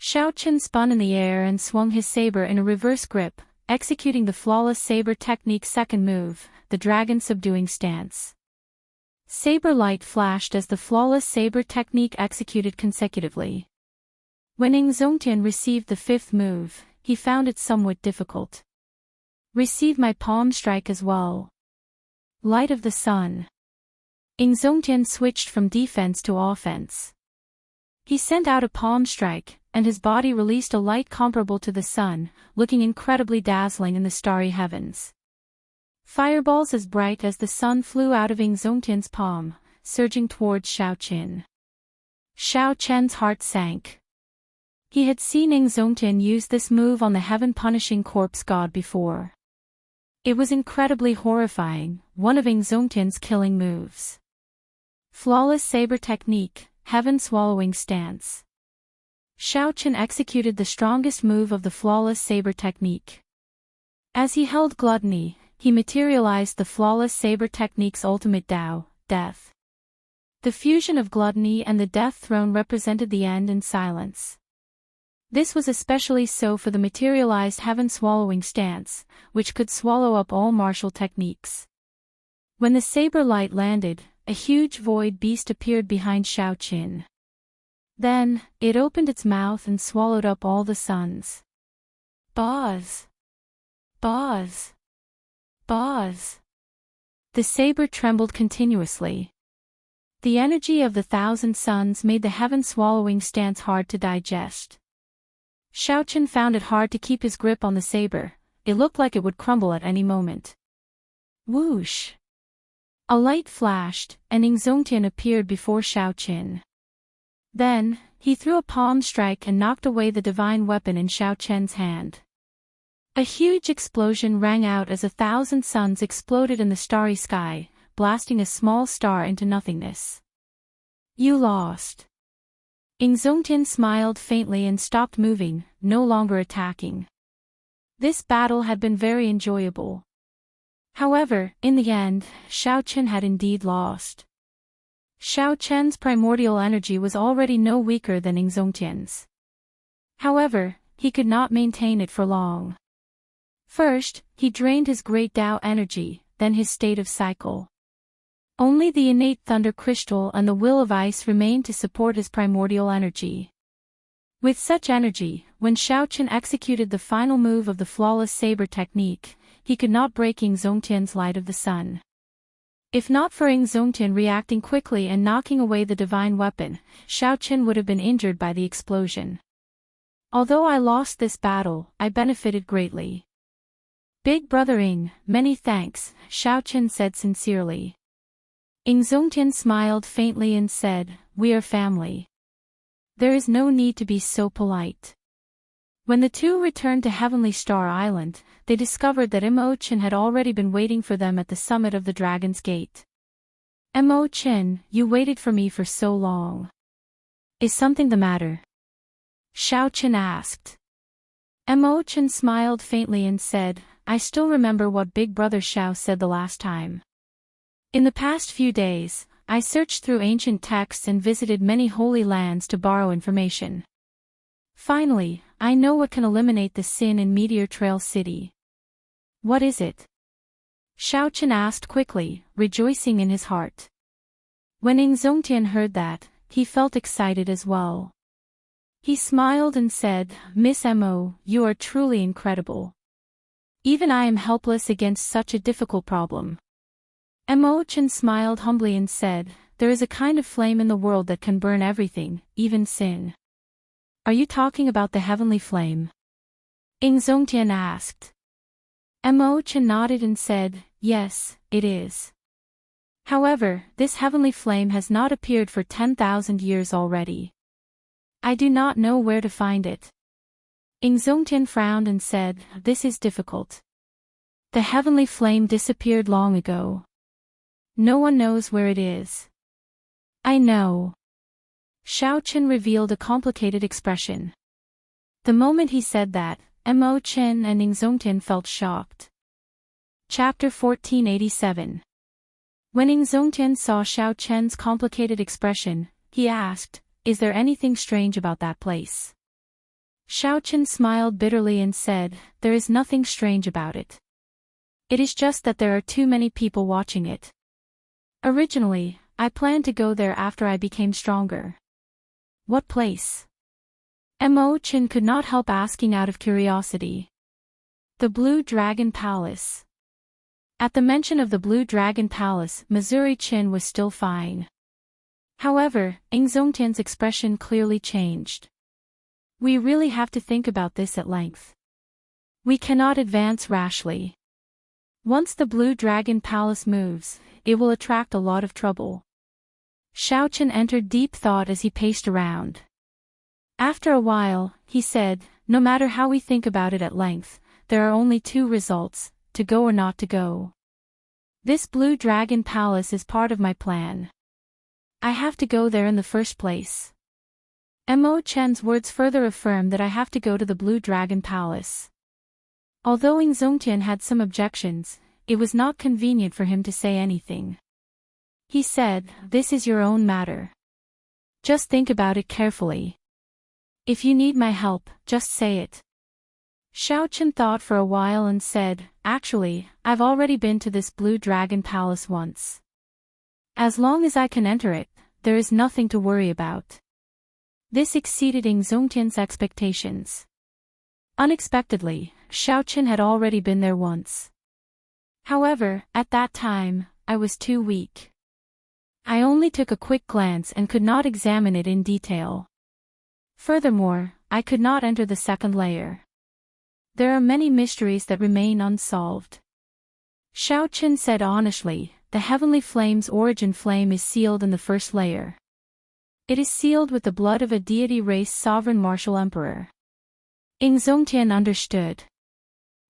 Xiaochen spun in the air and swung his saber in a reverse grip, executing the flawless saber technique's second move, the dragon subduing stance. Saber light flashed as the flawless saber technique executed consecutively. When Yingzongtian received the fifth move, he found it somewhat difficult. "Receive my palm strike as well." Light of the sun. Yingzongtian switched from defense to offense. He sent out a palm strike, and his body released a light comparable to the sun, looking incredibly dazzling in the starry heavens. Fireballs as bright as the sun flew out of Yingzongtian's palm, surging towards Xiaochen. Xiaochen's heart sank. He had seen Yingzongtian use this move on the heaven-punishing corpse god before. It was incredibly horrifying, one of Yingzongtian's killing moves. Flawless saber technique, heaven-swallowing stance. Xiaochen executed the strongest move of the flawless saber technique. As he held gluttony, he materialized the flawless saber technique's ultimate Tao, death. The fusion of gluttony and the death throne represented the end in silence. This was especially so for the materialized heaven-swallowing stance, which could swallow up all martial techniques. When the saber light landed, a huge void beast appeared behind Xiaochen. Then, it opened its mouth and swallowed up all the suns. Buzz! Buzz! Buzz! The saber trembled continuously. The energy of the 1,000 suns made the heaven-swallowing stance hard to digest. Xiaochen found it hard to keep his grip on the saber. It looked like it would crumble at any moment. Whoosh! A light flashed, and Yingzongtian appeared before Xiaochen. Then, he threw a palm strike and knocked away the divine weapon in Xiaochen's hand. A huge explosion rang out as 1,000 suns exploded in the starry sky, blasting a small star into nothingness. "You lost." Yingzongtian smiled faintly and stopped moving, no longer attacking. This battle had been very enjoyable. However, in the end, Xiaochen had indeed lost. Xiaochen's primordial energy was already no weaker than Yingzongtian's. However, he could not maintain it for long. First, he drained his great Tao energy, then his state of cycle. Only the innate thunder crystal and the will of ice remained to support his primordial energy. With such energy, when Xiaochen executed the final move of the flawless saber technique, he could not break Ying Zongtian's light of the sun. If not for Ying Zongtian reacting quickly and knocking away the divine weapon, Xiaochen would have been injured by the explosion. Although I lost this battle, I benefited greatly. Big brother Ying, many thanks, Xiaochen said sincerely. Ying Zongtian smiled faintly and said, we are family. There is no need to be so polite. When the two returned to Heavenly Star Island, they discovered that Imochen had already been waiting for them at the summit of the Dragon's Gate. Imochen, you waited for me for so long. Is something the matter? Xiaochen asked. Imochen smiled faintly and said, I still remember what Big Brother Xiao said the last time. In the past few days, I searched through ancient texts and visited many holy lands to borrow information. Finally, I know what can eliminate the sin in Meteor Trail City. What is it? Xiaochen asked quickly, rejoicing in his heart. When Ying Zongtian heard that, he felt excited as well. He smiled and said, Miss Mo, you are truly incredible. Even I am helpless against such a difficult problem. Imochen smiled humbly and said, there is a kind of flame in the world that can burn everything, even sin. Are you talking about the heavenly flame? Ying Zongtian asked. Imochen nodded and said, yes, it is. However, this heavenly flame has not appeared for 10,000 years already. I do not know where to find it. Ying Zongtian frowned and said, this is difficult. The heavenly flame disappeared long ago. No one knows where it is. I know. Xiaochen revealed a complicated expression. The moment he said that, Imochen and Ying Zongtian felt shocked. Chapter 1487. When Ying Zongtian saw Xiaochen's complicated expression, he asked, is there anything strange about that place? Xiaochen smiled bitterly and said, there is nothing strange about it. It is just that there are too many people watching it. Originally, I planned to go there after I became stronger. What place? Imochen could not help asking out of curiosity. The Blue Dragon Palace. At the mention of the Blue Dragon Palace, Missouri Chin was still fine. However, Ying Zongtian's expression clearly changed. We really have to think about this at length. We cannot advance rashly. Once the Blue Dragon Palace moves, it will attract a lot of trouble. Xiaochen entered deep thought as he paced around. After a while, he said, no matter how we think about it at length, there are only two results, to go or not to go. This Blue Dragon Palace is part of my plan. I have to go there in the first place. Imochen's words further affirm that I have to go to the Blue Dragon Palace. Although Ying Zongtian had some objections, it was not convenient for him to say anything. He said, this is your own matter. Just think about it carefully. If you need my help, just say it. Xiaochen thought for a while and said, actually, I've already been to this Blue Dragon Palace once. As long as I can enter it, there is nothing to worry about. This exceeded Ying Zongtian's expectations. Unexpectedly, Xiaochen had already been there once. However, at that time, I was too weak. I only took a quick glance and could not examine it in detail. Furthermore, I could not enter the second layer. There are many mysteries that remain unsolved. Xiaochen said honestly, the heavenly flame's origin flame is sealed in the first layer. It is sealed with the blood of a deity race sovereign martial emperor. Ying Zongtian understood.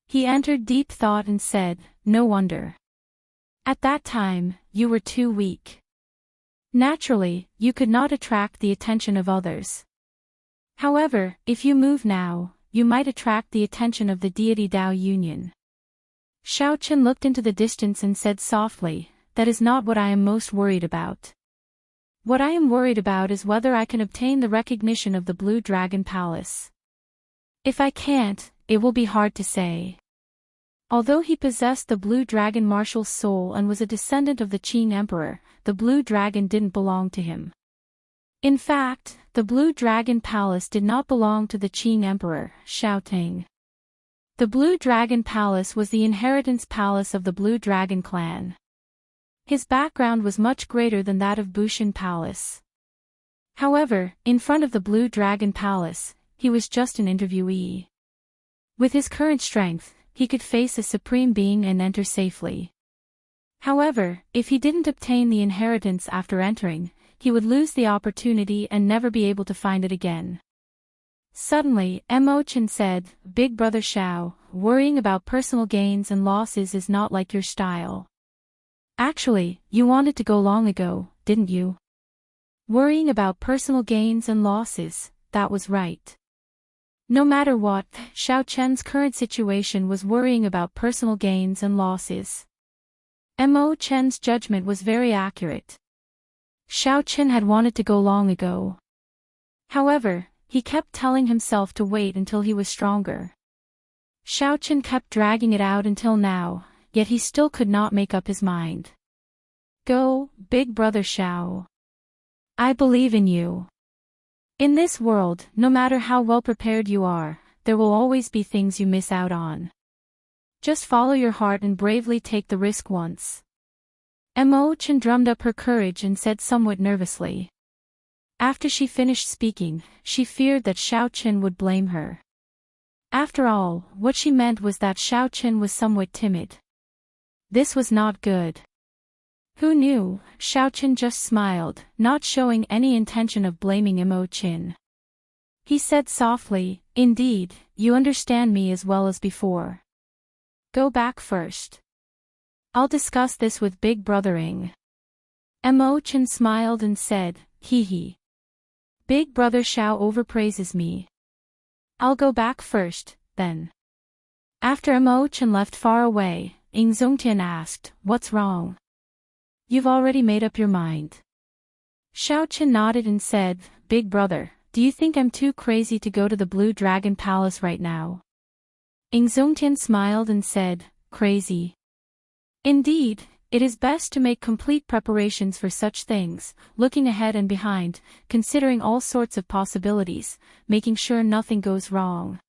He entered deep thought and said, no wonder. At that time, you were too weak. Naturally, you could not attract the attention of others. However, if you move now, you might attract the attention of the deity Dao Union. Xiaochen looked into the distance and said softly, that is not what I am most worried about. What I am worried about is whether I can obtain the recognition of the Blue Dragon Palace. If I can't, it will be hard to say. Although he possessed the Blue Dragon martial soul and was a descendant of the Qing Emperor, the Blue Dragon didn't belong to him. In fact, the Blue Dragon Palace did not belong to the Qing Emperor, Xiaoteng. The Blue Dragon Palace was the inheritance palace of the Blue Dragon clan. His background was much greater than that of Bushan Palace. However, in front of the Blue Dragon Palace, he was just an interviewee. With his current strength, he could face a supreme being and enter safely. However, if he didn't obtain the inheritance after entering, he would lose the opportunity and never be able to find it again. Suddenly, Mo Chen said, "Big Brother Xiao, worrying about personal gains and losses is not like your style. Actually, you wanted to go long ago, didn't you? Worrying about personal gains and losses, that was right." No matter what, Xiao Chen's current situation was worrying about personal gains and losses. Mo Chen's judgment was very accurate. Xiao Chen had wanted to go long ago. However, he kept telling himself to wait until he was stronger. Xiao Chen kept dragging it out until now, yet he still could not make up his mind. "Go, Big Brother Xiao. I believe in you. In this world, no matter how well prepared you are, there will always be things you miss out on. Just follow your heart and bravely take the risk once." Mo Chen drummed up her courage and said somewhat nervously. After she finished speaking, she feared that Xiao Chen would blame her. After all, what she meant was that Xiao Chen was somewhat timid. This was not good. Who knew? Xiao Chen just smiled, not showing any intention of blaming Mo Chen. He said softly, "Indeed, you understand me as well as before. Go back first. I'll discuss this with Big Brother Ing." Mo Chen smiled and said, "Hee. Big Brother Xiao overpraises me. I'll go back first, then." After Mo Chen left far away, Ing Zongtian asked, "What's wrong? You've already made up your mind." Xiao Chen nodded and said, "Big Brother, do you think I'm too crazy to go to the Blue Dragon Palace right now?" Ing Zongtian smiled and said, "Crazy? Indeed, it is best to make complete preparations for such things, looking ahead and behind, considering all sorts of possibilities, making sure nothing goes wrong.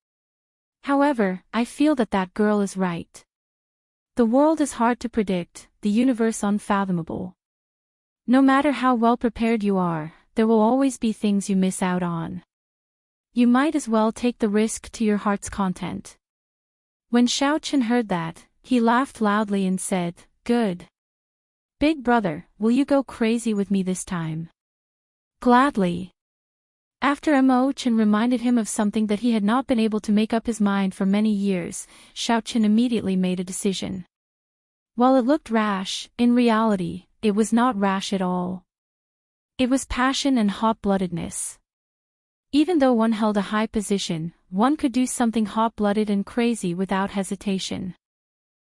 However, I feel that girl is right. The world is hard to predict, the universe unfathomable. No matter how well prepared you are, there will always be things you miss out on. You might as well take the risk to your heart's content." When Xiao Chen heard that, he laughed loudly and said, "Good. Big Brother, will you go crazy with me this time?" "Gladly." After Mo Chen reminded him of something that he had not been able to make up his mind for many years, Xiao Chen immediately made a decision. While it looked rash, in reality, it was not rash at all. It was passion and hot-bloodedness. Even though one held a high position, one could do something hot-blooded and crazy without hesitation.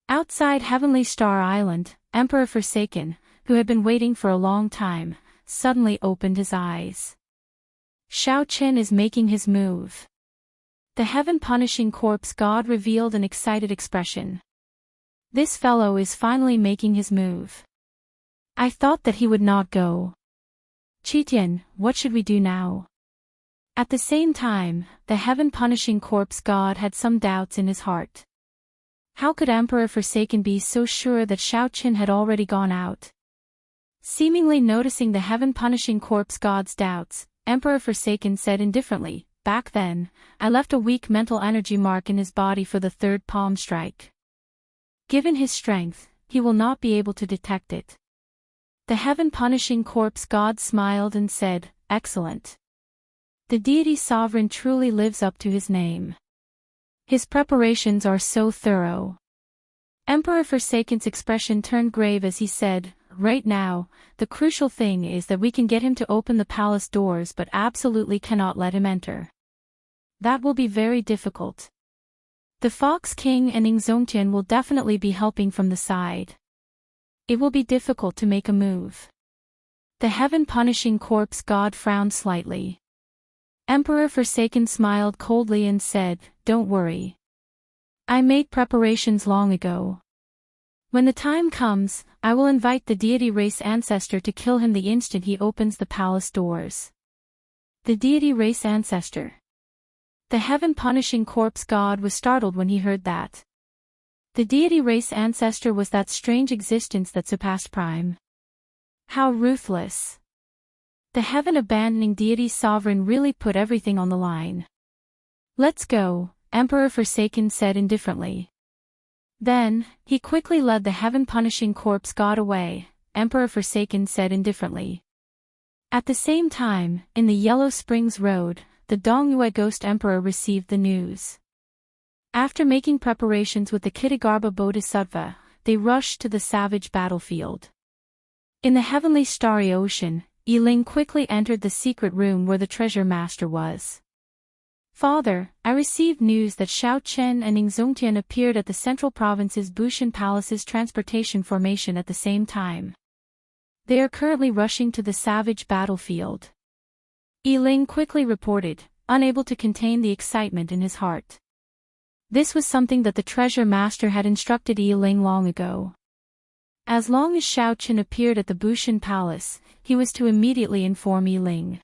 Outside Heavenly Star Island, Emperor Forsaken, who had been waiting for a long time, suddenly opened his eyes. Xiao Chen is making his move. The heaven-punishing corpse god revealed an excited expression. This fellow is finally making his move. I thought that he would not go. Qitian, what should we do now? At the same time, the heaven-punishing corpse god had some doubts in his heart. How could Emperor Forsaken be so sure that Xiao Chen had already gone out? Seemingly noticing the heaven-punishing corpse god's doubts, Emperor Forsaken said indifferently, "Back then, I left a weak mental energy mark in his body for the third palm strike. Given his strength, he will not be able to detect it." The heaven-punishing corpse god smiled and said, "Excellent. The deity sovereign truly lives up to his name. His preparations are so thorough." Emperor Forsaken's expression turned grave as he said, "Right now, the crucial thing is that we can get him to open the palace doors but absolutely cannot let him enter. That will be very difficult. The Fox King and Ing Zongtian will definitely be helping from the side. It will be difficult to make a move." The heaven-punishing corpse god frowned slightly. Emperor Forsaken smiled coldly and said, "Don't worry. I made preparations long ago. When the time comes, I will invite the deity race ancestor to kill him the instant he opens the palace doors. The deity race ancestor. The heaven-punishing corpse god was startled when he heard that. The deity race ancestor was that strange existence that surpassed Prime. How ruthless. The heaven-abandoning deity sovereign really put everything on the line. Let's go, Emperor Forsaken said indifferently. Then, he quickly led the heaven-punishing corpse god away, Emperor Forsaken said indifferently. At the same time, in the Yellow Springs Road, the Dongyue Ghost Emperor received the news. After making preparations with the Kitagarbha Bodhisattva, they rushed to the savage battlefield. In the heavenly starry ocean, Yiling quickly entered the secret room where the treasure master was. Father, I received news that Xiao Chen and Yingzongtian appeared at the Central Province's Bushan Palace's transportation formation at the same time. They are currently rushing to the savage battlefield. Yiling quickly reported, unable to contain the excitement in his heart. This was something that the treasure master had instructed Yiling long ago. As long as Xiao Chen appeared at the Bushan Palace, he was to immediately inform Yiling.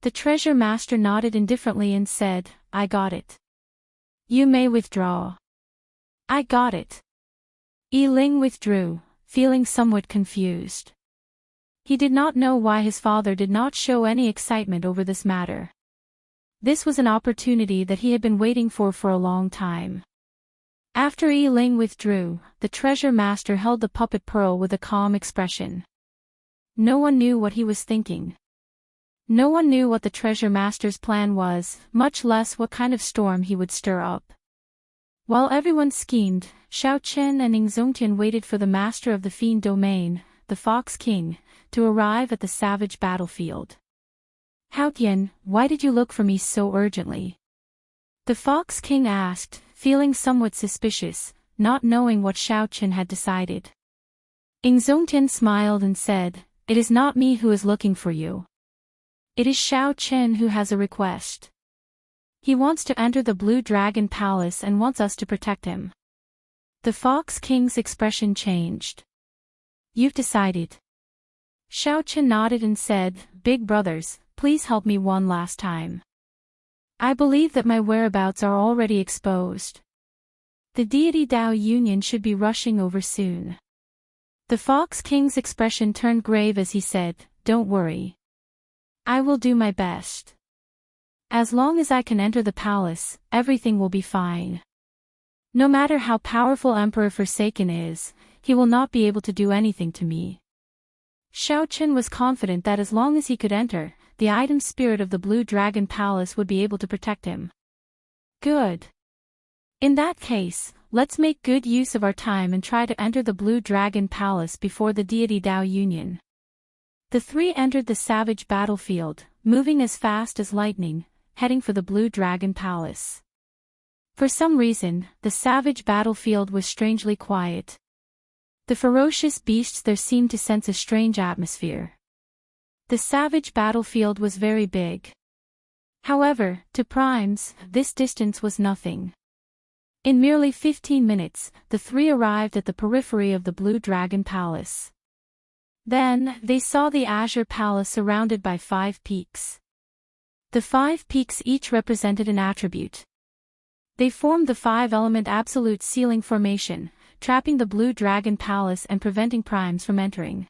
The treasure master nodded indifferently and said, I got it. You may withdraw. I got it. Yiling withdrew, feeling somewhat confused. He did not know why his father did not show any excitement over this matter. This was an opportunity that he had been waiting for a long time. After Yiling withdrew, the treasure master held the puppet pearl with a calm expression. No one knew what he was thinking. No one knew what the treasure master's plan was, much less what kind of storm he would stir up. While everyone schemed, Xiao Chen and Yingzongtian waited for the master of the fiend domain, the Fox King, to arrive at the savage battlefield. Haotian, why did you look for me so urgently? The Fox King asked, feeling somewhat suspicious, not knowing what Xiao Chen had decided. Yingzongtian smiled and said, It is not me who is looking for you. It is Xiao Chen who has a request. He wants to enter the Blue Dragon Palace and wants us to protect him. The Fox King's expression changed. You've decided. Xiao Chen nodded and said, Big brothers, please help me one last time. I believe that my whereabouts are already exposed. The deity Dao Union should be rushing over soon. The Fox King's expression turned grave as he said, Don't worry. I will do my best. As long as I can enter the palace, everything will be fine. No matter how powerful Emperor Forsaken is, he will not be able to do anything to me. Xiao Chen was confident that as long as he could enter, the item spirit of the Blue Dragon Palace would be able to protect him. Good. In that case, let's make good use of our time and try to enter the Blue Dragon Palace before the deity Dao Union. The three entered the savage battlefield, moving as fast as lightning, heading for the Blue Dragon Palace. For some reason, the savage battlefield was strangely quiet. The ferocious beasts there seemed to sense a strange atmosphere. The savage battlefield was very big. However, to primes, this distance was nothing. In merely 15 minutes, the three arrived at the periphery of the Blue Dragon Palace. Then, they saw the Azure Palace surrounded by 5 peaks. The 5 peaks each represented an attribute. They formed the 5-element absolute ceiling formation, trapping the Blue Dragon Palace and preventing primes from entering.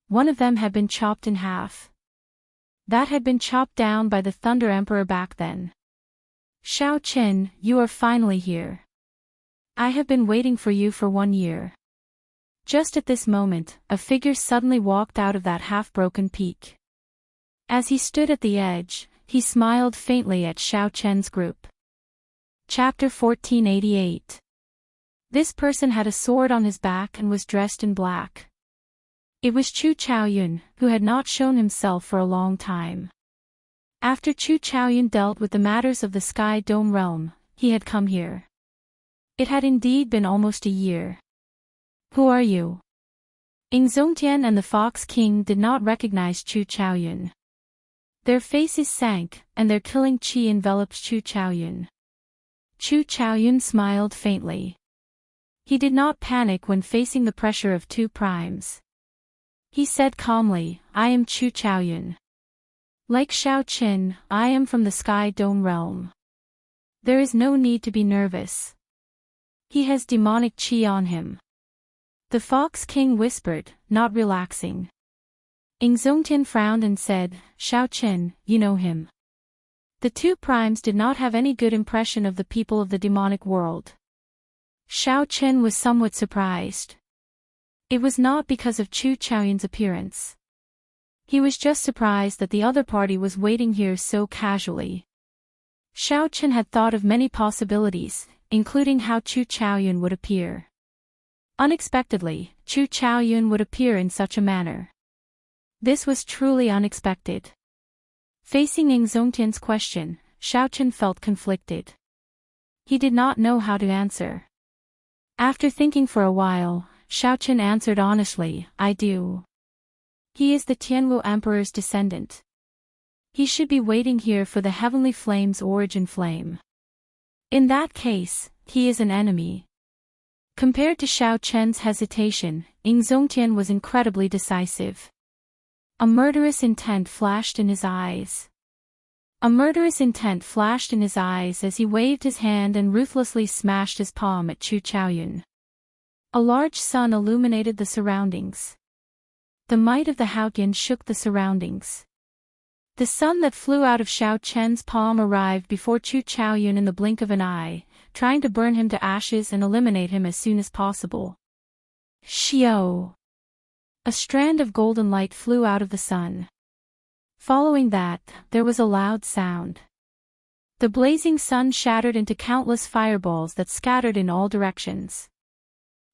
One of them had been chopped in half. That had been chopped down by the Thunder Emperor back then. Xiao Chen, you are finally here. I have been waiting for you for 1 year. Just at this moment, a figure suddenly walked out of that half-broken peak. As he stood at the edge, he smiled faintly at Xiao Chen's group. Chapter 1488. This person had a sword on his back and was dressed in black. It was Chu Chaoyun, who had not shown himself for a long time. After Chu Chaoyun dealt with the matters of the Sky Dome realm, he had come here. It had indeed been almost a year. Who are you? Yingzongtian and the Fox King did not recognize Chu Chaoyun. Their faces sank, and their killing chi enveloped Chu Chaoyun. Chu Chaoyun smiled faintly. He did not panic when facing the pressure of 2 primes. He said calmly, I am Chu Chaoyun. Like Xiao Qin, I am from the Sky Dome realm. There is no need to be nervous. He has demonic qi on him. The Fox King whispered, not relaxing. Zongtian frowned and said, Xiao Qin, you know him. The two primes did not have any good impression of the people of the demonic world. Xiao Qin was somewhat surprised. It was not because of Chu Chaoyun's appearance. He was just surprised that the other party was waiting here so casually. Xiao Qin had thought of many possibilities, including how Chu Chaoyun would appear. Unexpectedly, Chu Chaoyun would appear in such a manner. This was truly unexpected. Facing Zongtian's question, Xiao Qin felt conflicted. He did not know how to answer. After thinking for a while, Xiao Qin answered honestly, I do. He is the Tianwu Emperor's descendant. He should be waiting here for the heavenly flame's origin flame. In that case, he is an enemy. Compared to Xiao Qin's hesitation, Zongtian was incredibly decisive. A murderous intent flashed in his eyes. A murderous intent flashed in his eyes as he waved his hand and ruthlessly smashed his palm at Chu Chaoyun. A large sun illuminated the surroundings. The might of the Haotian shook the surroundings. The sun that flew out of Xiao Chen's palm arrived before Chu Chaoyun in the blink of an eye, trying to burn him to ashes and eliminate him as soon as possible. Xiao! A strand of golden light flew out of the sun. Following that, there was a loud sound. The blazing sun shattered into countless fireballs that scattered in all directions.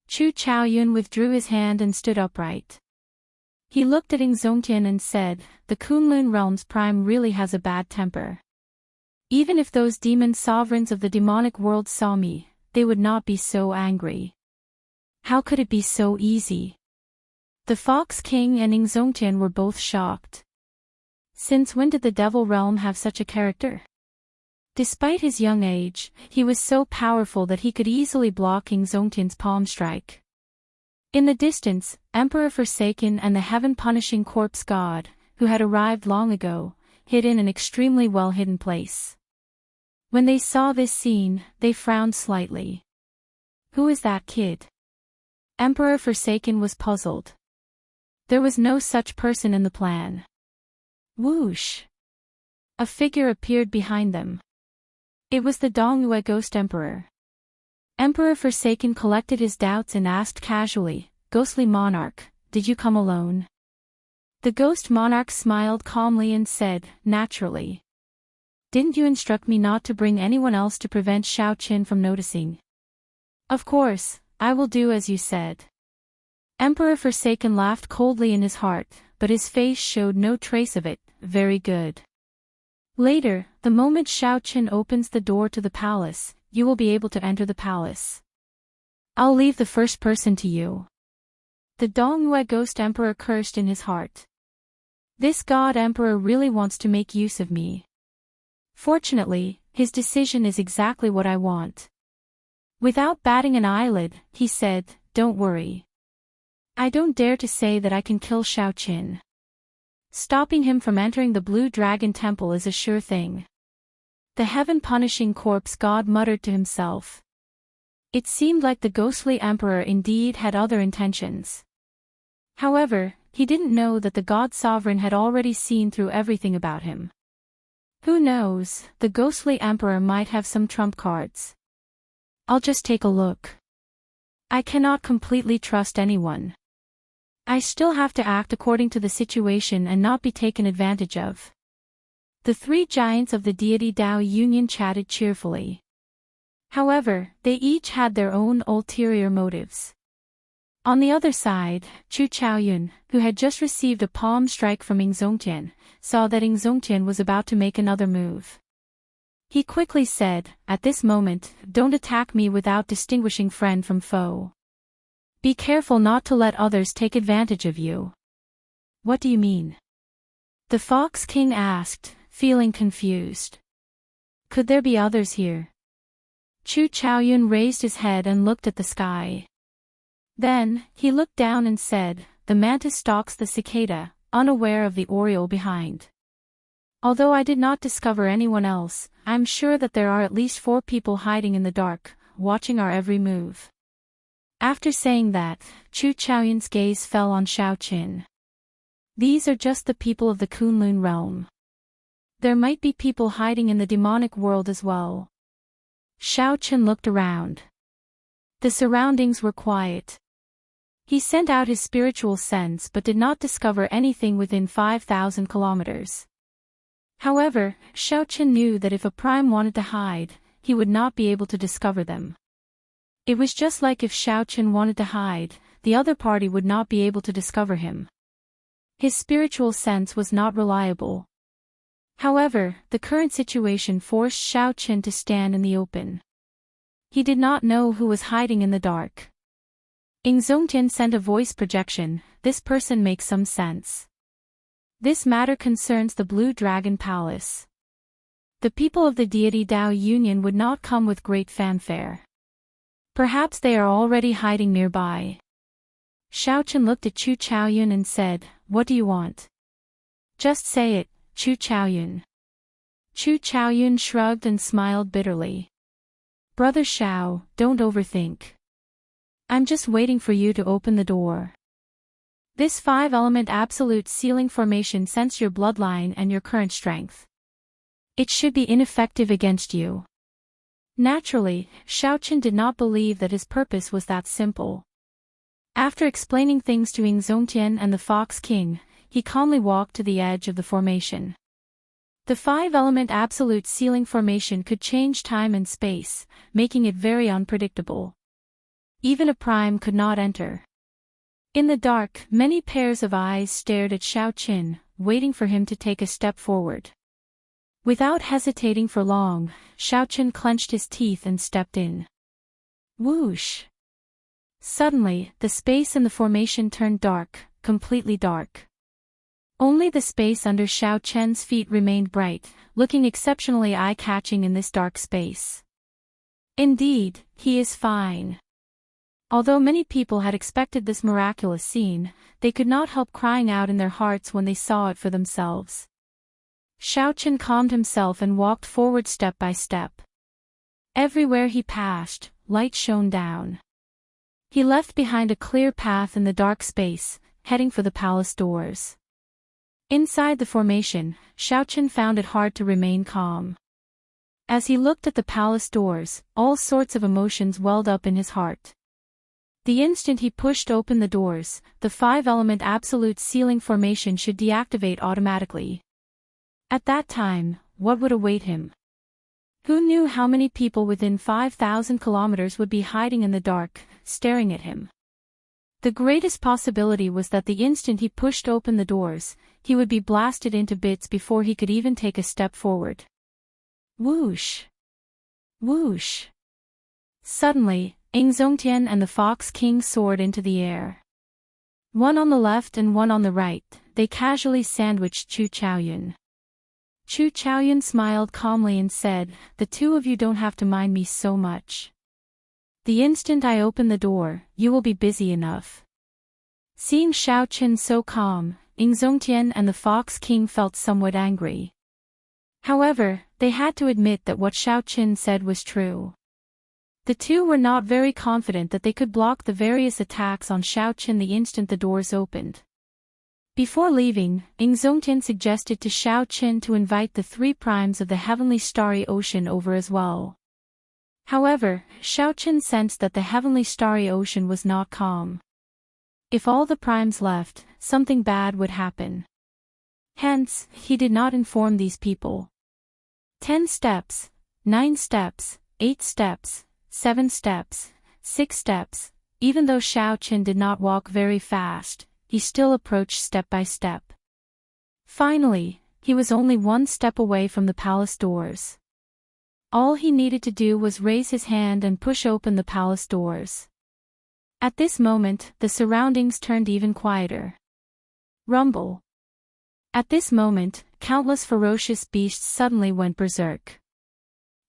Chu Chaoyun withdrew his hand and stood upright. He looked at Zongtian and said, the Kunlun realm's prime really has a bad temper. Even if those demon sovereigns of the demonic world saw me, they would not be so angry. How could it be so easy? The Fox King and Zongtian were both shocked. Since when did the Devil Realm have such a character? Despite his young age, he was so powerful that he could easily block Zongtian's palm strike. In the distance, Emperor Forsaken and the heaven-punishing corpse god, who had arrived long ago, hid in an extremely well-hidden place. When they saw this scene, they frowned slightly. Who is that kid? Emperor Forsaken was puzzled. There was no such person in the plan. Whoosh! A figure appeared behind them. It was the Dongyue Ghost Emperor. Emperor Forsaken collected his doubts and asked casually, Ghostly Monarch, did you come alone? The Ghost Monarch smiled calmly and said, naturally. Didn't you instruct me not to bring anyone else to prevent Xiao Qin from noticing? Of course, I will do as you said. Emperor Forsaken laughed coldly in his heart, but his face showed no trace of it. Very good. Later, the moment Xiao Qin opens the door to the palace, you will be able to enter the palace. I'll leave the first person to you. The Dongyue Ghost Emperor cursed in his heart. This God Emperor really wants to make use of me. Fortunately, his decision is exactly what I want. Without batting an eyelid, he said, don't worry. I don't dare to say that I can kill Xiao Qin. Stopping him from entering the Blue Dragon Temple is a sure thing. The heaven-punishing corpse god muttered to himself. It seemed like the ghostly emperor indeed had other intentions. However, he didn't know that the god sovereign had already seen through everything about him. Who knows, the ghostly emperor might have some trump cards. I'll just take a look. I cannot completely trust anyone. I still have to act according to the situation and not be taken advantage of. The three giants of the deity Dao Union chatted cheerfully. However, they each had their own ulterior motives. On the other side, Chu Chaoyun, who had just received a palm strike from Zongtian, saw that Zongtian was about to make another move. He quickly said, at this moment, don't attack me without distinguishing friend from foe. Be careful not to let others take advantage of you. What do you mean? The Fox King asked, feeling confused. Could there be others here? Chu Chaoyun raised his head and looked at the sky. Then, he looked down and said, the mantis stalks the cicada, unaware of the oriole behind. Although I did not discover anyone else, I am sure that there are at least 4 people hiding in the dark, watching our every move. After saying that, Chu Chaoyun's gaze fell on Xiaoqin. These are just the people of the Kunlun realm. There might be people hiding in the demonic world as well. Xiaoqin looked around. The surroundings were quiet. He sent out his spiritual sense but did not discover anything within 5,000 kilometers. However, Xiaoqin knew that if a prime wanted to hide, he would not be able to discover them. It was just like if Xiaoqin wanted to hide, the other party would not be able to discover him. His spiritual sense was not reliable. However, the current situation forced Xiaoqin to stand in the open. He did not know who was hiding in the dark. Zongtian sent a voice projection. This person makes some sense. This matter concerns the Blue Dragon Palace. The people of the deity Dao Union would not come with great fanfare. Perhaps they are already hiding nearby. Xiaoqin looked at Chu Chaoyun and said, "What do you want?" "Just say it, Chu Chaoyun." Chu Chaoyun shrugged and smiled bitterly. "Brother Xiao, don't overthink. I'm just waiting for you to open the door. This 5-element absolute sealing formation senses your bloodline and your current strength. It should be ineffective against you." Naturally, Xiaoqin did not believe that his purpose was that simple. After explaining things to Zongtian and the Fox King, he calmly walked to the edge of the formation. The 5-element absolute sealing formation could change time and space, making it very unpredictable. Even a prime could not enter. In the dark, many pairs of eyes stared at Xiaoqin, waiting for him to take a step forward. Without hesitating for long, Xiaoqin clenched his teeth and stepped in. Whoosh! Suddenly, the space in the formation turned dark, completely dark. Only the space under Xiaoqin's feet remained bright, looking exceptionally eye-catching in this dark space. Indeed, he is fine. Although many people had expected this miraculous scene, they could not help crying out in their hearts when they saw it for themselves. Xiaoqin calmed himself and walked forward step by step. Everywhere he passed, light shone down. He left behind a clear path in the dark space, heading for the palace doors. Inside the formation, Xiaoqin found it hard to remain calm. As he looked at the palace doors, all sorts of emotions welled up in his heart. The instant he pushed open the doors, the 5-element absolute sealing formation should deactivate automatically. At that time, what would await him? Who knew how many people within 5,000 kilometers would be hiding in the dark, staring at him? The greatest possibility was that the instant he pushed open the doors, he would be blasted into bits before he could even take a step forward. Whoosh! Whoosh! Suddenly, Zongtian and the Fox King soared into the air. One on the left and one on the right, they casually sandwiched Chu Chaoyun. Chu Chaoyun smiled calmly and said, "The two of you don't have to mind me so much. The instant I open the door, you will be busy enough." Seeing Xiaoqin so calm, Zongtian and the Fox King felt somewhat angry. However, they had to admit that what Xiaoqin said was true. The two were not very confident that they could block the various attacks on Xiaoqin the instant the doors opened. Before leaving, Zongtian suggested to Xiaoqin to invite the 3 primes of the heavenly starry ocean over as well. However, Xiaoqin sensed that the heavenly starry ocean was not calm. If all the primes left, something bad would happen. Hence, he did not inform these people. 10 steps, 9 steps, 8 steps, 7 steps, 6 steps, even though Xiaoqin did not walk very fast, he still approached step by step. Finally, he was only 1 step away from the palace doors. All he needed to do was raise his hand and push open the palace doors. At this moment, the surroundings turned even quieter. Rumble. At this moment, countless ferocious beasts suddenly went berserk.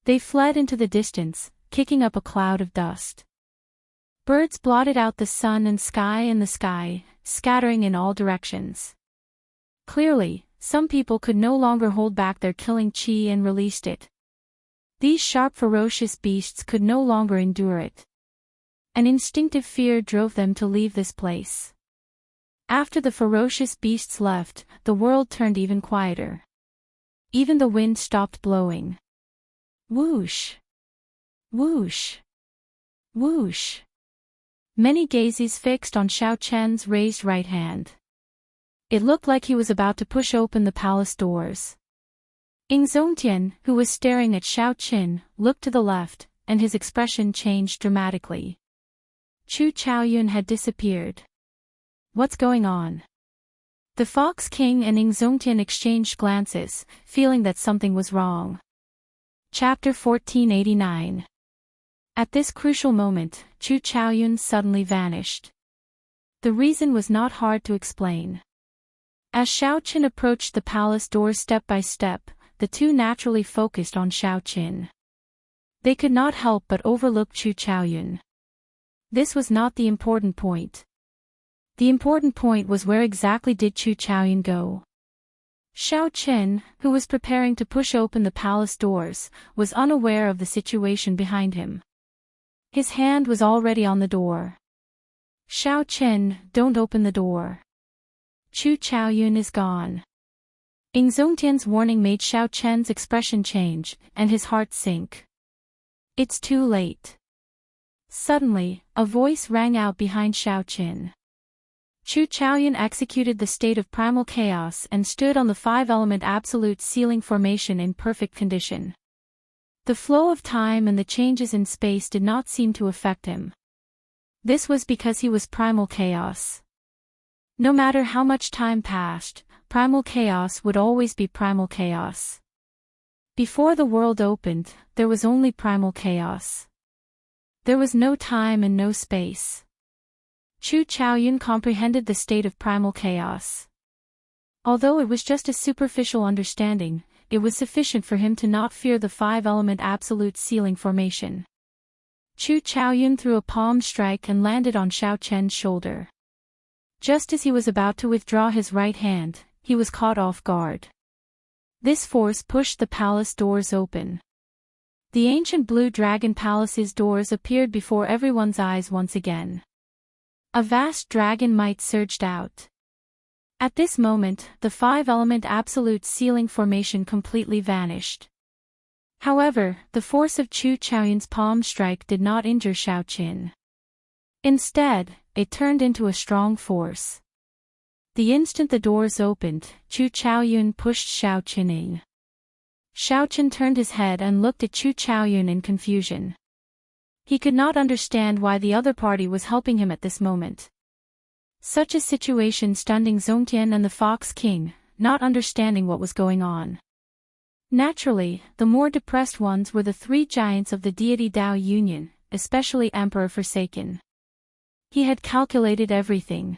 They fled into the distance, kicking up a cloud of dust. Birds blotted out the sun and the sky, scattering in all directions. Clearly, some people could no longer hold back their killing qi and released it. These sharp, ferocious beasts could no longer endure it. An instinctive fear drove them to leave this place. After the ferocious beasts left, the world turned even quieter. Even the wind stopped blowing. Whoosh! Whoosh! Whoosh! Many gazes fixed on Xiao Chen's raised right hand. It looked like he was about to push open the palace doors. Xianxia, who was staring at Xiao Chen, looked to the left, and his expression changed dramatically. Chu Chaoyun had disappeared. What's going on? The Fox King and Xianxia exchanged glances, feeling that something was wrong. Chapter 1489. At this crucial moment, Chu Chaoyun suddenly vanished. The reason was not hard to explain. As Xiao Chen approached the palace doors step by step, the two naturally focused on Xiao Chen. They could not help but overlook Chu Chaoyun. This was not the important point. The important point was where exactly did Chu Chaoyun go? Xiao Chen, who was preparing to push open the palace doors, was unaware of the situation behind him. His hand was already on the door. Xiao Chen, don't open the door. Chu Chaoyun is gone. Xianxia's warning made Xiao Chen's expression change, and his heart sink. It's too late. Suddenly, a voice rang out behind Xiao Chen. Chu Chaoyun executed the state of primal chaos and stood on the five-element absolute ceiling formation in perfect condition. The flow of time and the changes in space did not seem to affect him. This was because he was primal chaos. No matter how much time passed, primal chaos would always be primal chaos. Before the world opened, there was only primal chaos. There was no time and no space. Chu Chaoyun comprehended the state of primal chaos. Although it was just a superficial understanding, it was sufficient for him to not fear the five-element absolute ceiling formation. Chu Chaoyun threw a palm strike and landed on Xiao Chen's shoulder. Just as he was about to withdraw his right hand, he was caught off guard. This force pushed the palace doors open. The ancient Blue Dragon Palace's doors appeared before everyone's eyes once again. A vast dragon might surged out. At this moment, the five-element absolute ceiling formation completely vanished. However, the force of Chu Chaoyun's palm strike did not injure Xiao Chen. Instead, it turned into a strong force. The instant the doors opened, Chu Chaoyun pushed Xiao Chen in. Xiao Chen turned his head and looked at Chu Chaoyun in confusion. He could not understand why the other party was helping him at this moment. Such a situation stunned Xianxia and the Fox King, not understanding what was going on. Naturally, the more depressed ones were the three giants of the deity Dao Union, especially Emperor Forsaken. He had calculated everything.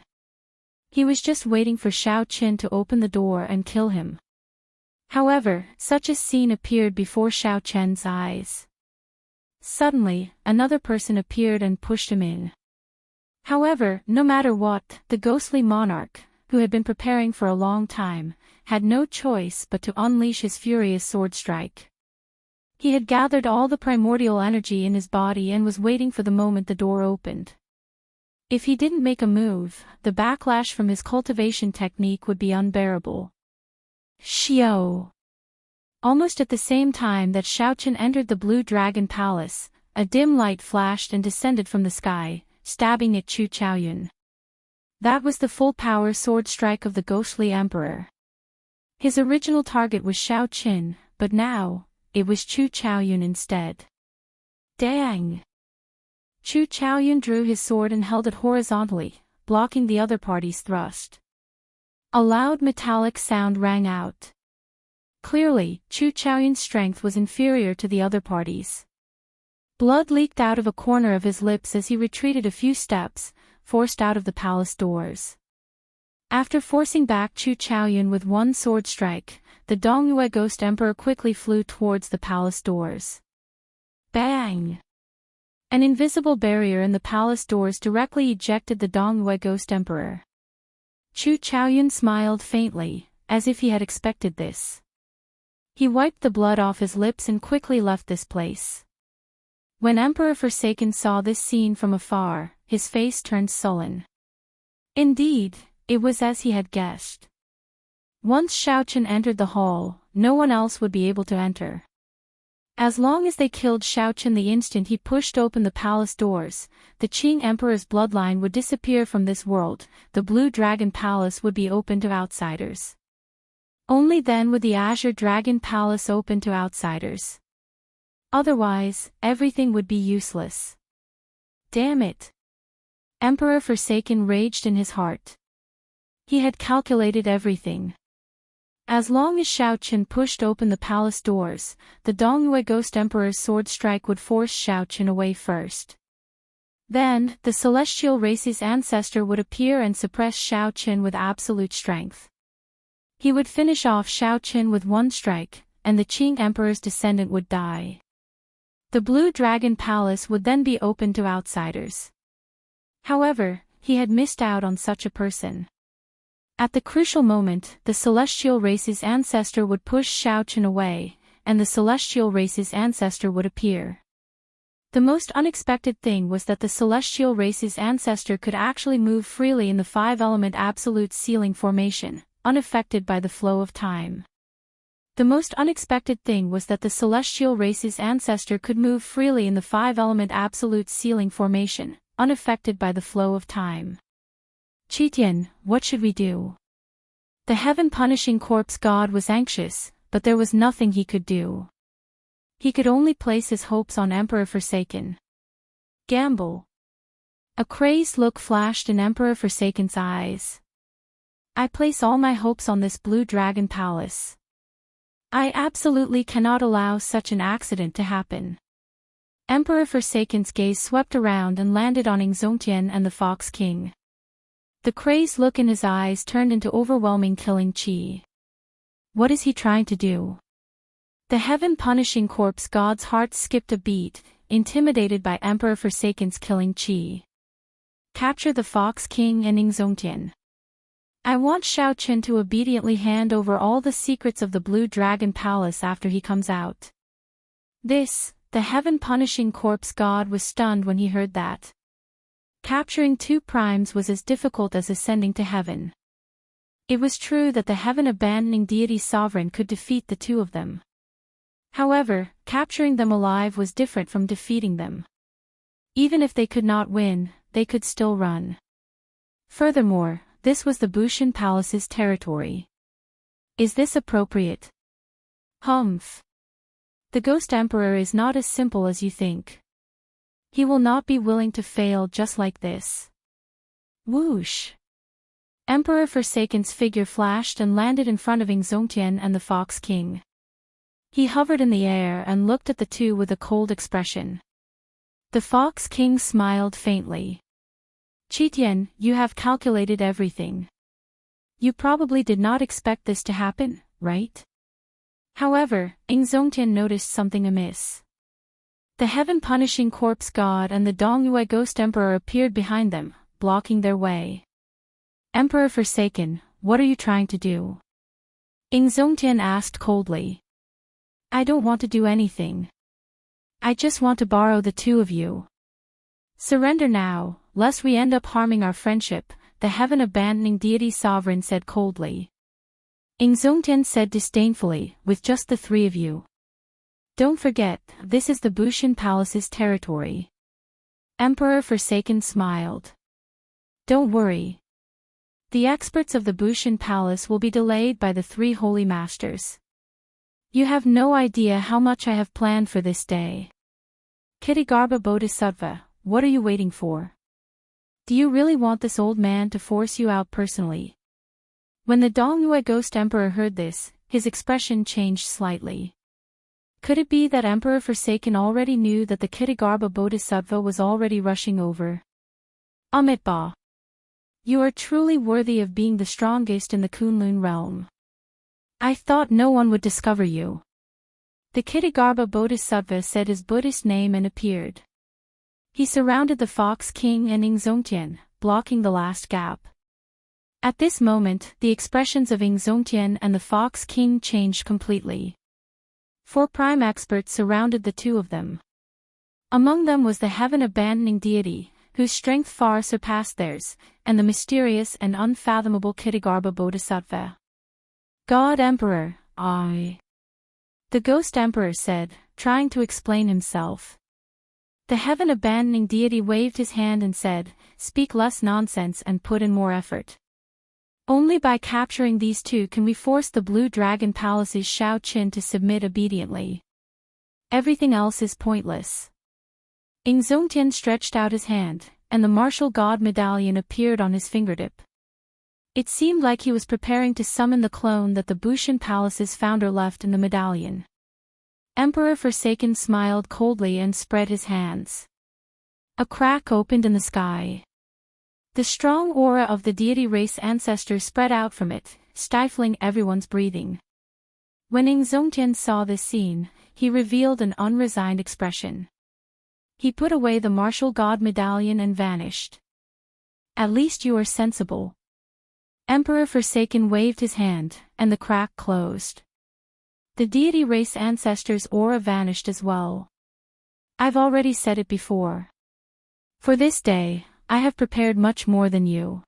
He was just waiting for Xiao Chen to open the door and kill him. However, such a scene appeared before Xiao Chen's eyes. Suddenly, another person appeared and pushed him in. However, no matter what, the ghostly monarch, who had been preparing for a long time, had no choice but to unleash his furious sword strike. He had gathered all the primordial energy in his body and was waiting for the moment the door opened. If he didn't make a move, the backlash from his cultivation technique would be unbearable. Xiao! Almost at the same time that Xiao Chen entered the Blue Dragon Palace, a dim light flashed and descended from the sky, stabbing at Chu Chaoyun. That was the full-power sword strike of the ghostly emperor. His original target was Xiao Chen, but now, it was Chu Chaoyun instead. Dang! Chu Chaoyun drew his sword and held it horizontally, blocking the other party's thrust. A loud metallic sound rang out. Clearly, Chu Chaoyun's strength was inferior to the other party's. Blood leaked out of a corner of his lips as he retreated a few steps, forced out of the palace doors. After forcing back Chu Chaoyun with one sword strike, the Dongyue Ghost Emperor quickly flew towards the palace doors. Bang! An invisible barrier in the palace doors directly ejected the Dongyue Ghost Emperor. Chu Chaoyun smiled faintly, as if he had expected this. He wiped the blood off his lips and quickly left this place. When Emperor Forsaken saw this scene from afar, his face turned sullen. Indeed, it was as he had guessed. Once Xiaochen entered the hall, no one else would be able to enter. As long as they killed Xiaochen the instant he pushed open the palace doors, the Qing Emperor's bloodline would disappear from this world, the Blue Dragon Palace would be open to outsiders. Only then would the Azure Dragon Palace open to outsiders. Otherwise, everything would be useless. Damn it! Emperor Forsaken raged in his heart. He had calculated everything. As long as Xiaochen pushed open the palace doors, the Dongyue Ghost Emperor's sword strike would force Xiaochen away first. Then, the celestial race's ancestor would appear and suppress Xiaochen with absolute strength. He would finish off Xiaochen with one strike, and the Qing Emperor's descendant would die. The Blue Dragon Palace would then be open to outsiders. However, he had missed out on such a person. At the crucial moment, the celestial race's ancestor would push Xiaochen away, and the celestial race's ancestor would appear. The most unexpected thing was that the celestial race's ancestor could actually move freely in the five-element absolute ceiling formation, unaffected by the flow of time. The most unexpected thing was that the celestial race's ancestor could move freely in the five-element absolute ceiling formation, unaffected by the flow of time. Qitian, what should we do? The heaven-punishing corpse god was anxious, but there was nothing he could do. He could only place his hopes on Emperor Forsaken. Gamble. A crazed look flashed in Emperor Forsaken's eyes. I place all my hopes on this Blue Dragon Palace. I absolutely cannot allow such an accident to happen. Emperor Forsaken's gaze swept around and landed on Yingzongtian and the Fox King. The crazed look in his eyes turned into overwhelming killing chi. What is he trying to do? The heaven-punishing corpse god's heart skipped a beat, intimidated by Emperor Forsaken's killing chi. Capture the Fox King and Yingzongtian. I want Xiaochen to obediently hand over all the secrets of the Blue Dragon Palace after he comes out. The heaven-punishing corpse god was stunned when he heard that. Capturing two primes was as difficult as ascending to heaven. It was true that the heaven-abandoning deity sovereign could defeat the two of them. However, capturing them alive was different from defeating them. Even if they could not win, they could still run. Furthermore, this was the Bushan Palace's territory. Is this appropriate? Humph. The Ghost Emperor is not as simple as you think. He will not be willing to fail just like this. Whoosh. Emperor Forsaken's figure flashed and landed in front of Yingzongtian and the Fox King. He hovered in the air and looked at the two with a cold expression. The Fox King smiled faintly. Qitian, you have calculated everything. You probably did not expect this to happen, right? However, Yingzongtian noticed something amiss. The heaven-punishing corpse god and the Dongyue Ghost Emperor appeared behind them, blocking their way. Emperor Forsaken, what are you trying to do? Yingzongtian asked coldly. I don't want to do anything. I just want to borrow the two of you. Surrender now, lest we end up harming our friendship, the heaven-abandoning deity sovereign said coldly. Yingzongtian said disdainfully, with just the three of you. Don't forget, this is the Bushan Palace's territory. Emperor Forsaken smiled. Don't worry. The experts of the Bushan Palace will be delayed by the three holy masters. You have no idea how much I have planned for this day. Kittigarbha Bodhisattva, what are you waiting for? Do you really want this old man to force you out personally? When the Dongyue Ghost Emperor heard this, his expression changed slightly. Could it be that Emperor Forsaken already knew that the Kittigarbha Bodhisattva was already rushing over? Amitabha. You are truly worthy of being the strongest in the Kunlun realm. I thought no one would discover you. The Kittigarbha Bodhisattva said his Buddhist name and appeared. He surrounded the Fox King and Yingzongtian, blocking the last gap. At this moment, the expressions of Xianxia and the Fox King changed completely. 4 prime experts surrounded the two of them. Among them was the heaven-abandoning deity, whose strength far surpassed theirs, and the mysterious and unfathomable Kitagarbha Bodhisattva. God Emperor, I. The Ghost Emperor said, trying to explain himself. The heaven-abandoning deity waved his hand and said, speak less nonsense and put in more effort. Only by capturing these two can we force the Blue Dragon Palace's Xiaoqin to submit obediently. Everything else is pointless. Xianxia stretched out his hand, and the martial god medallion appeared on his fingertip. It seemed like he was preparing to summon the clone that the Bushan Palace's founder left in the medallion. Emperor Forsaken smiled coldly and spread his hands. A crack opened in the sky. The strong aura of the deity race ancestor spread out from it, stifling everyone's breathing. When Xianxia saw this scene, he revealed an unresigned expression. He put away the martial god medallion and vanished. At least you are sensible. Emperor Forsaken waved his hand, and the crack closed. The deity race ancestor's aura vanished as well. I've already said it before. For this day, I have prepared much more than you.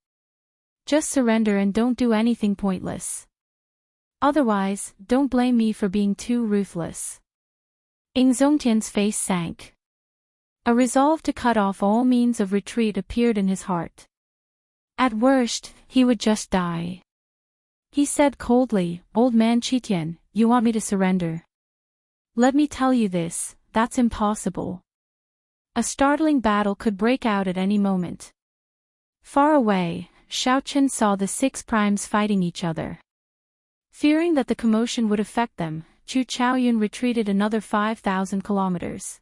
Just surrender and don't do anything pointless. Otherwise, don't blame me for being too ruthless. Xianxia's face sank. A resolve to cut off all means of retreat appeared in his heart. At worst, he would just die. He said coldly, Old man Qitian, you want me to surrender? Let me tell you this, that's impossible. A startling battle could break out at any moment. Far away, Xiaoqin saw the 6 primes fighting each other. Fearing that the commotion would affect them, Chu Chaoyun retreated another 5,000 kilometers.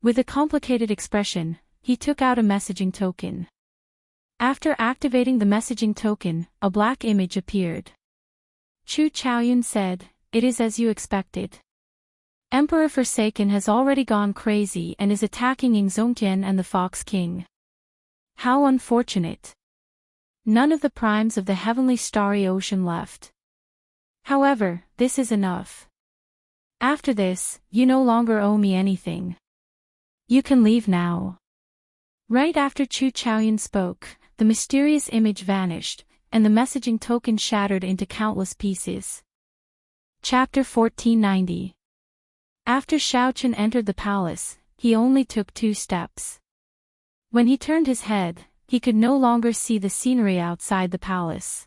With a complicated expression, he took out a messaging token. After activating the messaging token, a black image appeared. Chu Chaoyun said, it is as you expected. Emperor Forsaken has already gone crazy and is attacking Xianxia and the Fox King. How unfortunate. None of the primes of the heavenly starry ocean left. However, this is enough. After this, you no longer owe me anything. You can leave now. Right after Chu Chaoyun spoke, the mysterious image vanished, and the messaging token shattered into countless pieces. Chapter 1490. After Xiaoqin entered the palace, he only took 2 steps. When he turned his head, he could no longer see the scenery outside the palace.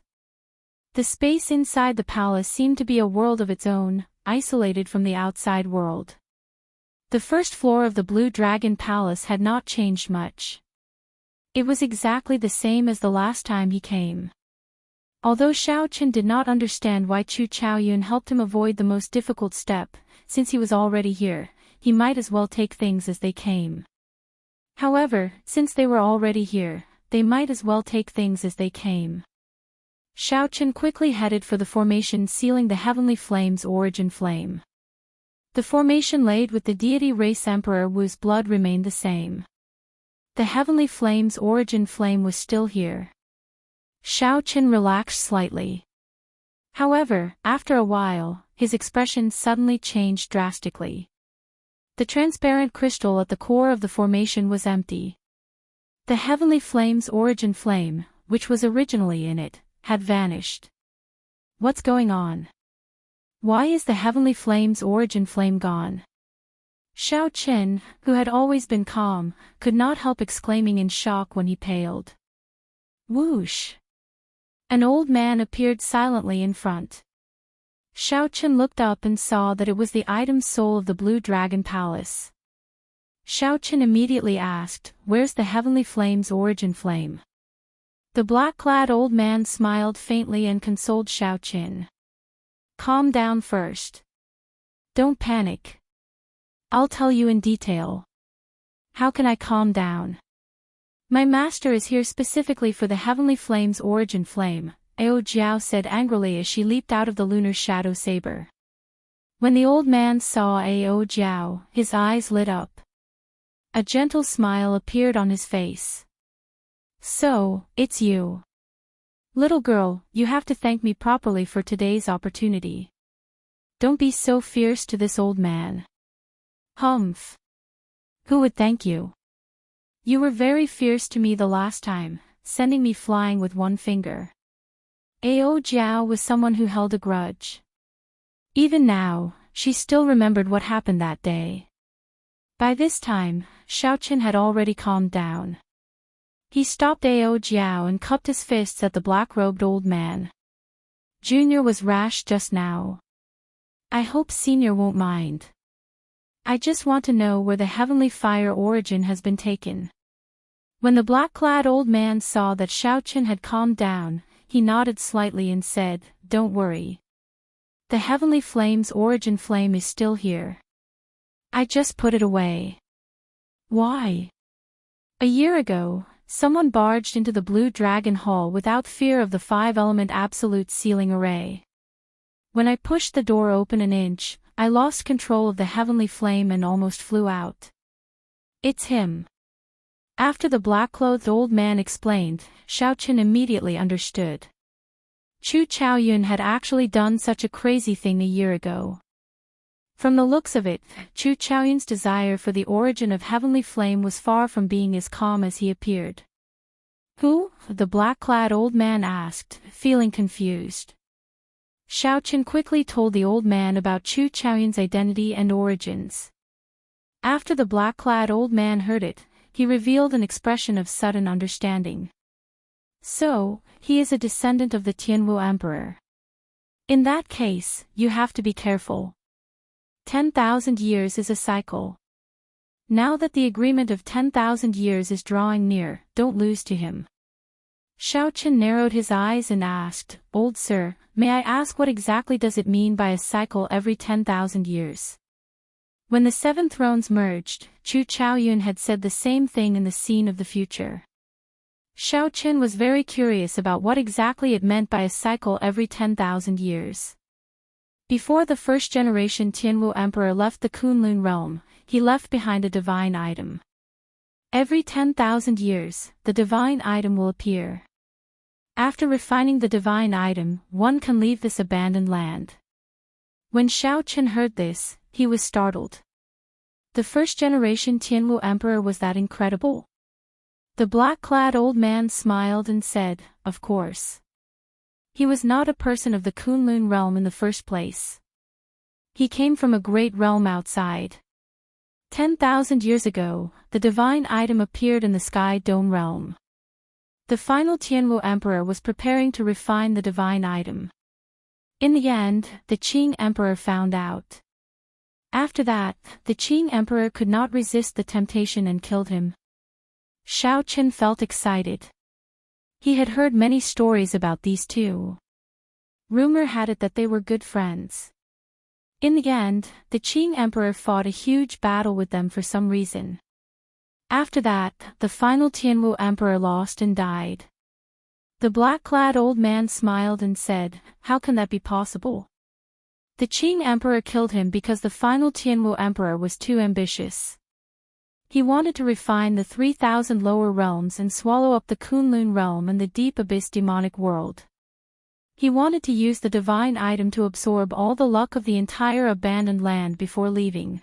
The space inside the palace seemed to be a world of its own, isolated from the outside world. The first floor of the Blue Dragon Palace had not changed much. It was exactly the same as the last time he came. Although Xiaoqin did not understand why Chu Chaoyun helped him avoid the most difficult step, since he was already here, he might as well take things as they came. However, since they were already here, they might as well take things as they came. Xiaoqin quickly headed for the formation sealing the heavenly flame's origin flame. The formation laid with the deity race Emperor Wu's blood remained the same. The heavenly flame's origin flame was still here. Xiaoqin relaxed slightly. However, after a while, his expression suddenly changed drastically. The transparent crystal at the core of the formation was empty. The heavenly flame's origin flame, which was originally in it, had vanished. What's going on? Why is the heavenly flame's origin flame gone? Xiaoqin, who had always been calm, could not help exclaiming in shock when he paled. Whoosh! An old man appeared silently in front. Xiaoqin looked up and saw that it was the item soul of the Blue Dragon Palace. Xiaoqin immediately asked, where's the heavenly flame's origin flame? The black-clad old man smiled faintly and consoled Xiaoqin. Calm down first. Don't panic. I'll tell you in detail. How can I calm down? My master is here specifically for the heavenly flame's origin flame, Ao Jiao said angrily as she leaped out of the lunar shadow saber. When the old man saw Ao Jiao, his eyes lit up. A gentle smile appeared on his face. So, it's you. Little girl, you have to thank me properly for today's opportunity. Don't be so fierce to this old man. Humph. Who would thank you? You were very fierce to me the last time, sending me flying with one finger. Ao Jiao was someone who held a grudge. Even now, she still remembered what happened that day. By this time, Xiaochen had already calmed down. He stopped Ao Jiao and cupped his fists at the black-robed old man. Junior was rash just now. I hope Senior won't mind. I just want to know where the heavenly fire origin has been taken. When the black-clad old man saw that Xiaochen had calmed down, he nodded slightly and said, "Don't worry. The heavenly flame's origin flame is still here. I just put it away." Why? A year ago, someone barged into the Blue Dragon Hall without fear of the 5-element absolute sealing array. When I pushed the door open an inch, I lost control of the heavenly flame and almost flew out. It's him. After the black-clothed old man explained, Xiaochen immediately understood. Chu Chaoyun had actually done such a crazy thing a year ago. From the looks of it, Chu Chaoyun's desire for the origin of heavenly flame was far from being as calm as he appeared. Who? The black-clad old man asked, feeling confused. Xiaochen quickly told the old man about Chu Chaoyun's identity and origins. After the black-clad old man heard it, he revealed an expression of sudden understanding. So, he is a descendant of the Tianwu Emperor. In that case, you have to be careful. 10,000 years is a cycle. Now that the agreement of 10,000 years is drawing near, don't lose to him. Xiaochen narrowed his eyes and asked, "Old sir, may I ask what exactly does it mean by a cycle every 10,000 years? When the 7 thrones merged, Chu Chaoyun had said the same thing in the scene of the future. Xiaochen was very curious about what exactly it meant by a cycle every 10,000 years. Before the first generation Tianwu Emperor left the Kunlun realm, he left behind a divine item. Every 10,000 years, the divine item will appear. After refining the divine item, one can leave this abandoned land. When Xiaochen heard this, he was startled. The first generation Tianwu Emperor was that incredible? The black-clad old man smiled and said, "Of course. He was not a person of the Kunlun realm in the first place. He came from a great realm outside. 10,000 years ago, the divine item appeared in the Sky Dome realm. The final Tianwu Emperor was preparing to refine the divine item. In the end, the Qing Emperor found out. After that, the Qing Emperor could not resist the temptation and killed him." Xiaochen felt excited. He had heard many stories about these two. Rumor had it that they were good friends. In the end, the Qing Emperor fought a huge battle with them for some reason. After that, the final Tianwu Emperor lost and died. The black-clad old man smiled and said, "How can that be possible? The Qing Emperor killed him because the final Tianwu Emperor was too ambitious. He wanted to refine the 3,000 lower realms and swallow up the Kunlun realm and the deep abyss demonic world. He wanted to use the divine item to absorb all the luck of the entire abandoned land before leaving.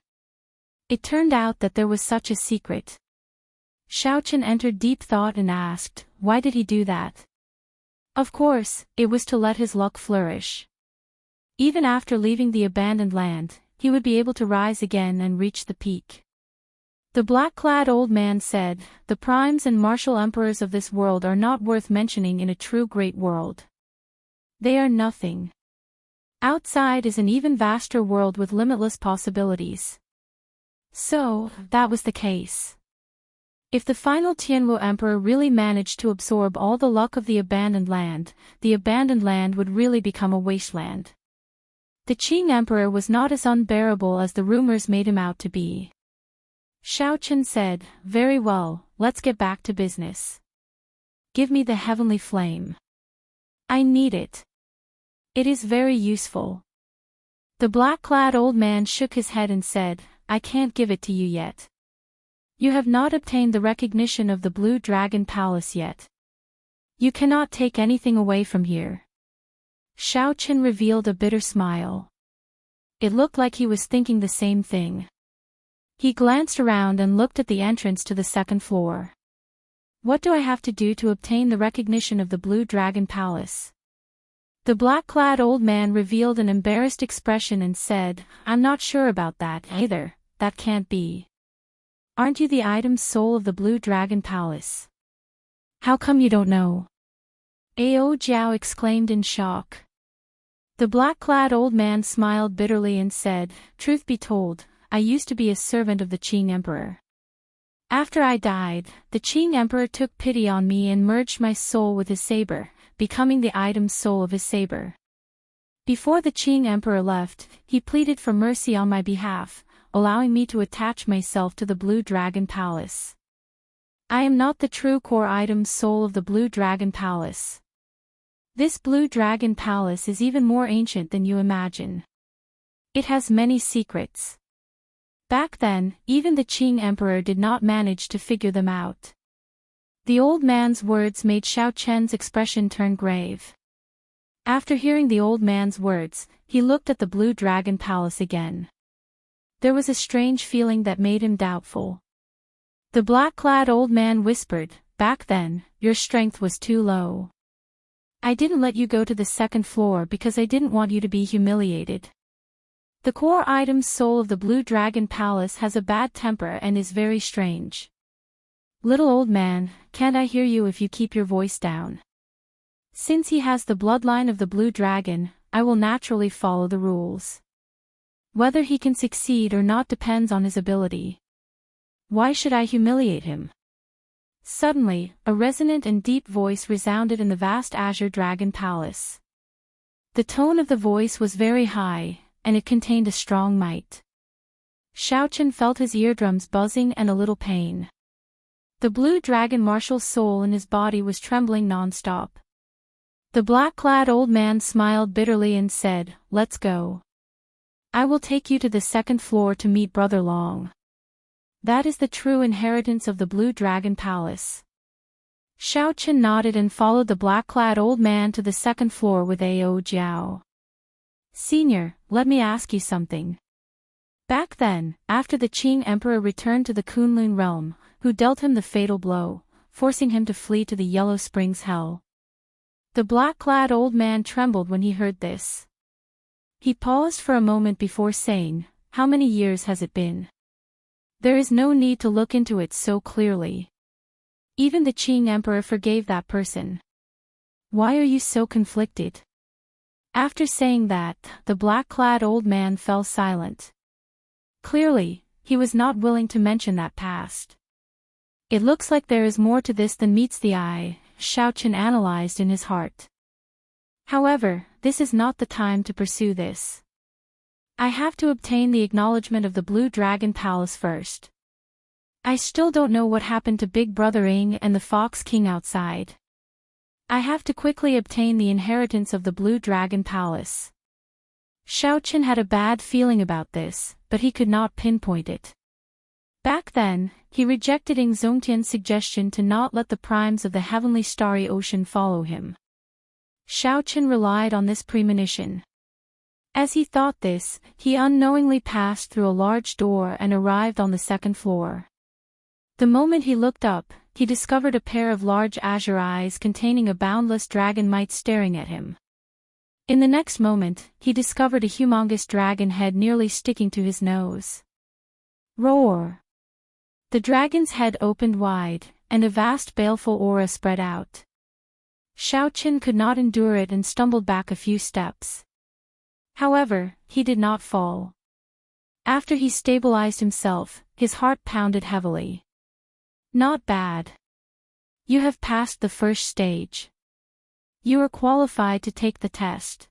It turned out that there was such a secret." Xiaochen entered deep thought and asked, "Why did he do that?" Of course, it was to let his luck flourish. Even after leaving the abandoned land, he would be able to rise again and reach the peak. The black-clad old man said, "The primes and martial emperors of this world are not worth mentioning in a true great world. They are nothing. Outside is an even vaster world with limitless possibilities." So, that was the case. If the final Tianwu Emperor really managed to absorb all the luck of the abandoned land would really become a wasteland. The Qing Emperor was not as unbearable as the rumors made him out to be. Xiaochen said, "Very well, let's get back to business. Give me the heavenly flame. I need it. It is very useful." The black-clad old man shook his head and said, "I can't give it to you yet. You have not obtained the recognition of the Blue Dragon Palace yet. You cannot take anything away from here. Xiaochen revealed a bitter smile. It looked like he was thinking the same thing. He glanced around and looked at the entrance to the second floor. What do I have to do to obtain the recognition of the Blue Dragon Palace? The black-clad old man revealed an embarrassed expression and said, I'm not sure about that either, that can't be. Aren't you the item soul of the Blue Dragon Palace? How come you don't know? Ao Jiao exclaimed in shock. The black-clad old man smiled bitterly and said, Truth be told, I used to be a servant of the Qing Emperor. After I died, the Qing Emperor took pity on me and merged my soul with his saber, becoming the item soul of his saber. Before the Qing Emperor left, he pleaded for mercy on my behalf, allowing me to attach myself to the Blue Dragon Palace. I am not the true core item soul of the Blue Dragon Palace. This Blue Dragon Palace is even more ancient than you imagine. It has many secrets. Back then, even the Qing Emperor did not manage to figure them out. The old man's words made Xiaochen's expression turn grave. After hearing the old man's words, he looked at the Blue Dragon Palace again. There was a strange feeling that made him doubtful. The black-clad old man whispered, Back then, your strength was too low. I didn't let you go to the second floor because I didn't want you to be humiliated. The core item soul of the Blue Dragon Palace has a bad temper and is very strange. Little old man, can't I hear you if you keep your voice down? Since he has the bloodline of the Blue Dragon, I will naturally follow the rules. Whether he can succeed or not depends on his ability. Why should I humiliate him? Suddenly, a resonant and deep voice resounded in the vast Azure Dragon Palace. The tone of the voice was very high, and it contained a strong might. Xiaochen felt his eardrums buzzing and a little pain. The Blue Dragon martial soul in his body was trembling non-stop. The black-clad old man smiled bitterly and said, Let's go. I will take you to the second floor to meet Brother Long. That is the true inheritance of the Blue Dragon Palace. Xiaochen nodded and followed the black-clad old man to the second floor with Ao Jiao. Senior, let me ask you something. Back then, after the Qing Emperor returned to the Kunlun realm, who dealt him the fatal blow, forcing him to flee to the Yellow Springs Hell? The black-clad old man trembled when he heard this. He paused for a moment before saying, How many years has it been? There is no need to look into it so clearly. Even the Qing Emperor forgave that person. Why are you so conflicted? After saying that, the black-clad old man fell silent. Clearly, he was not willing to mention that past. It looks like there is more to this than meets the eye, Xiaochen analyzed in his heart. However, this is not the time to pursue this. I have to obtain the acknowledgement of the Blue Dragon Palace first. I still don't know what happened to Big Brother Ing and the Fox King outside. I have to quickly obtain the inheritance of the Blue Dragon Palace. Xiaochen had a bad feeling about this, but he could not pinpoint it. Back then, he rejected Ing Zongtian's suggestion to not let the primes of the heavenly starry ocean follow him. Xiaochen relied on this premonition. As he thought this, he unknowingly passed through a large door and arrived on the second floor. The moment he looked up, he discovered a pair of large azure eyes containing a boundless dragon might staring at him. In the next moment, he discovered a humongous dragon head nearly sticking to his nose. Roar! The dragon's head opened wide, and a vast baleful aura spread out. Xiaochen could not endure it and stumbled back a few steps. However, he did not fall. After he stabilized himself, his heart pounded heavily. Not bad. You have passed the first stage. You are qualified to take the test.